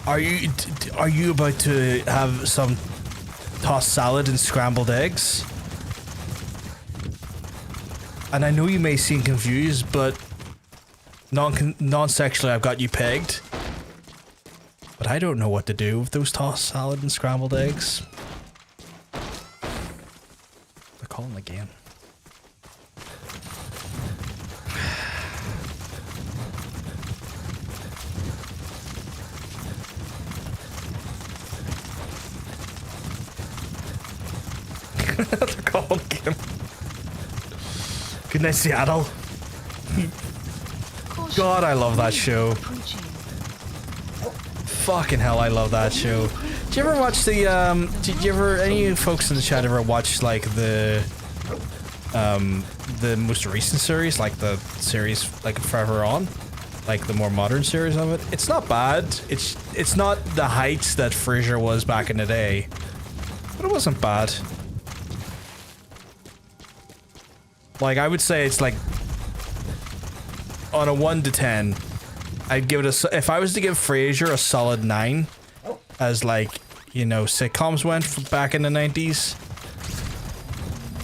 Are you about to have some tossed salad and scrambled eggs? And I know you may seem confused, but non-sexually I've got you pegged. But I don't know what to do with those tossed salad and scrambled eggs. They're calling again. They're calling again. Good night, Seattle. God, I love that show. Fucking hell, I love that show. Did you ever watch the, did you ever, any of you folks in the chat ever watch, like, the most recent series, like the series, like, Forever On? Like, the more modern series of it? It's not bad. It's not the heights that Frasier was back in the day. But it wasn't bad. Like, I would say it's, like, on a 1 to 10, I'd give it a, if I was to give Frasier a solid 9, as like, you know, sitcoms went back in the 90s,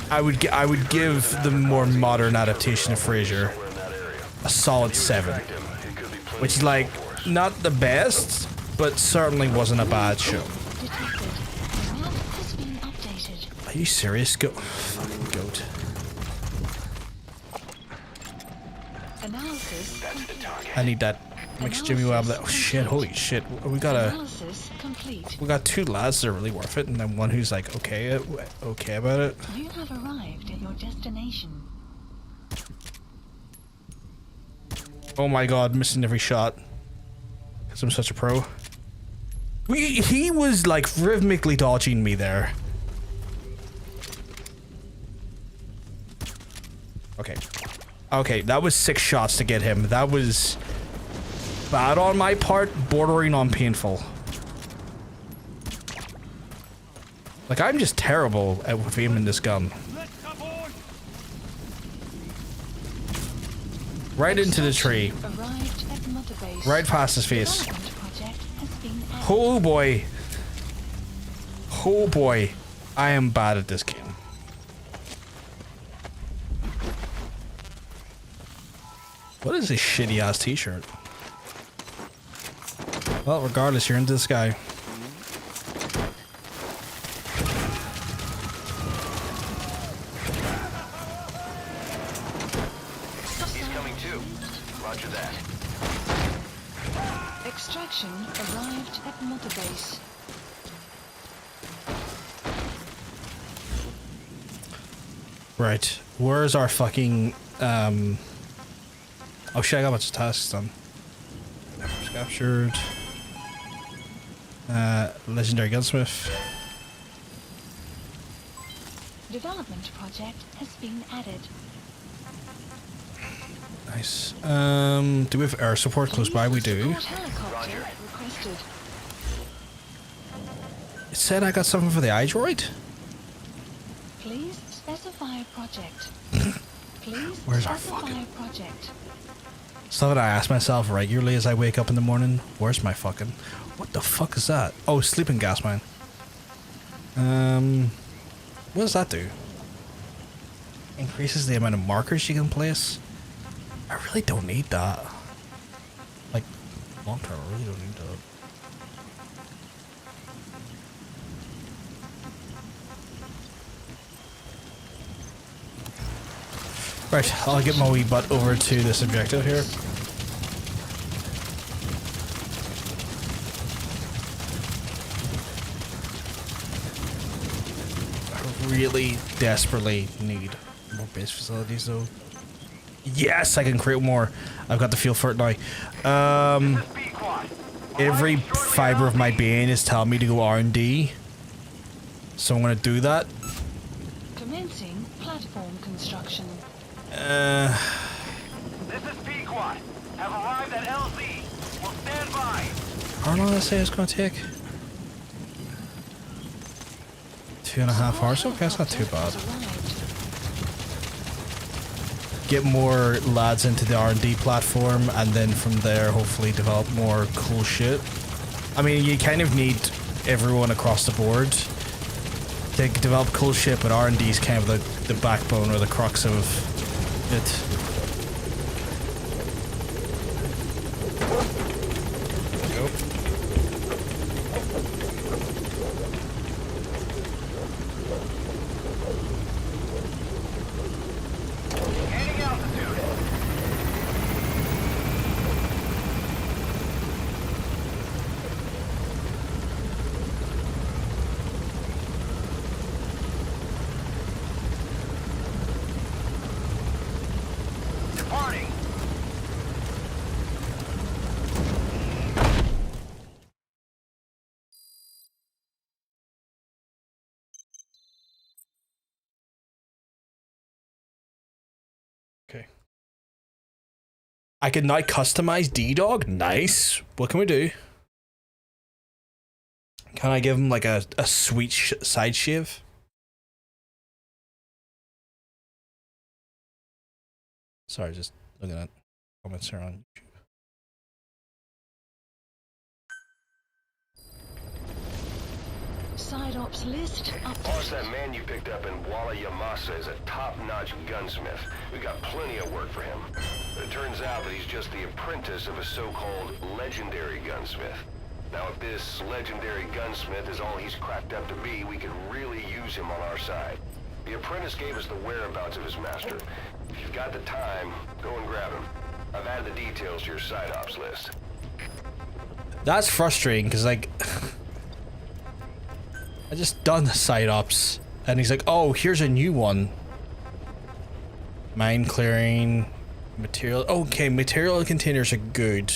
I would give the more modern adaptation of Frasier a solid 7, which is like not the best, but certainly wasn't a bad show. Are you serious? Go, fucking goat. I need that mixed Jimmy Webb. Oh shit! Holy shit! We got 2 lads that are really worth it, and then one who's like okay about it. You have arrived at your destination. Oh my god! Missing every shot. Cause I'm such a pro. He was like rhythmically dodging me there. Okay. Okay, that was 6 shots to get him. That was bad on my part, bordering on painful. Like, I'm just terrible at aiming this gun. Right into the tree. Right past his face. Oh boy. Oh boy. I am bad at this game. What is this shitty ass t-shirt? Well, regardless, you're into the sky. He's coming too. Roger that. Extraction arrived at Mother Base. Right. Where's our fucking oh shit, I got a bunch of tasks done. Members captured. Legendary gunsmith. Development project has been added. Nice. Do we have air support close by? We do. Helicopter requested. It said I got something for the iDroid? Please specify a project. Please Where's our specify fucking a project. Stuff that I ask myself regularly as I wake up in the morning. Where's my fucking... What the fuck is that? Oh, sleeping gas mine. What does that do? Increases the amount of markers you can place. I really don't need that. Like, long term, I really don't need that. Right, I'll get my wee butt over to this objective here. I really desperately need More base facilities though. Yes, I can create more. I've got the feel for it now. Every fiber of my being is telling me to go R&D. So I'm gonna do that. Commencing platform construction. This is Pequot. Have arrived at LZ. Will stand by. How long did I say it's gonna take? 2.5 hours. Okay, that's not too bad. Get more lads into the R&D platform, and then from there, hopefully develop more cool shit. I mean, you kind of need everyone across the board to develop cool shit, but R&D is kind of the backbone or the crux of it. Okay. I can now customize D-Dog. Nice. What can we do? Can I give him like a sweet side shave? Sorry, just looking at comments here on YouTube. Side ops list updated. Boss, that man you picked up in Walla Yamasa is a top-notch gunsmith. We got plenty of work for him. But it turns out that he's just the apprentice of a so-called legendary gunsmith. Now, if this legendary gunsmith is all he's cracked up to be, we could really use him on our side. The apprentice gave us the whereabouts of his master. If you've got the time, go and grab him. I've added the details to your side ops list. That's frustrating, because, like... I just done the side ops, and he's like, oh, here's a new one. Mine clearing, material. Okay, material containers are good.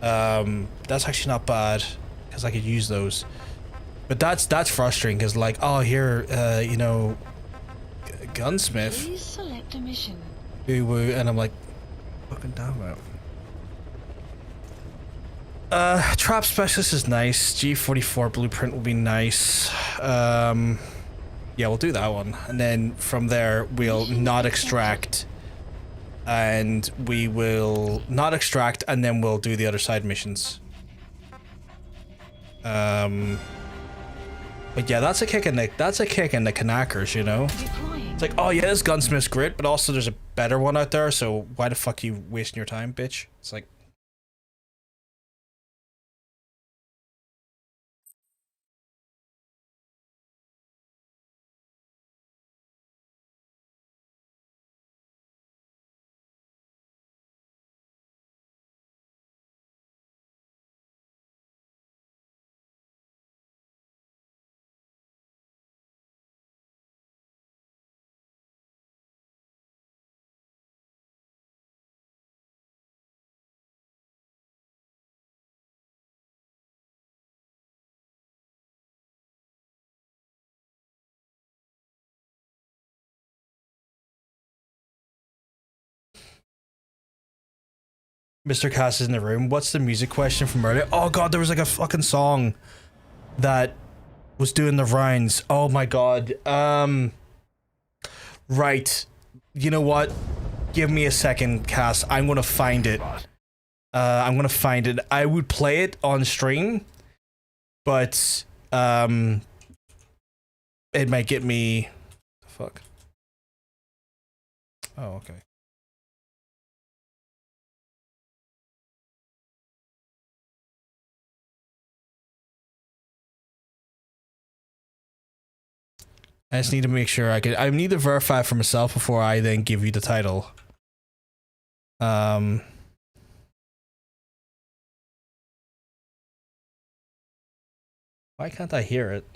That's actually not bad, because I could use those. But that's frustrating, because like, oh, here, you know, gunsmith. Please select a mission. Woo woo, and I'm like, fucking damn it. Trap specialist is nice. G44 blueprint will be nice. Yeah, we'll do that one. And then from there, we'll not extract. And we will not extract, and then we'll do the other side missions. But yeah, that's a kick in the knackers, you know? It's like, oh yeah, this gunsmith's great, but also there's a better one out there, so why the fuck are you wasting your time, bitch? It's like... Mr. Cass is in the room. What's the music question from earlier? Oh god, there was like a fucking song that was doing the rounds. Oh my god. Right. You know what? Give me a second, Cass. I'm gonna find it. I'm gonna find it. I would play it on stream, but it might get me... Fuck. Oh, okay. I just need to make sure I need to verify for myself before I then give you the title. Why can't I hear it?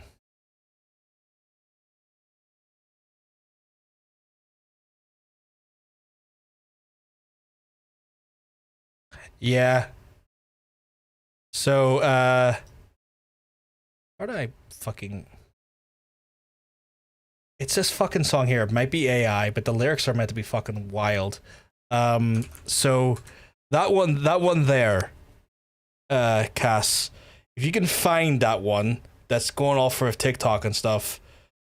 Yeah. So, how do I fucking... It's this fucking song here. It might be AI, but the lyrics are meant to be fucking wild. So, that one there, Cass, if you can find that one that's going off for TikTok and stuff,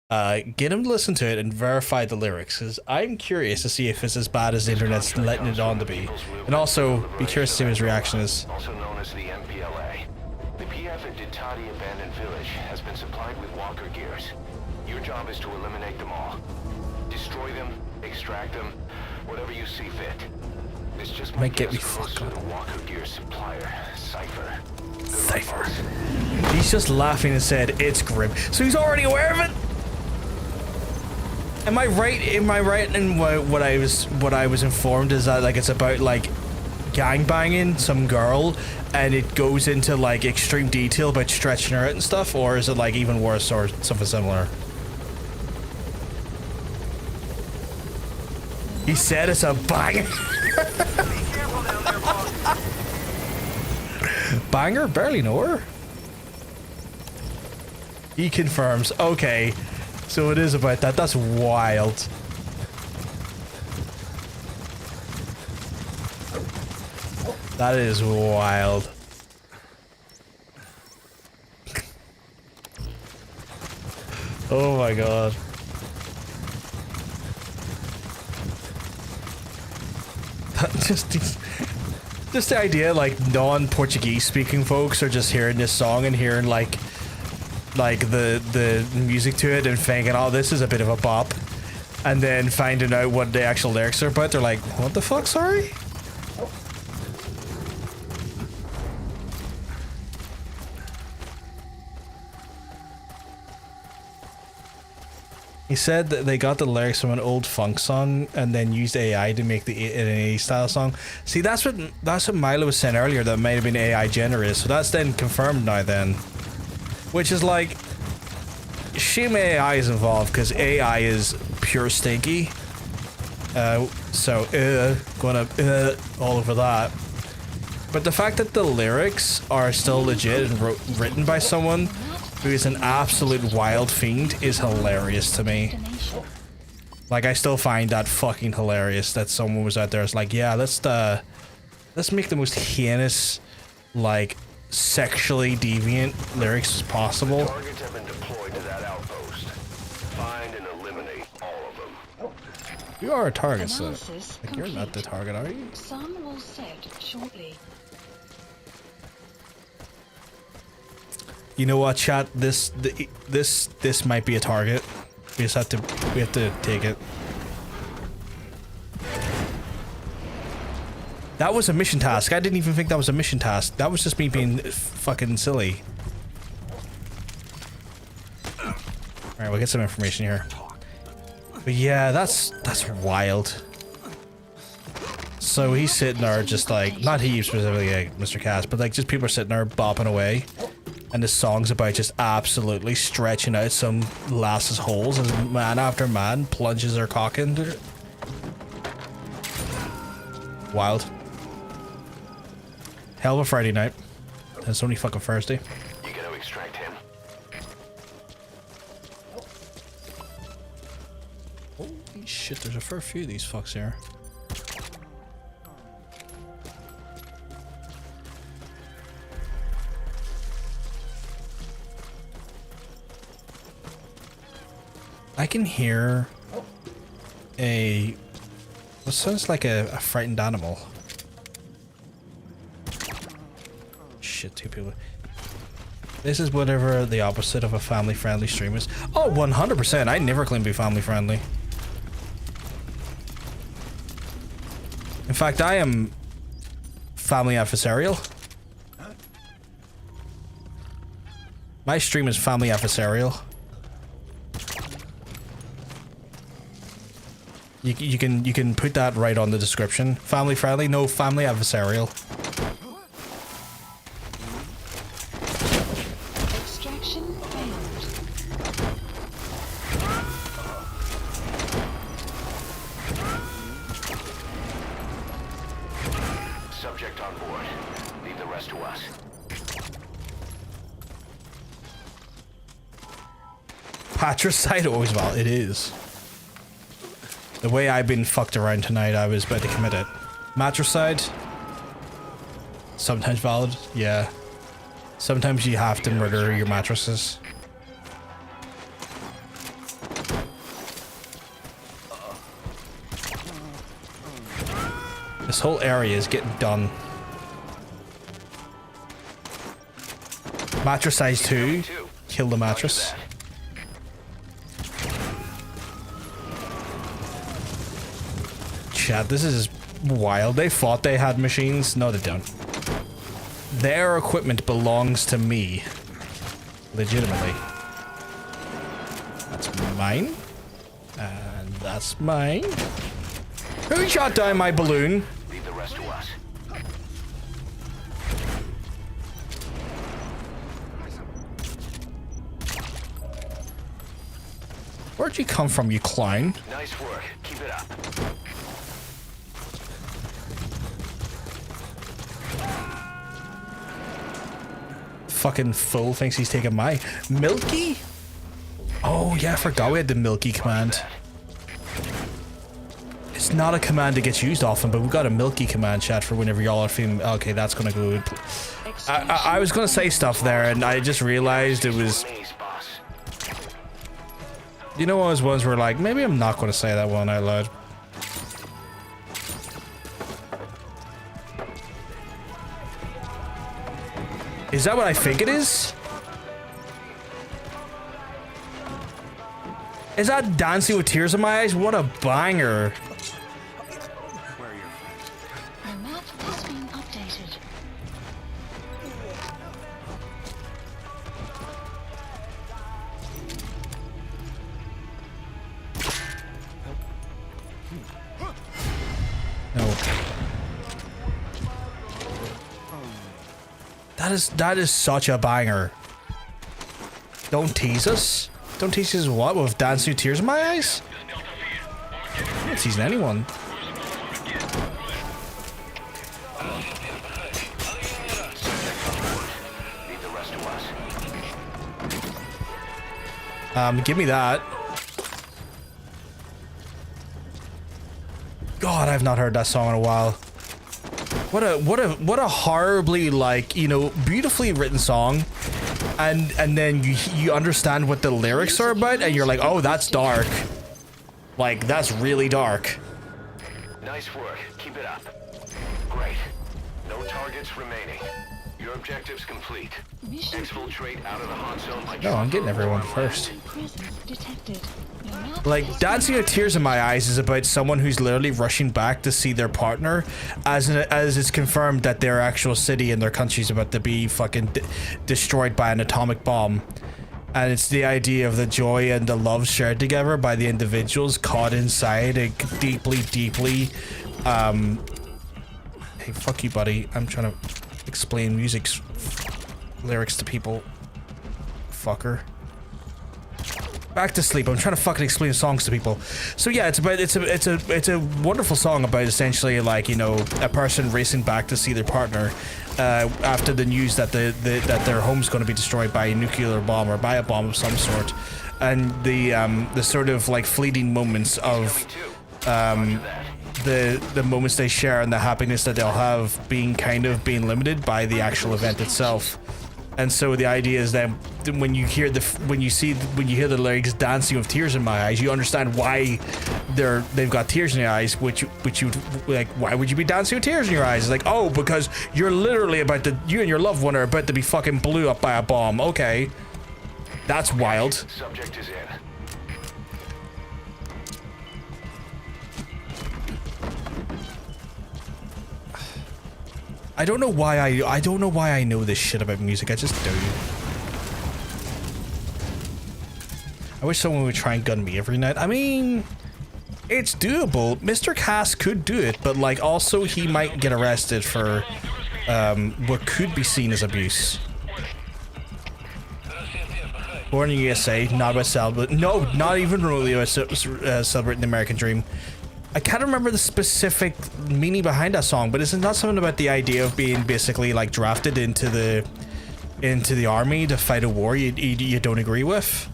get him to listen to it and verify the lyrics, because I'm curious to see if it's as bad as the internet's letting it on to be. And also, be curious to see what his reaction is. Also known as the MPLA. The PF at Ditati Abandoned Village has been supplied with walker gears. Your job is to eliminate them all. Destroy them, extract them, whatever you see fit. This just might get me fucked up. The walker gear supplier, Cypher. Cypher. He's just laughing and said, it's grim. So he's already aware of it? Am I right in what I was informed is that like it's about like gangbanging some girl and it goes into like extreme detail about stretching her out and stuff, or is it like even worse or something similar? He said it's a banger. Banger? Barely know her. He confirms. Okay. So it is about that. That's wild. That is wild. Oh my god. Just the idea, like non-Portuguese speaking folks are just hearing this song and hearing like the music to it and thinking, oh, this is a bit of a bop, and then finding out what the actual lyrics are about, they're like, what the fuck, sorry? He said that they got the lyrics from an old funk song and then used AI to make an AI style song. See, that's what Milo was saying earlier, that might have been AI generated, so that's then confirmed now then. Which is like, shame AI is involved, because AI is pure stinky. Gonna all over that. But the fact that the lyrics are still legit and written by someone who is an absolute wild fiend is hilarious to me. Like, I still find that fucking hilarious that someone was out there, it's like, yeah, let's make the most heinous, like, sexually deviant lyrics as possible. Targets have been deployed to that outpost. Find and eliminate all of them. You are a target, so like, you're not the target, are you? Sun will set shortly. You know what, chat? This might be a target. We have to take it. That was a mission task. I didn't even think that was a mission task. That was just me being fucking silly. Alright, we'll get some information here. But yeah, that's wild. So he's sitting there just like, not he specifically, like Mr. Cass, but like just people are sitting there bopping away. And the song's about just absolutely stretching out some lass's holes as man after man plunges their cock into it. Wild. Hell of a Friday night. It's only fucking Thursday. You gotta extract him. Holy shit, there's a fair few of these fucks here. I can hear what sounds like a frightened animal. Shit, two people. This is whatever the opposite of a family-friendly stream is. Oh, 100%. I never claim to be family-friendly. In fact, I am family adversarial. My stream is family adversarial. You can put that right on the description. Family friendly, no, family adversarial. Extraction failed. Subject on board. Patricide always valid. It is. The way I've been fucked around tonight, I was about to commit it. Matricide. Sometimes valid. Yeah. Sometimes you have to murder your mattresses. This whole area is getting done. Matricide 2. Kill the mattress. Chat, this is wild. They thought they had machines. No, they don't. Their equipment belongs to me. Legitimately. That's mine. And that's mine. Who shot down my balloon? Leave the rest to us. Where'd you come from, you clown? Nice work. Keep it up. Fucking fool thinks he's taking my Milky? Oh yeah, I forgot we had the Milky command. It's not a command that gets used often, but we've got a Milky command, chat, for whenever y'all are feeling okay, that's gonna go. I was gonna say stuff there and I just realized it was, you know, those ones where like, maybe I'm not gonna say that one out loud. Is that what I think it is? Is that Dancing with Tears in My Eyes? What a banger. The map has been updated. No. That is such a banger. Don't tease us. Don't tease us what? With Dancing with Tears in My Eyes? I'm not teasing anyone. Give me that. God, I've not heard that song in a while. What a horribly, like, you know, beautifully written song. And then you understand what the lyrics are about and you're like, oh, that's dark. Like, that's really dark. Nice work. Keep it up. Great. No targets remaining. Your objective's complete. Exfiltrate out of the hot zone by No, I'm getting everyone first. Presence detected. Your map Like, Dancing with Tears in My Eyes is about someone who's literally rushing back to see their partner as it's confirmed that their actual city and their country is about to be fucking destroyed by an atomic bomb. And it's the idea of the joy and the love shared together by the individuals caught inside a deeply, deeply, hey, fuck you, buddy. I'm trying to explain music's lyrics to people. Fucker. Back to sleep. I'm trying to fucking explain songs to people. So yeah, it's a wonderful song about essentially, like, you know, a person racing back to see their partner after the news that that their home's going to be destroyed by a nuclear bomb or by a bomb of some sort, and the sort of like fleeting moments of the moments they share and the happiness that they'll have being limited by the actual event itself. And so the idea is that when you hear the lyrics "Dancing with Tears in My Eyes," you understand why they've got tears in their eyes. Which you like, why would you be dancing with tears in your eyes? It's like, oh, because you're literally you and your loved one are about to be fucking blew up by a bomb. Okay, that's wild. Subject is in. I don't know why I know this shit about music. I just do. I wish someone would try and gun me every night. I mean, it's doable. Mr. Cass could do it, but like also he might get arrested for what could be seen as abuse. Born in the USA, not about celebrating. No, not even remotely about celebrating the American dream. I can't remember the specific meaning behind that song, but it's not something about the idea of being basically like drafted into the army to fight a war you don't agree with.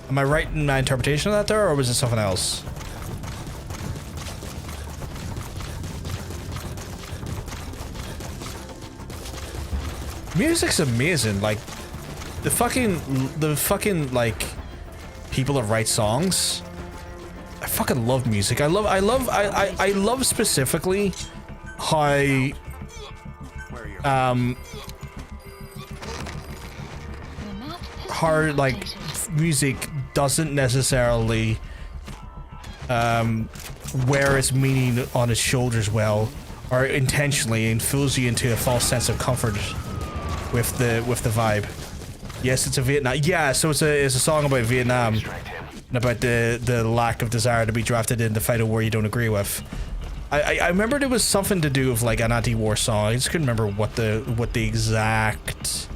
Am I right in my interpretation of that there, or was it something else? Music's amazing. Like the fucking like people that write songs. I fucking love music. I love specifically how how like music doesn't necessarily wear its meaning on its shoulders well, or intentionally, and fools you into a false sense of comfort with the vibe. Yes, it's a Vietnam. Yeah, so it's a song about Vietnam and about the lack of desire to be drafted in to fight a war you don't agree with. I remembered it was something to do with like an anti-war song. I just couldn't remember what the exact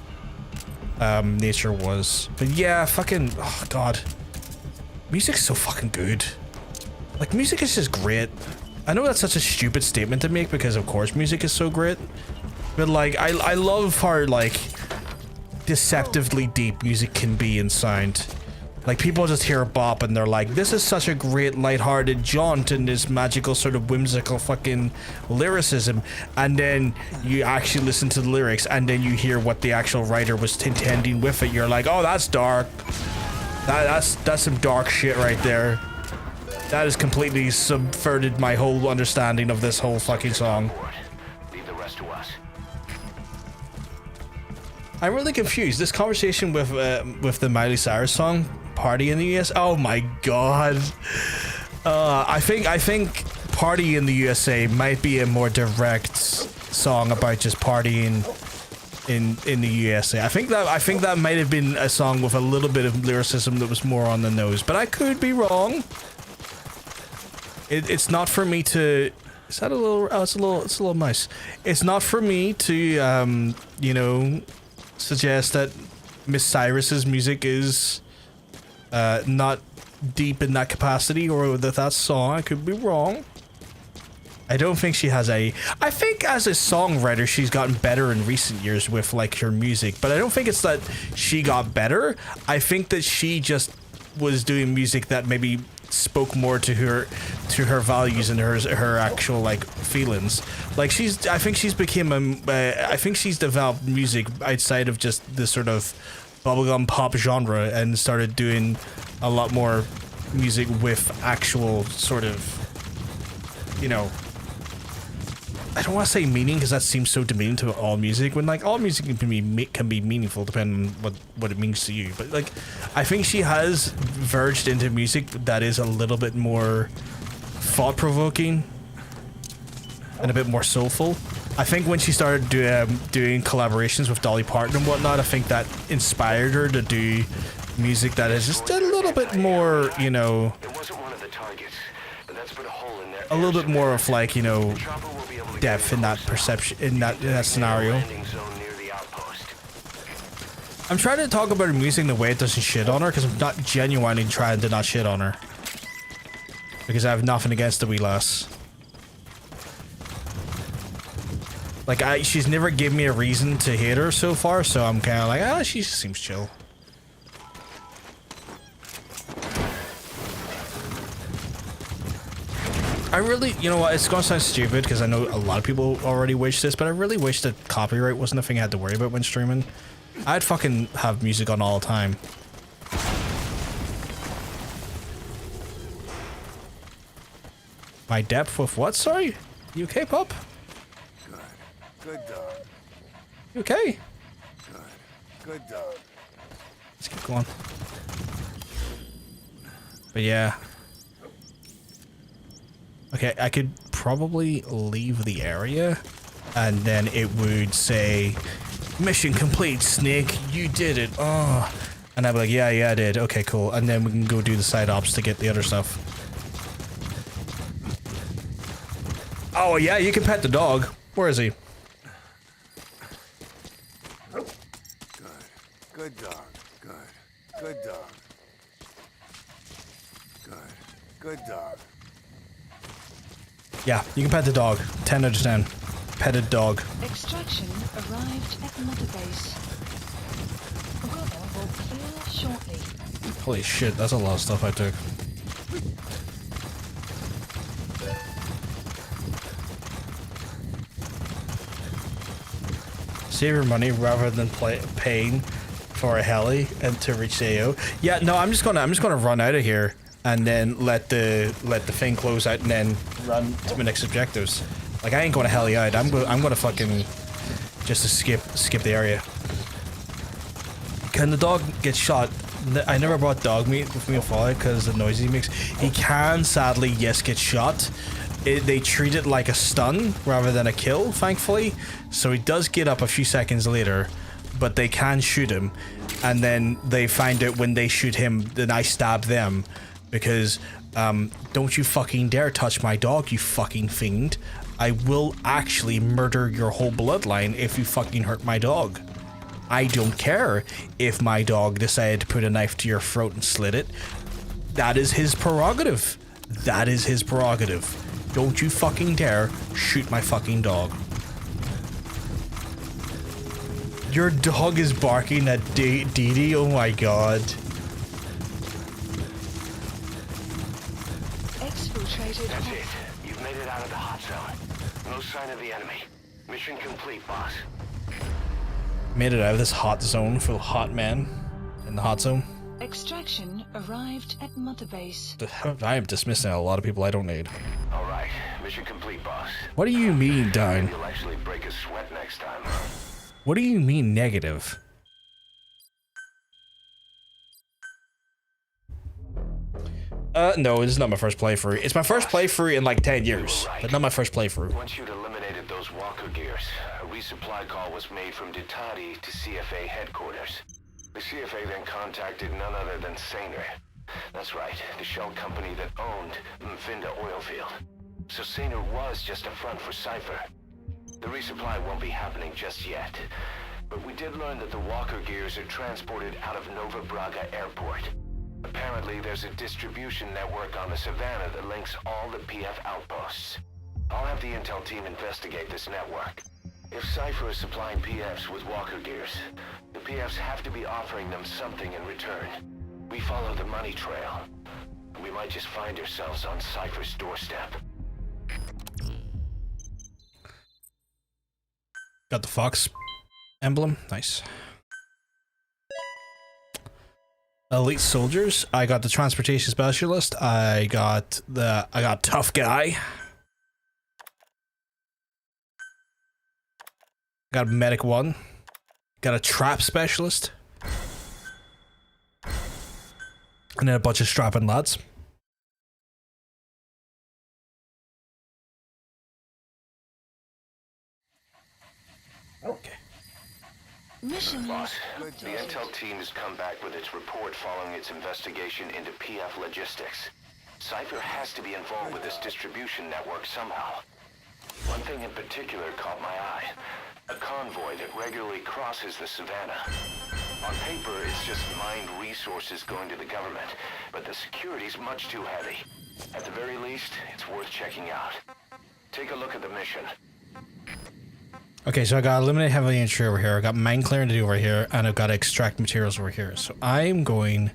nature was. But yeah, fucking oh god, music's so fucking good. Like music is just great. I know that's such a stupid statement to make because of course music is so great, but like I love how like deceptively deep music can be in sound. Like people just hear a bop and they're like, this is such a great lighthearted jaunt and this magical sort of whimsical fucking lyricism, and then you actually listen to the lyrics and then you hear what the actual writer was intending with it. You're like, oh, that's dark. That's some dark shit right there. That has completely subverted my whole understanding of this whole fucking song. Leave the rest to us. I'm really confused. This conversation with the Miley Cyrus song, "Party in the US." Oh my god. I think "Party in the USA" might be a more direct song about just partying in the USA. I think that might have been a song with a little bit of lyricism that was more on the nose, but I could be wrong. It's not for me to. Is that a little? Oh, it's a little mouse. It's not for me to you know, suggest that Miss Cyrus's music is not deep in that capacity, or that song. I could be wrong. I don't think she has a. I think as a songwriter, she's gotten better in recent years with like her music, but I don't think it's that she got better. I think that she just was doing music that maybe spoke more to her values and her actual like feelings. Like I think she's developed music outside of just the sort of bubblegum pop genre and started doing a lot more music with actual sort of, you know, I don't want to say meaning because that seems so demeaning to all music, when like all music can be meaningful depending on what it means to you. But like I think she has verged into music that is a little bit more thought-provoking and a bit more soulful. I think when she started doing collaborations with Dolly Parton and whatnot, I think that inspired her to do music that is just a little bit more, you know, a little bit more of like, you know, depth in that perception, in that scenario. I'm trying to talk about her music in the way it doesn't shit on her, because I'm not genuinely trying to not shit on her, because I have nothing against the wee lass. Like she's never given me a reason to hate her so far, so I'm kind of like, she seems chill. I really, you know what, it's gonna sound stupid because I know a lot of people already wish this, but I really wish that copyright wasn't a thing I had to worry about when streaming. I'd fucking have music on all the time. My depth with what, sorry? You okay, pup? Good dog. You okay? Good dog. Let's keep going. But yeah. Okay, I could probably leave the area and then it would say, mission complete, Snake, you did it. Oh. And I'd be like, yeah, I did. Okay, cool. And then we can go do the side ops to get the other stuff. Oh, yeah, you can pet the dog. Where is he? Good dog. Good dog. Good dog. Yeah, you can pet the dog. 10 out of 10. Petted dog. Extraction arrived at Mother Base. Weather will clear shortly. Holy shit, that's a lot of stuff I took. Save your money rather than paying for a heli and to reach the AO. Yeah, no, I'm just gonna run out of here and then let the thing close out and then run to my next objectives. Like, I ain't gonna heli out. I'm gonna fucking just to skip the area. Can the dog get shot? I never brought dog meat with me on Fallout because the noise he makes. He can, sadly, yes, get shot. They treat it like a stun rather than a kill, thankfully. So he does get up a few seconds later, but they can shoot him. And then they find out when they shoot him, then I stab them. Because, don't you fucking dare touch my dog, you fucking fiend. I will actually murder your whole bloodline if you fucking hurt my dog. I don't care if my dog decided to put a knife to your throat and slit it. That is his prerogative. That is his prerogative. Don't you fucking dare shoot my fucking dog. Your dog is barking at Dee Dee. Oh my god. Exfiltrated. That's it. You've made it out of the hot zone. No sign of the enemy. Mission complete, boss. Made it out of this hot zone full of hot men in the hot zone. Extraction arrived at Mother Base. I am dismissing a lot of people I don't need. All right, mission complete, boss. What do you mean, Down? You'll actually break a sweat next time. What do you mean negative? No, this is not my first playthrough. It's my first playthrough in like 10 years, but not my first playthrough. Once you'd eliminated those walker gears, a resupply call was made from Ditati to CFA headquarters. The CFA then contacted none other than Saner. That's right, the shell company that owned Mfinda Oilfield. So Saner was just a front for Cypher. The resupply won't be happening just yet, but we did learn that the walker gears are transported out of Nova Braga Airport. Apparently, there's a distribution network on the Savannah that links all the PF outposts. I'll have the intel team investigate this network. If Cypher is supplying PFs with walker gears, the PFs have to be offering them something in return. We follow the money trail. We might just find ourselves on Cypher's doorstep. Got the fox emblem. Nice. Elite soldiers. I got the transportation specialist. I got tough guy. Got a medic 1. Got a trap specialist. And then a bunch of strapping lads. Okay. Mission Boss, the intel team has come back with its report following its investigation into PF logistics. Cypher has to be involved with this distribution network somehow. One thing in particular caught my eye. A convoy that regularly crosses the Savannah. On paper, it's just mined resources going to the government, but the security's much too heavy. At the very least, it's worth checking out. Take a look at the mission. Okay, so I got eliminate heavily entry over here. I got mine clearing to do over here, and I've got to extract materials over here. So I'm going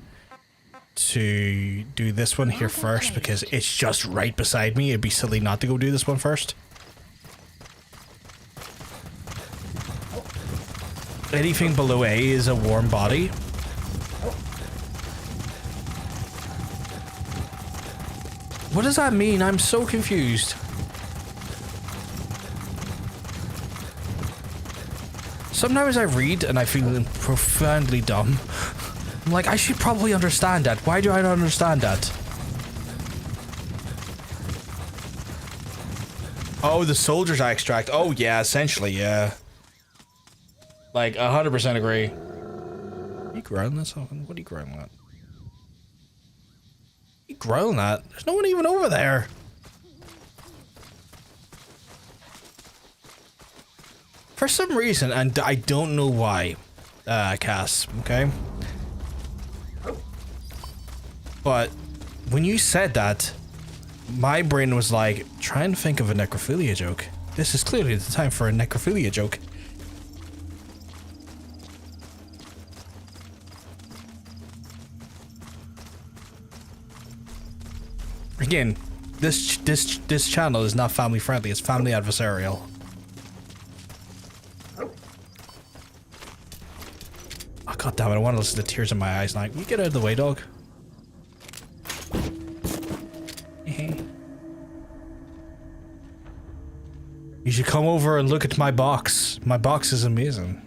to do this one here first because it's just right beside me. It'd be silly not to go do this one first. Anything below A is a warm body. What does that mean? I'm so confused. Sometimes I read and I feel profoundly dumb. I'm like, I should probably understand that. Why do I not understand that? Oh, the soldiers I extract. Oh, yeah, essentially, yeah. Like, 100% agree. Are you growling at something? What are you growling at? You growling at? There's no one even over there. For some reason, and I don't know why, Cass, okay? But when you said that, my brain was like, try and think of a necrophilia joke. This is clearly the time for a necrophilia joke. Again, this channel is not family friendly. It's family adversarial. Oh god damn it! I want to listen to tears in my eyes now. Can you get out of the way, dog? You should come over and look at my box. My box is amazing.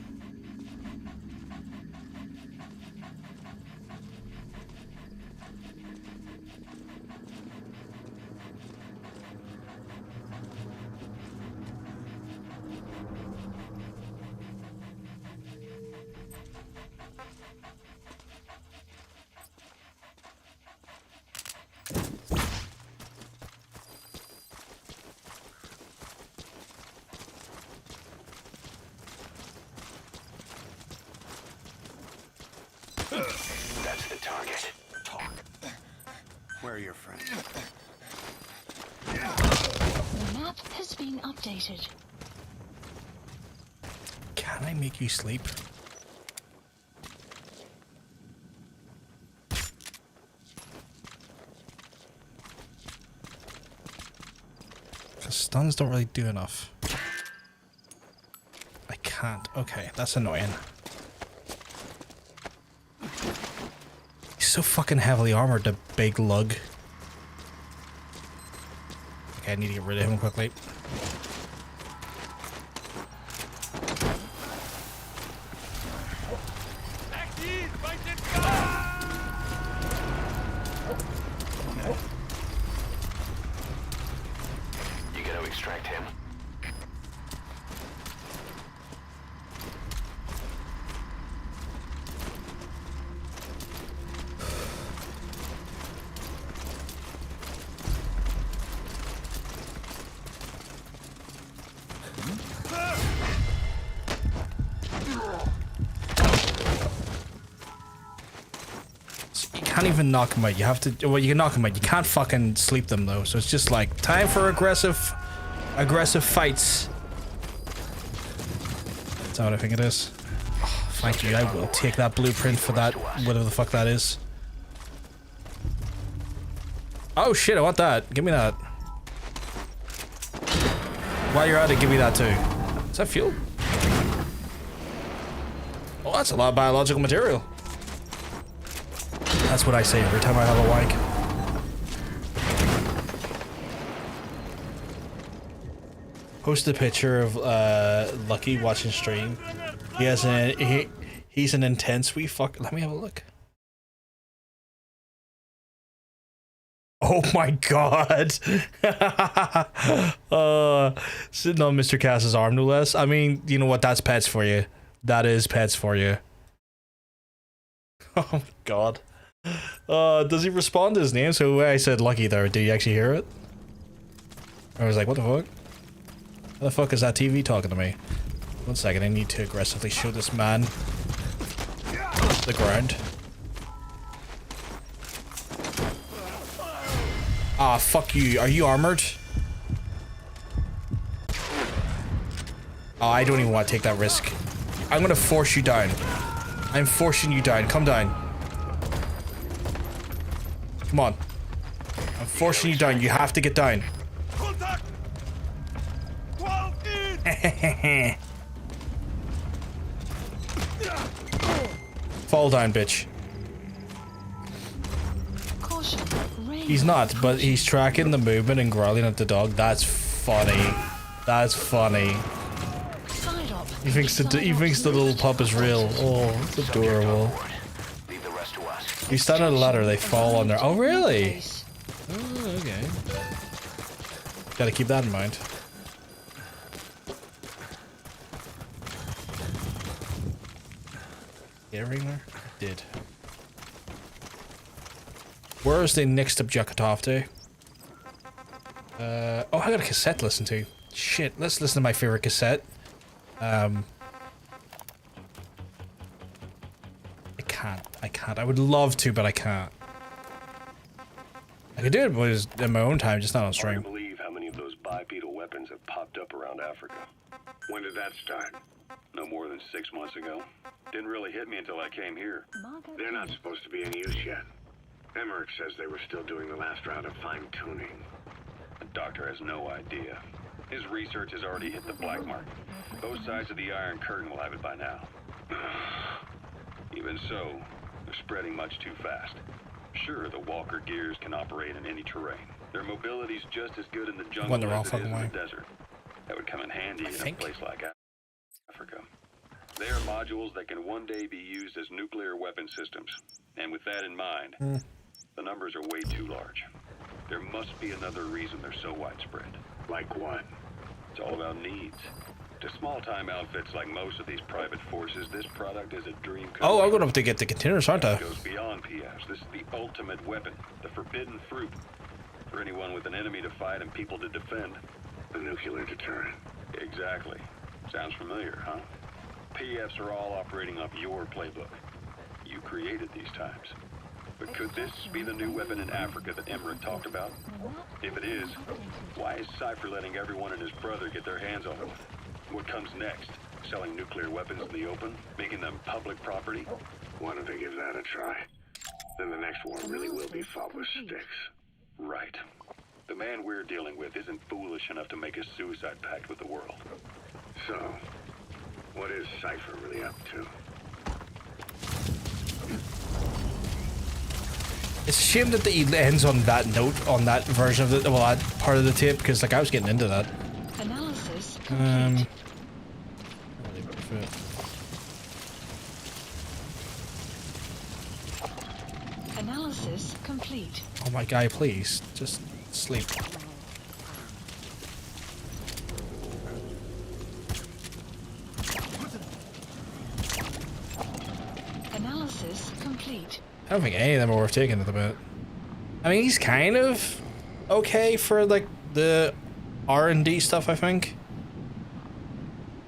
That's the target. Talk. Where are your friends? The map has been updated. Can I make you sleep? The stuns don't really do enough. I can't. Okay, that's annoying. He's so fucking heavily armored, the big lug. Okay, I need to get rid of him quickly. You gotta extract him. You can't even knock him out. You have to. Well, you can knock him out. You can't fucking sleep them though. So it's just like time for aggressive fights. That's what I think it is. Oh, thank you. I will take that blueprint for that, whatever the fuck that is. Oh shit! I want that. Give me that. While you're at it, give me that too. Is that fuel? Oh, that's a lot of biological material. That's what I say every time I have a wank. Post a picture of Lucky watching stream. He has he's an intense wee fuck. Let me have a look. Oh my god. Sitting on Mr. Cass's arm, no less. I mean, you know what? That's pets for you. That is pets for you. Oh my god. Does he respond to his name? So when I said Lucky there, did you actually hear it? I was like, what the fuck? How the fuck is that TV talking to me? 1 second, I need to aggressively show this man the ground. Ah, fuck you. Are you armored? Oh, I don't even want to take that risk. I'm gonna force you down. I'm forcing you down. Come down. Come on. I'm forcing you down. You have to get down. Fall down, bitch. Caution, He's not, but he's tracking the movement and growling at the dog. That's funny. That's funny. He thinks the little pup is real. Oh, it's adorable. You stand on a ladder, they fall on there. Oh, really? Oh, okay. Gotta keep that in mind. Get a ring there? I did. Where's the next objective to? Oh, I got a cassette to listen to. Shit, let's listen to my favorite cassette. I can't. I would love to, but I can't. I could do it in my own time, just not on stream. Hard to believe how many of those bipedal weapons have popped up around Africa. When did that start? No more than 6 months ago. Didn't really hit me until I came here. They're not supposed to be any use yet. Emmerich says they were still doing the last round of fine-tuning. The doctor has no idea. His research has already hit the black market. Both sides of the Iron Curtain will have it by now. Even so, they're spreading much too fast. Sure, the Walker gears can operate in any terrain. Their mobility's just as good in the jungle as it is in the desert. That would come in handy in a place like Africa. They are modules that can one day be used as nuclear weapon systems. And with that in mind, the numbers are way too large. There must be another reason they're so widespread. Like what? It's all about needs. To small-time outfits like most of these private forces, this product is a dream come Oh, I'm true. gonna have to get the containers, aren't I? It goes beyond PFs. This is the ultimate weapon, the forbidden fruit. For anyone with an enemy to fight and people to defend. The nuclear deterrent. Exactly. Sounds familiar, huh? PFs are all operating off your playbook. You created these times. But could this be the new weapon in Africa that Emmerich talked about? If it is, why is Cypher letting everyone and his brother get their hands on one? What comes next? Selling nuclear weapons in the open? Making them public property? Why don't they give that a try? Then the next war really will be fought with sticks. Right. The man we're dealing with isn't foolish enough to make a suicide pact with the world. So, what is Cypher really up to? It's a shame that it ends on that note, on that version of the, well, that part of the tape, because like I was getting into that. Analysis complete. Analysis complete. Oh my guy, please, just sleep. Analysis complete. I don't think any of them are worth taking at the minute. I mean, he's kind of okay for like the R&D stuff, I think.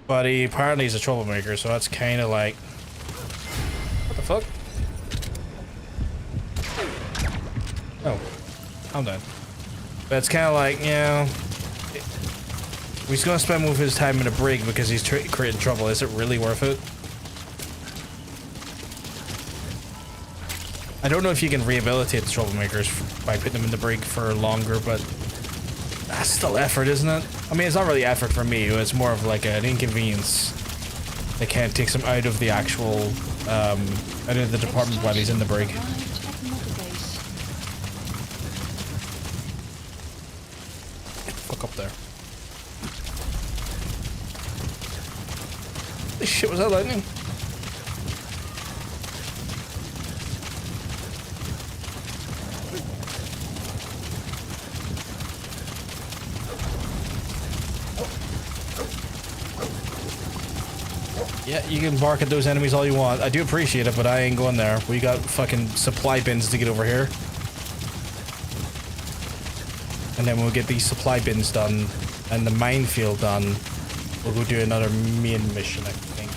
But he apparently is a troublemaker, so that's kind of like, what the fuck? Oh, I'm done. But it's kind of like, you know, he's gonna spend most of his time in a brig because he's creating trouble. Is it really worth it? I don't know if you can rehabilitate the troublemakers by putting them in the brig for longer, but that's still effort, isn't it? I mean, it's not really effort for me. It's more of like an inconvenience that kind of takes him out of the actual, out of the department while he's in the brig. Get the fuck up there. Holy shit, was that lightning? Yeah, you can bark at those enemies all you want. I do appreciate it, but I ain't going there. We got fucking supply bins to get over here. And then we'll get these supply bins done and the minefield done. We'll go do another main mission, I think.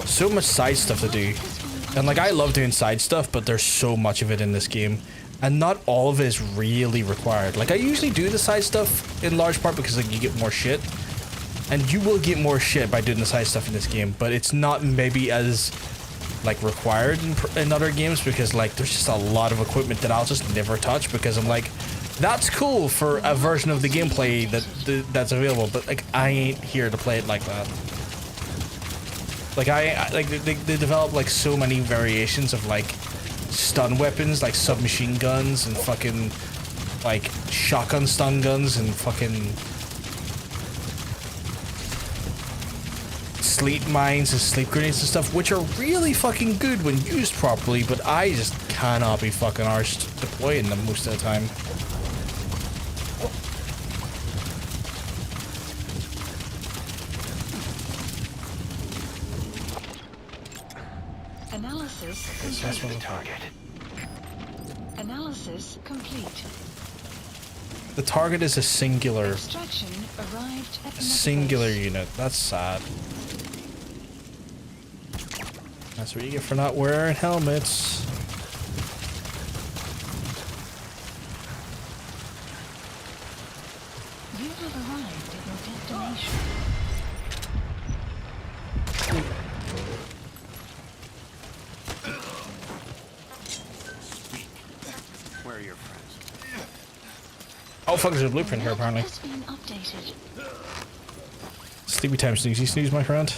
So much side stuff to do, and like I love doing side stuff, but there's so much of it in this game, and not all of it is really required. Like I usually do the side stuff in large part because like you get more shit, and you will get more shit by doing the side stuff in this game, but it's not maybe as like required in other games because like there's just a lot of equipment that I'll just never touch because I'm like, that's cool for a version of the gameplay that's available, but like I ain't here to play it like that. Like they develop like so many variations of like stun weapons, like submachine guns and fucking like shotgun stun guns and fucking sleep mines and sleep grenades and stuff, which are really fucking good when used properly, but I just cannot be fucking arsed deploying them most of the time. Analysis complete. Target. Analysis complete. The target is a singular. Extraction arrived at singular unit. That's sad. That's what you get for not wearing helmets. Oh fuck, there's a blueprint here apparently. Has been updated. Sleepy time snoozy snooze, my friend.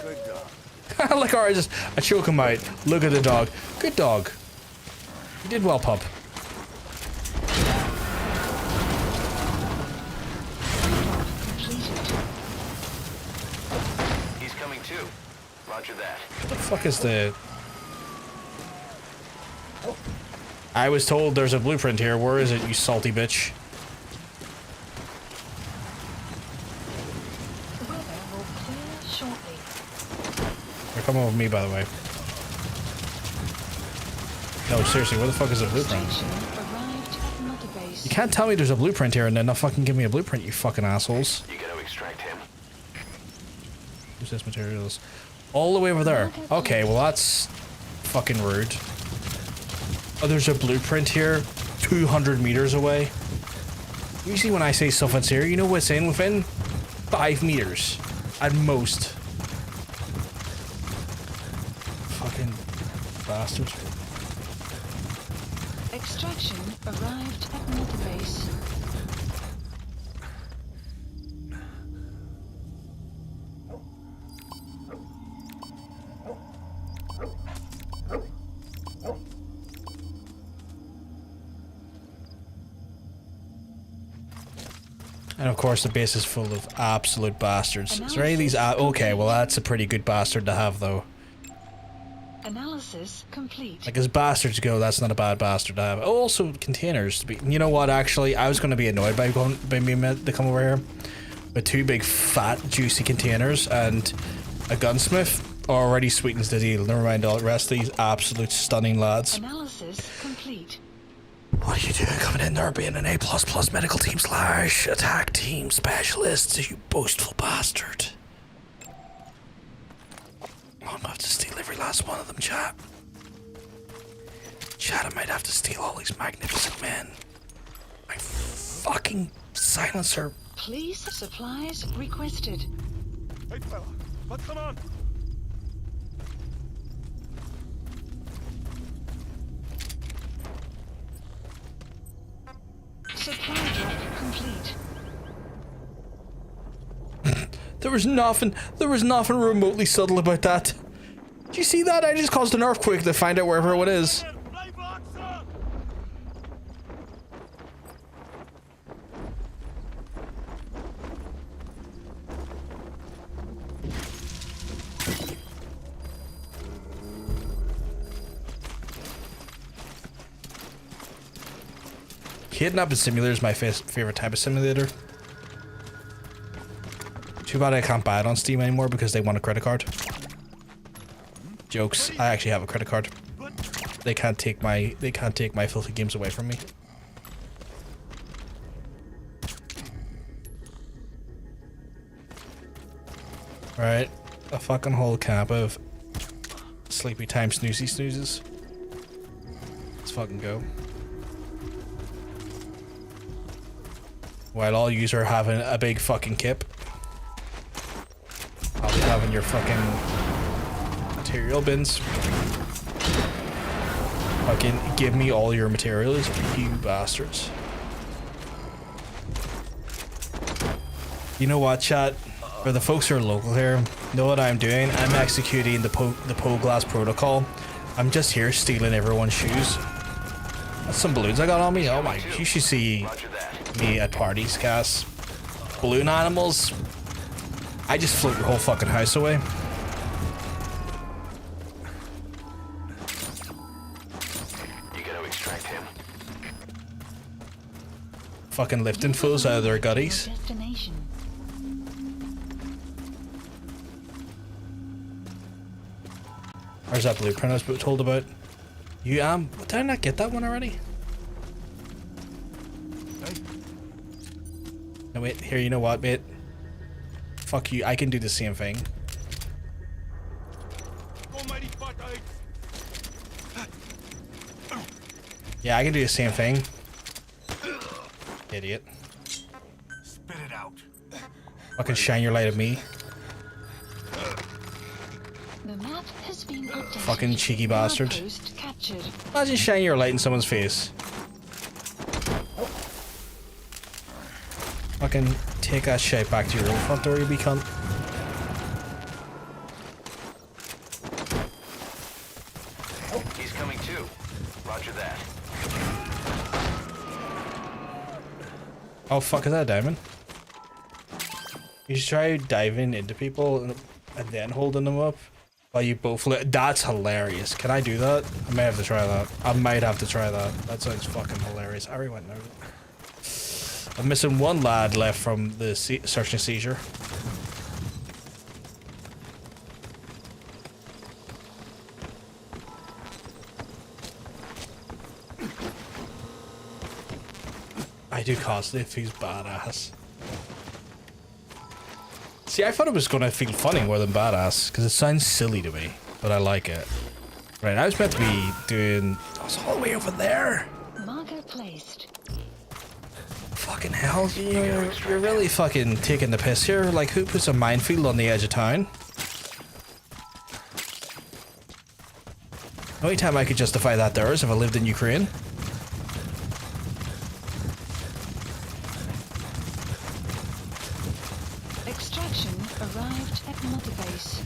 Good dog. Like, alright, I choke him out. Look at the dog. Good dog. You did well, pup. He's coming too. Roger that. What the fuck is the... I was told there's a blueprint here. Where is it, you salty bitch? The weather will clear shortly. They're coming over me, by the way. No, seriously, where the fuck is the blueprint? Arrived at Mother Base. You can't tell me there's a blueprint here and then not fucking give me a blueprint, you fucking assholes. You gotta extract him. Who's this materials? All the way over there. Okay, well that's fucking rude. Oh, there's a blueprint here 200 meters away. Usually when I say stuff that's here, you know what's in within 5 meters at most. Fucking bastards. Extraction arrived at Mother Base. And of course the base is full of absolute bastards. Is there any of these? Okay, well that's a pretty good bastard to have though. Analysis complete. Like as bastards go, that's not a bad bastard to have. Oh, also containers. You know what? Actually, I was going to be annoyed by being meant to come over here with 2 big fat juicy containers and a gunsmith. Already sweetens the deal. Never mind all the rest of these absolute stunning lads. Analysis complete. What are you doing coming in there being an A++ medical team / attack team specialist, you boastful bastard? I'm gonna have to steal every last one of them, chat. Chat, I might have to steal all these magnificent men. My fucking silencer. Police supplies requested. Hey fella, what's going on? Supply drop complete. There was nothing remotely subtle about that. Did you see that? I just caused an earthquake to find out where everyone is. Kidnapping simulator is my favorite type of simulator. Too bad I can't buy it on Steam anymore because they want a credit card. Jokes. I actually have a credit card. They can't take my filthy games away from me. Right, a fucking whole camp of sleepy time snoozy snoozes. Let's fucking go. While all yous are having a big fucking kip, I'll be having your fucking material bins. Fucking give me all your materials, you bastards. You know what, chat? For the folks who are local here, know what I'm doing? I'm executing the Glass protocol. I'm just here stealing everyone's shoes. That's some balloons I got on me. Oh my, you should see me at parties, Cass. Balloon animals. I just float your whole fucking house away. You gotta extract him. Fucking lifting fools out of their gutties. Destination. Where's that blueprint I was told about? You did I not get that one already? No wait, here, you know what, mate? Fuck you, I can do the same thing. Yeah, I can do the same thing. Idiot. Spit it out. Fucking shine your light at me. The map has been updated. Fucking cheeky bastard. Outpost captured. Imagine shining your light in someone's face. Fucking take that shit back to your own front door, you be cunt. He's coming too. Roger that. Oh fuck, is that a diamond? You should try diving into people and then holding them up while you both that's hilarious. Can I do that? I may have to try that. I might have to try that. That sounds fucking hilarious. I already went now. I'm missing one lad left from the search and seizure. I do constantly if he's badass. See, I thought it was gonna feel funny more than badass, because it sounds silly to me, but I like it. Right, I was meant to be doing... I was all the way over there! Marker placed. Fucking hell, you're really fucking taking the piss here. Like, who puts a minefield on the edge of town? The only time I could justify that there is if I lived in Ukraine. Extraction arrived at Mother Base.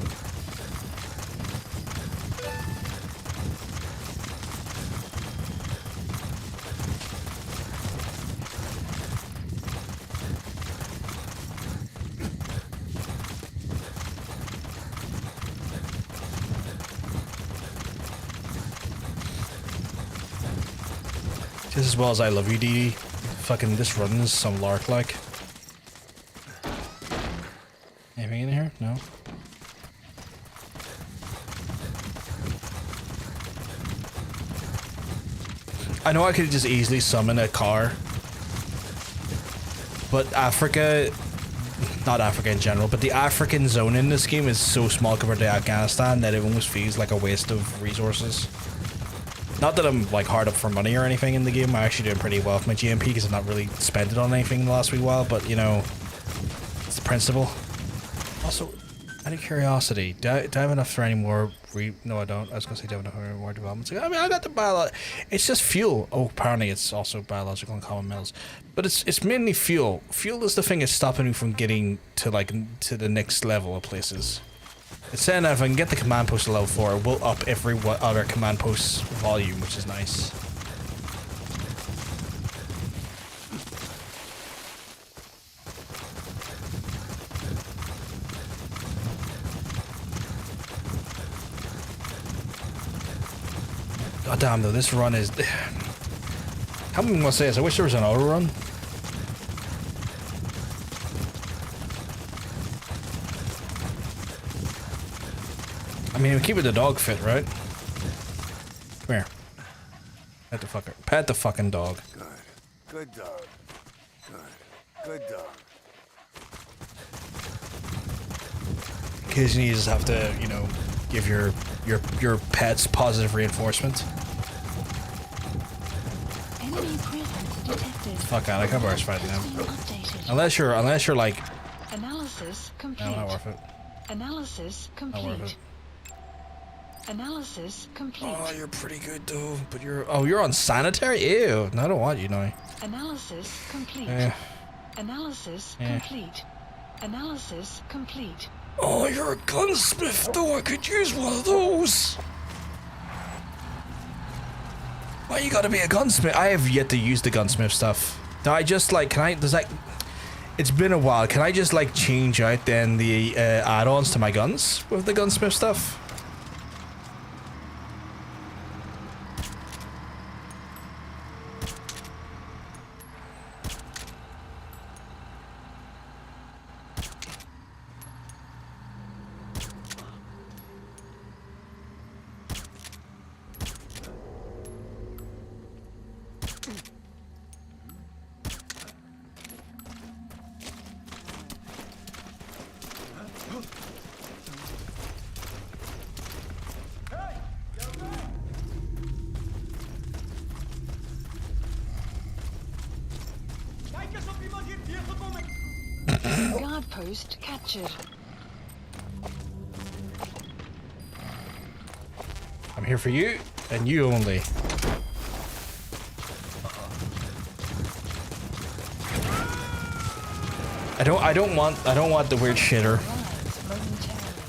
Just as well as I love you, Dee Dee. Fucking this runs some lark like. Anything in here? No. I know I could just easily summon a car, but Africa, not Africa in general, but the African zone in this game is so small compared to Afghanistan that it almost feels like a waste of resources. Not that I'm like hard up for money or anything in the game. I'm actually doing pretty well with my GMP because I've not really spent it on anything in the last wee while, but you know, it's the principle. Also, out of curiosity, do I have enough for any more no, I don't. I was gonna say do I have enough for any more developments. I mean, I got the it's just fuel. Oh, apparently it's also biological and common metals. But it's mainly fuel. Fuel is the thing that's stopping me from getting to to the next level of places. It's saying that if I can get the command post to level 4, it will up every other command post's volume, which is nice. God damn though, this run is... How am I gonna say this? I wish there was an auto run. I mean, we keep the dog fit, right? Come here. Pet the fucker. Pet the fucking dog. Good. Good dog. Good. Good dog. Occasionally you just have to, you know, give your pets positive reinforcement. Enemy presence detected. Fuck out, I can't bother fighting them. Unless you're like... Analysis complete. No, not worth it. Analysis complete. Not worth it. Analysis complete. Oh, you're pretty good though, but you're on sanitary? Ew, no, I don't want you now. Analysis complete. Analysis complete. Analysis complete. Oh, you're a gunsmith though, I could use one of those. Why you gotta be a gunsmith? I have yet to use the gunsmith stuff. Do I just like, it's been a while, can I just like change out then the add-ons to my guns with the gunsmith stuff? Guard post captured. I'm here for you, and you only. I don't want the weird shitter.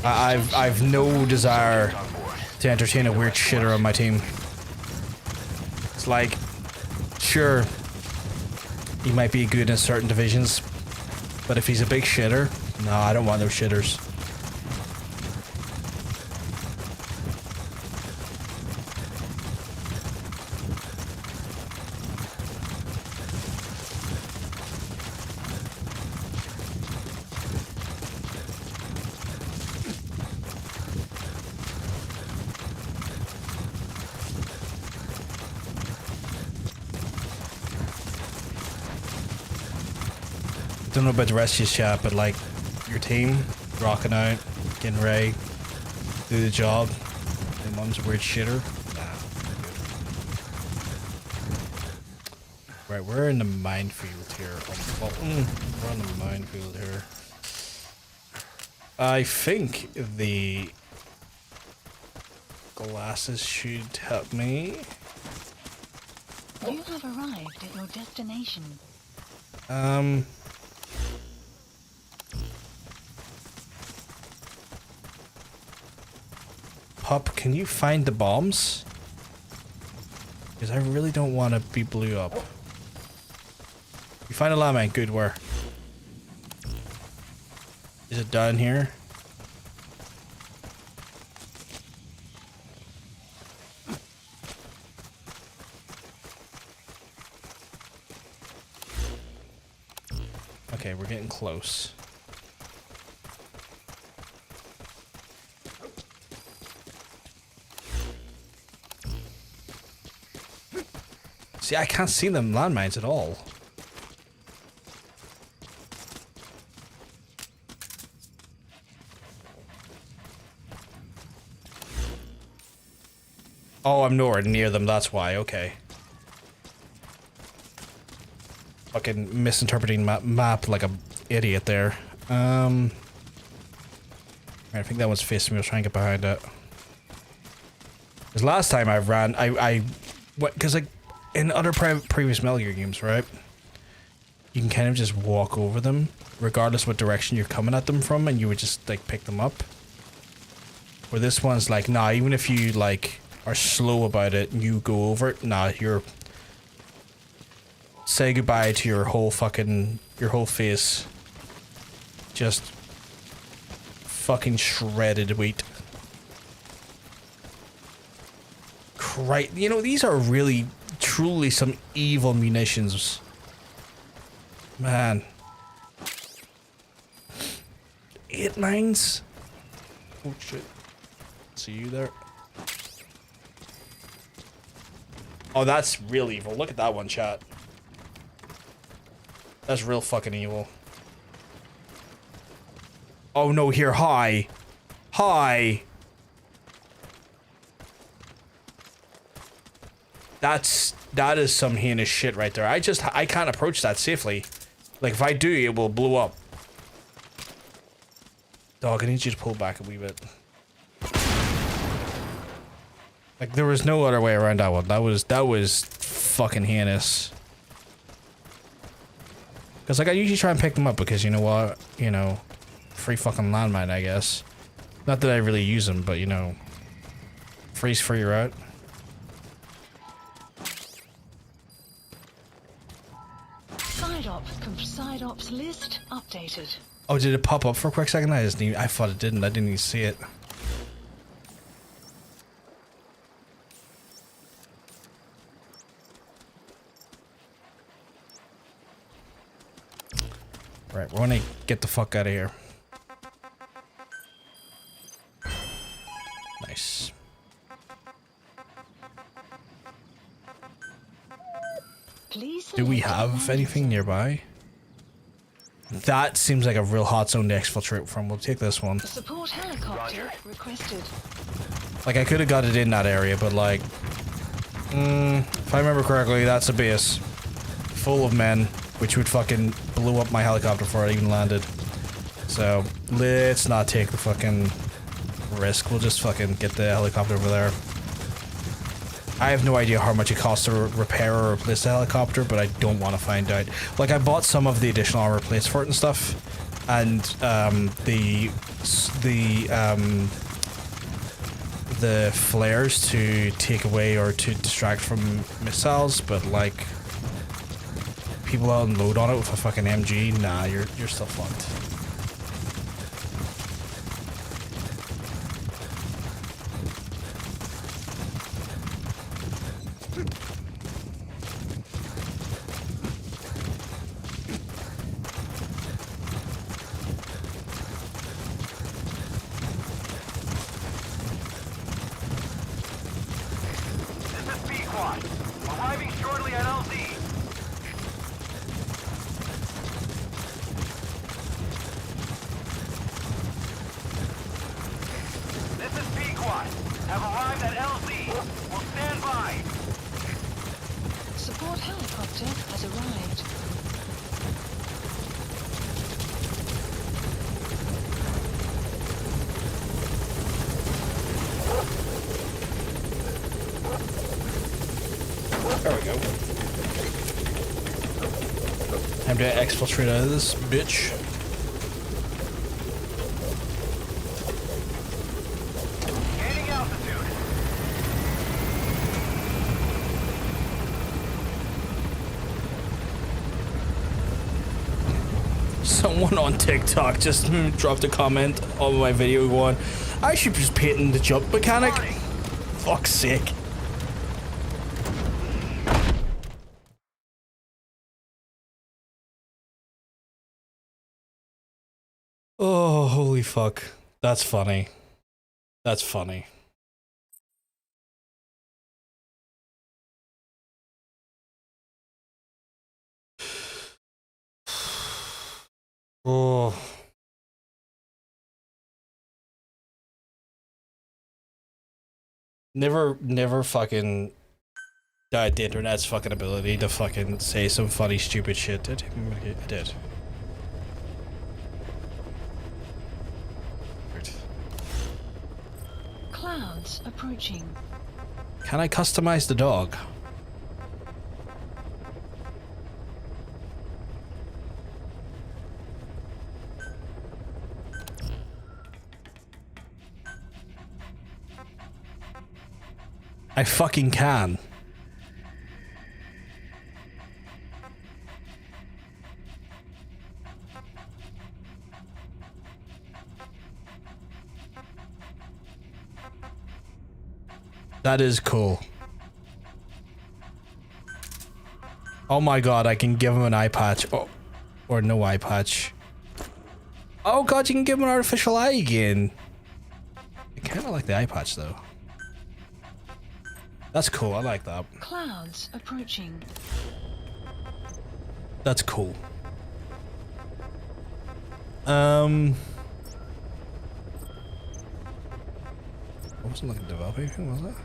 I've no desire to entertain a weird shitter on my team. It's like, sure, he might be good in certain divisions, but if he's a big shitter, no, I don't want those shitters. Don't know about the rest of your chat, but like your team rocking out, getting ready, do the job. Your mum's a weird shitter. Nah. Right, we're in the minefield here. We're on the minefield here. I think the glasses should help me. You have arrived at your destination. Pup, can you find the bombs? Because I really don't want to be blew up. You find a landmine, good, where? Is it down here? Okay, we're getting close. See, I can't see them landmines at all. Oh, I'm nowhere near them, that's why, okay. Fucking misinterpreting map like an idiot there. I think that one's facing me, I was trying to get behind it. Because last time I ran, I went, because like, in other previous Metal Gear games, right? You can kind of just walk over them, regardless what direction you're coming at them from, and you would just, like, pick them up. Where this one's like, nah, even if you, like, are slow about it, and you go over it, nah, you're... Say goodbye to your whole fucking... your whole face. Just... fucking shredded wheat. Right, you know, these are really... truly some evil munitions. Man. 8 mines? Oh shit. See you there. Oh, that's real evil. Look at that one, chat. That's real fucking evil. Oh no, here, hi. Hi. That is some heinous shit right there. I can't approach that safely. Like, if I do, it will blow up. Dog, I need you to pull back a wee bit. Like, there was no other way around that one. That was fucking heinous. Because, like, I usually try and pick them up because, you know what? You know, free fucking landmine, I guess. Not that I really use them, but, you know, freeze free route. Side ops list updated. Oh, did it pop up for a quick second? I thought it didn't. I didn't even see it. Right, we're gonna get the fuck out of here. Nice. Do we have anything nearby? That seems like a real hot zone to exfiltrate from. We'll take this one. Support helicopter requested. Like, I could have got it in that area, but like... if I remember correctly, that's a base. Full of men, which would fucking blow up my helicopter before it even landed. So, let's not take the fucking risk. We'll just fucking get the helicopter over there. I have no idea how much it costs to repair or replace the helicopter, but I don't want to find out. Like, I bought some of the additional armor plates for it and stuff, and the flares to take away or to distract from missiles, but like people unload on it with a fucking MG, nah, you're still fucked. Arriving shortly at LZ. This is P-Quad. Have arrived at LZ. Will stand by. Support helicopter has arrived. There we go. Time to exfiltrate out of this bitch. Gaining altitude. Someone on TikTok just dropped a comment on my video going, I should just patent the jump mechanic. Fuck's sake. Oh, holy fuck. That's funny. That's funny. Oh. Never fucking doubt the internet's fucking ability to fucking say some funny, stupid shit. I did. Clouds approaching. Can I customize the dog? I fucking can. That is cool. Oh my god, I can give him an eye patch. Oh, or no eye patch. Oh god, you can give him an artificial eye again. I kind of like the eye patch though. That's cool, I like that. Clouds approaching. That's cool. I wasn't looking to develop anything, was it?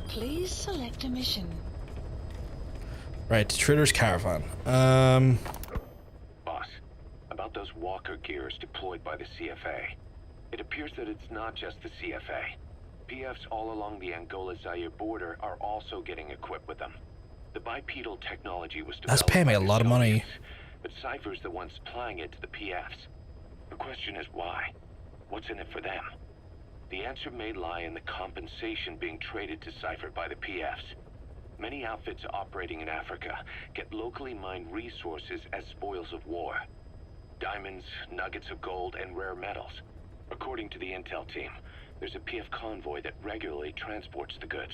Please select a mission. Right, Trader's Caravan. Boss, about those walker gears deployed by the CFA. It appears that it's not just the CFA. PFs all along the Angola-Zaire border are also getting equipped with them. The bipedal technology was developed. That's paying me a lot of money. But Cypher's the one supplying it to the PFs. The question is why? What's in it for them? The answer may lie in the compensation being traded to Cypher by the PFs. Many outfits operating in Africa get locally mined resources as spoils of war. Diamonds, nuggets of gold, and rare metals. According to the intel team, there's a PF convoy that regularly transports the goods.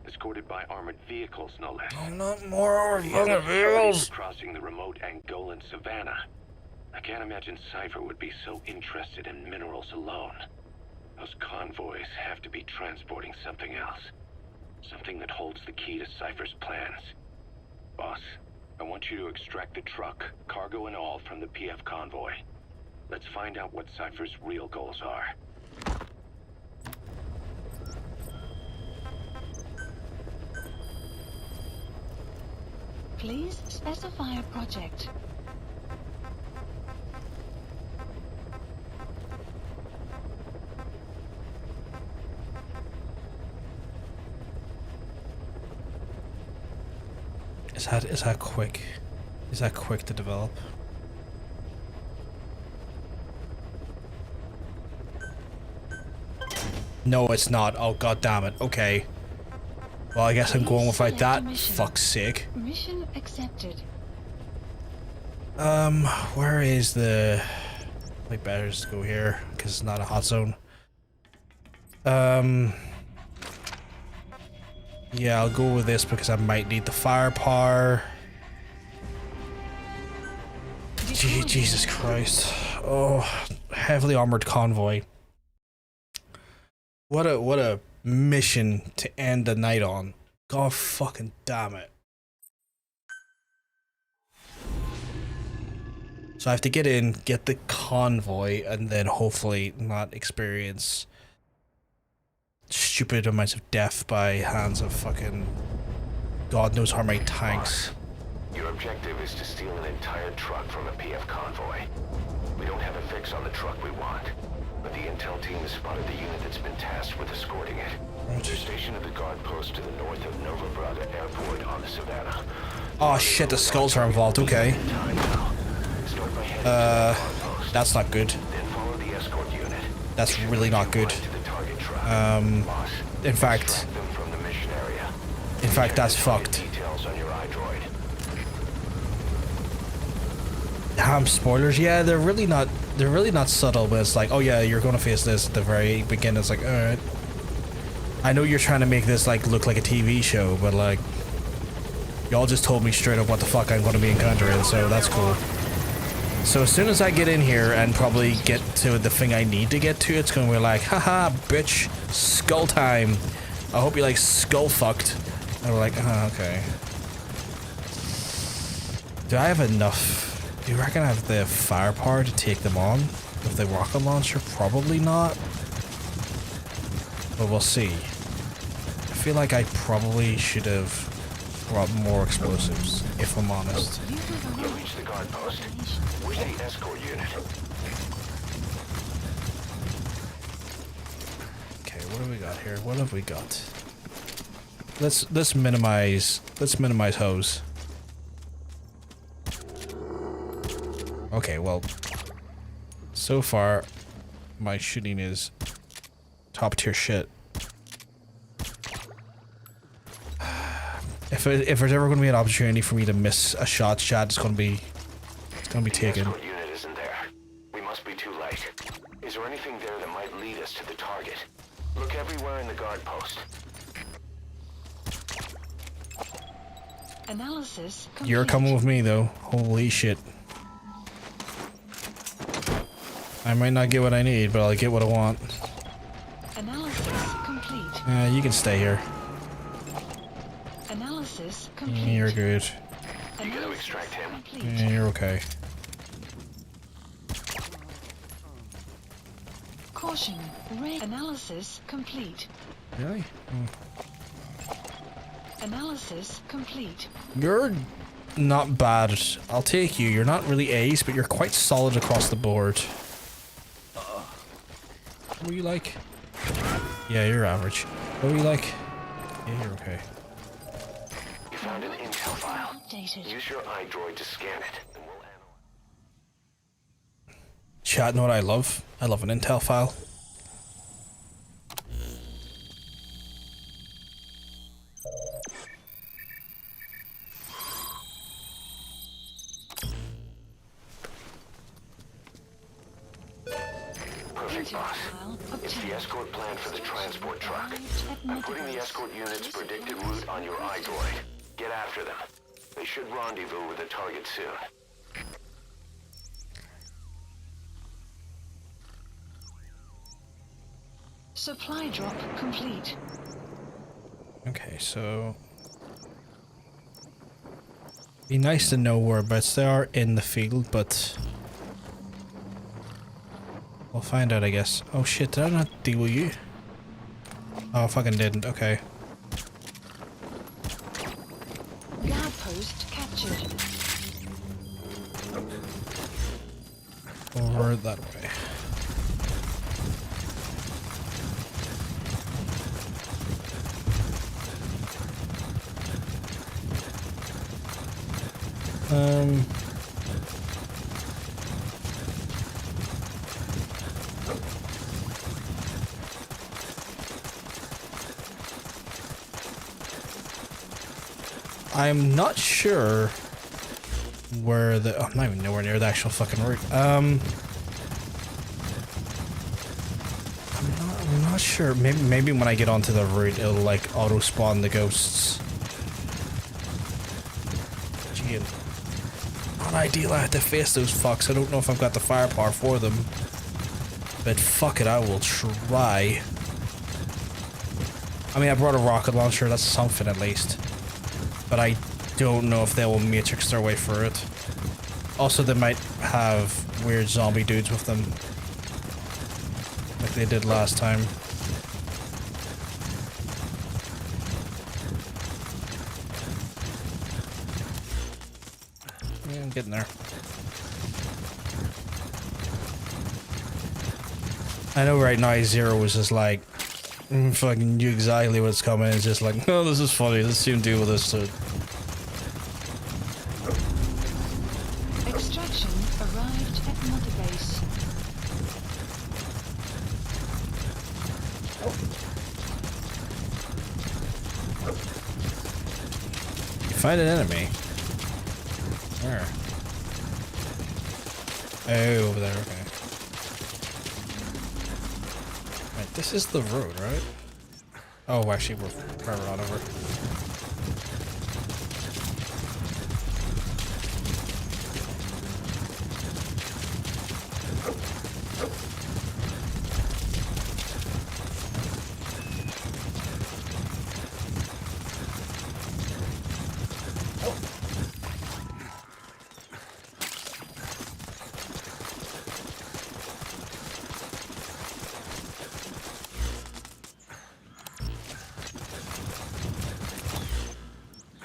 Escorted by armored vehicles, no less. Oh, not more armored vehicles! Crossing the remote Angolan savannah. I can't imagine Cypher would be so interested in minerals alone. Those convoys have to be transporting something else. Something that holds the key to Cypher's plans. Boss, I want you to extract the truck, cargo and all, from the PF convoy. Let's find out what Cypher's real goals are. Please specify a project. Is that quick? Is that quick to develop? No, it's not. Oh, god damn it. Okay. Well, I guess I'm going with like that. Fuck's sake. Mission accepted. Where is the... Like, better just go here, because it's not a hot zone. Yeah, I'll go with this because I might need the firepower. Jesus Christ. Oh, heavily armored convoy. What a mission to end the night on. God fucking damn it. So I have to get in, get the convoy, and then hopefully not experience stupid amounts of death by hands of fucking God knows how many tanks. Your objective is to steal an entire truck from a PF convoy. We don't have a fix on the truck we want, but the intel team has spotted the unit that's been tasked with escorting it. They're stationed at the guard post to the north of Nova Braga Airport on the Savannah. Oh shit, the skulls are involved, okay. That's not good. That's really not good. In fact, that's fucked. Spoilers, yeah, they're really not subtle, but it's like, oh yeah, you're gonna face this at the very beginning. It's like, alright. I know you're trying to make this like look like a TV show, but like, y'all just told me straight up what the fuck I'm gonna be encountering, so that's cool. So as soon as I get in here and probably get to the thing I need to get to, it's gonna be like, haha, bitch, skull time. I hope you like skull fucked. And we're like, okay. Do I have enough? Do you reckon I have the firepower to take them on? With the rocket launcher? Probably not. But we'll see. I feel like I probably should have brought more explosives, if I'm honest. You'll reach the guard post. Where's the escort unit? Okay, what have we got here? What have we got? Let's minimize hose. Okay, well, so far my shooting is top tier shit. If there's ever going to be an opportunity for me to miss a shot, it's going to be taken. The escort unit isn't there. We must be too late. Is there anything there that might lead us to the target? Look everywhere in the guard post. Analysis complete. You're coming with me though. Holy shit. I might not get what I need, but I'll get what I want. Analysis complete. You can stay here. Analysis complete. You're good. You gotta extract him. Yeah, you're okay. Caution. Analysis complete. Really? Analysis complete. You're not bad. I'll take you. You're not really ace, but you're quite solid across the board. What are you like? Yeah, you're average. What are you like? Yeah, you're okay. You found an intel file. Use your iDroid to scan it, and we'll analyze. Chat, know what I love? I love an intel file. Perfect, boss. It's the escort plan for the transport truck. I'm putting the escort unit's predicted route on your iDroid. Get after them. They should rendezvous with the target soon. Supply drop complete. Okay, so be nice to know whereabouts they are in the field, but we'll find out, I guess. Oh shit, did I not deal with you? Oh, I fucking didn't. Okay. Guard post captured. Or that way. I'm not sure where the... Oh, I'm not even nowhere near the actual fucking route. I'm not sure. Maybe when I get onto the route, it'll like auto spawn the ghosts. Gee, not ideal. I have to face those fucks. I don't know if I've got the firepower for them, but fuck it, I will try. I mean, I brought a rocket launcher. That's something at least, but I don't know if they will matrix their way through it. Also, they might have weird zombie dudes with them, like they did last time. Yeah, I'm getting there. I know right now Zero was just like, fucking knew exactly what's coming. It's just like, oh, this is funny. Let's soon deal with this. So. Extraction arrived at Mother Base. You find an enemy. Where? Oh, over there. Okay. Right, this is the road, right? Oh, actually, we're further on over.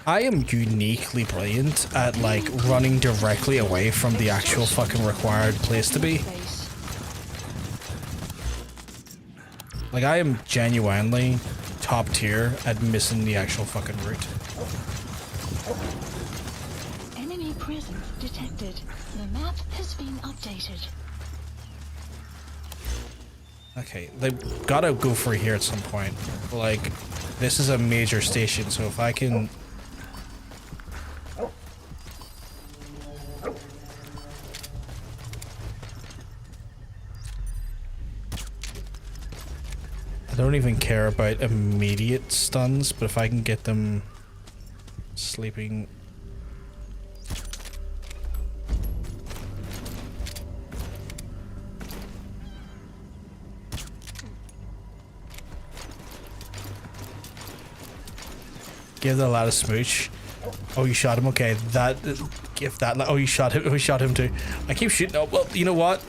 I am uniquely brilliant at like running directly away from the actual fucking required place to be. Like I am genuinely top tier at missing the actual fucking route. Enemy presence detected. The map has been updated. Okay, they gotta go for here at some point. Like, this is a major station, so if I can... I don't even care about immediate stuns, but if I can get them sleeping... Give the lad a smooch. Oh, you shot him. Okay, that. Give that. Oh, you shot him. Oh, you shot him too. I keep shooting. Oh, well, you know what?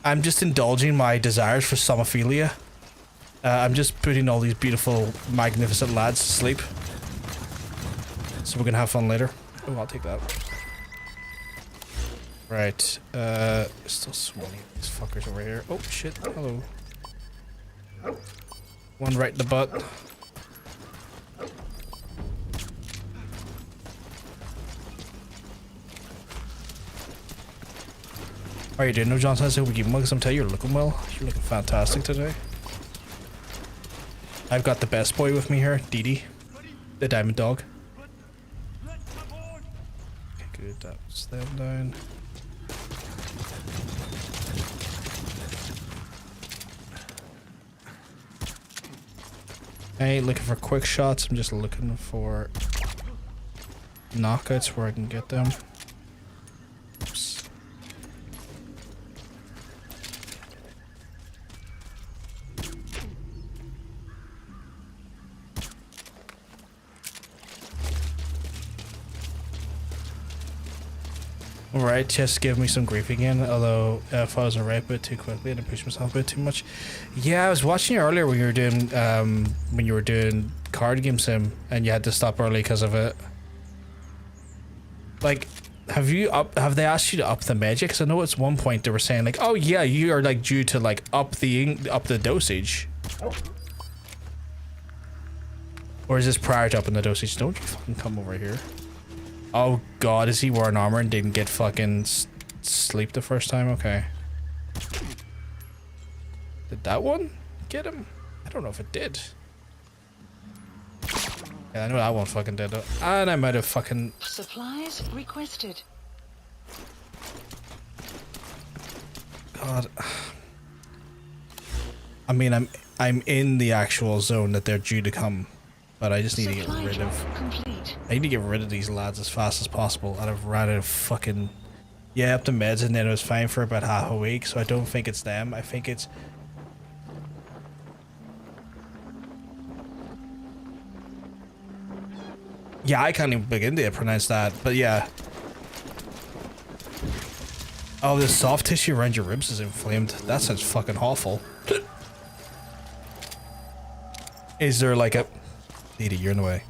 I'm just indulging my desires for somophilia. I'm just putting all these beautiful, magnificent lads to sleep. So we're gonna have fun later. Oh, I'll take that. Right. Still so many of these fuckers over here. Oh shit. Hello. One right in the butt. How are you doing? No, Johnson, I hope we keep mugs. I'm telling you, you're looking well. You're looking fantastic today. I've got the best boy with me here, Dee Dee, the diamond dog. Okay, good. That's them down. I ain't looking for quick shots. I'm just looking for knockouts where I can get them. Oops. Alright, just give me some grief again, although if I was a right bit too quickly and I pushed myself a bit too much. Yeah, I was watching you earlier when you were doing card game sim and you had to stop early because of it. Like, Have they asked you to up the magic? Because I know at one point they were saying like, oh yeah, you are like due to like up the dosage. Or is this prior to upping the dosage? Don't you fucking come over here. Oh god, is he wearing armor and didn't get fucking sleep the first time? Okay. Did that one get him? I don't know if it did. Yeah, I know that one fucking did it. And I might have fucking... Supplies requested. God. I mean, I'm in the actual zone that they're due to come. But I just need to get rid of... I need to get rid of these lads as fast as possible. I've ran out of fucking... Yeah, up the meds and then it was fine for about half a week. So I don't think it's them. I think it's... Yeah, I can't even begin to pronounce that. But yeah. Oh, the soft tissue around your ribs is inflamed. That sounds fucking awful. Is there like a... Nita, you're in the way.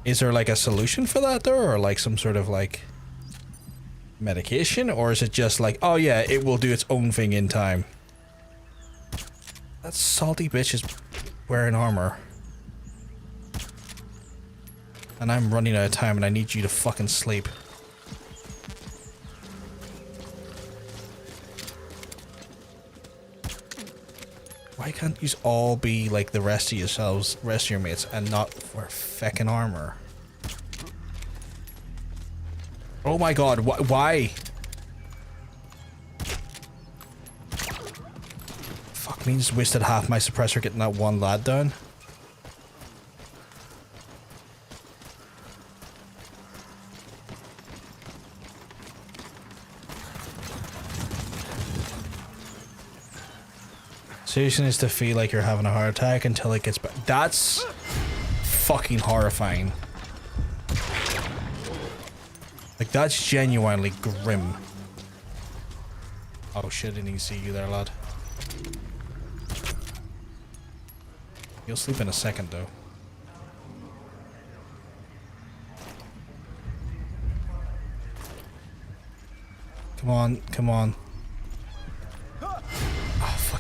Is there like a solution for that though, or like some sort of like medication, or is it just like, oh yeah, it will do its own thing in time? That salty bitch is wearing armor. And I'm running out of time and I need you to fucking sleep. Why can't you all be like the rest of yourselves, rest of your mates, and not wear feckin' armor? Oh my god, why? Fuck me, just wasted half my suppressor getting that one lad down. Solution is to feel like you're having a heart attack until it gets back. That's fucking horrifying. Like, that's genuinely grim. Oh shit, I didn't even see you there, lad. You'll sleep in a second, though. Come on, come on.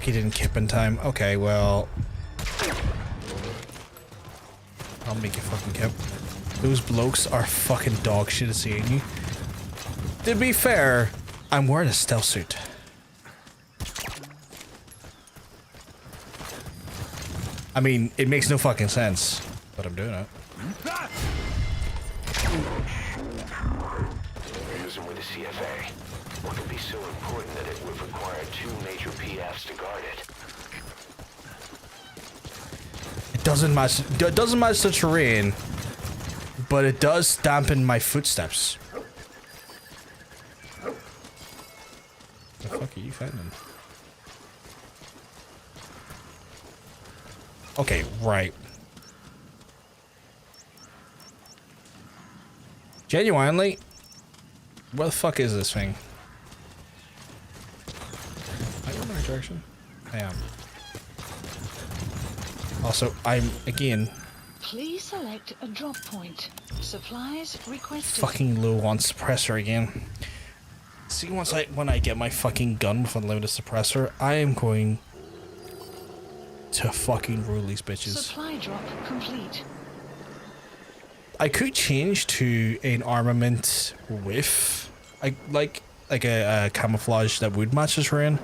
He didn't kip in time. Okay, well, I'll make you fucking kip. Those blokes are fucking dog shit at seeing you. To be fair, I'm wearing a stealth suit. I mean, it makes no fucking sense, but I'm doing it. Using with the CFA. What could be so important that it would require 2 major PFs to guard it? It doesn't match the terrain, but it does dampen my footsteps. The fuck are you finding? Okay, right. Genuinely, where the fuck is this thing? Am I going the right direction? I am. Also, I'm again. Please select a drop point. Supplies requested. Fucking low on suppressor again. See, when I get my fucking gun with unlimited suppressor, I am going to fucking rule these bitches. Supply drop complete. I could change to an armament with like a camouflage that would match the terrain.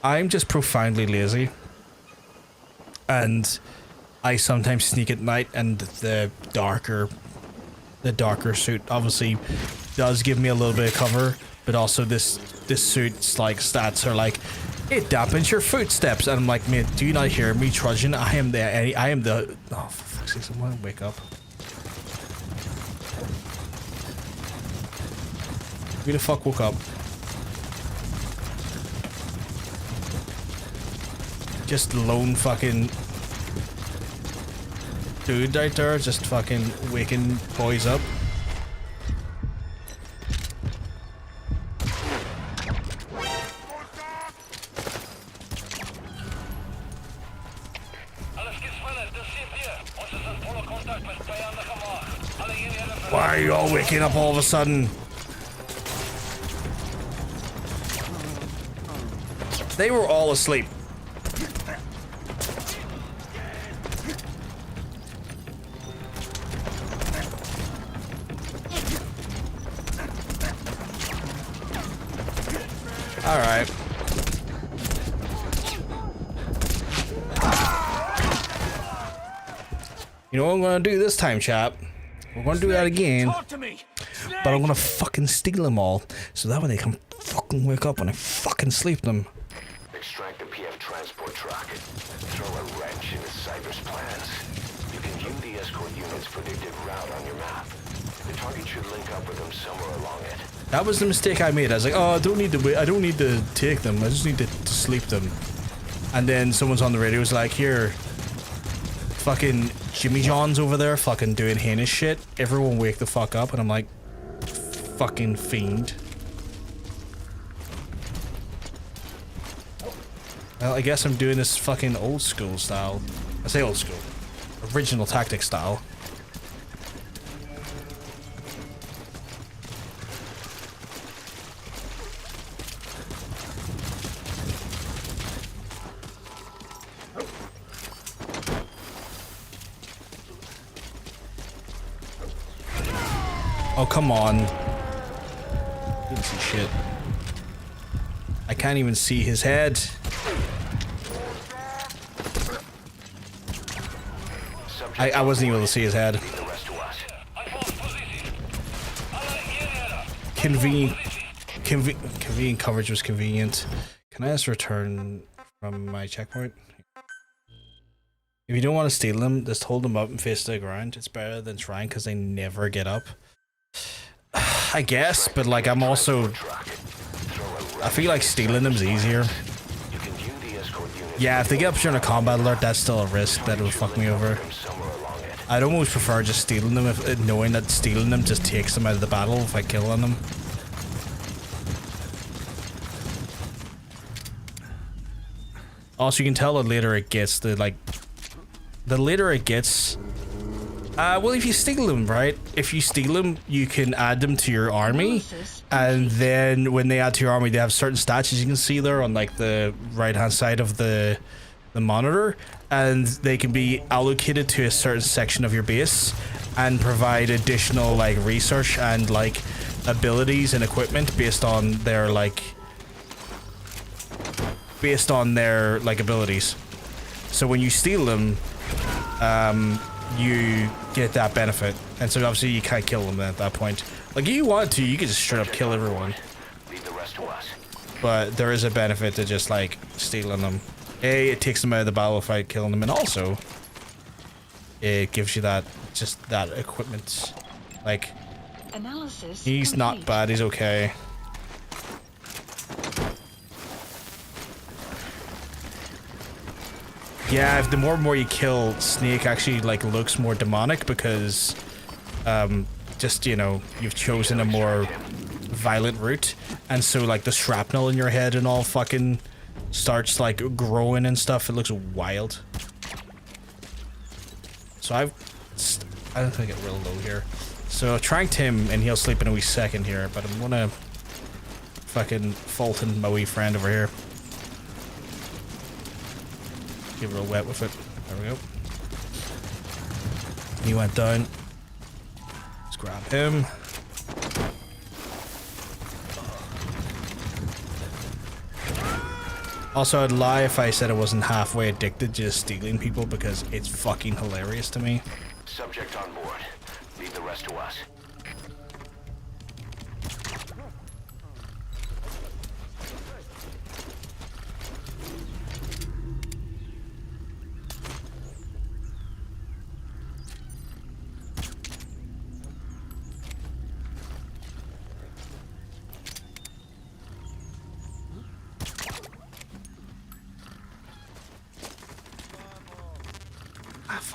I'm just profoundly lazy. And I sometimes sneak at night, and the darker suit obviously does give me a little bit of cover, but also this suit's like stats are like, it dampens your footsteps, and I'm like, mate, do you not hear me trudging? I am the oh, for fuck's sake, someone wake up. Who the fuck woke up? Just lone fucking dude out there, just fucking waking boys up. Why are you all waking up all of a sudden? They were all asleep. All right. You know what I'm gonna do this time, chap? We're gonna do that again, but I'm gonna fucking steal them all, so that way they can fucking wake up when I fucking sleep them. Extract the PF transport truck. Throw a wrench into Cyber's plans. You can view the escort unit's predicted route on your map. The target should link up with them somewhere along it. That was the mistake I made. I was like, oh, I don't need to wait. I don't need to take them. I just need to sleep them. And then someone's on the radio was like, here, fucking Jimmy John's over there fucking doing heinous shit. Everyone wake the fuck up. And I'm like, fucking fiend. Well, I guess I'm doing this fucking old school style. I say old school. Original tactic style. Oh, come on. Didn't see shit. I can't even see his head. I wasn't able to see his head. Convenient coverage was convenient. Can I just return from my checkpoint? If you don't want to steal them, just hold them up and face the ground. It's better than trying because they never get up. I guess, but like I'm also... I feel like stealing them is easier. Yeah, if they get up during a combat alert, that's still a risk that will fuck me over. I'd almost prefer just stealing them, if knowing that stealing them just takes them out of the battle if I kill on them. Also, you can tell the later it gets, the later it gets... well, if you steal them, right? If you steal them, you can add them to your army. And then when they add to your army, they have certain stats, as you can see there on like the right-hand side of the monitor. And they can be allocated to a certain section of your base and provide additional like research and like abilities and equipment based on their abilities. So when you steal them, you get that benefit, and so obviously you can't kill them at that point. Like if you wanted to, you could just straight up kill everyone. But there is a benefit to just like stealing them. A, it takes them out of the battle fight, killing them, and also it gives you that equipment. Like he's not bad, he's okay. Yeah, if the more and more you kill, Snake actually like looks more demonic because just, you know, you've chosen a more violent route, and so like the shrapnel in your head and all fucking starts like growing and stuff. It looks wild. So I don't think I get real low here. So I've tranked him and he'll sleep in a wee second here, but I'm gonna fucking Fulton my wee friend over here. Give it a wet with it. There we go. He went down. Let's grab him. Also, I'd lie if I said I wasn't halfway addicted to just stealing people because it's fucking hilarious to me. Subject on board. Leave the rest to us.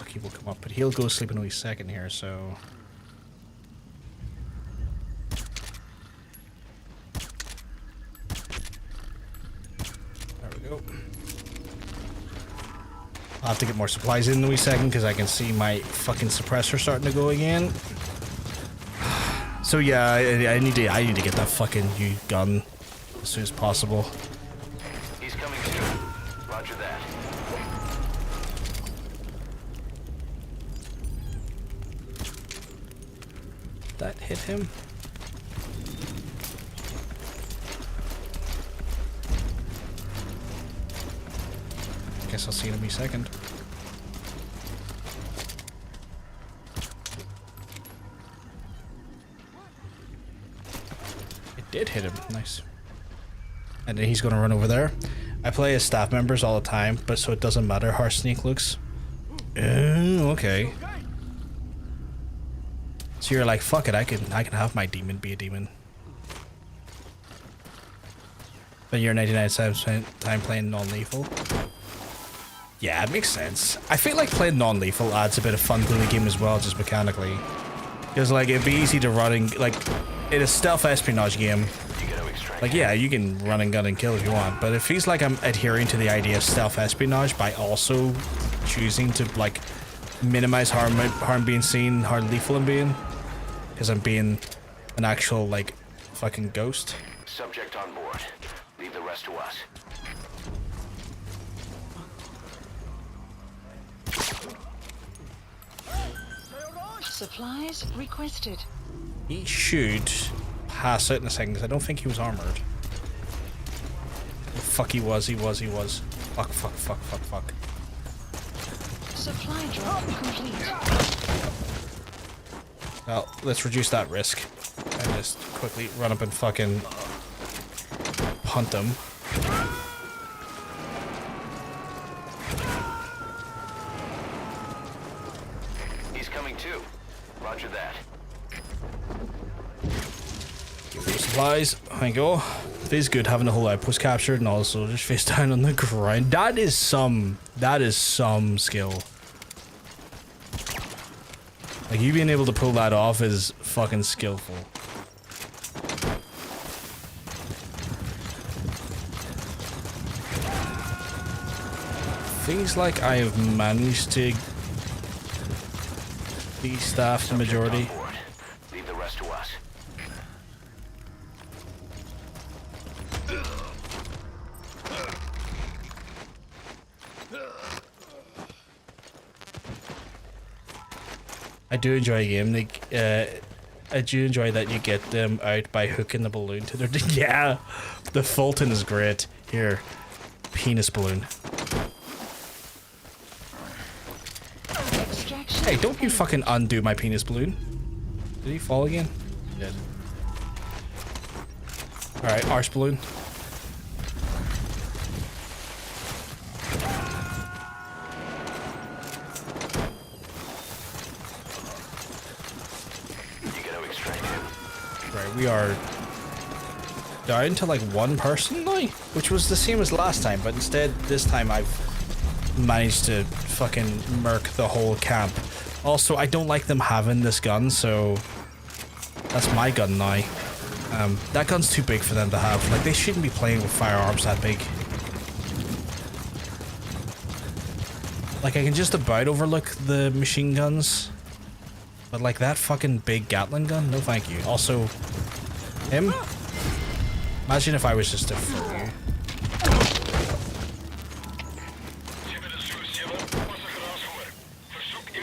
He will come up, but he'll go sleep in a wee second here, so... There we go. I'll have to get more supplies in a wee second, because I can see my fucking suppressor starting to go again. So yeah, I need to get that fucking new gun as soon as possible. He's coming Roger that. That hit him. Guess I'll see in a wee second. It did hit him. Nice. And then he's gonna run over there. I play as staff members all the time, but so it doesn't matter how Sneak looks. Okay. So you're like, fuck it, I can have my demon be a demon. But you're 99% time playing non-lethal. Yeah, it makes sense. I feel like playing non-lethal adds a bit of fun to the game as well, just mechanically. Because like it'd be easy to run and like in a stealth espionage game. Like yeah, you can run and gun and kill if you want, but it feels like I'm adhering to the idea of stealth espionage by also choosing to like minimize harm being seen, how lethal I'm being, because I'm being an actual like fucking ghost. Subject on board. Leave the rest to us. Supplies requested. He should pass out in a second because I don't think he was armored. Fuck, he was. Fuck. Supply drop complete. Well, let's reduce that risk and just quickly run up and fucking punt him. He's coming too. Roger that. Give him supplies. Thank you. Feels good having the whole outpost captured and also just face down on the ground. That is some skill. Like you being able to pull that off is fucking skillful. Things like I have managed to de-staff the majority. Leave the rest to us. I do enjoy a game. Like, I do enjoy that you get them out by hooking the balloon to their. Yeah, the Fulton is great. Here, penis balloon. Hey, don't you fucking undo my penis balloon. Did he fall again? He did. Alright, arse balloon. You gotta extract him. Right, we are down to like one person now, which was the same as last time, but instead this time I've managed to fucking murk the whole camp. Also, I don't like them having this gun, so that's my gun now. That gun's too big for them to have. Like, they shouldn't be playing with firearms that big. Like, I can just about overlook the machine guns, but like that fucking big Gatling gun? No thank you. Also, him? Imagine if I was just to throw you.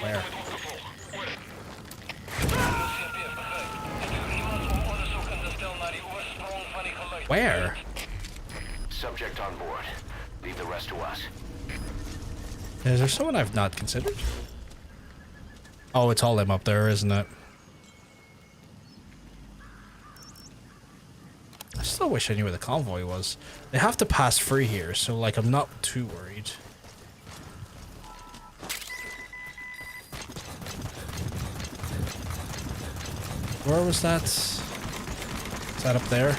Where? Where? Subject on board. Leave the rest to us. Is there someone I've not considered? Oh, it's all him up there, isn't it? I still wish I knew where the convoy was. They have to pass free here, so like I'm not too worried. Where was that? Is that up there?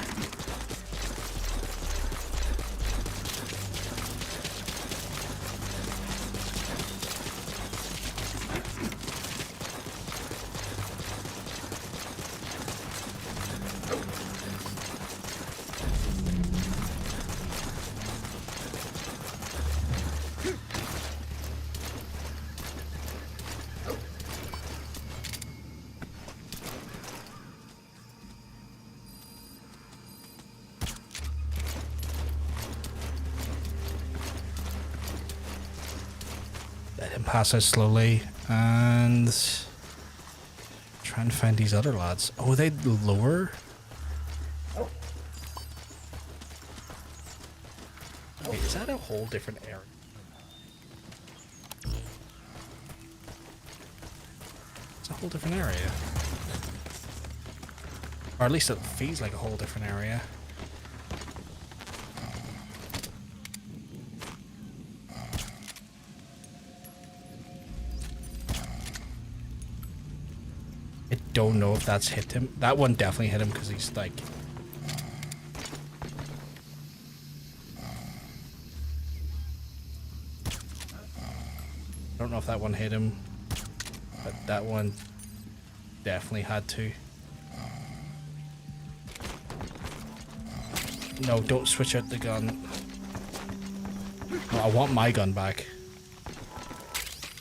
pass out slowly and try and find these other lads. Oh, they lower? Wait, is that a whole different area? It's a whole different area. Or at least it feels like a whole different area. I don't know if that's hit him. That one definitely hit him because he's like... I don't know if that one hit him, but that one definitely had to. No, don't switch out the gun. No, I want my gun back.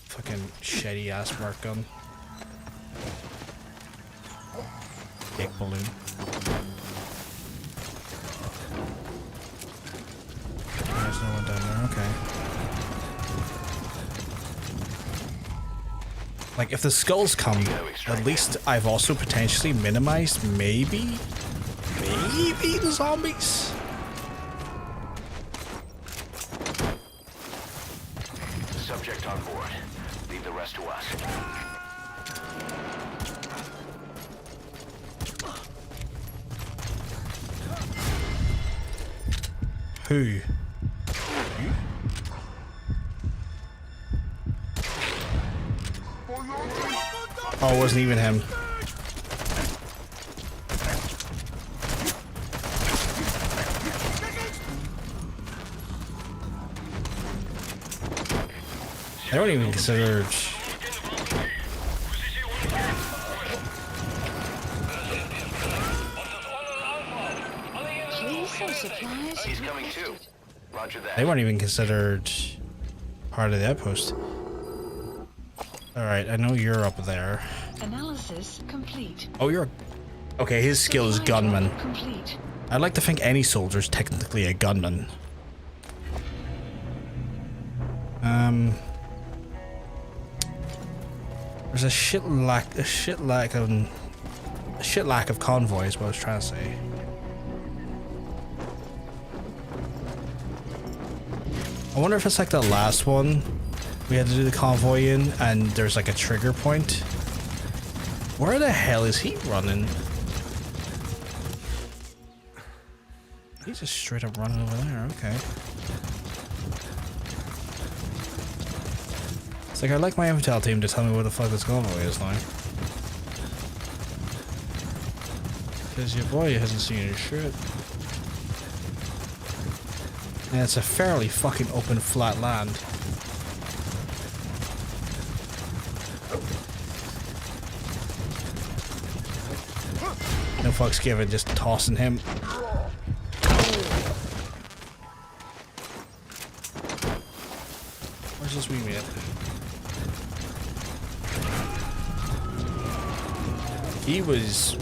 Fucking shitty ass mark gun. Big balloon. There's no one down there, okay. Like, if the skulls come, at least I've also potentially minimized, maybe the zombies? Subject on board. Leave the rest to us. Who? Oh, it wasn't even him. I don't even consider... He's coming too. Roger that. They weren't even considered part of the outpost. Alright, I know you're up there. Analysis complete. Oh, you're... Okay, his skill is gunman. Complete. I'd like to think any soldier's technically a gunman. There's a shit lack of convoy is what I was trying to say. I wonder if it's like the last one we had to do the convoy in and there's like a trigger point. Where the hell is he running? He's just straight up running over there, okay. It's like, I'd like my intel team to tell me where the fuck this convoy is now. Because your boy hasn't seen his shit. And it's a fairly fucking open, flat land. No fucks given, just tossing him. Where's this wee mate? He was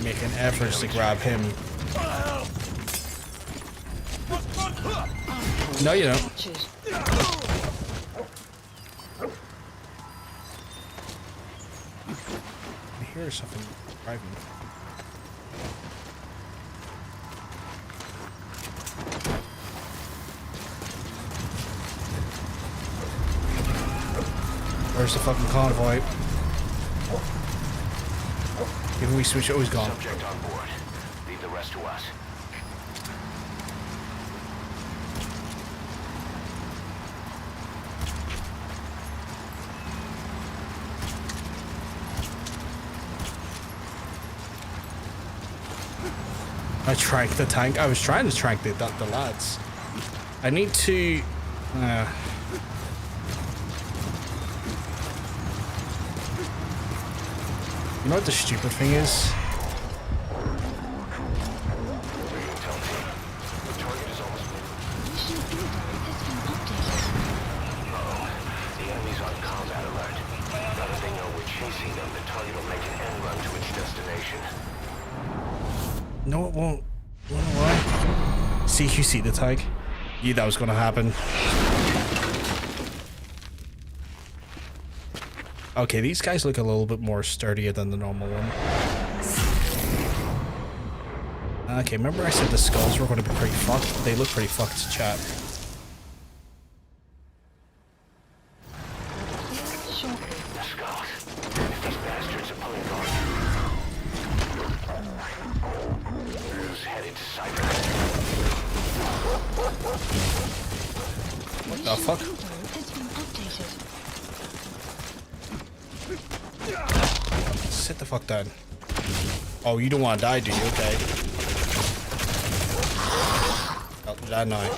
making efforts to grab him. No, you don't. I hear something driving. Where's the fucking convoy? Even we switch, oh, he's gone. Subject on board. Leave the rest to us. I tranked the tank. I was trying to trank the lads. I need to... You know what the stupid thing is? The enemy's on combat alert. Now that they know we're chasing them, the target will make an end run to its destination. No, it won't. You know why? CQC the tag. Yeah, that was gonna happen. Okay, these guys look a little bit more sturdier than the normal one. Okay, remember I said the skulls were going to be pretty fucked? They look pretty fucked, chat. The skulls. If these bastards are pulling guard, who's headed to Cypher? What the fuck? Sit the fuck down. Oh, you don't want to die, do you? Okay. Oh, did I know?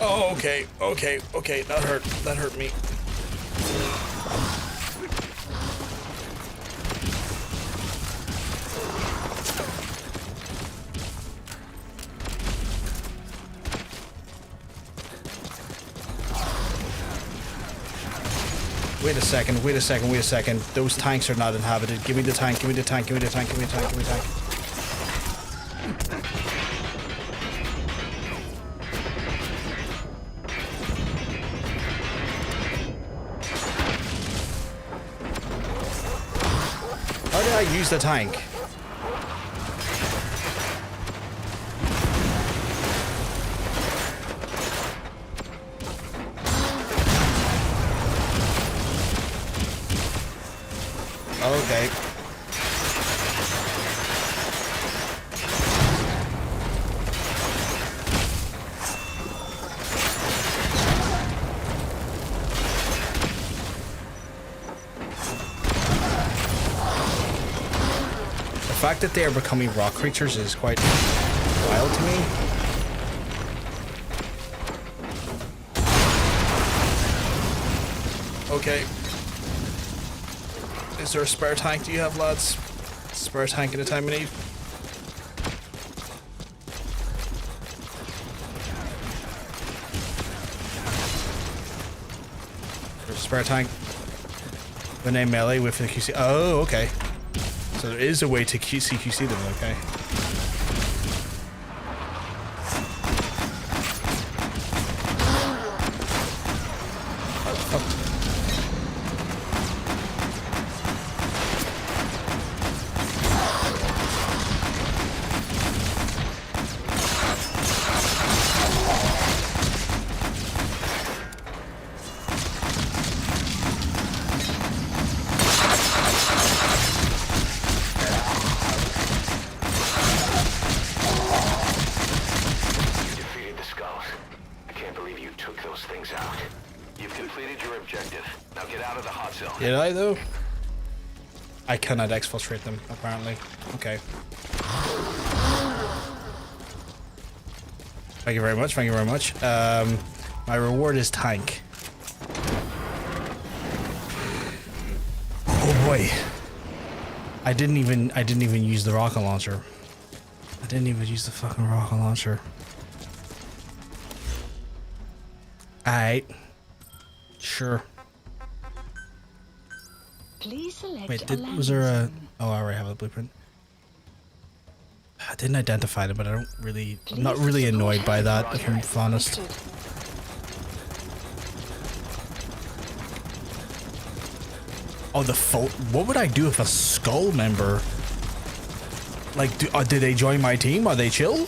Oh, okay, okay, okay. That hurt. That hurt me. Wait a second, wait a second, wait a second. Those tanks are not inhabited. Give me the tank, give me the tank, give me the tank, give me the tank, give me the tank. How did I use the tank? Okay. The fact that they are becoming rock creatures is quite wild to me. Okay. Is there a spare tank do you have, lads? Spare tank in a time of need? There's a spare tank. The name melee with the QC. Oh, okay. So there is a way to QC them, okay. Did I though? I cannot exfiltrate them, apparently. Okay. Thank you very much, thank you very much. My reward is tank. Oh boy. I didn't even use the rocket launcher. I didn't even use the fucking rocket launcher. Alright. Sure. Please select. Wait, was there a... Oh, I already have the blueprint. I didn't identify them, but I don't really... I'm not really annoyed by that, if I'm honest. Oh, the full... What would I do if a skull member... Like, did they join my team? Are they chill?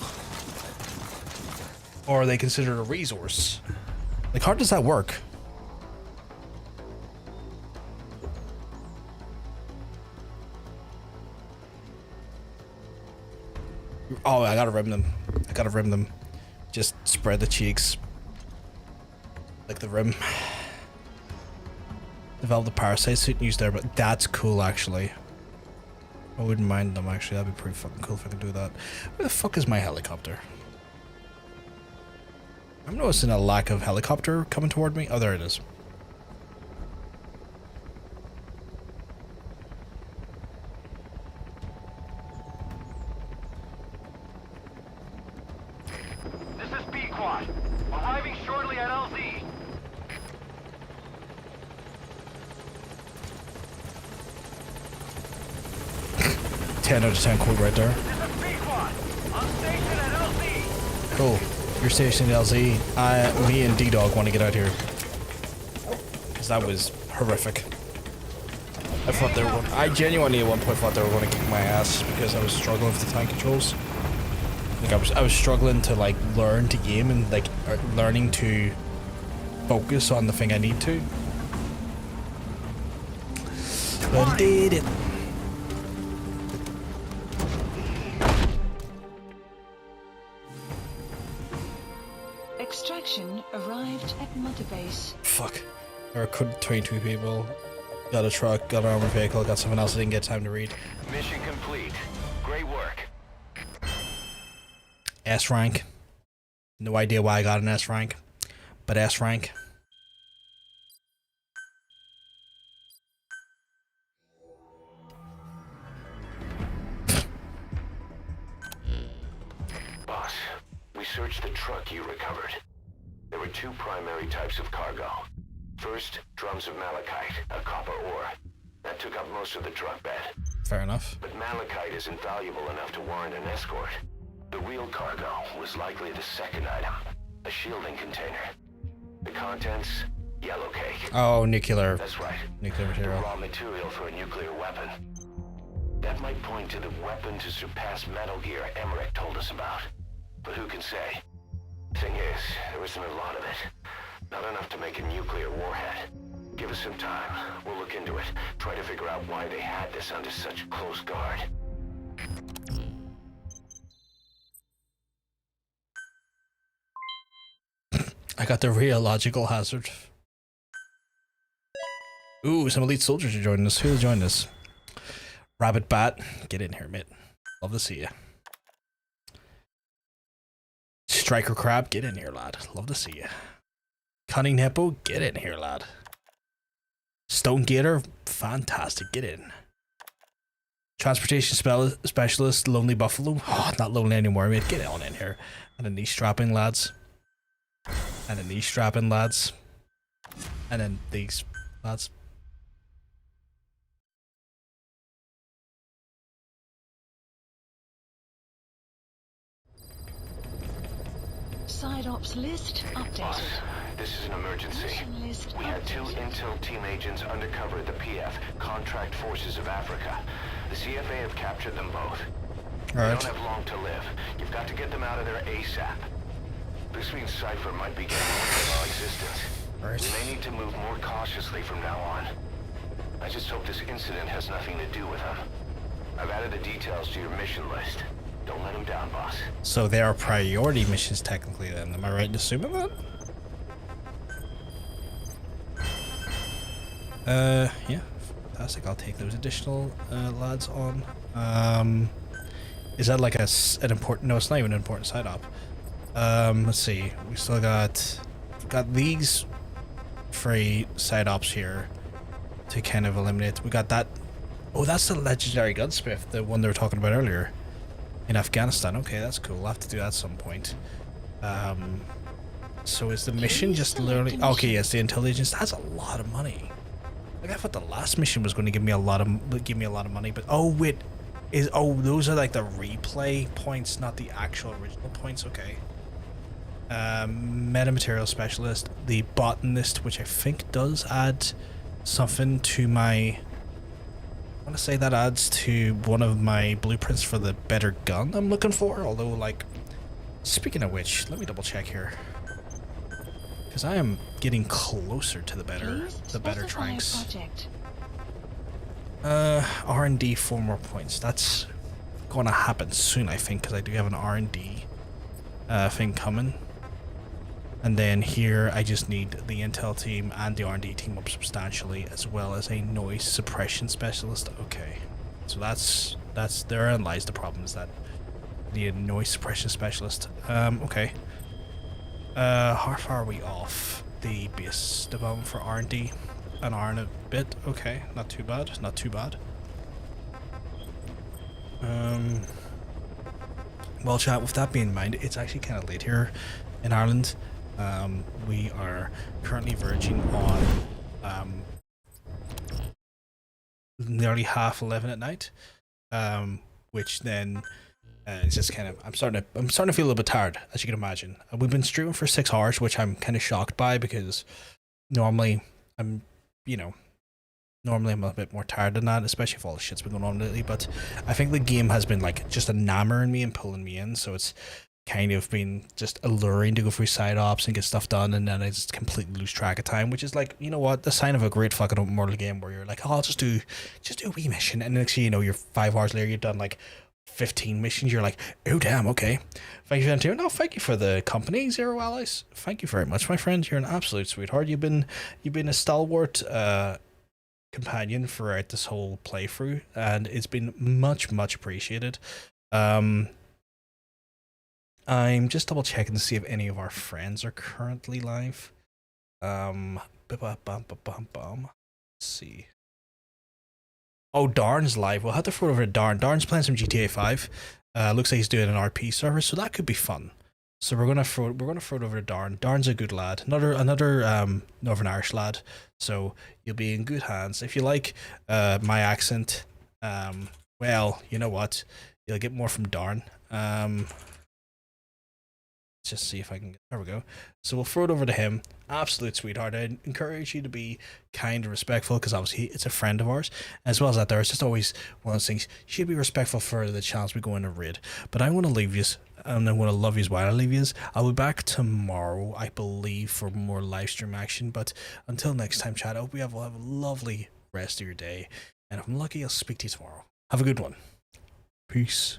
Or are they considered a resource? Like, how does that work? Oh, I gotta rim them. I gotta rim them. Just spread the cheeks. Like the rim. Develop the parasite suit and use there, but that's cool actually. I wouldn't mind them actually. That'd be pretty fucking cool if I could do that. Where the fuck is my helicopter? I'm noticing a lack of helicopter coming toward me. Oh, there it is. This is B-Quad. Arriving shortly at LZ. Ten out of 10 quote right there. This is B-Quad. I'm stationed at LZ. Cool. You're stationed at LZ. Me and D-Dog want to get out here. because that was horrific. I thought they were going, I genuinely at one point thought they were going to kick my ass because I was struggling with the tank controls. Like I was struggling to like learn to game and like learning to focus on the thing I need to. But I did it. Extraction arrived at Mother Base. Fuck. There were 22 people. Got a truck, got an armored vehicle, got something else I didn't get time to read. Mission complete. Great work. S rank. No idea why I got an S rank, but S rank. Boss, we searched the truck you recovered. There were two primary types of cargo. First, drums of malachite, a copper ore. That took up most of the truck bed. Fair enough. But malachite isn't valuable enough to warrant an escort. The real cargo was likely the second item, a shielding container. The contents, yellow cake. Oh, nuclear. That's right. Nuclear material. The raw material for a nuclear weapon. That might point to the weapon to surpass Metal Gear Emmerich told us about. But who can say? Thing is, there isn't a lot of it. Not enough to make a nuclear warhead. Give us some time. We'll look into it. Try to figure out why they had this under such close guard. I got the rheological hazard. Ooh, some elite soldiers are joining us. Who'll join us? Rabbit Bat, get in here, mate. Love to see you. Striker Crab, get in here, lad. Love to see you. Cunning Hippo, get in here, lad. Stone Gator, fantastic, get in. Transportation Specialist, Lonely Buffalo. Oh, not lonely anymore, mate. Get on in here. And then these strapping lads. And then these strapping lads. And then these lads. Side ops list updated. Boss, this is an emergency. We had two intel team agents undercover at the PF, Contract Forces of Africa. The CFA have captured them both. They don't have long to live. You've got to get them out of there ASAP. This means Cypher might be getting wind of our existence. We may need to move more cautiously from now on. I just hope this incident has nothing to do with them. I've added the details to your mission list. Don't let them down, boss. So they are priority missions technically then, am I right in assuming that? Yeah, fantastic. I'll take those additional lads on. Is that like an important, no, it's not even an important side op. Let's see, we still got these 3 side ops here to kind of eliminate. We got that, oh, that's the legendary gunsmith, the one they were talking about earlier. In Afghanistan. Okay, that's cool. I'll have to do that at some point. So is the mission just literally... Okay, yes, the intelligence. That's a lot of money. Like I thought the last mission was going to give me a lot of money, but oh wait, those are like the replay points, not the actual original points. Okay. Metamaterial specialist, the botanist, which I think does add something to my... I want to say that adds to one of my blueprints for the better gun I'm looking for, although, like, speaking of which, let me double check here, because I am getting closer to the better tranks. R&D 4 more points. That's going to happen soon, I think, because I do have an R&D thing coming. And then here I just need the intel team and the R&D team up substantially, as well as a noise suppression specialist. Okay, so that's therein lies the problem, is that the noise suppression specialist. Okay. How far are we off the base development for R&D? An hour and a bit. Okay, not too bad. Not too bad. Well, chat, with that being in mind, it's actually kind of late here in Ireland. We are currently verging on nearly 11:30 at night, which then it's just kind of I'm starting to feel a little bit tired, as you can imagine. We've been streaming for 6 hours, which I'm kind of shocked by, because normally I'm you know, normally I'm a bit more tired than that, especially if all the shit's been going on lately, but I think the game has been like just enamoring me and pulling me in, so it's kind of been just alluring to go through side ops and get stuff done, and then I just completely lose track of time, which is like, you know what, the sign of a great fucking open world game where you're like, oh, I'll just do a wee mission, and next thing you know, you're 5 hours later, you've done like 15 missions, you're like, oh damn, okay. Thank you for that. No, thank you for the company, Zero Allies. Thank you very much, my friend. You're an absolute sweetheart. You've been a stalwart companion throughout this whole playthrough, and it's been much appreciated. I'm just double checking to see if any of our friends are currently live. Let's see. Oh, Darn's live. We'll have to throw it over to Darn. Darn's playing some GTA 5. Looks like he's doing an RP server, so that could be fun. So we're gonna throw it over to Darn. Darn's a good lad. Another Northern Irish lad. So you'll be in good hands. If you like my accent, well, you know what? You'll get more from Darn. Just see if I can. There we go. So we'll throw it over to him. Absolute sweetheart. I encourage you to be kind and respectful, because obviously it's a friend of ours. As well as that, it's just always one of those things. You should be respectful for the chance we go in a raid. But I want to leave you, and I want to love you while I leave you. I'll be back tomorrow, I believe, for more live stream action. But until next time, chat, I hope you will have a lovely rest of your day. And if I'm lucky, I'll speak to you tomorrow. Have a good one. Peace.